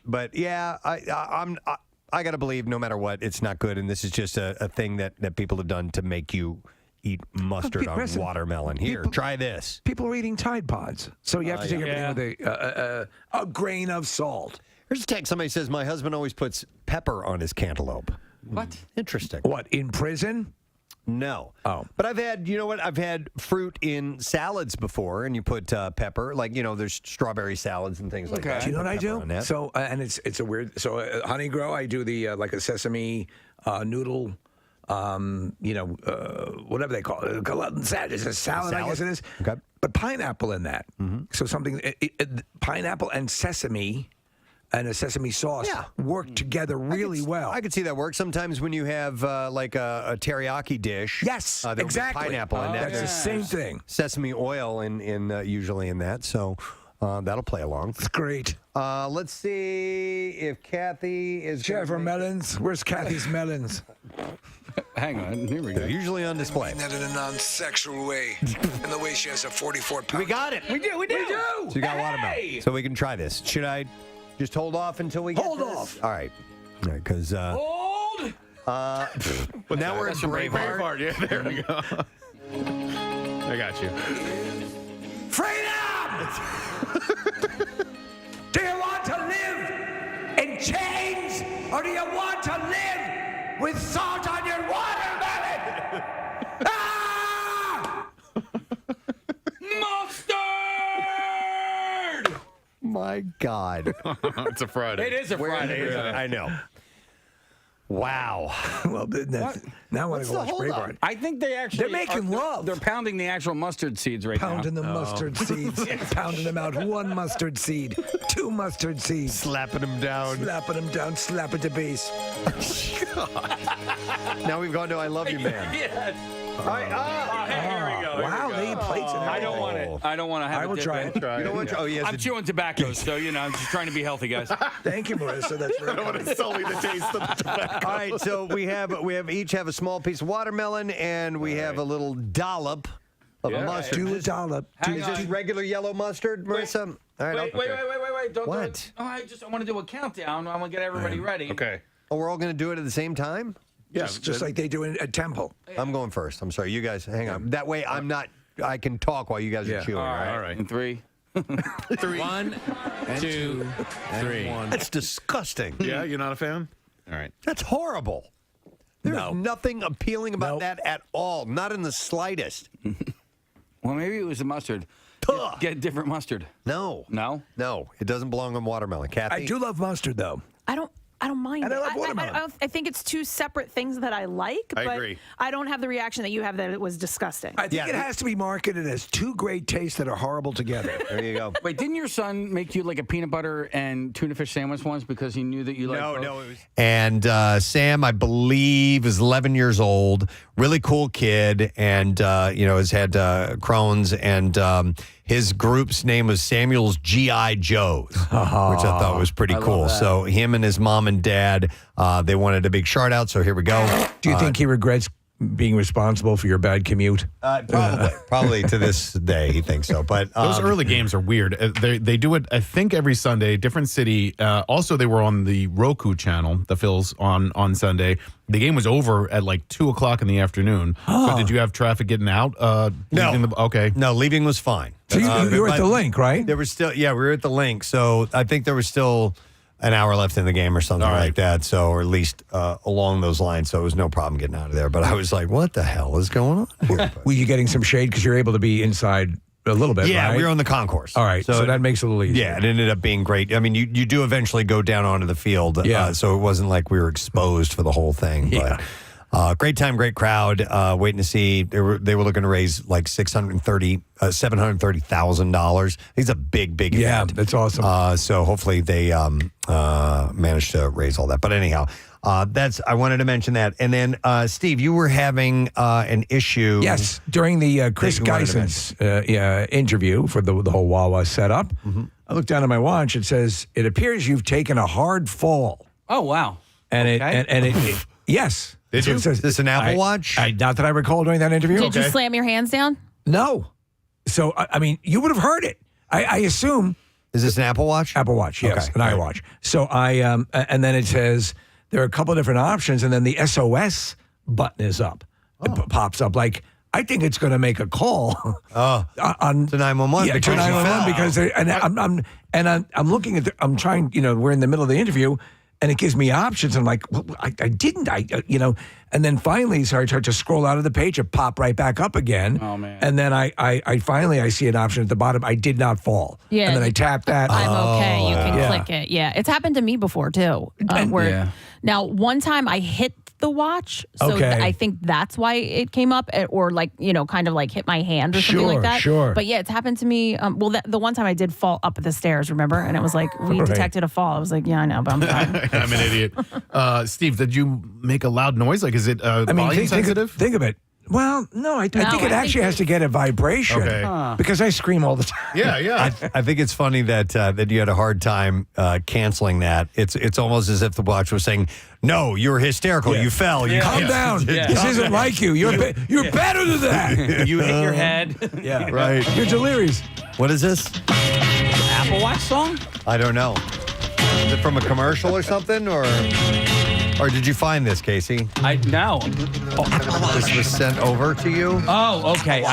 Speaker 3: But yeah, I got to believe no matter what, it's not good. And this is just a thing that people have done to make you eat mustard on
Speaker 4: Listen,
Speaker 3: watermelon. Here, try this.
Speaker 4: People are eating Tide Pods, so you have to take everything with a grain of salt.
Speaker 3: Here's a text. Somebody says, my husband always puts pepper on his cantaloupe.
Speaker 1: What?
Speaker 3: Interesting.
Speaker 4: What, in prison?
Speaker 3: No.
Speaker 4: Oh.
Speaker 3: But I've had, you know what? I've had fruit in salads before, and you put pepper. Like, you know, there's strawberry salads and things like that.
Speaker 4: Do you know what I
Speaker 3: Put pepper on
Speaker 4: do?
Speaker 3: that.
Speaker 4: So, and it's a weird. So, Honey Grow, I do the like a sesame noodle. Whatever they call it, it's a salad, I guess it is.
Speaker 3: Okay.
Speaker 4: But pineapple in that. So something, pineapple and sesame and a sesame sauce work together really well.
Speaker 3: I could see that work. Sometimes when you have like a teriyaki dish.
Speaker 4: Yes,
Speaker 3: there'll be
Speaker 4: exactly.
Speaker 3: pineapple in that.
Speaker 4: That's the same thing.
Speaker 3: Sesame oil in usually in that. So that'll play along.
Speaker 4: It's great.
Speaker 3: Let's see if Kathy is.
Speaker 4: Share for melons. Where's Kathy's melons?
Speaker 1: Hang on. Here we go.
Speaker 3: They're usually on display.
Speaker 13: Not in a non-sexual way. In the way she has a 44-pound.
Speaker 3: We got it.
Speaker 1: We do.
Speaker 3: So you got watermelon. So we can try this. Should I just hold off until we get
Speaker 4: Hold
Speaker 3: this?
Speaker 4: off.
Speaker 3: All right. Because
Speaker 1: Hold.
Speaker 3: now we're in Braveheart.
Speaker 5: Yeah, there we go. I got you.
Speaker 4: Freedom! Do you want to live in chains, or do you want to live with salt on your watermelon? Ah!
Speaker 1: Mustard.
Speaker 3: My God.
Speaker 5: It's a Friday.
Speaker 1: It is a Friday. Isn't it?
Speaker 3: I know. Wow.
Speaker 4: Well, now I want to go watch Braveheart.
Speaker 1: I think they actually
Speaker 4: They're making love.
Speaker 1: They're pounding the actual mustard seeds right
Speaker 4: Pounding
Speaker 1: now.
Speaker 4: the mustard seeds. Pounding them out. 1 mustard seed. 2 mustard seeds.
Speaker 3: Slapping them down.
Speaker 4: Slapping them down. Slap at the base.
Speaker 3: Now we've gone to I Love You Man.
Speaker 1: Yes.
Speaker 3: All right.
Speaker 1: Here we go.
Speaker 4: Wow, they eat plates and
Speaker 1: I don't want it. I don't want to have
Speaker 4: I will
Speaker 1: dip
Speaker 4: try
Speaker 1: in.
Speaker 4: it.
Speaker 3: You don't want? Oh, yes.
Speaker 1: I'm chewing tobacco, so I'm just trying to be healthy, guys.
Speaker 4: Thank you, Marissa. That's
Speaker 5: I
Speaker 4: very
Speaker 5: don't want
Speaker 4: kind.
Speaker 5: to sully the taste of the tobacco.
Speaker 3: All right, so we each have a small piece of watermelon, and we have a little dollop of
Speaker 1: Yeah.
Speaker 3: mustard.
Speaker 4: Do a dollop.
Speaker 1: Hang
Speaker 3: Is this
Speaker 1: on.
Speaker 3: regular yellow mustard, Marissa? All right.
Speaker 1: Wait. Don't do
Speaker 3: What?
Speaker 1: it. Oh, I want to do a countdown. I want to get everybody ready.
Speaker 5: Okay.
Speaker 3: Oh, we're all going to do it at the same time?
Speaker 5: Yeah,
Speaker 4: Just like they do in a temple.
Speaker 3: I'm going first. I'm sorry. You guys, hang on. That way I'm not, I can talk while you guys are chewing, all right?
Speaker 5: All right.
Speaker 1: In 3.
Speaker 5: 3, 1, 2, 3.
Speaker 3: That's disgusting.
Speaker 5: Yeah, you're not a fan? All right.
Speaker 3: That's horrible. There's
Speaker 4: No.
Speaker 3: nothing appealing about
Speaker 4: Nope.
Speaker 3: that at all. Not in the slightest.
Speaker 1: Well, maybe it was the mustard.
Speaker 3: Ugh.
Speaker 1: Get different mustard.
Speaker 3: No.
Speaker 1: No?
Speaker 3: No. It doesn't belong on watermelon. Kathy?
Speaker 4: I do love mustard, though.
Speaker 2: I don't. I don't mind.
Speaker 4: And I love watermelon.
Speaker 2: I think it's two separate things that I like,
Speaker 5: I
Speaker 2: but
Speaker 5: agree.
Speaker 2: I don't have the reaction that you have that it was disgusting.
Speaker 4: I think it has to be marketed as two great tastes that are horrible together.
Speaker 3: There you go.
Speaker 1: Wait, didn't your son make you like a peanut butter and tuna fish sandwich once because he knew that you liked both?
Speaker 3: No, it was. And Sam, I believe, is 11 years old. Really cool kid, and has had Crohn's, and his group's name was Samuel's G.I. Joes, which I thought was pretty cool. So him and his mom and dad, they wanted a big shout out. So here we go.
Speaker 4: Do you think he regrets being responsible for your bad commute?
Speaker 3: Probably to this day, he thinks so. But
Speaker 5: those early games are weird. They do it, I think, every Sunday, different city. Also, they were on the Roku channel, the Phils, on Sunday. The game was over at like 2:00 in the afternoon. So did you have traffic getting out?
Speaker 3: No.
Speaker 5: Okay.
Speaker 3: No, leaving was fine.
Speaker 4: So you were at the link, right?
Speaker 3: There was still, we were at the link. So I think there was still an hour left in the game or something like that. So, or at least along those lines. So it was no problem getting out of there. But I was like, what the hell is going on here?
Speaker 4: Were you getting some shade because you're able to be inside a little bit,
Speaker 3: Yeah,
Speaker 4: right?
Speaker 3: we were on the concourse.
Speaker 4: All right, so that makes it a little easier.
Speaker 3: Yeah, it ended up being great. I mean, you do eventually go down onto the field. So it wasn't like we were exposed for the whole thing.
Speaker 4: Yeah.
Speaker 3: But great time, great crowd. Waiting to see. They were looking to raise like $730,000. It's a big event.
Speaker 4: Yeah, that's awesome.
Speaker 3: So hopefully they managed to raise all that. But anyhow, I wanted to mention that. And then Steve, you were having an issue.
Speaker 4: Yes, during the Chris Gheysens interview for the whole Wawa setup, I looked down at my watch. It says, it appears you've taken a hard fall.
Speaker 1: Oh, wow.
Speaker 4: And
Speaker 1: Okay.
Speaker 4: it yes.
Speaker 3: Did you? Is this an Apple Watch?
Speaker 4: Not that I recall during that interview.
Speaker 2: Did you slam your hands down?
Speaker 4: No. So, I mean, you would have heard it. I assume.
Speaker 3: Is this an Apple Watch?
Speaker 4: Apple Watch, yes, an iWatch. So and then it says there are a couple of different options, and then the SOS button is up. It pops up like, I think it's going to make a call on
Speaker 3: to 911.
Speaker 4: Yeah, to 911 because I'm looking at I'm trying. We're in the middle of the interview. And it gives me options. I'm like, well, I didn't, and then finally, so I start to scroll out of the page, it pop right back up again.
Speaker 1: Oh, man.
Speaker 4: And then I finally see an option at the bottom. I did not fall.
Speaker 2: Yeah.
Speaker 4: And then I tap that.
Speaker 2: I'm okay. You can
Speaker 4: Yeah.
Speaker 2: click it. Yeah. It's happened to me before, too. Now, one time I hit the watch. So
Speaker 4: Okay.
Speaker 2: I think that's why it came up, or kind of like hit my hand or something like that.
Speaker 4: Sure.
Speaker 2: But yeah, it's happened to me. The one time I did fall up the stairs, remember? And it was like, we
Speaker 4: Right.
Speaker 2: detected a fall. I was like, yeah, I know, but I'm fine.
Speaker 5: I'm an idiot. Steve, did you make a loud noise? Like, is it volume sensitive?
Speaker 4: Think of it. Well, no, I think it actually has to get a vibration because I scream all the time.
Speaker 5: Yeah.
Speaker 3: I think it's funny that you had a hard time canceling that. It's almost as if the watch was saying, "No, you're hysterical. You fell. You
Speaker 4: Calm down. This isn't like you. You're better than that.
Speaker 1: You hit your head.
Speaker 4: Yeah,
Speaker 3: right.
Speaker 4: You're delirious.
Speaker 3: What is this?
Speaker 1: Apple Watch song?
Speaker 3: I don't know. Is it from a commercial or something, or did you find this, Casey?
Speaker 1: No.
Speaker 3: This was sent over to you.
Speaker 1: Oh, okay.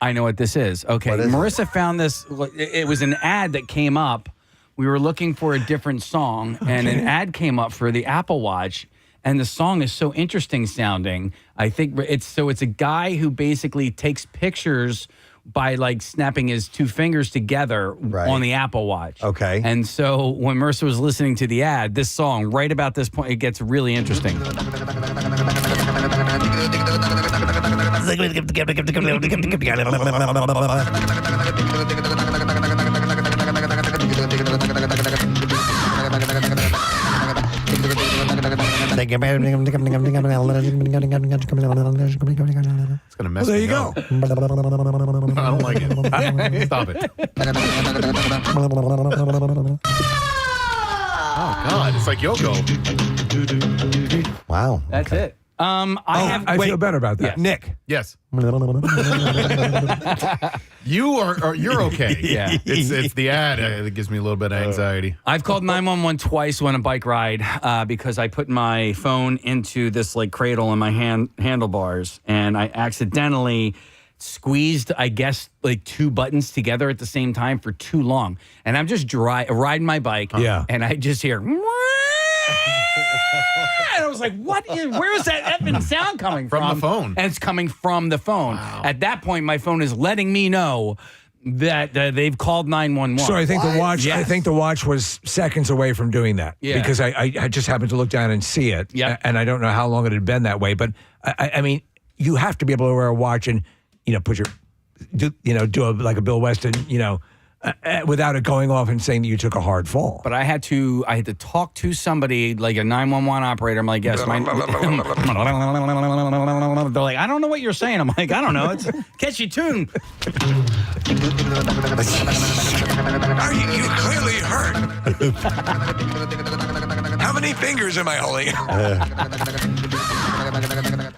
Speaker 1: I know what this is. Okay, Marissa found this. It was an ad that came up. We were looking for a different song, and an ad came up for the Apple Watch. And the song is so interesting sounding. I think it's a guy who basically takes pictures by like snapping his two fingers together on the Apple Watch.
Speaker 3: Okay.
Speaker 1: And so when Marissa was listening to the ad, this song, right about this point, it gets really interesting.
Speaker 5: It's gonna mess
Speaker 4: Well, there
Speaker 5: me
Speaker 4: you
Speaker 5: up.
Speaker 4: go.
Speaker 5: I don't like it. Stop it. Oh God, it's like Yoko.
Speaker 3: Wow.
Speaker 1: That's it.
Speaker 4: I feel better about that.
Speaker 3: Nick.
Speaker 5: Yes. You're okay.
Speaker 1: Yeah.
Speaker 5: It's the ad that gives me a little bit of anxiety.
Speaker 1: I've called 911 twice on a bike ride because I put my phone into this like cradle in my handlebars, and I accidentally squeezed, I guess, like two buttons together at the same time for too long. And I'm just riding my bike, and I just hear, and I was like, where is that effing sound coming from?
Speaker 5: From the phone.
Speaker 1: And it's coming from the phone.
Speaker 5: Wow.
Speaker 1: At that point, my phone is letting me know that they've called 911.
Speaker 4: So I think the watch.
Speaker 1: Yes.
Speaker 4: I think the watch was seconds away from doing that.
Speaker 1: Yeah.
Speaker 4: Because I just happened to look down and see it.
Speaker 1: Yeah.
Speaker 4: And I don't know how long it had been that way, but I mean, you have to be able to wear a watch and put your do like a Bill Weston without it going off and saying that you took a hard fall.
Speaker 1: But I had to talk to somebody, like a 911 operator. I'm like, yes, they're like, I don't know what you're saying. I'm like, I don't know. It's a catchy tune.
Speaker 13: You clearly hurt. How many fingers am I holding?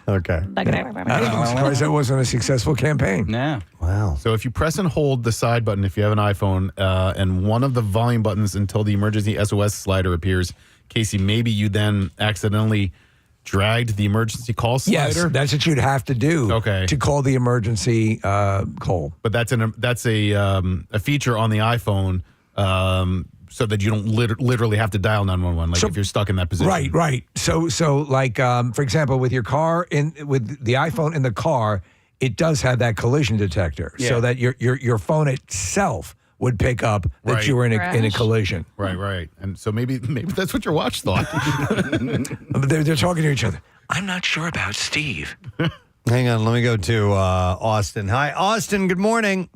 Speaker 3: Okay.
Speaker 4: I'm surprised that wasn't a successful campaign.
Speaker 1: Yeah.
Speaker 3: Wow.
Speaker 5: So if you press and hold the side button, if you have an iPhone, and one of the volume buttons until the emergency SOS slider appears, Casey, maybe you then accidentally dragged the emergency call slider.
Speaker 4: Yes, that's what you'd have to do.
Speaker 5: Okay.
Speaker 4: To call the emergency call.
Speaker 5: But that's a feature on the iPhone, so that you don't literally have to dial 911. Like if you're stuck in that position.
Speaker 4: Right. So like for example, with your car with the iPhone in the car, it does have that collision detector, so that your phone itself would pick up that you were in a collision.
Speaker 5: Right. And so maybe that's what your watch thought.
Speaker 4: They're talking to each other.
Speaker 7: I'm not sure about Steve.
Speaker 3: Hang on, let me go to Austin. Hi, Austin. Good morning.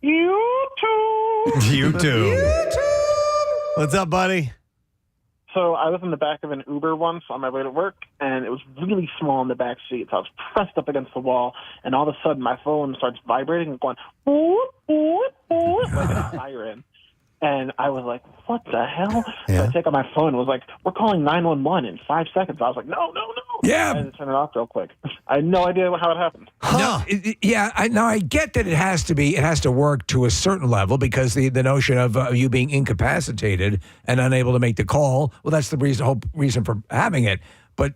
Speaker 3: YouTube. What's up, buddy?
Speaker 14: So I was in the back of an Uber once on my way to work, and it was really small in the back seat. So I was pressed up against the wall, and all of a sudden my phone starts vibrating and going, boop, boop, boop, like a siren. And I was like, what the hell? So I take out my phone. It was like, we're calling 911 in 5 seconds. I was like, no.
Speaker 4: Yeah.
Speaker 14: I had to turn it off real quick. I had no idea how it happened.
Speaker 4: Huh. I get that it has to work to a certain level, because the notion of you being incapacitated and unable to make the call, well, that's the whole reason for having it. But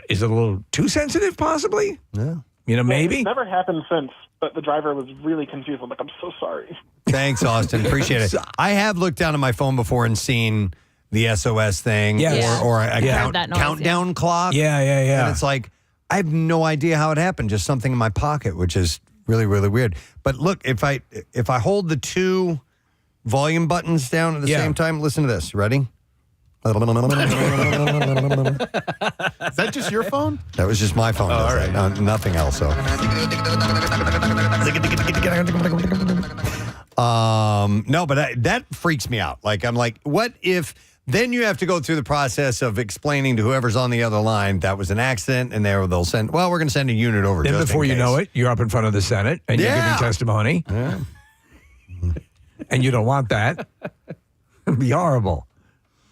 Speaker 4: is it a little too sensitive, possibly?
Speaker 3: Yeah.
Speaker 4: Maybe.
Speaker 14: It's never happened since, but the driver was really confused. I'm like, I'm so sorry.
Speaker 3: Thanks, Austin. Appreciate it. I have looked down at my phone before and seen the SOS thing or a countdown clock.
Speaker 4: Yeah.
Speaker 3: And it's like, I have no idea how it happened. Just something in my pocket, which is really, really weird. But look, if I hold the two volume buttons down at the same time, listen to this. Ready?
Speaker 5: Is that just your phone?
Speaker 3: That was just my phone.
Speaker 5: All right.
Speaker 3: Nothing else. So. No, but that freaks me out. Like, I'm like, what if then you have to go through the process of explaining to whoever's on the other line that was an accident, and they'll send, we're going to send a unit over.
Speaker 4: Then
Speaker 3: just
Speaker 4: before
Speaker 3: in
Speaker 4: you
Speaker 3: case.
Speaker 4: know it, you're up in front of the Senate and you're giving testimony.
Speaker 3: Yeah.
Speaker 4: And you don't want that. It'd be horrible.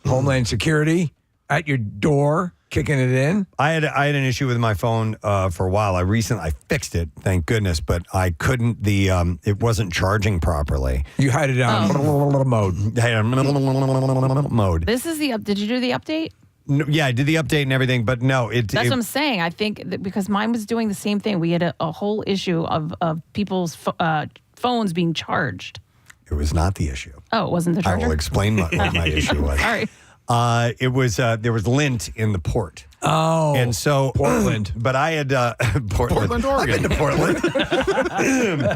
Speaker 4: Homeland Security at your door, kicking it in.
Speaker 3: I had an issue with my phone for a while. I fixed it, thank goodness, but I couldn't. It wasn't charging properly.
Speaker 4: You had it on mode.
Speaker 3: I had it on mode.
Speaker 2: This is did you do the update?
Speaker 3: No, yeah, I did the update and everything, but no,
Speaker 2: That's what I'm saying. I think that because mine was doing the same thing. We had a whole issue of people's phones being charged.
Speaker 3: It was not the issue.
Speaker 2: Oh, it wasn't the charger?
Speaker 3: I will explain what my issue was.
Speaker 2: Sorry.
Speaker 3: It was there was lint in the port.
Speaker 4: Oh,
Speaker 3: and so
Speaker 4: Portland.
Speaker 3: But I had
Speaker 5: Portland, Oregon.
Speaker 3: I've been to Portland.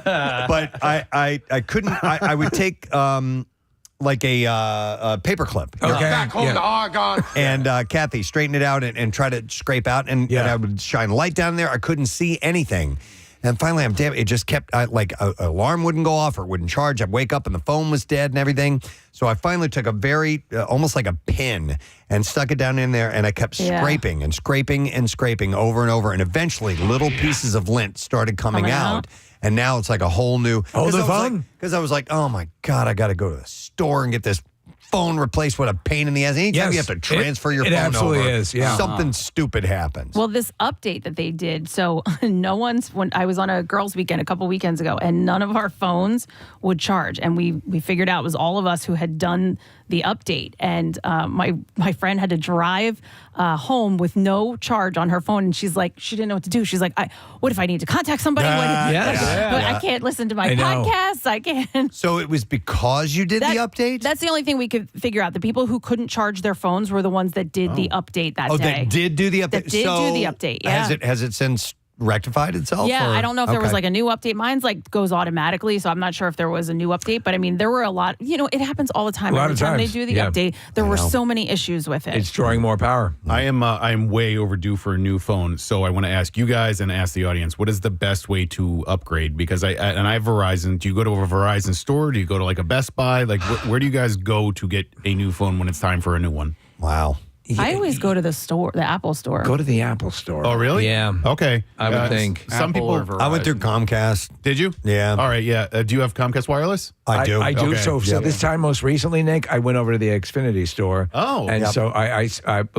Speaker 3: But I couldn't. I would take like a paper clip.
Speaker 4: Okay.
Speaker 7: Back home to Oregon.
Speaker 3: And Kathy straighten it out and try to scrape out, and I would shine light down there. I couldn't see anything. And finally, it just kept, like, an alarm wouldn't go off or it wouldn't charge. I'd wake up and the phone was dead and everything. So I finally took a very, almost like a pin, and stuck it down in there, and I kept scraping and scraping and scraping over and over. And eventually, little pieces of lint started coming out. And now it's like a whole new...
Speaker 4: the phone?
Speaker 3: Because I was like, oh, my God, I got to go to the store and get this phone replaced. What a pain in the ass. Anytime you have to transfer your phone over. It
Speaker 4: absolutely is, yeah.
Speaker 3: Something stupid happens.
Speaker 2: Well, this update that they did, so when I was on a girls' weekend a couple weekends ago, and none of our phones would charge. And we figured out it was all of us who had done the update. And my friend had to drive home with no charge on her phone. And she's like, she didn't know what to do. She's like, what if I need to contact somebody? I can't listen to my podcasts. I can't.
Speaker 3: So it was because you did the update?
Speaker 2: That's the only thing we could figure out. The people who couldn't charge their phones were the ones that did the update that day.
Speaker 3: That did do the update?
Speaker 2: That did do the update, yeah.
Speaker 3: Has it since rectified itself?
Speaker 2: Yeah,
Speaker 3: or?
Speaker 2: I don't know if there was
Speaker 3: Okay.
Speaker 2: like a new update. Mine's like goes automatically, so I'm not sure if there was a new update. But I mean, there were a lot. It happens all the time.
Speaker 4: A lot
Speaker 2: Every
Speaker 4: of
Speaker 2: time
Speaker 4: times,
Speaker 2: they do the
Speaker 4: yeah.
Speaker 2: update, there
Speaker 3: I
Speaker 2: were
Speaker 3: know.
Speaker 2: so many issues with it.
Speaker 4: It's drawing more power.
Speaker 5: I am way overdue for a new phone, so I want to ask you guys and ask the audience, what is the best way to upgrade? Because I have Verizon. Do you go to a Verizon store? Do you go to like a Best Buy? Like where do you guys go to get a new phone when it's time for a new one?
Speaker 3: Wow.
Speaker 2: I always go to the store, the Apple store.
Speaker 4: Go to the Apple store.
Speaker 5: Oh, really?
Speaker 4: Yeah.
Speaker 5: Okay.
Speaker 4: I would think.
Speaker 5: Some
Speaker 1: Apple or
Speaker 5: people.
Speaker 1: Verizon.
Speaker 3: I went through Comcast.
Speaker 5: Did you?
Speaker 3: Yeah.
Speaker 5: All right. Yeah. Do you have Comcast Wireless?
Speaker 3: I do.
Speaker 4: I do.
Speaker 5: Okay.
Speaker 4: So this time, most recently, Nick, I went over to the Xfinity store.
Speaker 5: Oh.
Speaker 4: and
Speaker 3: Yep.
Speaker 4: so I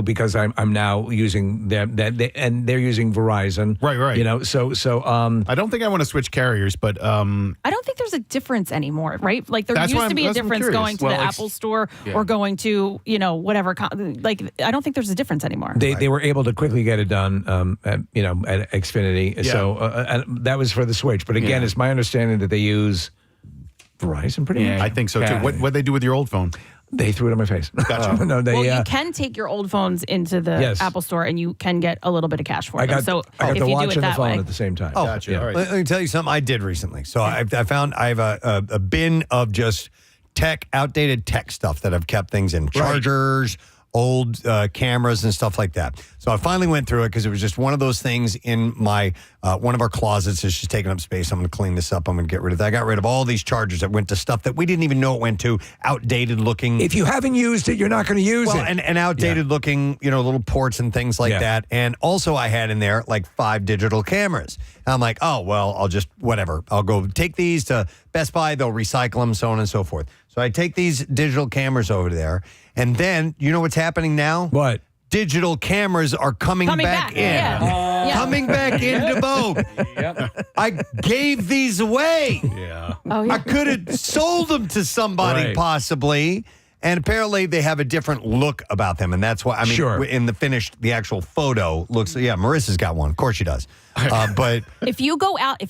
Speaker 4: because I'm now using them, and they're using Verizon.
Speaker 5: Right.
Speaker 4: So
Speaker 5: I don't think I want to switch carriers, but
Speaker 2: I don't think there's a difference anymore, right? Like there
Speaker 5: That's why
Speaker 2: used to be a
Speaker 5: that's what I'm
Speaker 2: difference
Speaker 5: curious.
Speaker 2: going to
Speaker 1: Well,
Speaker 2: the Apple store or going to whatever. Like I don't think there's a difference anymore.
Speaker 4: They were able to quickly get it done, at Xfinity.
Speaker 5: Yeah.
Speaker 4: So and that was for the Switch. But again, it's my understanding that they use Verizon pretty much.
Speaker 5: I think so too. What they do with your old phone?
Speaker 4: They threw it in my face.
Speaker 5: Gotcha.
Speaker 4: No, they.
Speaker 2: Well, you can take your old phones into the
Speaker 4: Yes.
Speaker 2: Apple store and you can get a little bit of cash for
Speaker 4: I
Speaker 2: them.
Speaker 4: got,
Speaker 2: So
Speaker 4: I got
Speaker 2: if
Speaker 4: the
Speaker 2: you
Speaker 4: watch
Speaker 2: do it
Speaker 4: and the
Speaker 2: that
Speaker 4: phone
Speaker 2: way.
Speaker 4: at the same time.
Speaker 3: Oh,
Speaker 5: Gotcha.
Speaker 4: yeah.
Speaker 5: All right.
Speaker 3: Let me tell you something I did recently. So I found I have a bin of just outdated tech stuff that I've kept things in. Chargers, old cameras and stuff like that. So I finally went through it because it was just one of those things in my one of our closets. It's just taking up space. I'm going to clean this up. I'm going to get rid of that. I got rid of all these chargers that went to stuff that we didn't even know it went to. Outdated looking.
Speaker 4: If you haven't used it, you're not going to use it.
Speaker 3: And outdated looking, little ports and things like that. And also I had in there like 5 digital cameras. And I'm like, oh, well, I'll just, whatever. I'll go take these to Best Buy. They'll recycle them, so on and so forth. So I take these digital cameras over there. And then, you know what's happening now?
Speaker 4: What?
Speaker 3: Digital cameras are coming back in.
Speaker 2: Yeah.
Speaker 3: Coming back into vogue. I gave these away.
Speaker 5: Yeah.
Speaker 2: Oh, yeah.
Speaker 3: I could have sold them to somebody
Speaker 4: Right.
Speaker 3: possibly. And apparently they have a different look about them. And that's why,
Speaker 4: Sure.
Speaker 3: in the actual photo looks, Marissa's got one. Of course she does. But
Speaker 2: If you go out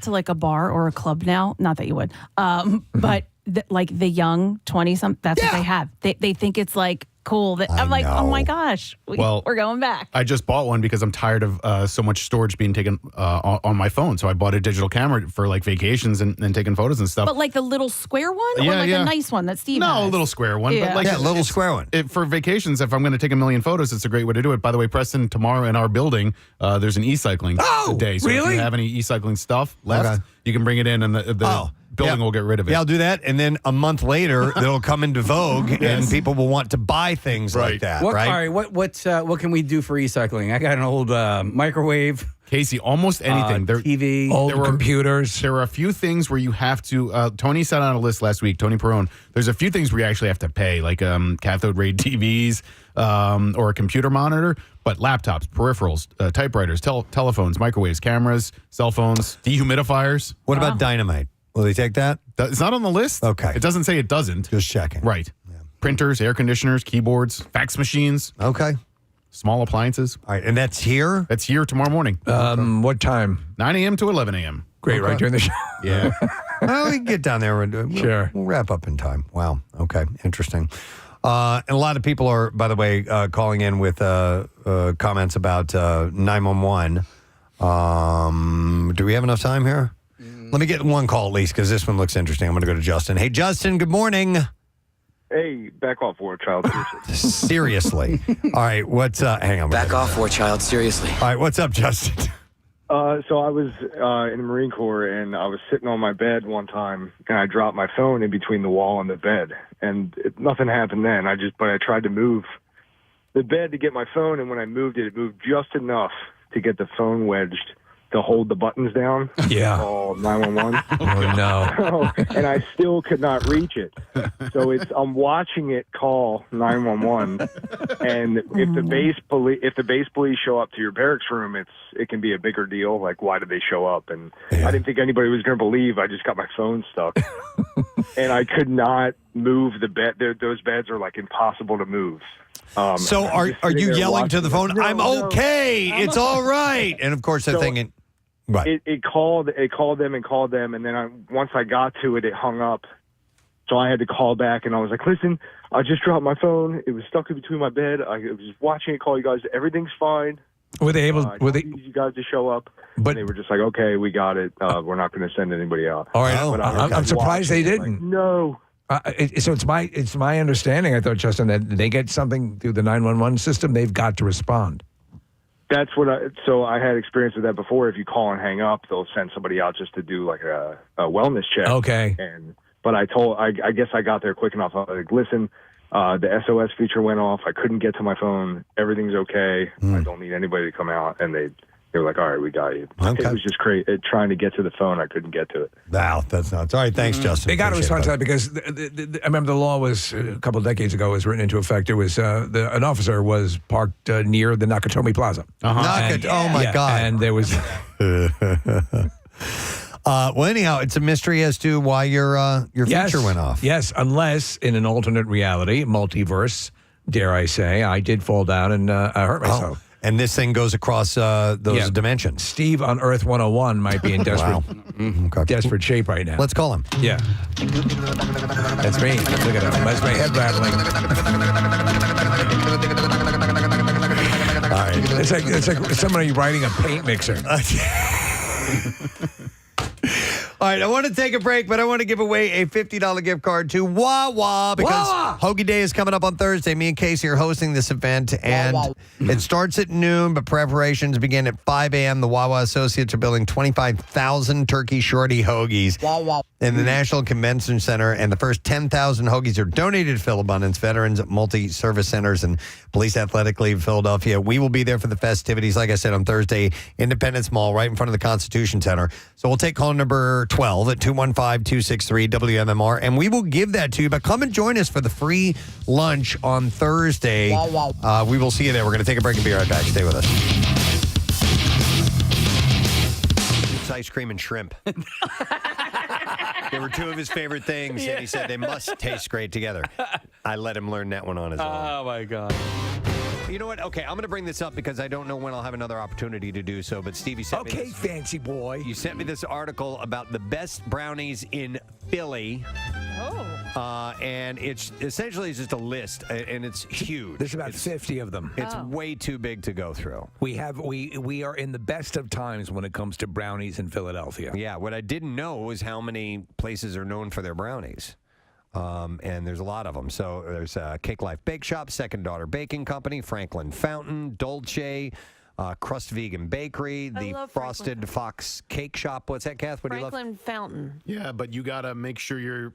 Speaker 2: to like a bar or a club now, not that you would, but like the young 20-something, that's what they have. They think it's like cool. I'm like, oh my gosh, we're going back.
Speaker 5: I just bought one because I'm tired of so much storage being taken on my phone. So I bought a digital camera for like vacations and taking photos and stuff.
Speaker 2: But like the little square one, or
Speaker 5: Yeah,
Speaker 2: like
Speaker 5: yeah.
Speaker 2: a nice one that Steve
Speaker 5: No,
Speaker 2: has?
Speaker 5: a little square one.
Speaker 2: Yeah.
Speaker 5: But like
Speaker 3: Yeah, little square one.
Speaker 5: For vacations, if I'm going to take a million photos, it's a great way to do it. By the way, Preston, tomorrow in our building, there's an e-cycling day. So if
Speaker 4: really?
Speaker 5: you have any e-cycling stuff left,
Speaker 3: Okay.
Speaker 5: you can bring it in and the building will get rid of it.
Speaker 3: Yeah, I'll do that. And then a month later, it'll come into vogue and people will want to buy things like that,
Speaker 1: All
Speaker 3: right?
Speaker 1: right, what can we do for e-cycling? I got an old microwave.
Speaker 5: Casey, almost anything.
Speaker 1: TV.
Speaker 4: Old computers.
Speaker 5: There are a few things where you have to. Tony sat on a list last week. Tony Perone. There's a few things where you actually have to pay, like cathode ray TVs or a computer monitor. But laptops, peripherals, typewriters, telephones, microwaves, cameras, cell phones, dehumidifiers.
Speaker 3: What about dynamite? Will they take that?
Speaker 5: It's not on the list.
Speaker 3: Okay.
Speaker 5: It doesn't say it doesn't.
Speaker 3: Just checking.
Speaker 5: Right. Printers, air conditioners, keyboards, fax machines.
Speaker 3: Okay.
Speaker 5: Small appliances.
Speaker 3: All right, and that's here?
Speaker 5: That's here tomorrow morning.
Speaker 4: What time?
Speaker 5: 9 a.m. to 11 a.m.
Speaker 4: Great, right during the show.
Speaker 5: Yeah.
Speaker 3: Well, we can get down there and
Speaker 4: Sure.
Speaker 3: we'll wrap up in time. Wow. Okay. Interesting. And a lot of people are, by the way, calling in with comments about 911. Do we have enough time here? Let me get one call at least because this one looks interesting. I'm going to go to Justin. Hey, Justin, good morning.
Speaker 16: Hey, back off, war child.
Speaker 3: Seriously. All right. What's hang on.
Speaker 15: Back off, war child. Seriously.
Speaker 3: All right. What's up, Justin?
Speaker 16: So I was in the Marine Corps, and I was sitting on my bed one time, and I dropped my phone in between the wall and the bed, and nothing happened then. But I tried to move the bed to get my phone, and when I moved it, it moved just enough to get the phone wedged to hold the buttons down.
Speaker 4: Yeah.
Speaker 16: Call 911.
Speaker 4: Oh, no.
Speaker 16: And I still could not reach it. So I'm watching it call 911, and if the base police show up to your barracks room, it can be a bigger deal. Like, why did they show up? And I didn't think anybody was going to believe I just got my phone stuck, and I could not move the bed. Those beds are like impossible to move.
Speaker 3: So are you yelling to the phone?
Speaker 16: No,
Speaker 3: I'm
Speaker 16: no.
Speaker 3: okay. It's all right. And of course they're thinking, right.
Speaker 16: It called them, and then once I got to it, it hung up. So I had to call back, and I was like, listen, I just dropped my phone. It was stuck in between my bed. I was watching it call you guys. Everything's fine.
Speaker 4: Were they able?
Speaker 16: Were they you guys to show up? But they were just like, okay, we got it. We're not going to send anybody out.
Speaker 4: All right,
Speaker 16: But
Speaker 4: I'm surprised they didn't.
Speaker 16: Like, no.
Speaker 4: So it's my understanding. I thought, Justin, that they get something through the 911 system, they've got to respond.
Speaker 16: That's what I had experience with that before. If you call and hang up, they'll send somebody out just to do like a wellness check.
Speaker 4: Okay.
Speaker 16: But I guess I got there quick enough. I was like, listen, the SOS feature went off. I couldn't get to my phone. Everything's okay. I don't need anybody to come out. And they were like, all right, we got you.
Speaker 3: Okay.
Speaker 16: It was just crazy. Trying to get to the phone, I couldn't get to it.
Speaker 3: Wow, that's nuts. All right, thanks, Justin.
Speaker 4: They got to
Speaker 3: Appreciate
Speaker 4: respond to that because I remember the law was a couple of decades ago was written into effect. It was an officer was parked near the Nakatomi Plaza.
Speaker 3: Oh my God!
Speaker 4: And there was.
Speaker 3: Well, anyhow, it's a mystery as to why your feature went off.
Speaker 4: Yes, unless in an alternate reality, multiverse, dare I say, I did fall down and I hurt myself.
Speaker 3: Oh, and this thing goes across those dimensions.
Speaker 4: Steve on Earth 101 might be in desperate, desperate shape right now.
Speaker 3: Let's call him.
Speaker 4: Yeah. That's me. Look at him. That's my head rattling.
Speaker 3: All right.
Speaker 4: It's like somebody riding a paint mixer.
Speaker 3: All right, I want to take a break, but I want to give away a $50 gift card to Wawa because Hoagie Day is coming up on Thursday. Me and Casey are hosting this event, and it starts at noon, but preparations begin at 5 a.m. The Wawa Associates are building 25,000 turkey shorty hoagies in the National Convention Center, and the first 10,000 hoagies are donated to Phil Abundance Veterans Multi-Service Centers and Police Athletic League of Philadelphia. We will be there for the festivities, like I said, on Thursday, Independence Mall, right in front of the Constitution Center. So we'll take call number 12 at 215-263-WMMR, and we will give that to you. But come and join us for the free lunch on Thursday. We will see you there. We're going to take a break and be right back. Stay with us. It's ice cream and shrimp. They were two of his favorite things, and he said they must taste great together. I let him learn that one on his own.
Speaker 1: Oh, my God.
Speaker 3: You know what? Okay, I'm going to bring this up because I don't know when I'll have another opportunity to do so, but Stevie sent me this.
Speaker 4: Fancy boy.
Speaker 3: You sent me this article about the best brownies in Philly. And it's essentially just a list, and it's huge.
Speaker 4: There's about 50 of them.
Speaker 3: It's way too big to go through.
Speaker 4: We are in the best of times when it comes to brownies in Philadelphia.
Speaker 3: Yeah, what I didn't know was how many places are known for their brownies. And there's a lot of them. So there's Cake Life Bake Shop, Second Daughter Baking Company, Franklin Fountain, Dolce, Crust Vegan Bakery, the Frosted Fox Cake Shop. What's that, Kath? What do you love?
Speaker 2: Franklin Fountain.
Speaker 5: Yeah, but you got to make sure you're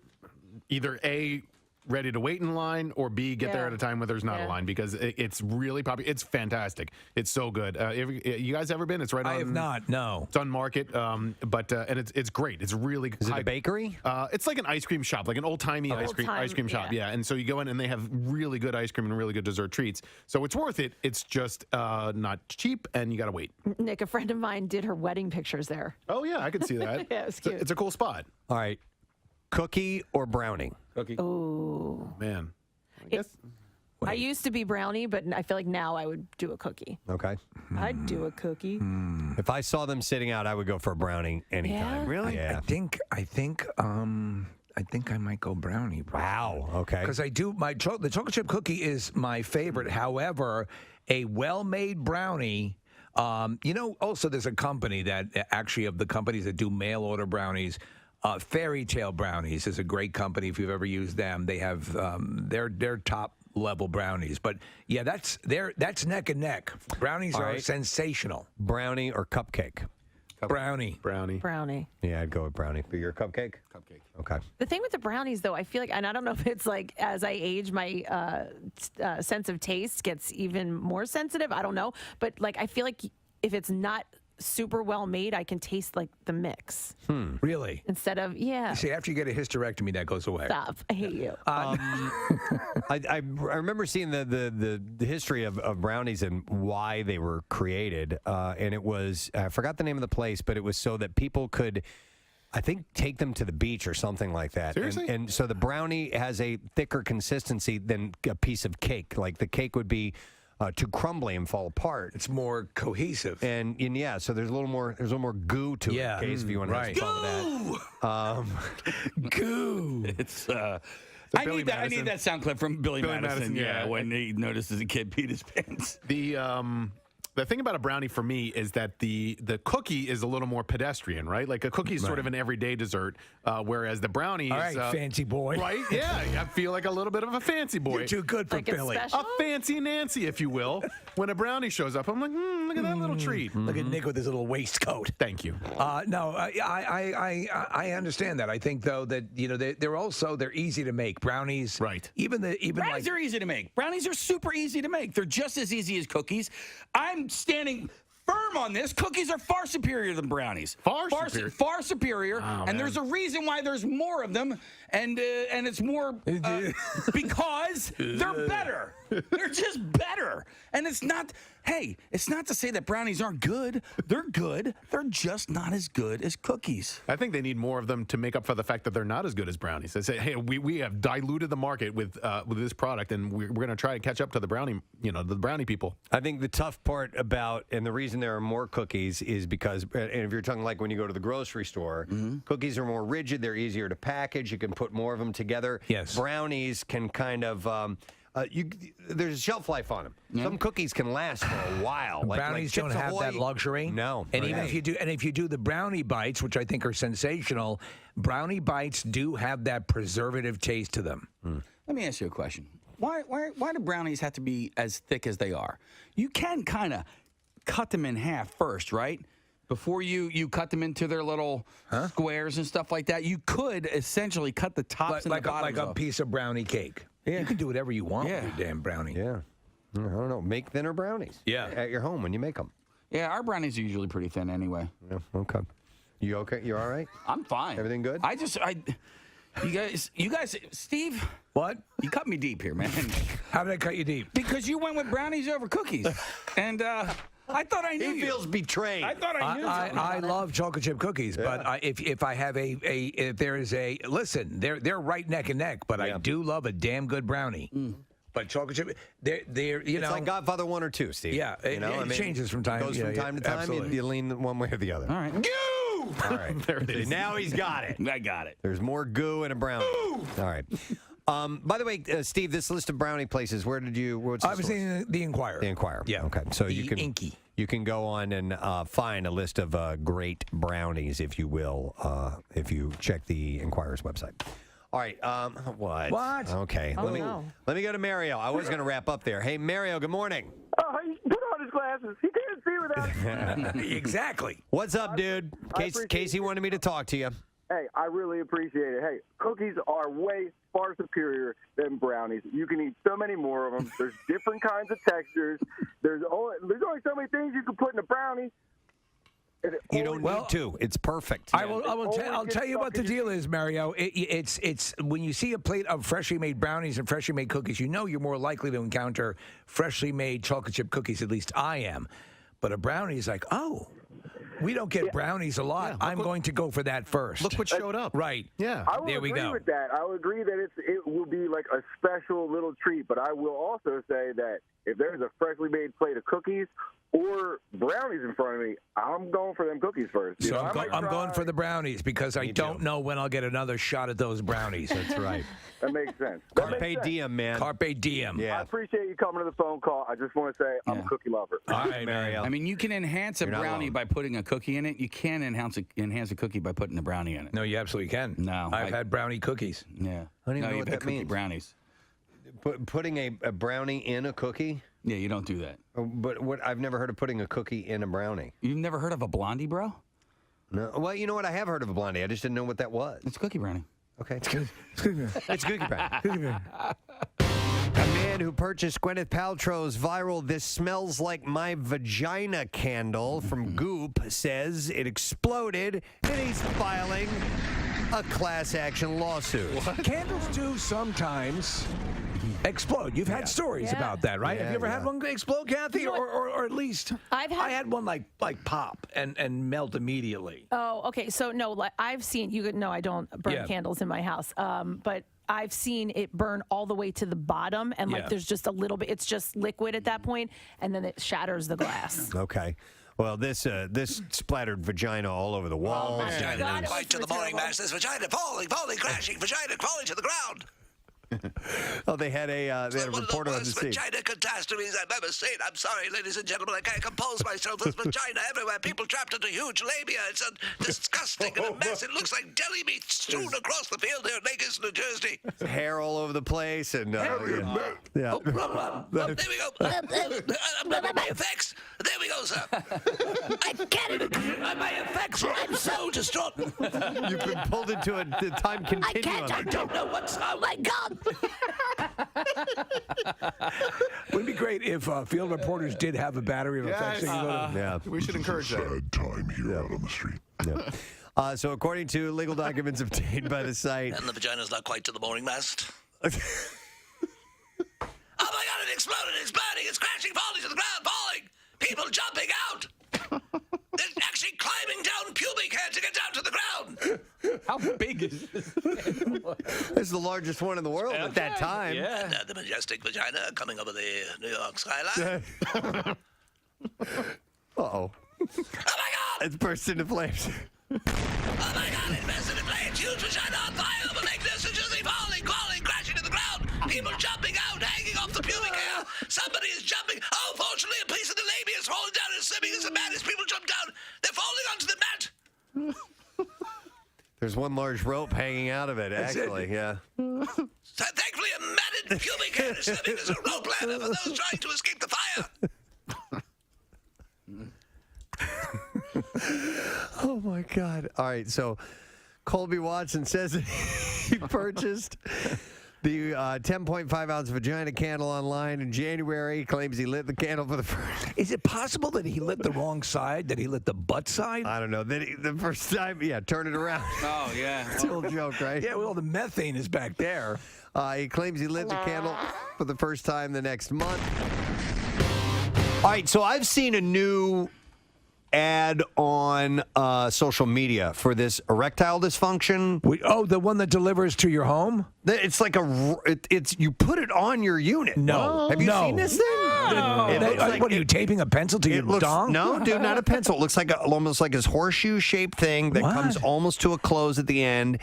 Speaker 5: either A, ready to wait in line, or B, get there at a time where there's not a line, because it's really popular. It's fantastic. It's so good. You guys ever been? It's right on.
Speaker 4: I have not, no.
Speaker 5: It's on Market, and it's great. It's really
Speaker 3: Is it a bakery?
Speaker 5: It's like an ice cream shop, like an old-timey ice cream shop. Yeah, and so you go in and they have really good ice cream and really good dessert treats. So it's worth it. It's just not cheap, and you got to wait.
Speaker 2: Nick, a friend of mine did her wedding pictures there.
Speaker 5: Oh, yeah, I could see that.
Speaker 2: Yeah, it was cute.
Speaker 5: It's a cool spot.
Speaker 3: All right. Cookie or brownie?
Speaker 5: Cookie.
Speaker 2: Oh.
Speaker 5: Man.
Speaker 2: I used to be brownie, but I feel like now I would do a cookie.
Speaker 3: Okay.
Speaker 2: I'd do a cookie.
Speaker 3: If I saw them sitting out, I would go for a brownie anytime.
Speaker 2: Yeah?
Speaker 4: Really?
Speaker 3: Yeah.
Speaker 4: I think I might go brownie.
Speaker 3: Wow. Okay.
Speaker 4: Because the chocolate chip cookie is my favorite. However, a well-made brownie. Also there's a company that actually of the companies that do mail order brownies. Fairy Tale Brownies is a great company. If you've ever used them, they have their top level brownies. But yeah, that's neck and neck. Brownies are sensational.
Speaker 3: Brownie or cupcake?
Speaker 4: Brownie.
Speaker 3: Yeah, I'd go with brownie. For your cupcake?
Speaker 5: Cupcake.
Speaker 3: Okay.
Speaker 2: The thing with the brownies, though, I feel like, and I don't know if it's like as I age, my sense of taste gets even more sensitive. I don't know. But like, I feel like if it's not super well made, I can taste like the mix.
Speaker 4: Really?
Speaker 2: Instead of,
Speaker 4: See, after you get a hysterectomy, that goes away.
Speaker 2: Stop. I hate you.
Speaker 3: I remember seeing the history of brownies and why they were created. And it was, I forgot the name of the place, but it was so that people could, I think, take them to the beach or something like that.
Speaker 5: Seriously?
Speaker 3: And so the brownie has a thicker consistency than a piece of cake. Like the cake would be too crumbly and fall apart.
Speaker 4: It's more cohesive.
Speaker 3: And yeah, so there's a little more goo to it. In case if you want to have fun with that.
Speaker 4: Goo.
Speaker 1: I need that sound clip from Billy Madison. Yeah, when he notices a kid peed his pants.
Speaker 5: The thing about a brownie for me is that the cookie is a little more pedestrian, right? Like a cookie is sort of an everyday dessert, whereas the brownie
Speaker 4: All
Speaker 5: is...
Speaker 4: right, fancy boy.
Speaker 5: Right? Yeah, I feel like a little bit of a fancy boy.
Speaker 4: You're too good for
Speaker 2: Like it's
Speaker 4: Philly.
Speaker 2: special?
Speaker 5: A fancy Nancy, if you will. When a brownie shows up, I'm like, look at that little treat.
Speaker 4: Look at Nick with his little waistcoat.
Speaker 5: Thank you.
Speaker 4: No, I understand that. I think though that they're easy to make. Brownies,
Speaker 5: right?
Speaker 1: Brownies are easy to make. Brownies are super easy to make. They're just as easy as cookies. I'm standing firm on this. Cookies are far superior than brownies. Far superior.
Speaker 5: Oh,
Speaker 1: and there's a reason why there's more of them, and it's more because they're better. They're just better. And it's not to say that brownies aren't good. They're good. They're just not as good as cookies.
Speaker 5: I think they need more of them to make up for the fact that they're not as good as brownies. They say, hey, we have diluted the market with this product, and we're going to try to catch up to the brownie people.
Speaker 3: I think the tough part about, and the reason there are more cookies is because, and if you're talking like when you go to the grocery store, cookies are more rigid. They're easier to package. You can put more of them together.
Speaker 4: Yes.
Speaker 3: Brownies can kind of... there's a shelf life on them. Some cookies can last for a while.
Speaker 4: Brownies don't
Speaker 3: Chips
Speaker 4: have
Speaker 3: Ahoy.
Speaker 4: that luxury.
Speaker 3: No.
Speaker 4: And even if you do the brownie bites, which I think are sensational, brownie bites do have that preservative taste to them.
Speaker 1: Let me ask you a question. Why do brownies have to be as thick as they are? You can kind of cut them in half first, right? Before you cut them into their little squares and stuff like that. You could essentially cut the tops and the bottoms
Speaker 4: like a piece of brownie cake. Yeah. You can do whatever you want with your damn brownie.
Speaker 3: Yeah. I don't know. Make thinner brownies.
Speaker 4: Yeah.
Speaker 3: At your home when you make them.
Speaker 1: Yeah, our brownies are usually pretty thin anyway.
Speaker 3: Yeah, okay. You okay? You all right?
Speaker 1: I'm fine.
Speaker 3: Everything good?
Speaker 1: You guys, Steve.
Speaker 4: What?
Speaker 1: You cut me deep here, man.
Speaker 4: How did I cut you deep?
Speaker 1: Because you went with brownies over cookies, and I thought I knew
Speaker 3: He
Speaker 1: you.
Speaker 3: feels betrayed.
Speaker 1: I thought I knew.
Speaker 4: I love chocolate chip cookies, but if I have if there is listen, they're right neck and neck, but I do love a damn good brownie. But chocolate chip, they're
Speaker 3: it's like Godfather 1 or 2, Steve.
Speaker 4: Yeah, it changes from time.
Speaker 3: Goes from time to time.
Speaker 4: Absolutely.
Speaker 3: You lean one way or the other.
Speaker 1: All right.
Speaker 3: Goo! All right.
Speaker 5: There it is.
Speaker 3: Now he's got it.
Speaker 1: I got it.
Speaker 3: There's more goo in a brownie. All right. By the way, Steve, this list of brownie places, what's the
Speaker 4: I was
Speaker 3: source?
Speaker 4: in the Inquirer.
Speaker 3: The Inquirer.
Speaker 4: Yeah.
Speaker 3: Okay. So
Speaker 4: The Inky.
Speaker 3: You can go on and find a list of great brownies, if you will, if you check the Inquirer's website. All right. What?
Speaker 4: What?
Speaker 3: Okay.
Speaker 2: Oh,
Speaker 3: let me go to Mario. I was going to wrap up there. Hey, Mario. Good morning.
Speaker 15: Oh, he put on his glasses. He can't see without.
Speaker 4: Exactly.
Speaker 3: What's up, dude? Casey wanted me to talk to you.
Speaker 15: Hey, I really appreciate it. Hey, cookies are way far superior than brownies. You can eat so many more of them. There's different kinds of textures. There's only so many things you can put in a brownie.
Speaker 3: You don't need to. It's perfect.
Speaker 4: I'll tell you what the deal is, Mario. It's when you see a plate of freshly made brownies and freshly made cookies, you know you're more likely to encounter freshly made chocolate chip cookies. At least I am. But a brownie is like, oh, we don't get brownies a lot.
Speaker 5: Yeah,
Speaker 4: I'm going to go for that first.
Speaker 5: Look what showed up.
Speaker 4: Right.
Speaker 5: Yeah.
Speaker 15: I will
Speaker 4: there we
Speaker 15: agree
Speaker 4: go.
Speaker 15: with that. I will agree that it will be like a special little treat. But I will also say that if there's a freshly made plate of cookies or brownies in front of me, I'm going for them cookies first.
Speaker 4: So I'm going for the brownies because I don't know when I'll get another shot at those brownies.
Speaker 3: That's right.
Speaker 15: That makes sense.
Speaker 3: Carpe diem, man.
Speaker 4: Carpe diem.
Speaker 15: I appreciate you coming to the phone call. I just want to say I'm a cookie lover.
Speaker 3: All right, Mario.
Speaker 1: I mean, you can enhance a
Speaker 3: You're not
Speaker 1: brownie
Speaker 3: alone.
Speaker 1: by putting a cookie in it. You can enhance a cookie by putting a brownie in it.
Speaker 4: No, you absolutely can.
Speaker 1: No,
Speaker 4: I've had brownie cookies.
Speaker 1: Yeah.
Speaker 3: I don't even know
Speaker 1: you've
Speaker 3: what
Speaker 1: had
Speaker 3: that
Speaker 1: cookie
Speaker 3: means.
Speaker 1: brownies.
Speaker 3: Putting a brownie in a cookie?
Speaker 1: Yeah, you don't do that.
Speaker 3: But I've never heard of putting a cookie in a brownie.
Speaker 1: You've never heard of a blondie, bro?
Speaker 3: No. Well, you know what? I have heard of a blondie. I just didn't know what that was.
Speaker 1: It's cookie brownie.
Speaker 3: Okay. It's cookie brownie. A man who purchased Gwyneth Paltrow's viral "This Smells Like My Vagina" candle from Goop says it exploded, and he's filing a class action lawsuit.
Speaker 4: Candles do sometimes explode. You've had stories about that, right? Have you ever had one explode, Kathy? Or at least I had one like pop and melt immediately.
Speaker 2: Oh, okay. So no, I've seen you. No, I don't burn candles in my house. But I've seen it burn all the way to the bottom, and there's just a little bit. It's just liquid at that point, and then it shatters the glass.
Speaker 3: Okay. Well, this splattered vagina all over the walls.
Speaker 13: Vagina, bite to the morning masters, vagina falling, crashing, vagina falling to the ground.
Speaker 3: Oh, they had a reporter on the scene.
Speaker 13: Vagina catastrophes I've ever seen. I'm sorry, ladies and gentlemen, I can't compose myself. There's vagina everywhere. People trapped into huge labia. It's disgusting and a mess. It looks like deli meat strewn across the field here in Vegas, New Jersey.
Speaker 3: Hair all over the place, and
Speaker 13: there we go. My effects. There we go, sir. I can't even my effects. I'm so distraught.
Speaker 3: You've been pulled into a time continuum.
Speaker 13: I don't know what's. Oh my God.
Speaker 4: Wouldn't it be great if field reporters did have a battery of effects?
Speaker 3: Yeah,
Speaker 5: we should encourage that.
Speaker 10: Sad time here out on the street.
Speaker 3: Yeah. So according to legal documents obtained by the site,
Speaker 13: And the vagina's not quite to the mooring mast. Oh my God! It exploded! It's burning! It's crashing, falling to the ground, falling! People jumping out! They're actually climbing down pubic hair to get down to the ground!
Speaker 1: How big is this?
Speaker 3: It's the largest one in the world at that time.
Speaker 1: Yeah.
Speaker 13: And the majestic vagina coming over the New York skyline.
Speaker 3: Uh-oh.
Speaker 13: Oh my God!
Speaker 3: It's burst into flames.
Speaker 13: Oh my God! It burst into flames! Huge vagina on fire! Maliciously falling, crawling, crashing to the ground! People jumping out, hanging off the pubic hair! Somebody is jumping! Oh, fortunately, a piece of the labia is falling down and slipping as a mat as people jump down! They're falling onto the mat!
Speaker 3: There's one large rope hanging out of it, actually. Yeah.
Speaker 13: So thankfully, a matted pubic hair is serving as a rope ladder for those trying to escape the fire.
Speaker 3: Oh, my God. All right, so Colby Watson says that he purchased the 10.5 ounce vagina candle online in January. He claims he lit the candle for the first.
Speaker 4: Is it possible that he lit the wrong side? That he lit the butt side?
Speaker 3: I don't know. The first time, turn it around.
Speaker 1: Oh, yeah.
Speaker 3: It's a little joke, right?
Speaker 4: Yeah, well, the methane is back there.
Speaker 3: He claims he lit the candle for the first time the next month. All right, so I've seen a new ad on social media for this erectile dysfunction.
Speaker 4: The one that delivers to your home?
Speaker 3: It's like it's you put it on your unit.
Speaker 4: No.
Speaker 3: Have you seen this thing?
Speaker 4: What are you taping a pencil to your dong?
Speaker 3: No, dude, not a pencil. It looks like almost like this horseshoe-shaped thing that comes almost to a close at the end.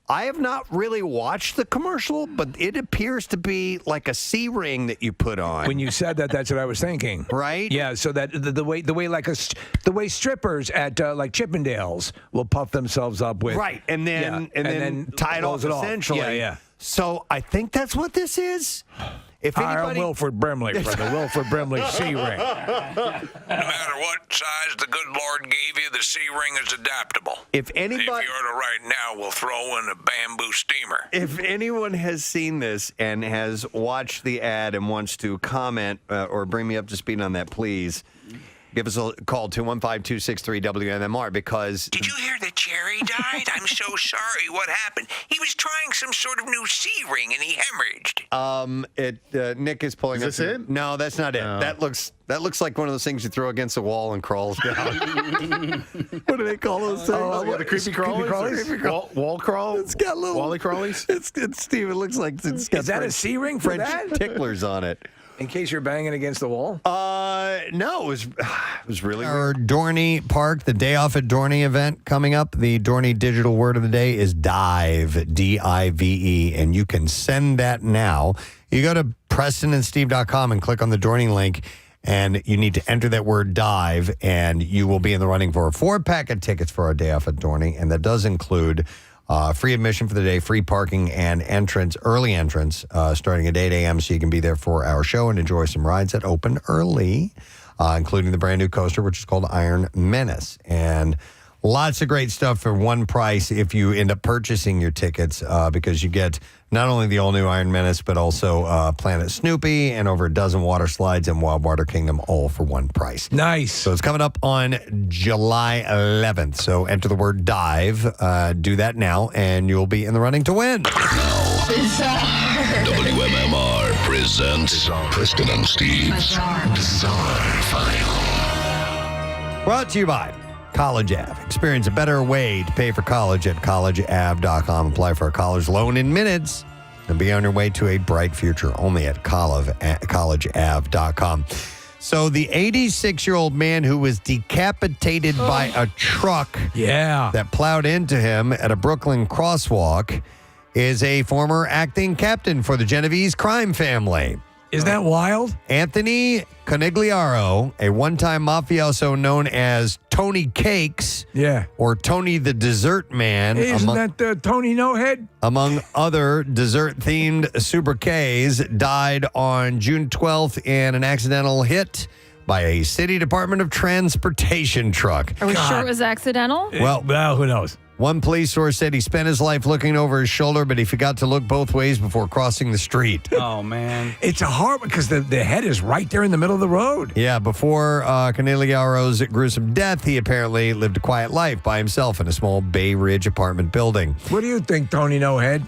Speaker 3: I have not really watched the commercial, but it appears to be like a C-ring that you put on.
Speaker 4: When you said that, that's what I was thinking.
Speaker 3: Right?
Speaker 4: Yeah. So that the way strippers at like Chippendales will puff themselves up with
Speaker 3: and then tie it off essentially.
Speaker 4: Yeah.
Speaker 3: So I think that's what this is. If
Speaker 4: I'm Wilford Brimley for the Wilford Brimley C-ring.
Speaker 7: No matter what size the good Lord gave you, the C-ring is adaptable.
Speaker 3: If anybody,
Speaker 7: if you order right now, we'll throw in a bamboo steamer.
Speaker 3: If anyone has seen this and has watched the ad and wants to comment or bring me up to speed on that, please give us a call, 215-263-WMMR, because...
Speaker 7: Did you hear that Jerry died? I'm so sorry. What happened? He was trying some sort of new C-ring and he hemorrhaged.
Speaker 3: Nick is pulling
Speaker 5: Is this it?
Speaker 3: No, that's not it.
Speaker 5: No.
Speaker 3: That looks like one of those things you throw against a wall and crawls down. What do they call those things?
Speaker 5: The creepy crawlies? Wall crawl?
Speaker 3: It's got little...
Speaker 5: Wally crawlies?
Speaker 3: It's Steve, it looks like it's got
Speaker 4: Is that a C-ring for
Speaker 3: French
Speaker 4: that?
Speaker 3: ticklers on it.
Speaker 4: In case you're banging against the wall?
Speaker 3: No, it was really Our Dorney Park, the Day Off at Dorney event coming up. The Dorney digital word of the day is DIVE, D-I-V-E, and you can send that now. You go to PrestonandSteve.com and click on the Dorney link, and you need to enter that word DIVE, and you will be in the running for a 4-pack of tickets for our Day Off at Dorney, and that does include... free admission for the day, free parking, and early entrance, starting at 8 a.m. so you can be there for our show and enjoy some rides that open early, including the brand new coaster, which is called Iron Menace. And lots of great stuff for one price if you end up purchasing your tickets, because you get not only the all-new Iron Menace, but also Planet Snoopy and over a dozen water slides in Wild Water Kingdom, all for one price.
Speaker 4: Nice.
Speaker 3: So it's coming up on July 11th. So enter the word DIVE, do that now, and you'll be in the running to win.
Speaker 12: WMMR presents Preston and Steve's Bizarre File.
Speaker 3: Brought to you by College Ave. Experience a better way to pay for college at collegeave.com. Apply for a college loan in minutes and be on your way to a bright future only at collegeave.com. So the 86-year-old man who was decapitated by a truck that plowed into him at a Brooklyn crosswalk is a former acting captain for the Genovese crime family.
Speaker 4: Is that wild?
Speaker 3: Anthony Conigliaro, a one-time mafioso known as Tony Cakes, or Tony the Dessert Man.
Speaker 4: Hey, isn't that Tony No Head?
Speaker 3: Among other dessert-themed sobriquets, died on June 12th in an accidental hit by a city Department of Transportation truck.
Speaker 2: Are we sure it was accidental?
Speaker 3: Well,
Speaker 4: who knows?
Speaker 3: One police source said he spent his life looking over his shoulder, but he forgot to look both ways before crossing the street.
Speaker 1: Oh, man.
Speaker 4: It's a hard because the head is right there in the middle of the road.
Speaker 3: Yeah, before Conigliaro's gruesome death, he apparently lived a quiet life by himself in a small Bay Ridge apartment building.
Speaker 4: What do you think, Tony No Head?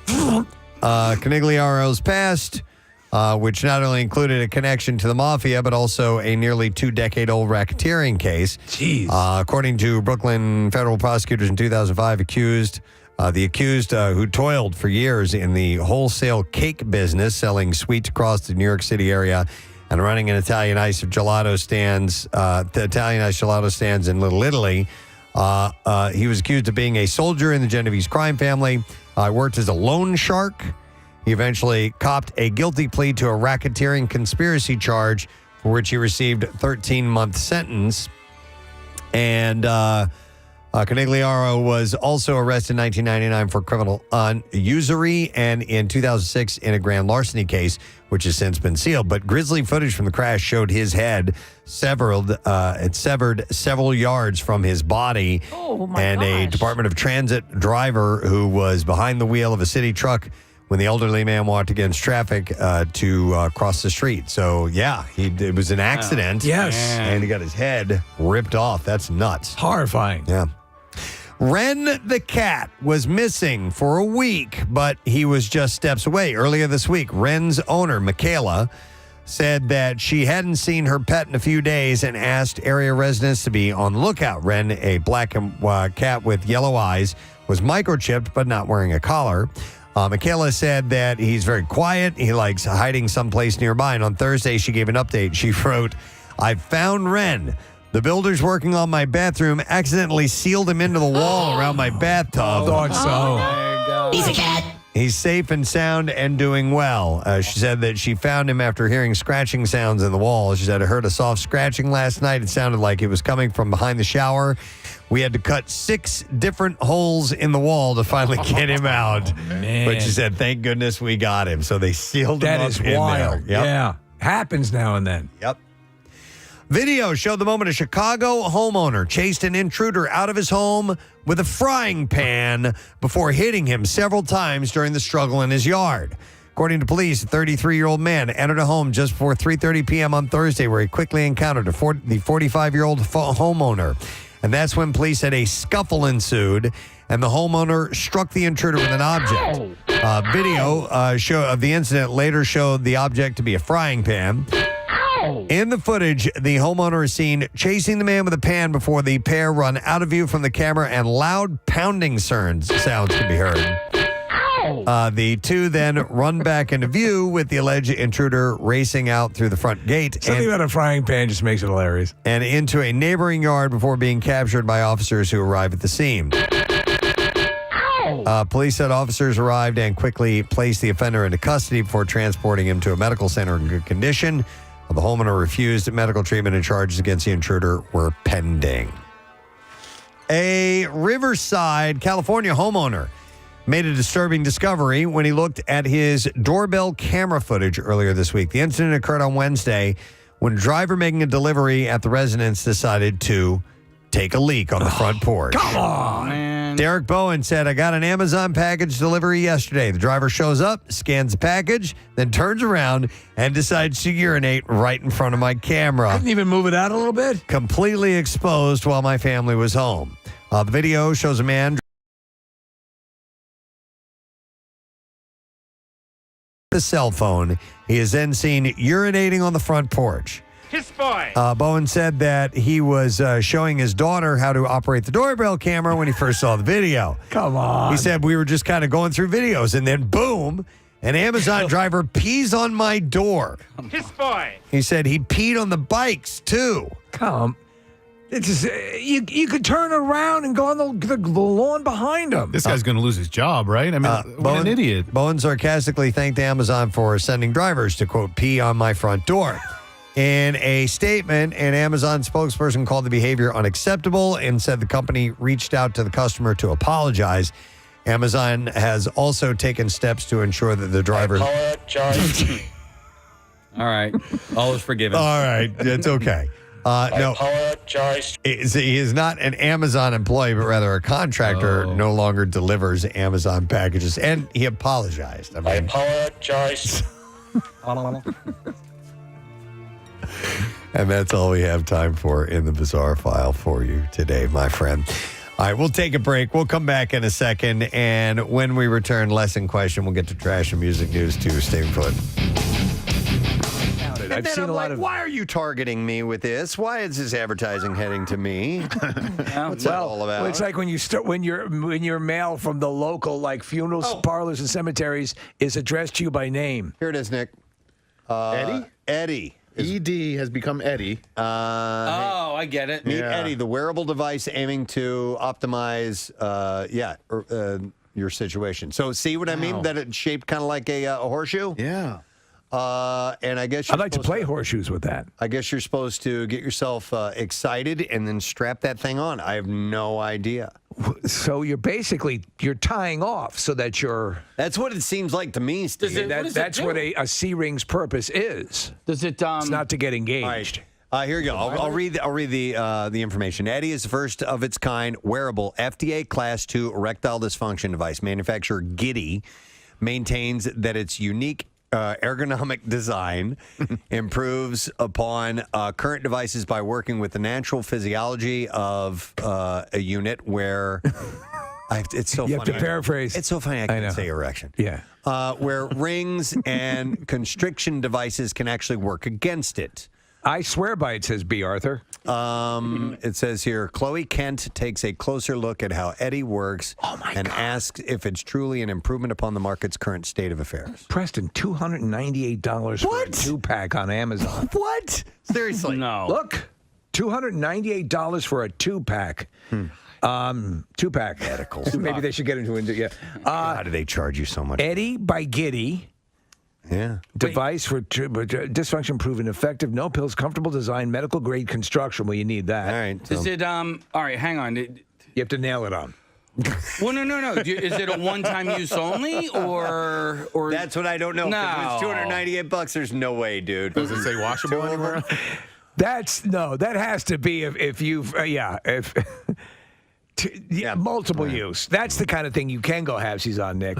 Speaker 3: Conigliaro's past, which not only included a connection to the mafia, but also a nearly 2-decade-old racketeering case.
Speaker 4: Jeez.
Speaker 3: According to Brooklyn federal prosecutors in 2005, the accused who toiled for years in the wholesale cake business, selling sweets across the New York City area and running an Italian ice gelato stands in Little Italy. He was accused of being a soldier in the Genovese crime family, worked as a loan shark. He eventually copped a guilty plea to a racketeering conspiracy charge for which he received a 13-month sentence. And Conigliaro was also arrested in 1999 for criminal usury and in 2006 in a grand larceny case, which has since been sealed. But grisly footage from the crash showed his head severed several yards from his body.
Speaker 2: Oh, my
Speaker 3: and a Department of Transit driver who was behind the wheel of a city truck when the elderly man walked against traffic to cross the street. So, yeah, it was an accident.
Speaker 4: Yes.
Speaker 3: And he got his head ripped off. That's nuts.
Speaker 4: Horrifying.
Speaker 3: Yeah. Ren the cat was missing for a week, but he was just steps away. Earlier this week, Ren's owner, Michaela, said that she hadn't seen her pet in a few days and asked area residents to be on the lookout. Ren, a black cat with yellow eyes, was microchipped but not wearing a collar. Michaela said that he's very quiet. He likes hiding someplace nearby. And on Thursday, she gave an update. She wrote, "I found Ren. The builders working on my bathroom accidentally sealed him into the wall around my bathtub.
Speaker 4: Thought so.
Speaker 9: He's a cat.
Speaker 3: He's safe and sound and doing well." She said that she found him after hearing scratching sounds in the wall. She said, "I heard a soft scratching last night. It sounded like it was coming from behind the shower. We had to cut 6 different holes in the wall to finally get him out."
Speaker 4: Man.
Speaker 3: But she said, "Thank goodness we got him." So they sealed him
Speaker 4: That
Speaker 3: up
Speaker 4: is
Speaker 3: in
Speaker 4: wild.
Speaker 3: there. Yep.
Speaker 4: Yeah. Happens now and then.
Speaker 3: Yep. Video showed the moment a Chicago homeowner chased an intruder out of his home with a frying pan before hitting him several times during the struggle in his yard. According to police, a 33-year-old man entered a home just before 3:30 p.m. on Thursday where he quickly encountered the 45-year-old homeowner. And that's when police said a scuffle ensued and the homeowner struck the intruder with an object. Video of the incident later showed the object to be a frying pan. In the footage, the homeowner is seen chasing the man with a pan before the pair run out of view from the camera and loud pounding sounds can be heard. The two then run back into view with the alleged intruder racing out through the front gate.
Speaker 4: Something about a frying pan just makes it hilarious.
Speaker 3: And into a neighboring yard before being captured by officers who arrive at the scene. Police said officers arrived and quickly placed the offender into custody before transporting him to a medical center in good condition. The homeowner refused medical treatment and charges against the intruder were pending. A Riverside, California homeowner made a disturbing discovery when he looked at his doorbell camera footage earlier this week. The incident occurred on Wednesday when a driver making a delivery at the residence decided to take a leak on the front porch.
Speaker 4: Come on,
Speaker 1: man.
Speaker 3: Derek Bowen said, "I got an Amazon package delivery yesterday. The driver shows up, scans the package, then turns around and decides to urinate right in front of my camera.
Speaker 4: Couldn't even move it out a little bit?
Speaker 3: Completely exposed while my family was home." The video shows a man the cell phone. He is then seen urinating on the front porch.
Speaker 21: Kiss boy.
Speaker 3: Bowen said that he was showing his daughter how to operate the doorbell camera when he first saw the video.
Speaker 4: Come on.
Speaker 3: He said, "We were just kind of going through videos, and then boom, an Amazon driver pees on my door."
Speaker 21: Kiss boy.
Speaker 3: He said he peed on the bikes, too.
Speaker 4: It's just, you could turn around and go on the lawn behind him.
Speaker 5: This guy's going to lose his job, right? I mean, what an idiot.
Speaker 3: Bowen sarcastically thanked Amazon for sending drivers to, quote, pee on my front door. In a statement, an Amazon spokesperson called the behavior unacceptable and said the company reached out to the customer to apologize. Amazon has also taken steps to ensure that the driver...
Speaker 1: All right. All is forgiven.
Speaker 3: All right. It's okay. No,
Speaker 12: apologize.
Speaker 3: he is not an Amazon employee, but rather a contractor. No longer delivers Amazon packages, and he apologized.
Speaker 12: I apologize.
Speaker 3: And that's all we have time for in the Bizarre File for you today, my friend. All right, we'll take a break. We'll come back in a second, and when we return, lesson question, we'll get to trash and music news too. Stay put. And then I'm like, why are you targeting me with this? Why is this advertising heading to me? What's that all about?
Speaker 4: Well, it's like when your mail from the local like funeral parlors and cemeteries is addressed to you by name.
Speaker 3: Here it is, Nick.
Speaker 5: Eddie?
Speaker 3: Eddie.
Speaker 5: ED has become Eddie.
Speaker 1: I get it.
Speaker 3: Meet Eddie, the wearable device aiming to optimize, your situation. So see what I mean? That it's shaped kind of like a horseshoe?
Speaker 5: Yeah.
Speaker 3: And I guess
Speaker 4: I'd like to play horseshoes with that.
Speaker 3: I guess you're supposed to get yourself excited and then strap that thing on. I have no idea.
Speaker 4: So you're tying off so that you're.
Speaker 3: That's what it seems like to me, Steve.
Speaker 4: That's what a C-ring's purpose is.
Speaker 1: Does it?
Speaker 4: It's not to get engaged.
Speaker 3: All right. Here you go. I'll read the information. Eddie is the first of its kind wearable FDA Class 2 erectile dysfunction device. Manufacturer Giddy maintains that its unique ergonomic design improves upon current devices by working with the natural physiology of a unit where it's so funny.
Speaker 4: You have to paraphrase.
Speaker 3: It's so funny I can't say erection.
Speaker 4: Yeah.
Speaker 3: Where rings and constriction devices can actually work against it.
Speaker 4: I swear by it, says B. Arthur.
Speaker 3: It says here, Chloe Kent takes a closer look at how Eddie works and asks if it's truly an improvement upon the market's current state of affairs.
Speaker 4: Preston, $298 for a 2-pack on Amazon.
Speaker 3: What? Seriously?
Speaker 1: No.
Speaker 4: Look, $298 for a 2-pack. 2-pack.
Speaker 3: Medicals.
Speaker 4: Maybe they should get into it.
Speaker 3: How do they charge you so much?
Speaker 4: Eddie by Giddy.
Speaker 3: Yeah.
Speaker 4: Device for dysfunction proven effective. No pills, comfortable design, medical grade construction. Well, you need that.
Speaker 3: All right.
Speaker 1: Is it? All right. Hang on.
Speaker 4: You have to nail it on.
Speaker 1: Well, no. Is it a one-time use only, or?
Speaker 3: That's what I don't know.
Speaker 1: No.
Speaker 3: It's $298. There's no way, dude.
Speaker 5: Does it say washable anywhere?
Speaker 4: That has to be if you've multiple use. That's the kind of thing you can go halvesies on, Nick.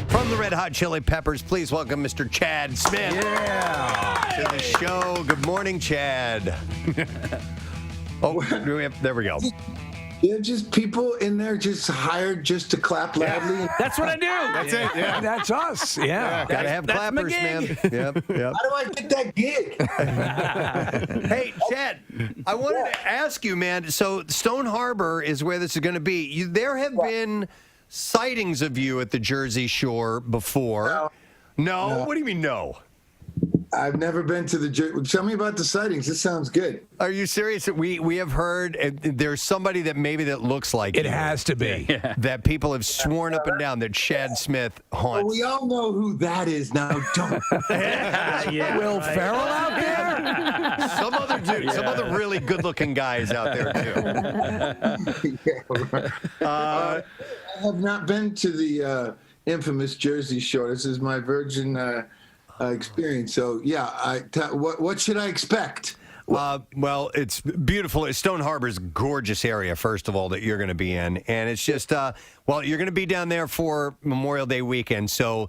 Speaker 3: From the Red Hot Chili Peppers, please welcome Mr. Chad Smith. To the show. Good morning, Chad. There we go.
Speaker 19: Yeah, just people in there just hired just to clap loudly.
Speaker 1: That's what I do.
Speaker 5: That's it. Yeah.
Speaker 4: That's us. Yeah.
Speaker 3: Gotta have clappers, man. Yep.
Speaker 19: How do I get that gig?
Speaker 3: Hey, Chad, I wanted to ask you, man. So Stone Harbor is where this is going to be. There have been sightings of you at the Jersey Shore before. No? What do you mean no?
Speaker 19: I've never been to the Jersey. Tell me about the sightings. This sounds good.
Speaker 3: Are you serious? We have heard there's somebody that looks like
Speaker 4: it.
Speaker 3: You,
Speaker 4: has to be.
Speaker 3: That people have sworn up and down that Chad Smith haunts.
Speaker 19: Well, we all know who that is now. Don't.
Speaker 4: Will Ferrell out there?
Speaker 3: Some other dude. Some other really good-looking guys out there too.
Speaker 19: I have not been to the infamous Jersey Shore. This is my virgin experience. So, what should I expect?
Speaker 3: Well, it's beautiful. Stone Harbor's a gorgeous area, first of all, that you're going to be in. And it's just, you're going to be down there for Memorial Day weekend. So,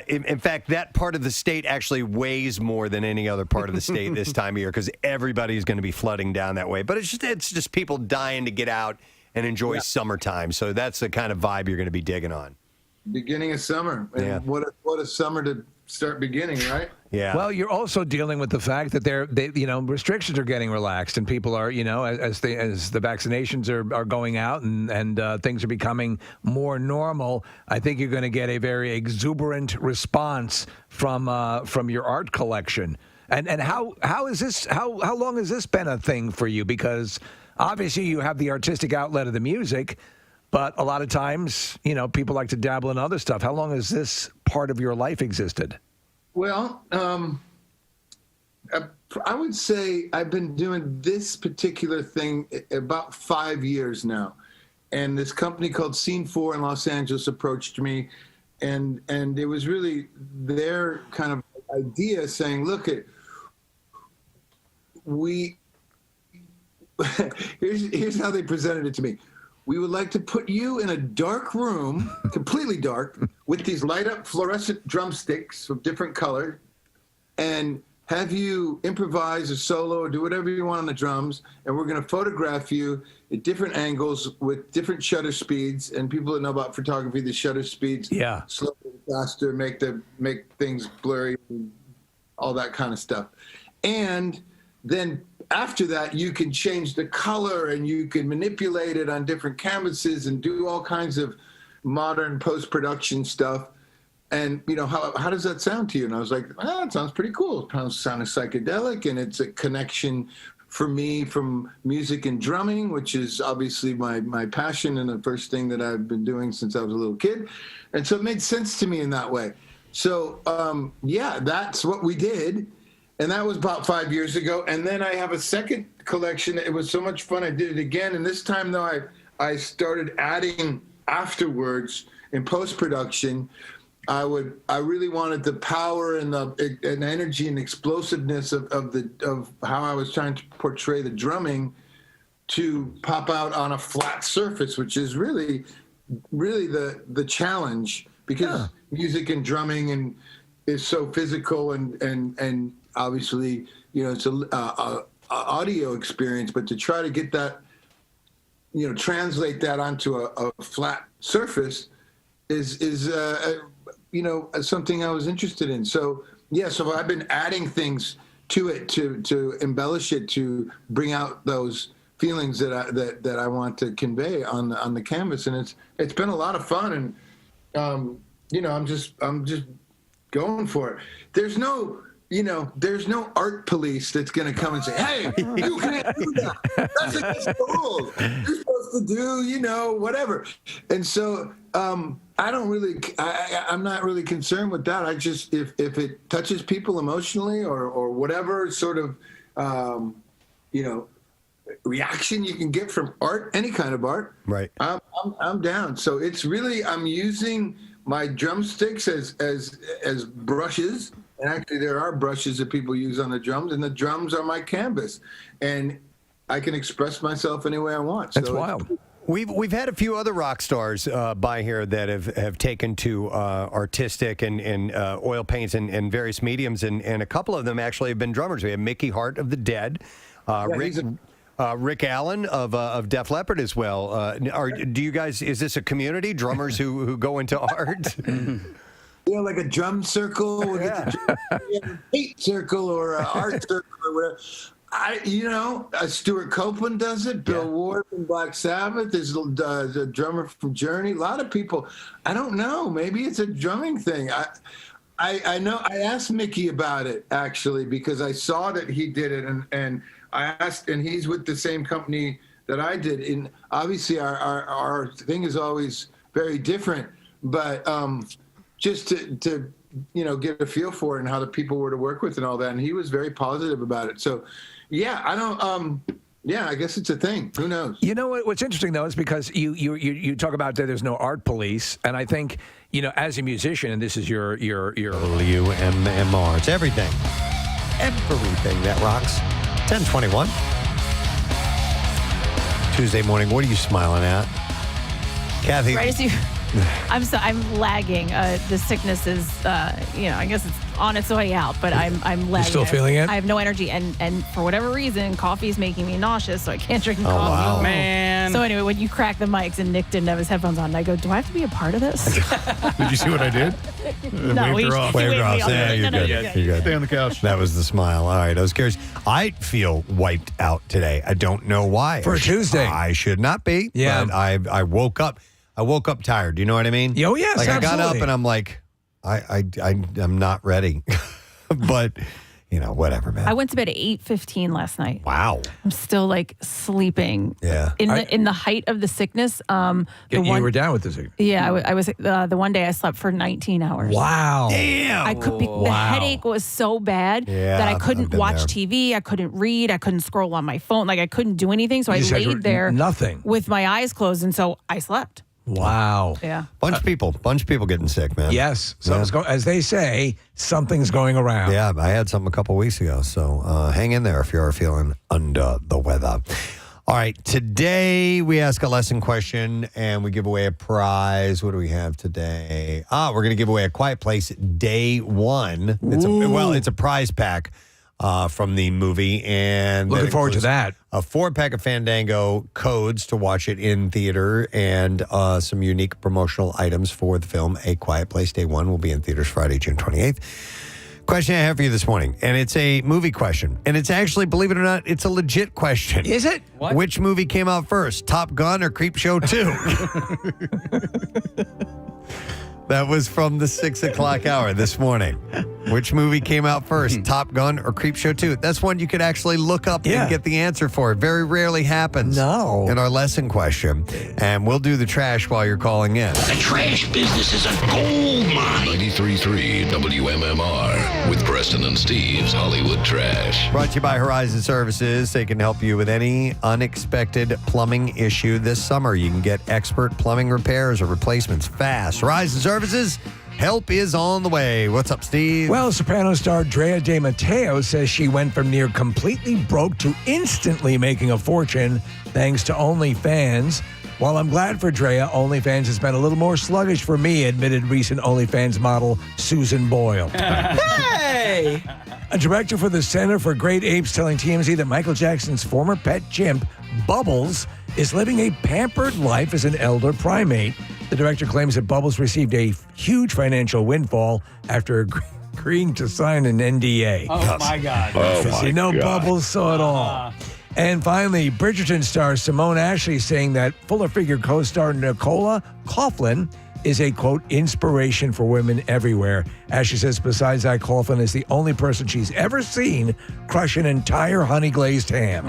Speaker 3: in fact, that part of the state actually weighs more than any other part of the state this time of year because everybody's going to be flooding down that way. But it's just people dying to get out and enjoy summertime. So that's the kind of vibe you're going to be digging on.
Speaker 19: Beginning of summer. And what a summer to start beginning, right?
Speaker 3: Yeah.
Speaker 4: Well, you're also dealing with the fact that restrictions are getting relaxed, and people are, as the vaccinations are going out and things are becoming more normal. I think you're going to get a very exuberant response from your art collection. And how is this? How long has this been a thing for you? Because obviously you have the artistic outlet of the music, but a lot of times, people like to dabble in other stuff. How long has this part of your life existed?
Speaker 19: Well, I would say I've been doing this particular thing about 5 years now. And this company called Scene 4 in Los Angeles approached me, and it was really their kind of idea saying, look, here's how they presented it to me. We would like to put you in a dark room, completely dark, with these light up fluorescent drumsticks of different color, and have you improvise a solo or do whatever you want on the drums, and we're going to photograph you at different angles with different shutter speeds. And people that know about photography, the shutter speeds, slower, faster, make things blurry, and all that kind of stuff. And then after that, you can change the color and you can manipulate it on different canvases and do all kinds of modern post-production stuff. And, how does that sound to you? And I was like, it sounds pretty cool. It sounds psychedelic, and it's a connection for me from music and drumming, which is obviously my passion and the first thing that I've been doing since I was a little kid. And so it made sense to me in that way. So, that's what we did. And that was about 5 years ago. And then I have a second collection. It was so much fun. I did it again. And this time, though, I started adding afterwards in post-production. I really wanted the power and the energy and explosiveness of how I was trying to portray the drumming to pop out on a flat surface, which is really the challenge, because music and drumming is so physical and obviously it's a audio experience, but to try to get that translate that onto a flat surface is something I was interested in. So I've been adding things to it to embellish it, to bring out those feelings that I want to convey on the canvas, and it's been a lot of fun. And I'm just going for it. There's no art police that's going to come and say, hey, you can't do that. That's against the rules. You're supposed to do, whatever. And so I'm not really concerned with that. I just, if it touches people emotionally or whatever sort of, reaction you can get from art, any kind of art,
Speaker 3: right?
Speaker 19: I'm down. So it's really, I'm using my drumsticks as brushes. And actually, there are brushes that people use on the drums, and the drums are my canvas, and I can express myself any way I want.
Speaker 3: That's wild. We've had a few other rock stars by here that have taken to artistic and oil paints and various mediums, and a couple of them actually have been drummers. We have Mickey Hart of the Dead, Rick Allen of Def Leppard as well. Do you guys? Is this a community, drummers who go into art?
Speaker 19: Like a drum circle, we'll get a paint circle or an art circle or whatever. Stuart Copeland does it. Bill Ward from Black Sabbath. There's a drummer from Journey. A lot of people. I don't know. Maybe it's a drumming thing. I know. I asked Mickey about it actually because I saw that he did it, and I asked, and he's with the same company that I did. And obviously, our thing is always very different, but. Just to get a feel for it and how the people were to work with and all that, and he was very positive about it. So, I don't. I guess it's a thing. Who knows?
Speaker 4: You know what's interesting though is because you talk about that there's no art police, and I think as a musician, and this is your
Speaker 3: WMMR. It's everything that rocks. 10:21 Tuesday morning. What are you smiling at, Kathy?
Speaker 2: Right as you. I'm lagging. The sickness is, I guess it's on its way out, but I'm lagging.
Speaker 4: You still feeling it?
Speaker 2: I have no energy, and for whatever reason, coffee is making me nauseous, so I can't drink coffee.
Speaker 3: Wow.
Speaker 1: Man.
Speaker 2: So anyway, when you crack the mics and Nick didn't have his headphones on, and I go, do I have to be a part of this?
Speaker 5: Did you see what I did?
Speaker 2: No,
Speaker 5: Waved her off.
Speaker 3: Waved her off. Yeah, you're good. You're good.
Speaker 5: Stay on the couch.
Speaker 3: That was the smile. All right, I was curious. I feel wiped out today. I don't know why.
Speaker 4: For a Tuesday.
Speaker 3: I should not be.
Speaker 4: Yeah.
Speaker 3: But I woke up. I woke up tired. You know what I mean?
Speaker 4: Oh, yes,
Speaker 3: I got up
Speaker 4: absolutely.
Speaker 3: and I'm like, I'm not ready. But, whatever, man.
Speaker 2: I went to bed at 8:15 last night.
Speaker 3: Wow.
Speaker 2: I'm still like sleeping.
Speaker 3: Yeah.
Speaker 2: In the height of the sickness.
Speaker 4: You were down with the sickness.
Speaker 2: Yeah, I was the one day I slept for 19 hours.
Speaker 4: Wow.
Speaker 3: Damn.
Speaker 2: I could be. The headache was so bad that I couldn't watch TV. I couldn't read. I couldn't scroll on my phone. Like I couldn't do anything. So I laid there
Speaker 4: nothing
Speaker 2: with my eyes closed, and so I slept.
Speaker 4: Wow.
Speaker 2: Yeah.
Speaker 3: Bunch of people getting sick, man.
Speaker 4: Yes. As they say, something's going around.
Speaker 3: Yeah, I had some a couple weeks ago. So hang in there if you're feeling under the weather. All right. Today we ask a lesson question and we give away a prize. What do we have today? We're going to give away a Quiet Place Day 1. It's a prize pack from the movie. And
Speaker 4: looking forward to that.
Speaker 3: A 4-pack of Fandango codes to watch it in theater and some unique promotional items for the film A Quiet Place Day 1 will be in theaters Friday, June 28th. Question I have for you this morning, and it's a movie question. And it's actually, believe it or not, it's a legit question.
Speaker 4: Is it?
Speaker 3: What? Which movie came out first, Top Gun or Creepshow 2? That was from the 6 o'clock hour this morning. Which movie came out first, Top Gun or Creepshow 2? That's one you could actually look up and get the answer for. It very rarely happens in our lesson question. And we'll do the trash while you're calling in.
Speaker 10: The trash business is a gold mine. 93.3 WMMR with Preston and Steve's Hollywood Trash.
Speaker 3: Brought to you by Horizon Services. They can help you with any unexpected plumbing issue this summer. You can get expert plumbing repairs or replacements fast. Horizon Services, help is on the way. What's up, Steve?
Speaker 4: Well, Soprano star Drea De Matteo says she went from near completely broke to instantly making a fortune thanks to OnlyFans. While I'm glad for Drea, OnlyFans has been a little more sluggish for me, admitted recent OnlyFans model Susan Boyle.
Speaker 2: Hey!
Speaker 4: A director for the Center for Great Apes telling TMZ that Michael Jackson's former pet chimp, Bubbles, is living a pampered life as an elder primate. The director claims that Bubbles received a huge financial windfall after agreeing to sign an NDA.
Speaker 1: Oh, my God.
Speaker 4: Bubbles saw it all. And finally, Bridgerton star Simone Ashley saying that Fuller Figure co-star Nicola Coughlan is a, quote, inspiration for women everywhere. Ashley says besides that, Coughlan is the only person she's ever seen crush an entire honey-glazed ham.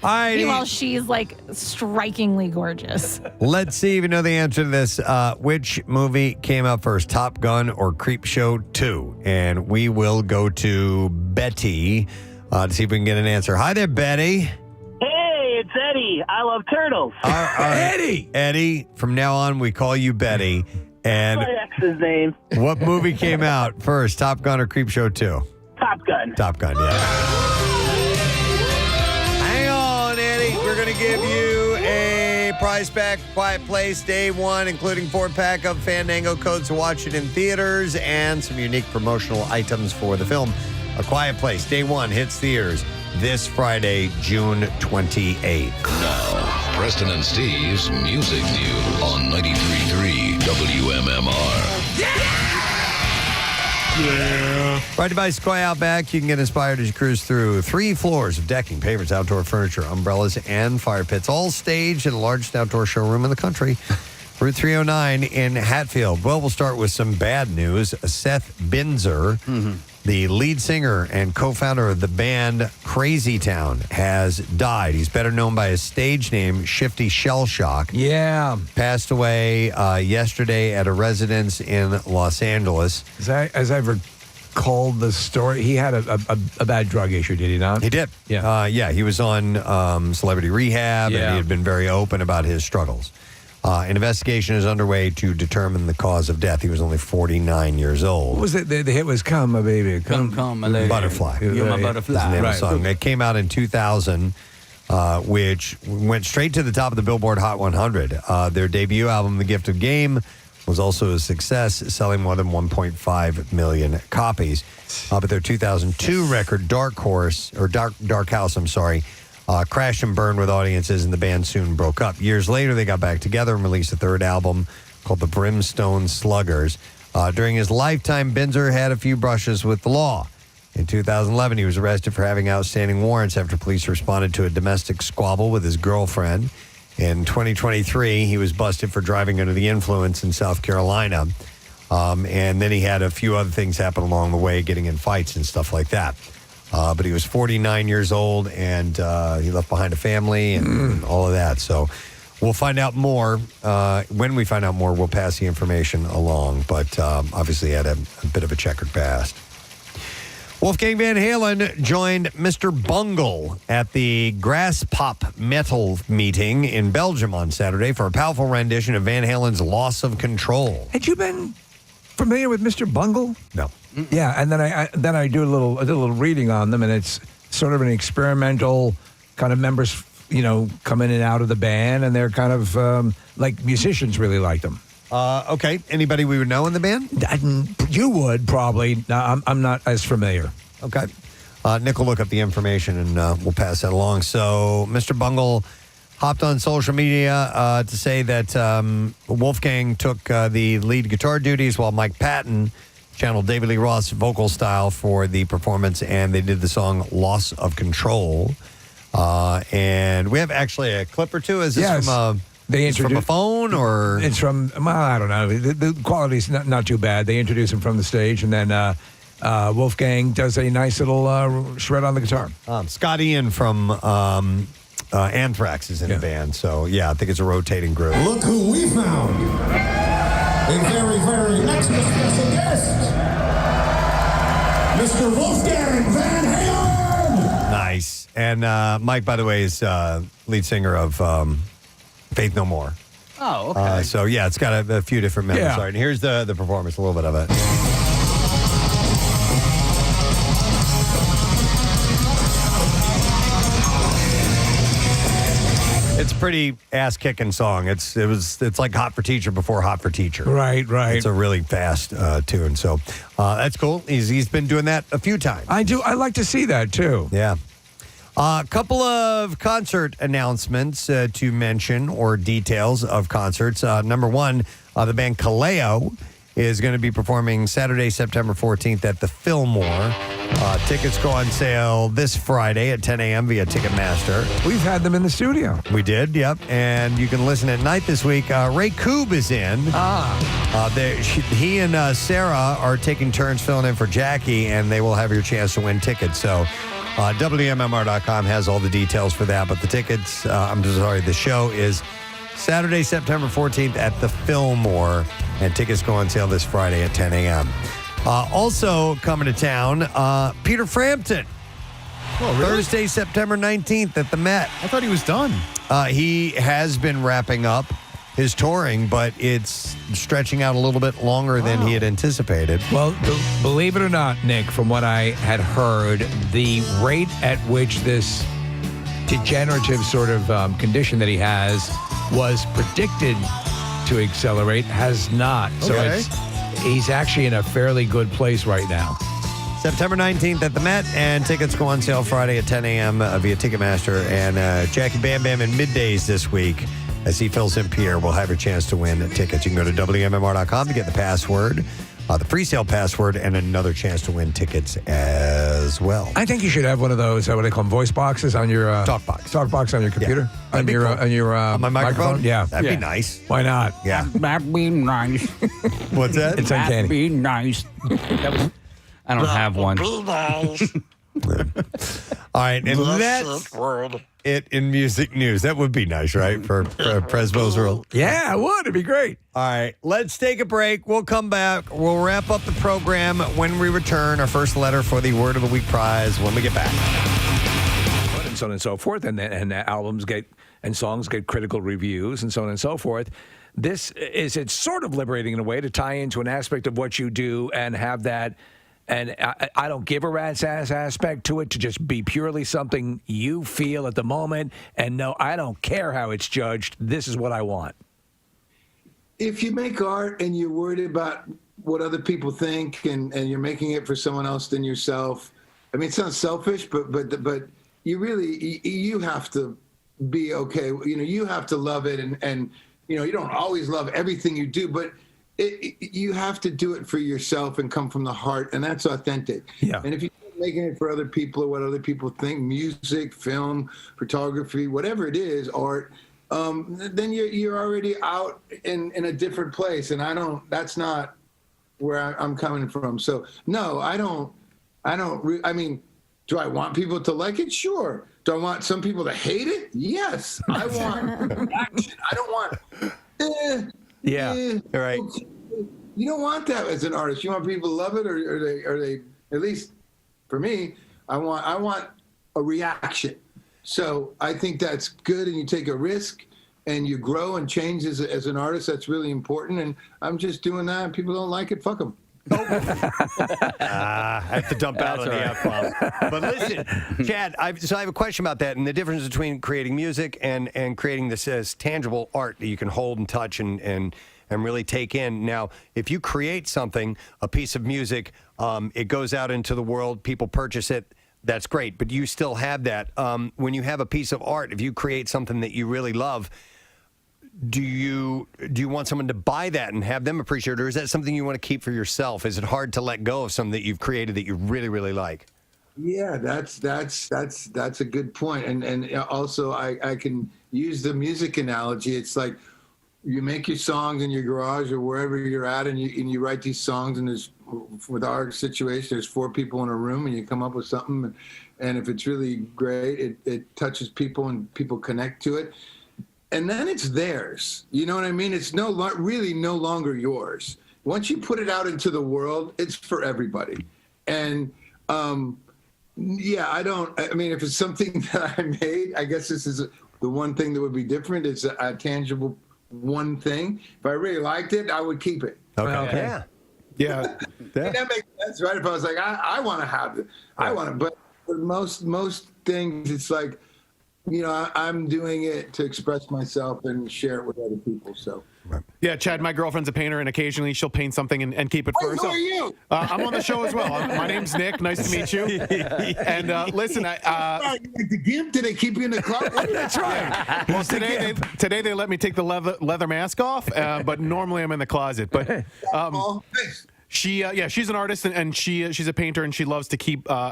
Speaker 2: Meanwhile, she's like strikingly gorgeous.
Speaker 3: Let's see if you know the answer to this. Which movie came out first, Top Gun or Creepshow 2? And we will go to Betty to see if we can get an answer. Hi there, Betty.
Speaker 17: Hey, it's Eddie. I love turtles.
Speaker 3: Eddie, from now on, we call you Betty. And
Speaker 17: my ex's name.
Speaker 3: What movie came out first, Top Gun or Creepshow 2?
Speaker 17: Top Gun.
Speaker 3: Top Gun, yeah. Hang on, Eddie. We're going to give you a prize pack, Quiet Place Day 1, including 4-pack of Fandango codes to watch it in theaters and some unique promotional items for the film. A Quiet Place Day 1 hits theaters this Friday, June 28th.
Speaker 10: Now, Preston and Steve's Music News on 93.3 WMMR.
Speaker 3: Yeah. Brought to you by Sequoia Outback. You can get inspired as you cruise through 3 floors of decking, pavers, outdoor furniture, umbrellas, and fire pits, all staged in the largest outdoor showroom in the country. Route 309 in Hatfield. Well, we'll start with some bad news. Seth Binzer, the lead singer and co-founder of the band Crazy Town, has died. He's better known by his stage name, Shifty Shellshock.
Speaker 4: Yeah.
Speaker 3: Passed away yesterday at a residence in Los Angeles.
Speaker 4: As I've recalled the story, he had a bad drug issue, did he not?
Speaker 3: He did.
Speaker 4: Yeah.
Speaker 3: He was on celebrity rehab, and he had been very open about his struggles. An investigation is underway to determine the cause of death. He was only 49 years old.
Speaker 4: What was it? The hit was "Come, My Baby,
Speaker 1: Come, my lady.
Speaker 3: Butterfly.
Speaker 1: You're my butterfly.
Speaker 3: Is the name of the song. It came out in 2000, which went straight to the top of the Billboard Hot 100. Their debut album, The Gift of Game, was also a success, selling more than 1.5 million copies. But their 2002 record, Dark House, crashed and burned with audiences, and the band soon broke up. Years later, they got back together and released a third album called The Brimstone Sluggers. During his lifetime, Binzer had a few brushes with the law. In 2011, he was arrested for having outstanding warrants after police responded to a domestic squabble with his girlfriend. In 2023, he was busted for driving under the influence in South Carolina. And then he had a few other things happen along the way, getting in fights and stuff like that. But he was 49 years old, and he left behind a family and all of that. So we'll find out more. When we find out more, we'll pass the information along. But obviously he had a bit of a checkered past. Wolfgang Van Halen joined Mr. Bungle at the Grass Pop Metal meeting in Belgium on Saturday for a powerful rendition of Van Halen's Loss of Control.
Speaker 4: Had you been familiar with Mr. Bungle?
Speaker 3: No.
Speaker 4: Yeah, and then I did a little reading on them, and it's sort of an experimental kind of members, come in and out of the band, and they're kind of like musicians really like them.
Speaker 3: Okay. Anybody we would know in the band?
Speaker 4: You would probably. No, I'm not as familiar.
Speaker 3: Okay. Nick will look up the information and we'll pass that along. So Mr. Bungle hopped on social media to say that Wolfgang took the lead guitar duties while Mike Patton channeled David Lee Roth's vocal style for the performance, and they did the song Loss of Control. And we have actually a clip or two. Is this from from a phone, or
Speaker 4: it's from? Well, I don't know. The quality's not too bad. They introduce him from the stage, and then Wolfgang does a nice little shred on the guitar.
Speaker 3: Scott Ian from Anthrax is in the band, so I think it's a rotating group.
Speaker 18: Look who we found! A very, very extra special guest, Mr. Wolfgang Van Halen.
Speaker 3: Nice. And Mike, by the way, is lead singer of Faith No More.
Speaker 1: Oh, okay.
Speaker 3: So, it's got a few different members.
Speaker 1: Yeah.
Speaker 3: All right, and here's the performance, a little bit of it. It's a pretty ass-kicking song. It's like Hot for Teacher before Hot for Teacher.
Speaker 4: Right.
Speaker 3: It's a really fast tune. So that's cool. He's been doing that a few times.
Speaker 4: I like to see that too.
Speaker 3: Yeah. A couple of concert announcements to mention, or details of concerts. Number one, the band Kaleo is going to be performing Saturday, September 14th at the Fillmore. Tickets go on sale this Friday at 10 a.m. via Ticketmaster.
Speaker 4: We've had them in the studio.
Speaker 3: We did, yep. And you can listen at night this week. Ray Koob is in. He and Sarah are taking turns filling in for Jackie, and they will have your chance to win tickets. So WMMR.com has all the details for that. But the tickets, the show is Saturday, September 14th at the Fillmore, and tickets go on sale this Friday at 10 a.m. Also coming to town, Peter Frampton.
Speaker 5: Oh, really?
Speaker 3: Thursday, September 19th at the Met.
Speaker 5: I thought he was done.
Speaker 3: He has been wrapping up his touring, but it's stretching out a little bit longer than he had anticipated.
Speaker 4: Well, believe it or not, Nick, from what I had heard, the rate at which this degenerative sort of condition that he has was predicted to accelerate has not.
Speaker 3: Okay.
Speaker 4: So he's actually in a fairly good place right now.
Speaker 3: September 19th at the Met, and tickets go on sale Friday at 10 a.m. Via Ticketmaster. And Jackie Bam Bam in middays this week, as he fills in Pierre, will have your chance to win tickets. You can go to WMMR.com to get the password, the pre-sale password, and another chance to win tickets as well.
Speaker 4: I think you should have one of those, what do they call them, voice boxes on your...
Speaker 3: Talk
Speaker 4: box on your computer?
Speaker 3: Yeah.
Speaker 4: On your
Speaker 3: on my microphone?
Speaker 4: Yeah.
Speaker 3: That'd be nice.
Speaker 4: Why not?
Speaker 3: Yeah.
Speaker 1: That'd be nice.
Speaker 3: What's that?
Speaker 4: It's uncanny.
Speaker 1: That'd be nice. I don't have one.
Speaker 18: Be nice.
Speaker 3: All right, and that's it in music news. That would be nice, right, for Presbo's World?
Speaker 4: Yeah, it would. It'd be great.
Speaker 3: All right, let's take a break. We'll come back. We'll wrap up the program when we return. Our first letter for the Word of the Week prize when we get back.
Speaker 4: And so on and so forth, and albums and songs get critical reviews, and so on and so forth. It's sort of liberating in a way to tie into an aspect of what you do and have that. And I don't give a rat's ass aspect to it, to just be purely something you feel at the moment. And no, I don't care how it's judged. This is what I want.
Speaker 19: If you make art and you're worried about what other people think, and you're making it for someone else than yourself, I mean, it sounds selfish, but you really, you have to be okay. You have to love it, and you don't always love everything you do, but you have to do it for yourself and come from the heart, and that's authentic.
Speaker 4: Yeah.
Speaker 19: And if you're making it for other people or what other people think, music, film, photography, whatever it is, art, then you're already out in a different place. And that's not where I'm coming from. So no, I don't. I mean, do I want people to like it? Sure. Do I want some people to hate it? Yes. I want action. I don't want.
Speaker 3: All right.
Speaker 19: Okay. You don't want that as an artist. You want people to love it, or they at least for me, I want a reaction. So I think that's good, and you take a risk and you grow and change as an artist. That's really important, and I'm just doing that. And people don't like it, fuck them.
Speaker 3: I have to dump out on the F-bomb. But listen, Chad, I have a question about that and the difference between creating music and creating this as tangible art that you can hold and touch and really take in. Now, if you create something, a piece of music, it goes out into the world, people purchase it, that's great. But you still have that. When you have a piece of art, if you create something that you really love, do you want someone to buy that and have them appreciate it, or is that something you want to keep for yourself? Is it hard to let go of something that you've created that you really, really like?
Speaker 19: Yeah, that's a good point. And also I can use the music analogy. It's like you make your songs in your garage or wherever you're at, and you write these songs, and with our situation, there's 4 people in a room, and you come up with something, and if it's really great, it touches people and people connect to it. And then it's theirs. You know what I mean? It's really no longer yours. Once you put it out into the world, it's for everybody. And I mean, if it's something that I made, I guess this is the one thing that would be different. It's a tangible one thing. If I really liked it, I would keep it.
Speaker 3: Okay.
Speaker 5: Yeah.
Speaker 19: That makes sense, right? If I was like, I want to have it. I want it. But for most things, it's like, you know, I'm doing it to express myself and share it with other people. So,
Speaker 5: yeah, Chad, my girlfriend's a painter, and occasionally she'll paint something and keep it for herself.
Speaker 19: Who are you?
Speaker 5: I'm on the show as well. My name's Nick. Nice to meet you. And listen,
Speaker 19: like the GIMP, did they keep you in the club?
Speaker 5: That's right. Well, today they let me take the leather mask off, but normally I'm in the closet. But she's an artist and she's a painter, and she loves to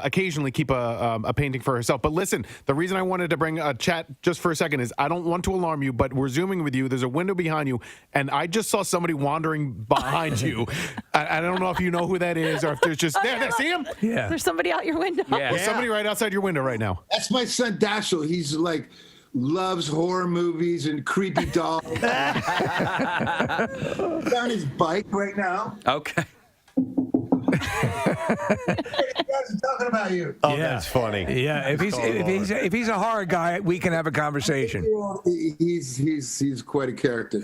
Speaker 5: occasionally keep a painting for herself. But listen, the reason I wanted to bring a chat just for a second is I don't want to alarm you, but we're zooming with you. There's a window behind you, and I just saw somebody wandering behind you. I don't know if you know who that is, or if there's just there. See him?
Speaker 2: Yeah. There's somebody out your window.
Speaker 5: Yeah. There's somebody right outside your window right now.
Speaker 19: That's my son Dashiell. He's like loves horror movies and creepy dolls. He's on his bike right now.
Speaker 1: Okay.
Speaker 19: You guys are talking about you.
Speaker 3: Oh, that's funny.
Speaker 4: Yeah, if he's a horror guy, we can have a conversation.
Speaker 19: He's quite a character.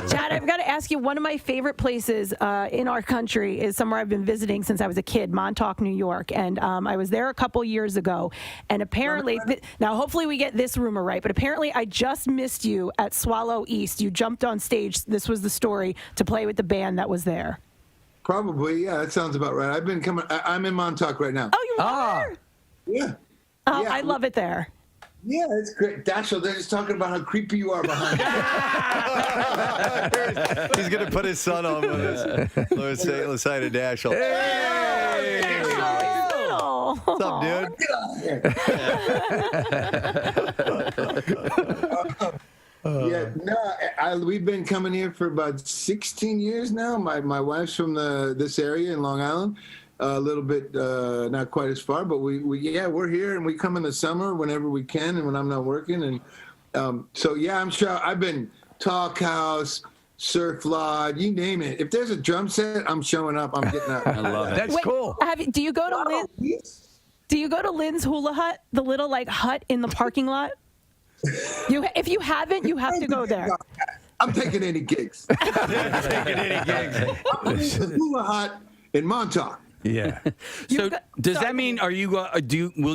Speaker 2: Chad, I've got to ask you, one of my favorite places in our country is somewhere I've been visiting since I was a kid, Montauk, New York. And I was there a couple years ago. And apparently, now hopefully we get this rumor right, but apparently I just missed you at Swallow East. You jumped on stage, this was the story, to play with the band that was there.
Speaker 19: Probably, yeah, that sounds about right. I'm in Montauk right now.
Speaker 2: Oh, you're there?
Speaker 19: Yeah.
Speaker 2: Oh, I love it there.
Speaker 19: Yeah, it's great. Dashiell, they're just talking about how creepy you are behind you.
Speaker 3: He's going to put his son on with us. Let's say to Dashiell. Hey! What's up, dude?
Speaker 19: We've been coming here for about 16 years now. My wife's from this area in Long Island. A little bit, not quite as far, but we're here, and we come in the summer whenever we can, and when I'm not working, and I'm sure I've been Talk House, Surf Lodge, you name it. If there's a drum set, I'm showing up. I'm getting up.
Speaker 1: I love it.
Speaker 4: That's cool.
Speaker 2: Do you go to Lynn's Hula Hut, the little hut in the parking lot? If you haven't, you have to go there.
Speaker 19: I'm taking any gigs. I'm taking the Hula Hut in Montauk.
Speaker 4: Yeah.
Speaker 1: So does that mean will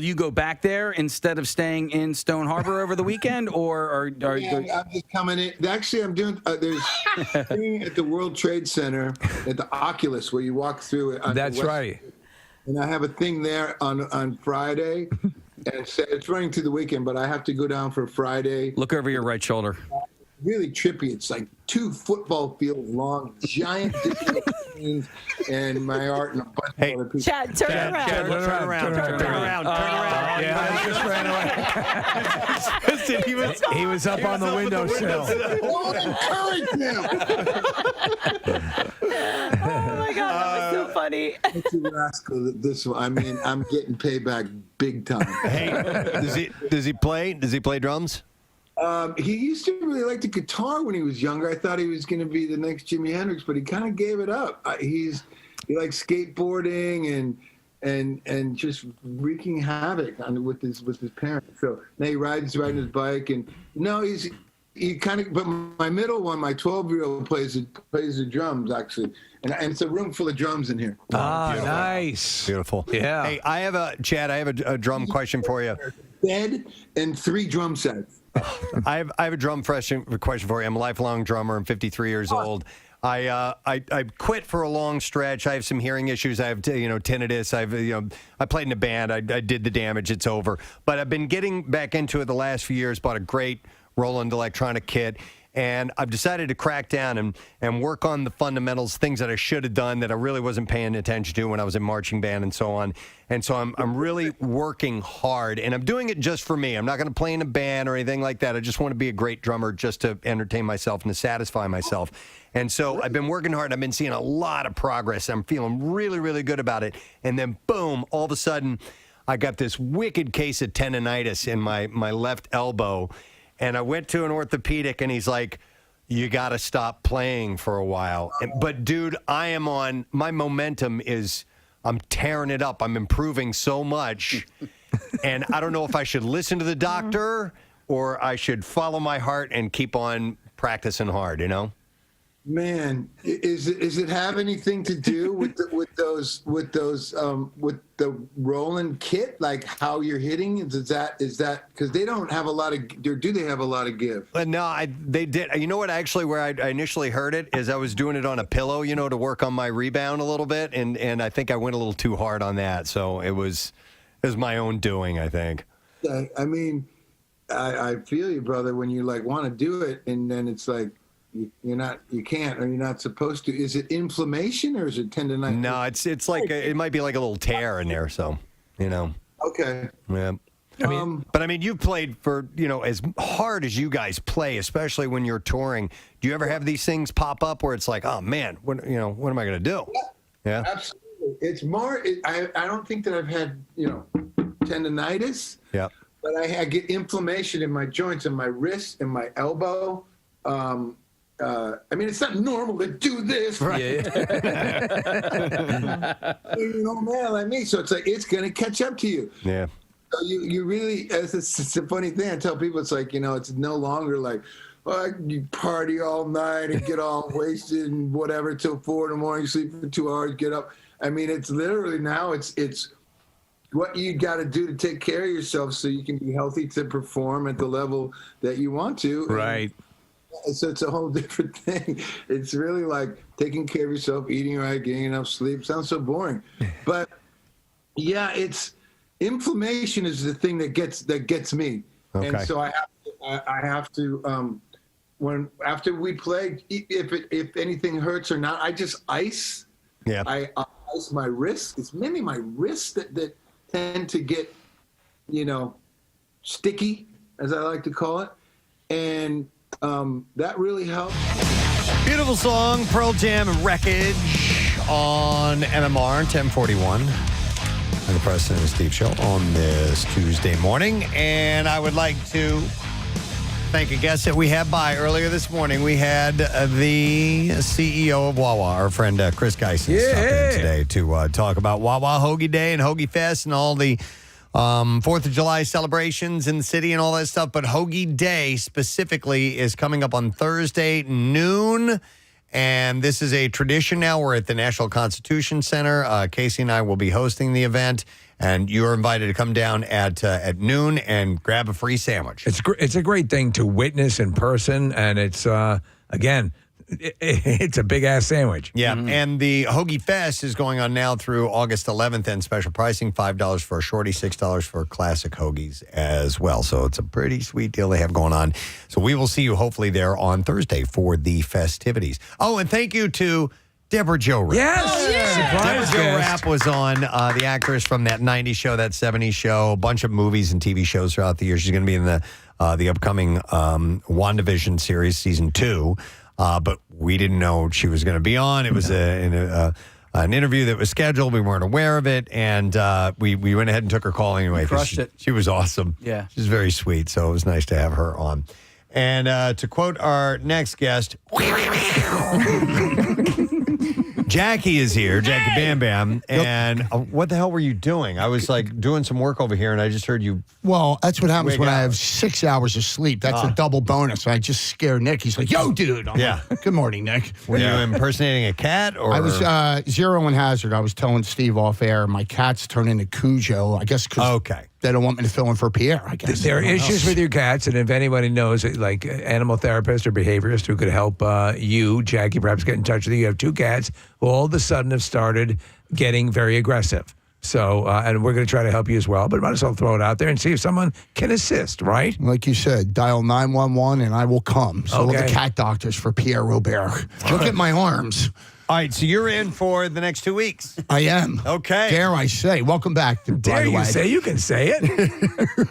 Speaker 1: you go back there instead of staying in Stone Harbor over the weekend, or are you?
Speaker 19: I'm just coming in. Actually, I'm doing. There's a thing at the World Trade Center at the Oculus where you walk through it.
Speaker 4: That's right.
Speaker 19: And I have a thing there on Friday, and it's running through the weekend. But I have to go down for Friday.
Speaker 1: Look over your right shoulder.
Speaker 19: Really trippy. It's like 2 football fields long, giant digital magazines and my art and a bunch of other people.
Speaker 2: Chad, turn around.
Speaker 3: Turn around.
Speaker 4: Yeah, I just ran away. He was up on the windowsill.
Speaker 19: Don't encourage him.
Speaker 2: Oh my God, that was so funny.
Speaker 19: It's a rascal. This one, I mean, I'm getting payback big time.
Speaker 3: Hey, does he play? Does he play drums?
Speaker 19: He used to really like the guitar when he was younger. I thought he was going to be the next Jimi Hendrix, but he kind of gave it up. He likes skateboarding and just wreaking havoc with his parents. So now he's riding his bike, and no, he kind of. But my middle one, my 12-year-old, plays the drums actually, and it's a room full of drums in here.
Speaker 4: Ah, nice,
Speaker 3: beautiful.
Speaker 4: Yeah.
Speaker 3: Hey, I have a drum question for you.
Speaker 19: Bed and 3 drum sets.
Speaker 3: I have a drum question for you. I'm a lifelong drummer. I'm 53 years old. I quit for a long stretch. I have some hearing issues. I have tinnitus. I played in a band. I did the damage. It's over. But I've been getting back into it the last few years. Bought a great Roland electronic kit. And I've decided to crack down and work on the fundamentals, things that I should have done that I really wasn't paying attention to when I was in marching band and so on. And so I'm really working hard, and I'm doing it just for me. I'm not going to play in a band or anything like that. I just want to be a great drummer just to entertain myself and to satisfy myself. And so I've been working hard. I've been seeing a lot of progress. I'm feeling really, really good about it. And then, boom, all of a sudden, I got this wicked case of tendonitis in my left elbow. And I went to an orthopedic, and he's like, you got to stop playing for a while. But, dude, my momentum is, I'm tearing it up. I'm improving so much. And I don't know if I should listen to the doctor or I should follow my heart and keep on practicing hard, you know?
Speaker 19: Man, is it have anything to do with the Roland kit, like how you're hitting? Is that because they don't have a lot of, do they have a lot of give?
Speaker 3: No, they did. You know what? Actually, where I initially heard it is I was doing it on a pillow, to work on my rebound a little bit, and I think I went a little too hard on that. So it was my own doing, I think.
Speaker 19: Yeah, I mean, I feel you, brother, when you want to do it, and then it's like, you can't, or you're not supposed to. Is it inflammation or is it tendonitis?
Speaker 3: No, it's like it might be like a little tear in there. So,
Speaker 19: Okay.
Speaker 3: Yeah. But you've played for as hard as you guys play, especially when you're touring. Do you ever have these things pop up where it's like, oh man, what am I going to do? Yeah.
Speaker 19: Absolutely. It's more. I don't think that I've had tendonitis.
Speaker 3: Yeah.
Speaker 19: But I get inflammation in my joints, in my wrist, and my elbow. It's not normal to do this, right? Man like me. So it's like, it's going to catch up to you.
Speaker 3: Yeah.
Speaker 19: So you really, it's a funny thing. I tell people, it's like, it's no longer like, you party all night and get all wasted and whatever till 4 a.m, sleep for 2 hours, get up. It's literally now it's what you got to do to take care of yourself so you can be healthy to perform at the level that you want to.
Speaker 4: Right.
Speaker 19: So it's a whole different thing. It's really like taking care of yourself, eating right, getting enough sleep. Sounds so boring, but yeah, it's inflammation is the thing that gets me.
Speaker 3: Okay.
Speaker 19: And so I have to when after we play, if anything hurts or not, I just ice.
Speaker 3: Yeah.
Speaker 19: I ice my wrists. It's mainly my wrists that tend to get sticky, as I like to call it, and that really helps.
Speaker 3: Beautiful song, Pearl Jam and Wreckage on MMR 1041. And the Preston and Steve Show on this Tuesday morning. And I would like to thank a guest that we had by earlier this morning. We had the CEO of Wawa, our friend Chris Gheysens, stop in today to talk about Wawa Hoagie Day and Hoagie Fest and all the 4th of July celebrations in the city and all that stuff. But Hoagie Day specifically is coming up on Thursday noon. And this is a tradition now. We're at the National Constitution Center. Casey and I will be hosting the event. And you're invited to come down at noon and grab a free sandwich.
Speaker 4: It's a great thing to witness in person. And it's, again, it's a big-ass sandwich.
Speaker 3: Yeah, and the Hoagie Fest is going on now through August 11th, and special pricing, $5 for a shorty, $6 for classic hoagies as well. So it's a pretty sweet deal they have going on. So we will see you hopefully there on Thursday for the festivities. Oh, and thank you to Deborah Jo Rapp.
Speaker 4: Yes.
Speaker 2: Oh, yeah.
Speaker 3: Deborah
Speaker 4: Surprise
Speaker 3: Jo
Speaker 4: guest.
Speaker 3: Rapp was on, the actress from that 90s show, that 70s show, a bunch of movies and TV shows throughout the year. She's going to be in the upcoming WandaVision series, season 2. But we didn't know she was going to be on. It was an interview that was scheduled. We weren't aware of it. And we went ahead and took her call anyway. 'cause
Speaker 1: Crushed it.
Speaker 3: She was awesome.
Speaker 1: Yeah.
Speaker 3: She's very sweet. So it was nice to have her on. And to quote our next guest, Jackie is here, Jackie Bam Bam. And what the hell were you doing? I was like doing some work over here and I just heard you.
Speaker 8: Well, that's what happens
Speaker 3: Wake
Speaker 8: when I
Speaker 3: up.
Speaker 8: have 6 hours of sleep. That's a double bonus. I just scare Nick. He's like, yo, dude. I'm
Speaker 3: Yeah.
Speaker 8: like, good morning, Nick.
Speaker 3: Were you impersonating a cat? Or
Speaker 8: I was zeroing hazard. I was telling Steve off air, my cats turn into Cujo. I guess because they don't want me to fill in for Pierre, I guess.
Speaker 4: There are
Speaker 8: I don't
Speaker 4: issues
Speaker 8: know.
Speaker 4: with your cats, and if anybody knows, like animal therapist or behaviorist who could help you, Jackie, perhaps get in touch with you. You have 2 cats who all of a sudden have started getting very aggressive. So, and we're going to try to help you as well, but might as well throw it out there and see if someone can assist, right?
Speaker 8: Like you said, dial 911 and I will come. So look
Speaker 4: Okay.
Speaker 8: at cat doctors for Pierre Robert. Look at my arms.
Speaker 3: All right, so you're in for the next 2 weeks.
Speaker 8: I am.
Speaker 3: Okay.
Speaker 8: Dare I say. Welcome back.
Speaker 4: Dare you say? You can say it.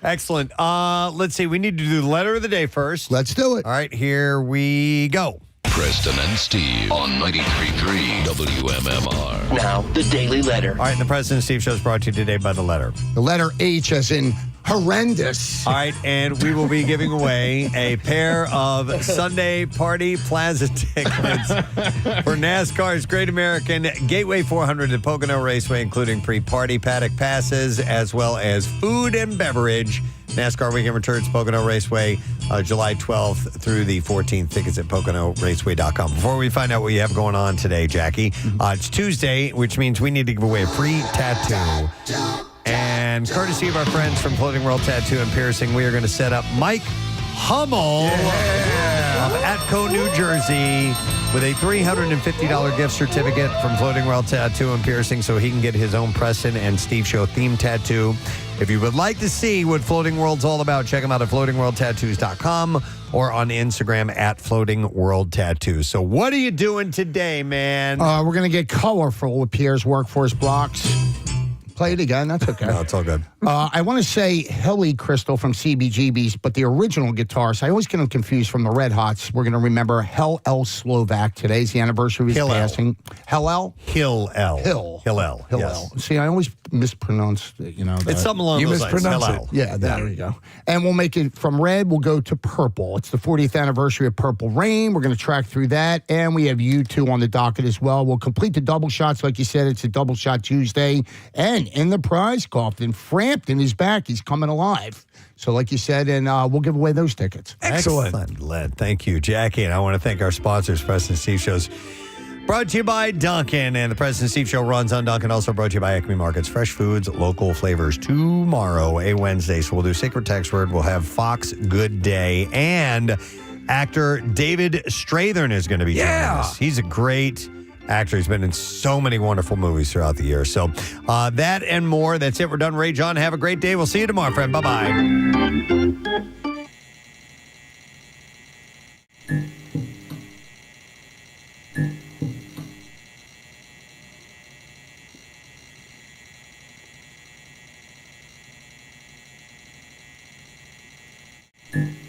Speaker 3: Excellent. Let's see. We need to do the letter of the day first.
Speaker 8: Let's do it.
Speaker 3: All right, here we go.
Speaker 22: Preston and Steve on 93.3 WMMR.
Speaker 7: Now, the Daily Letter.
Speaker 3: All right, the Preston and Steve Show is brought to you today by the letter.
Speaker 8: The letter H as in horrendous.
Speaker 3: All right, and we will be giving away a pair of Sunday Party Plaza tickets for NASCAR's Great American Gateway 400 at Pocono Raceway, including pre-party paddock passes, as well as food and beverage. NASCAR Weekend returns Pocono Raceway July 12th through the 14th. Tickets at PoconoRaceway.com. Before we find out what you have going on today, Jackie, it's Tuesday, which means we need to give away a free tattoo. And courtesy of our friends from Floating World Tattoo and Piercing, we are going to set up Mike Hummel of Atco, New Jersey, with a $350 gift certificate from Floating World Tattoo and Piercing so he can get his own Preston and Steve Show themed tattoo. If you would like to see what Floating World's all about, check them out at floatingworldtattoos.com or on Instagram at Floating World Tattoos. So what are you doing today, man?
Speaker 8: We're going to get colorful with Pierre's workforce blocks. Play it again. That's okay.
Speaker 3: No, it's all good.
Speaker 8: I want to say Hilly Crystal from CBGB's, but the original guitarist, I always get them confused from the Red Hots. We're going to remember Hillel Slovak. Today's the anniversary of his
Speaker 3: Hillel.
Speaker 8: passing. Hillel?
Speaker 3: Hillel.
Speaker 8: Hillel.
Speaker 3: Yes.
Speaker 8: See, I always mispronounce it, you know.
Speaker 3: It's something along those lines. Hillel.
Speaker 8: Yeah, there you go. And we'll make it from red, we'll go to purple. It's the 40th anniversary of Purple Rain. We're going to track through that. And we have you two on the docket as well. We'll complete the double shots. Like you said, it's a double shot Tuesday. And in the prize coffin, Frampton is back. He's coming alive. So like you said, and we'll give away those tickets.
Speaker 3: Excellent. Thank you, Jackie. And I want to thank our sponsors, Preston and Steve Shows. Brought to you by Dunkin', and the Preston and Steve Show runs on Dunkin'. Also brought to you by Acme Markets. Fresh foods, local flavors. Tomorrow, a Wednesday. So we'll do Secret Text Word. We'll have Fox Good Day. And actor David Strathern is going to be joining us. He's a great actor. He's been in so many wonderful movies throughout the year. So that and more. That's it. We're done. Ray John, have a great day. We'll see you tomorrow, friend. Bye-bye.
Speaker 18: Thank you.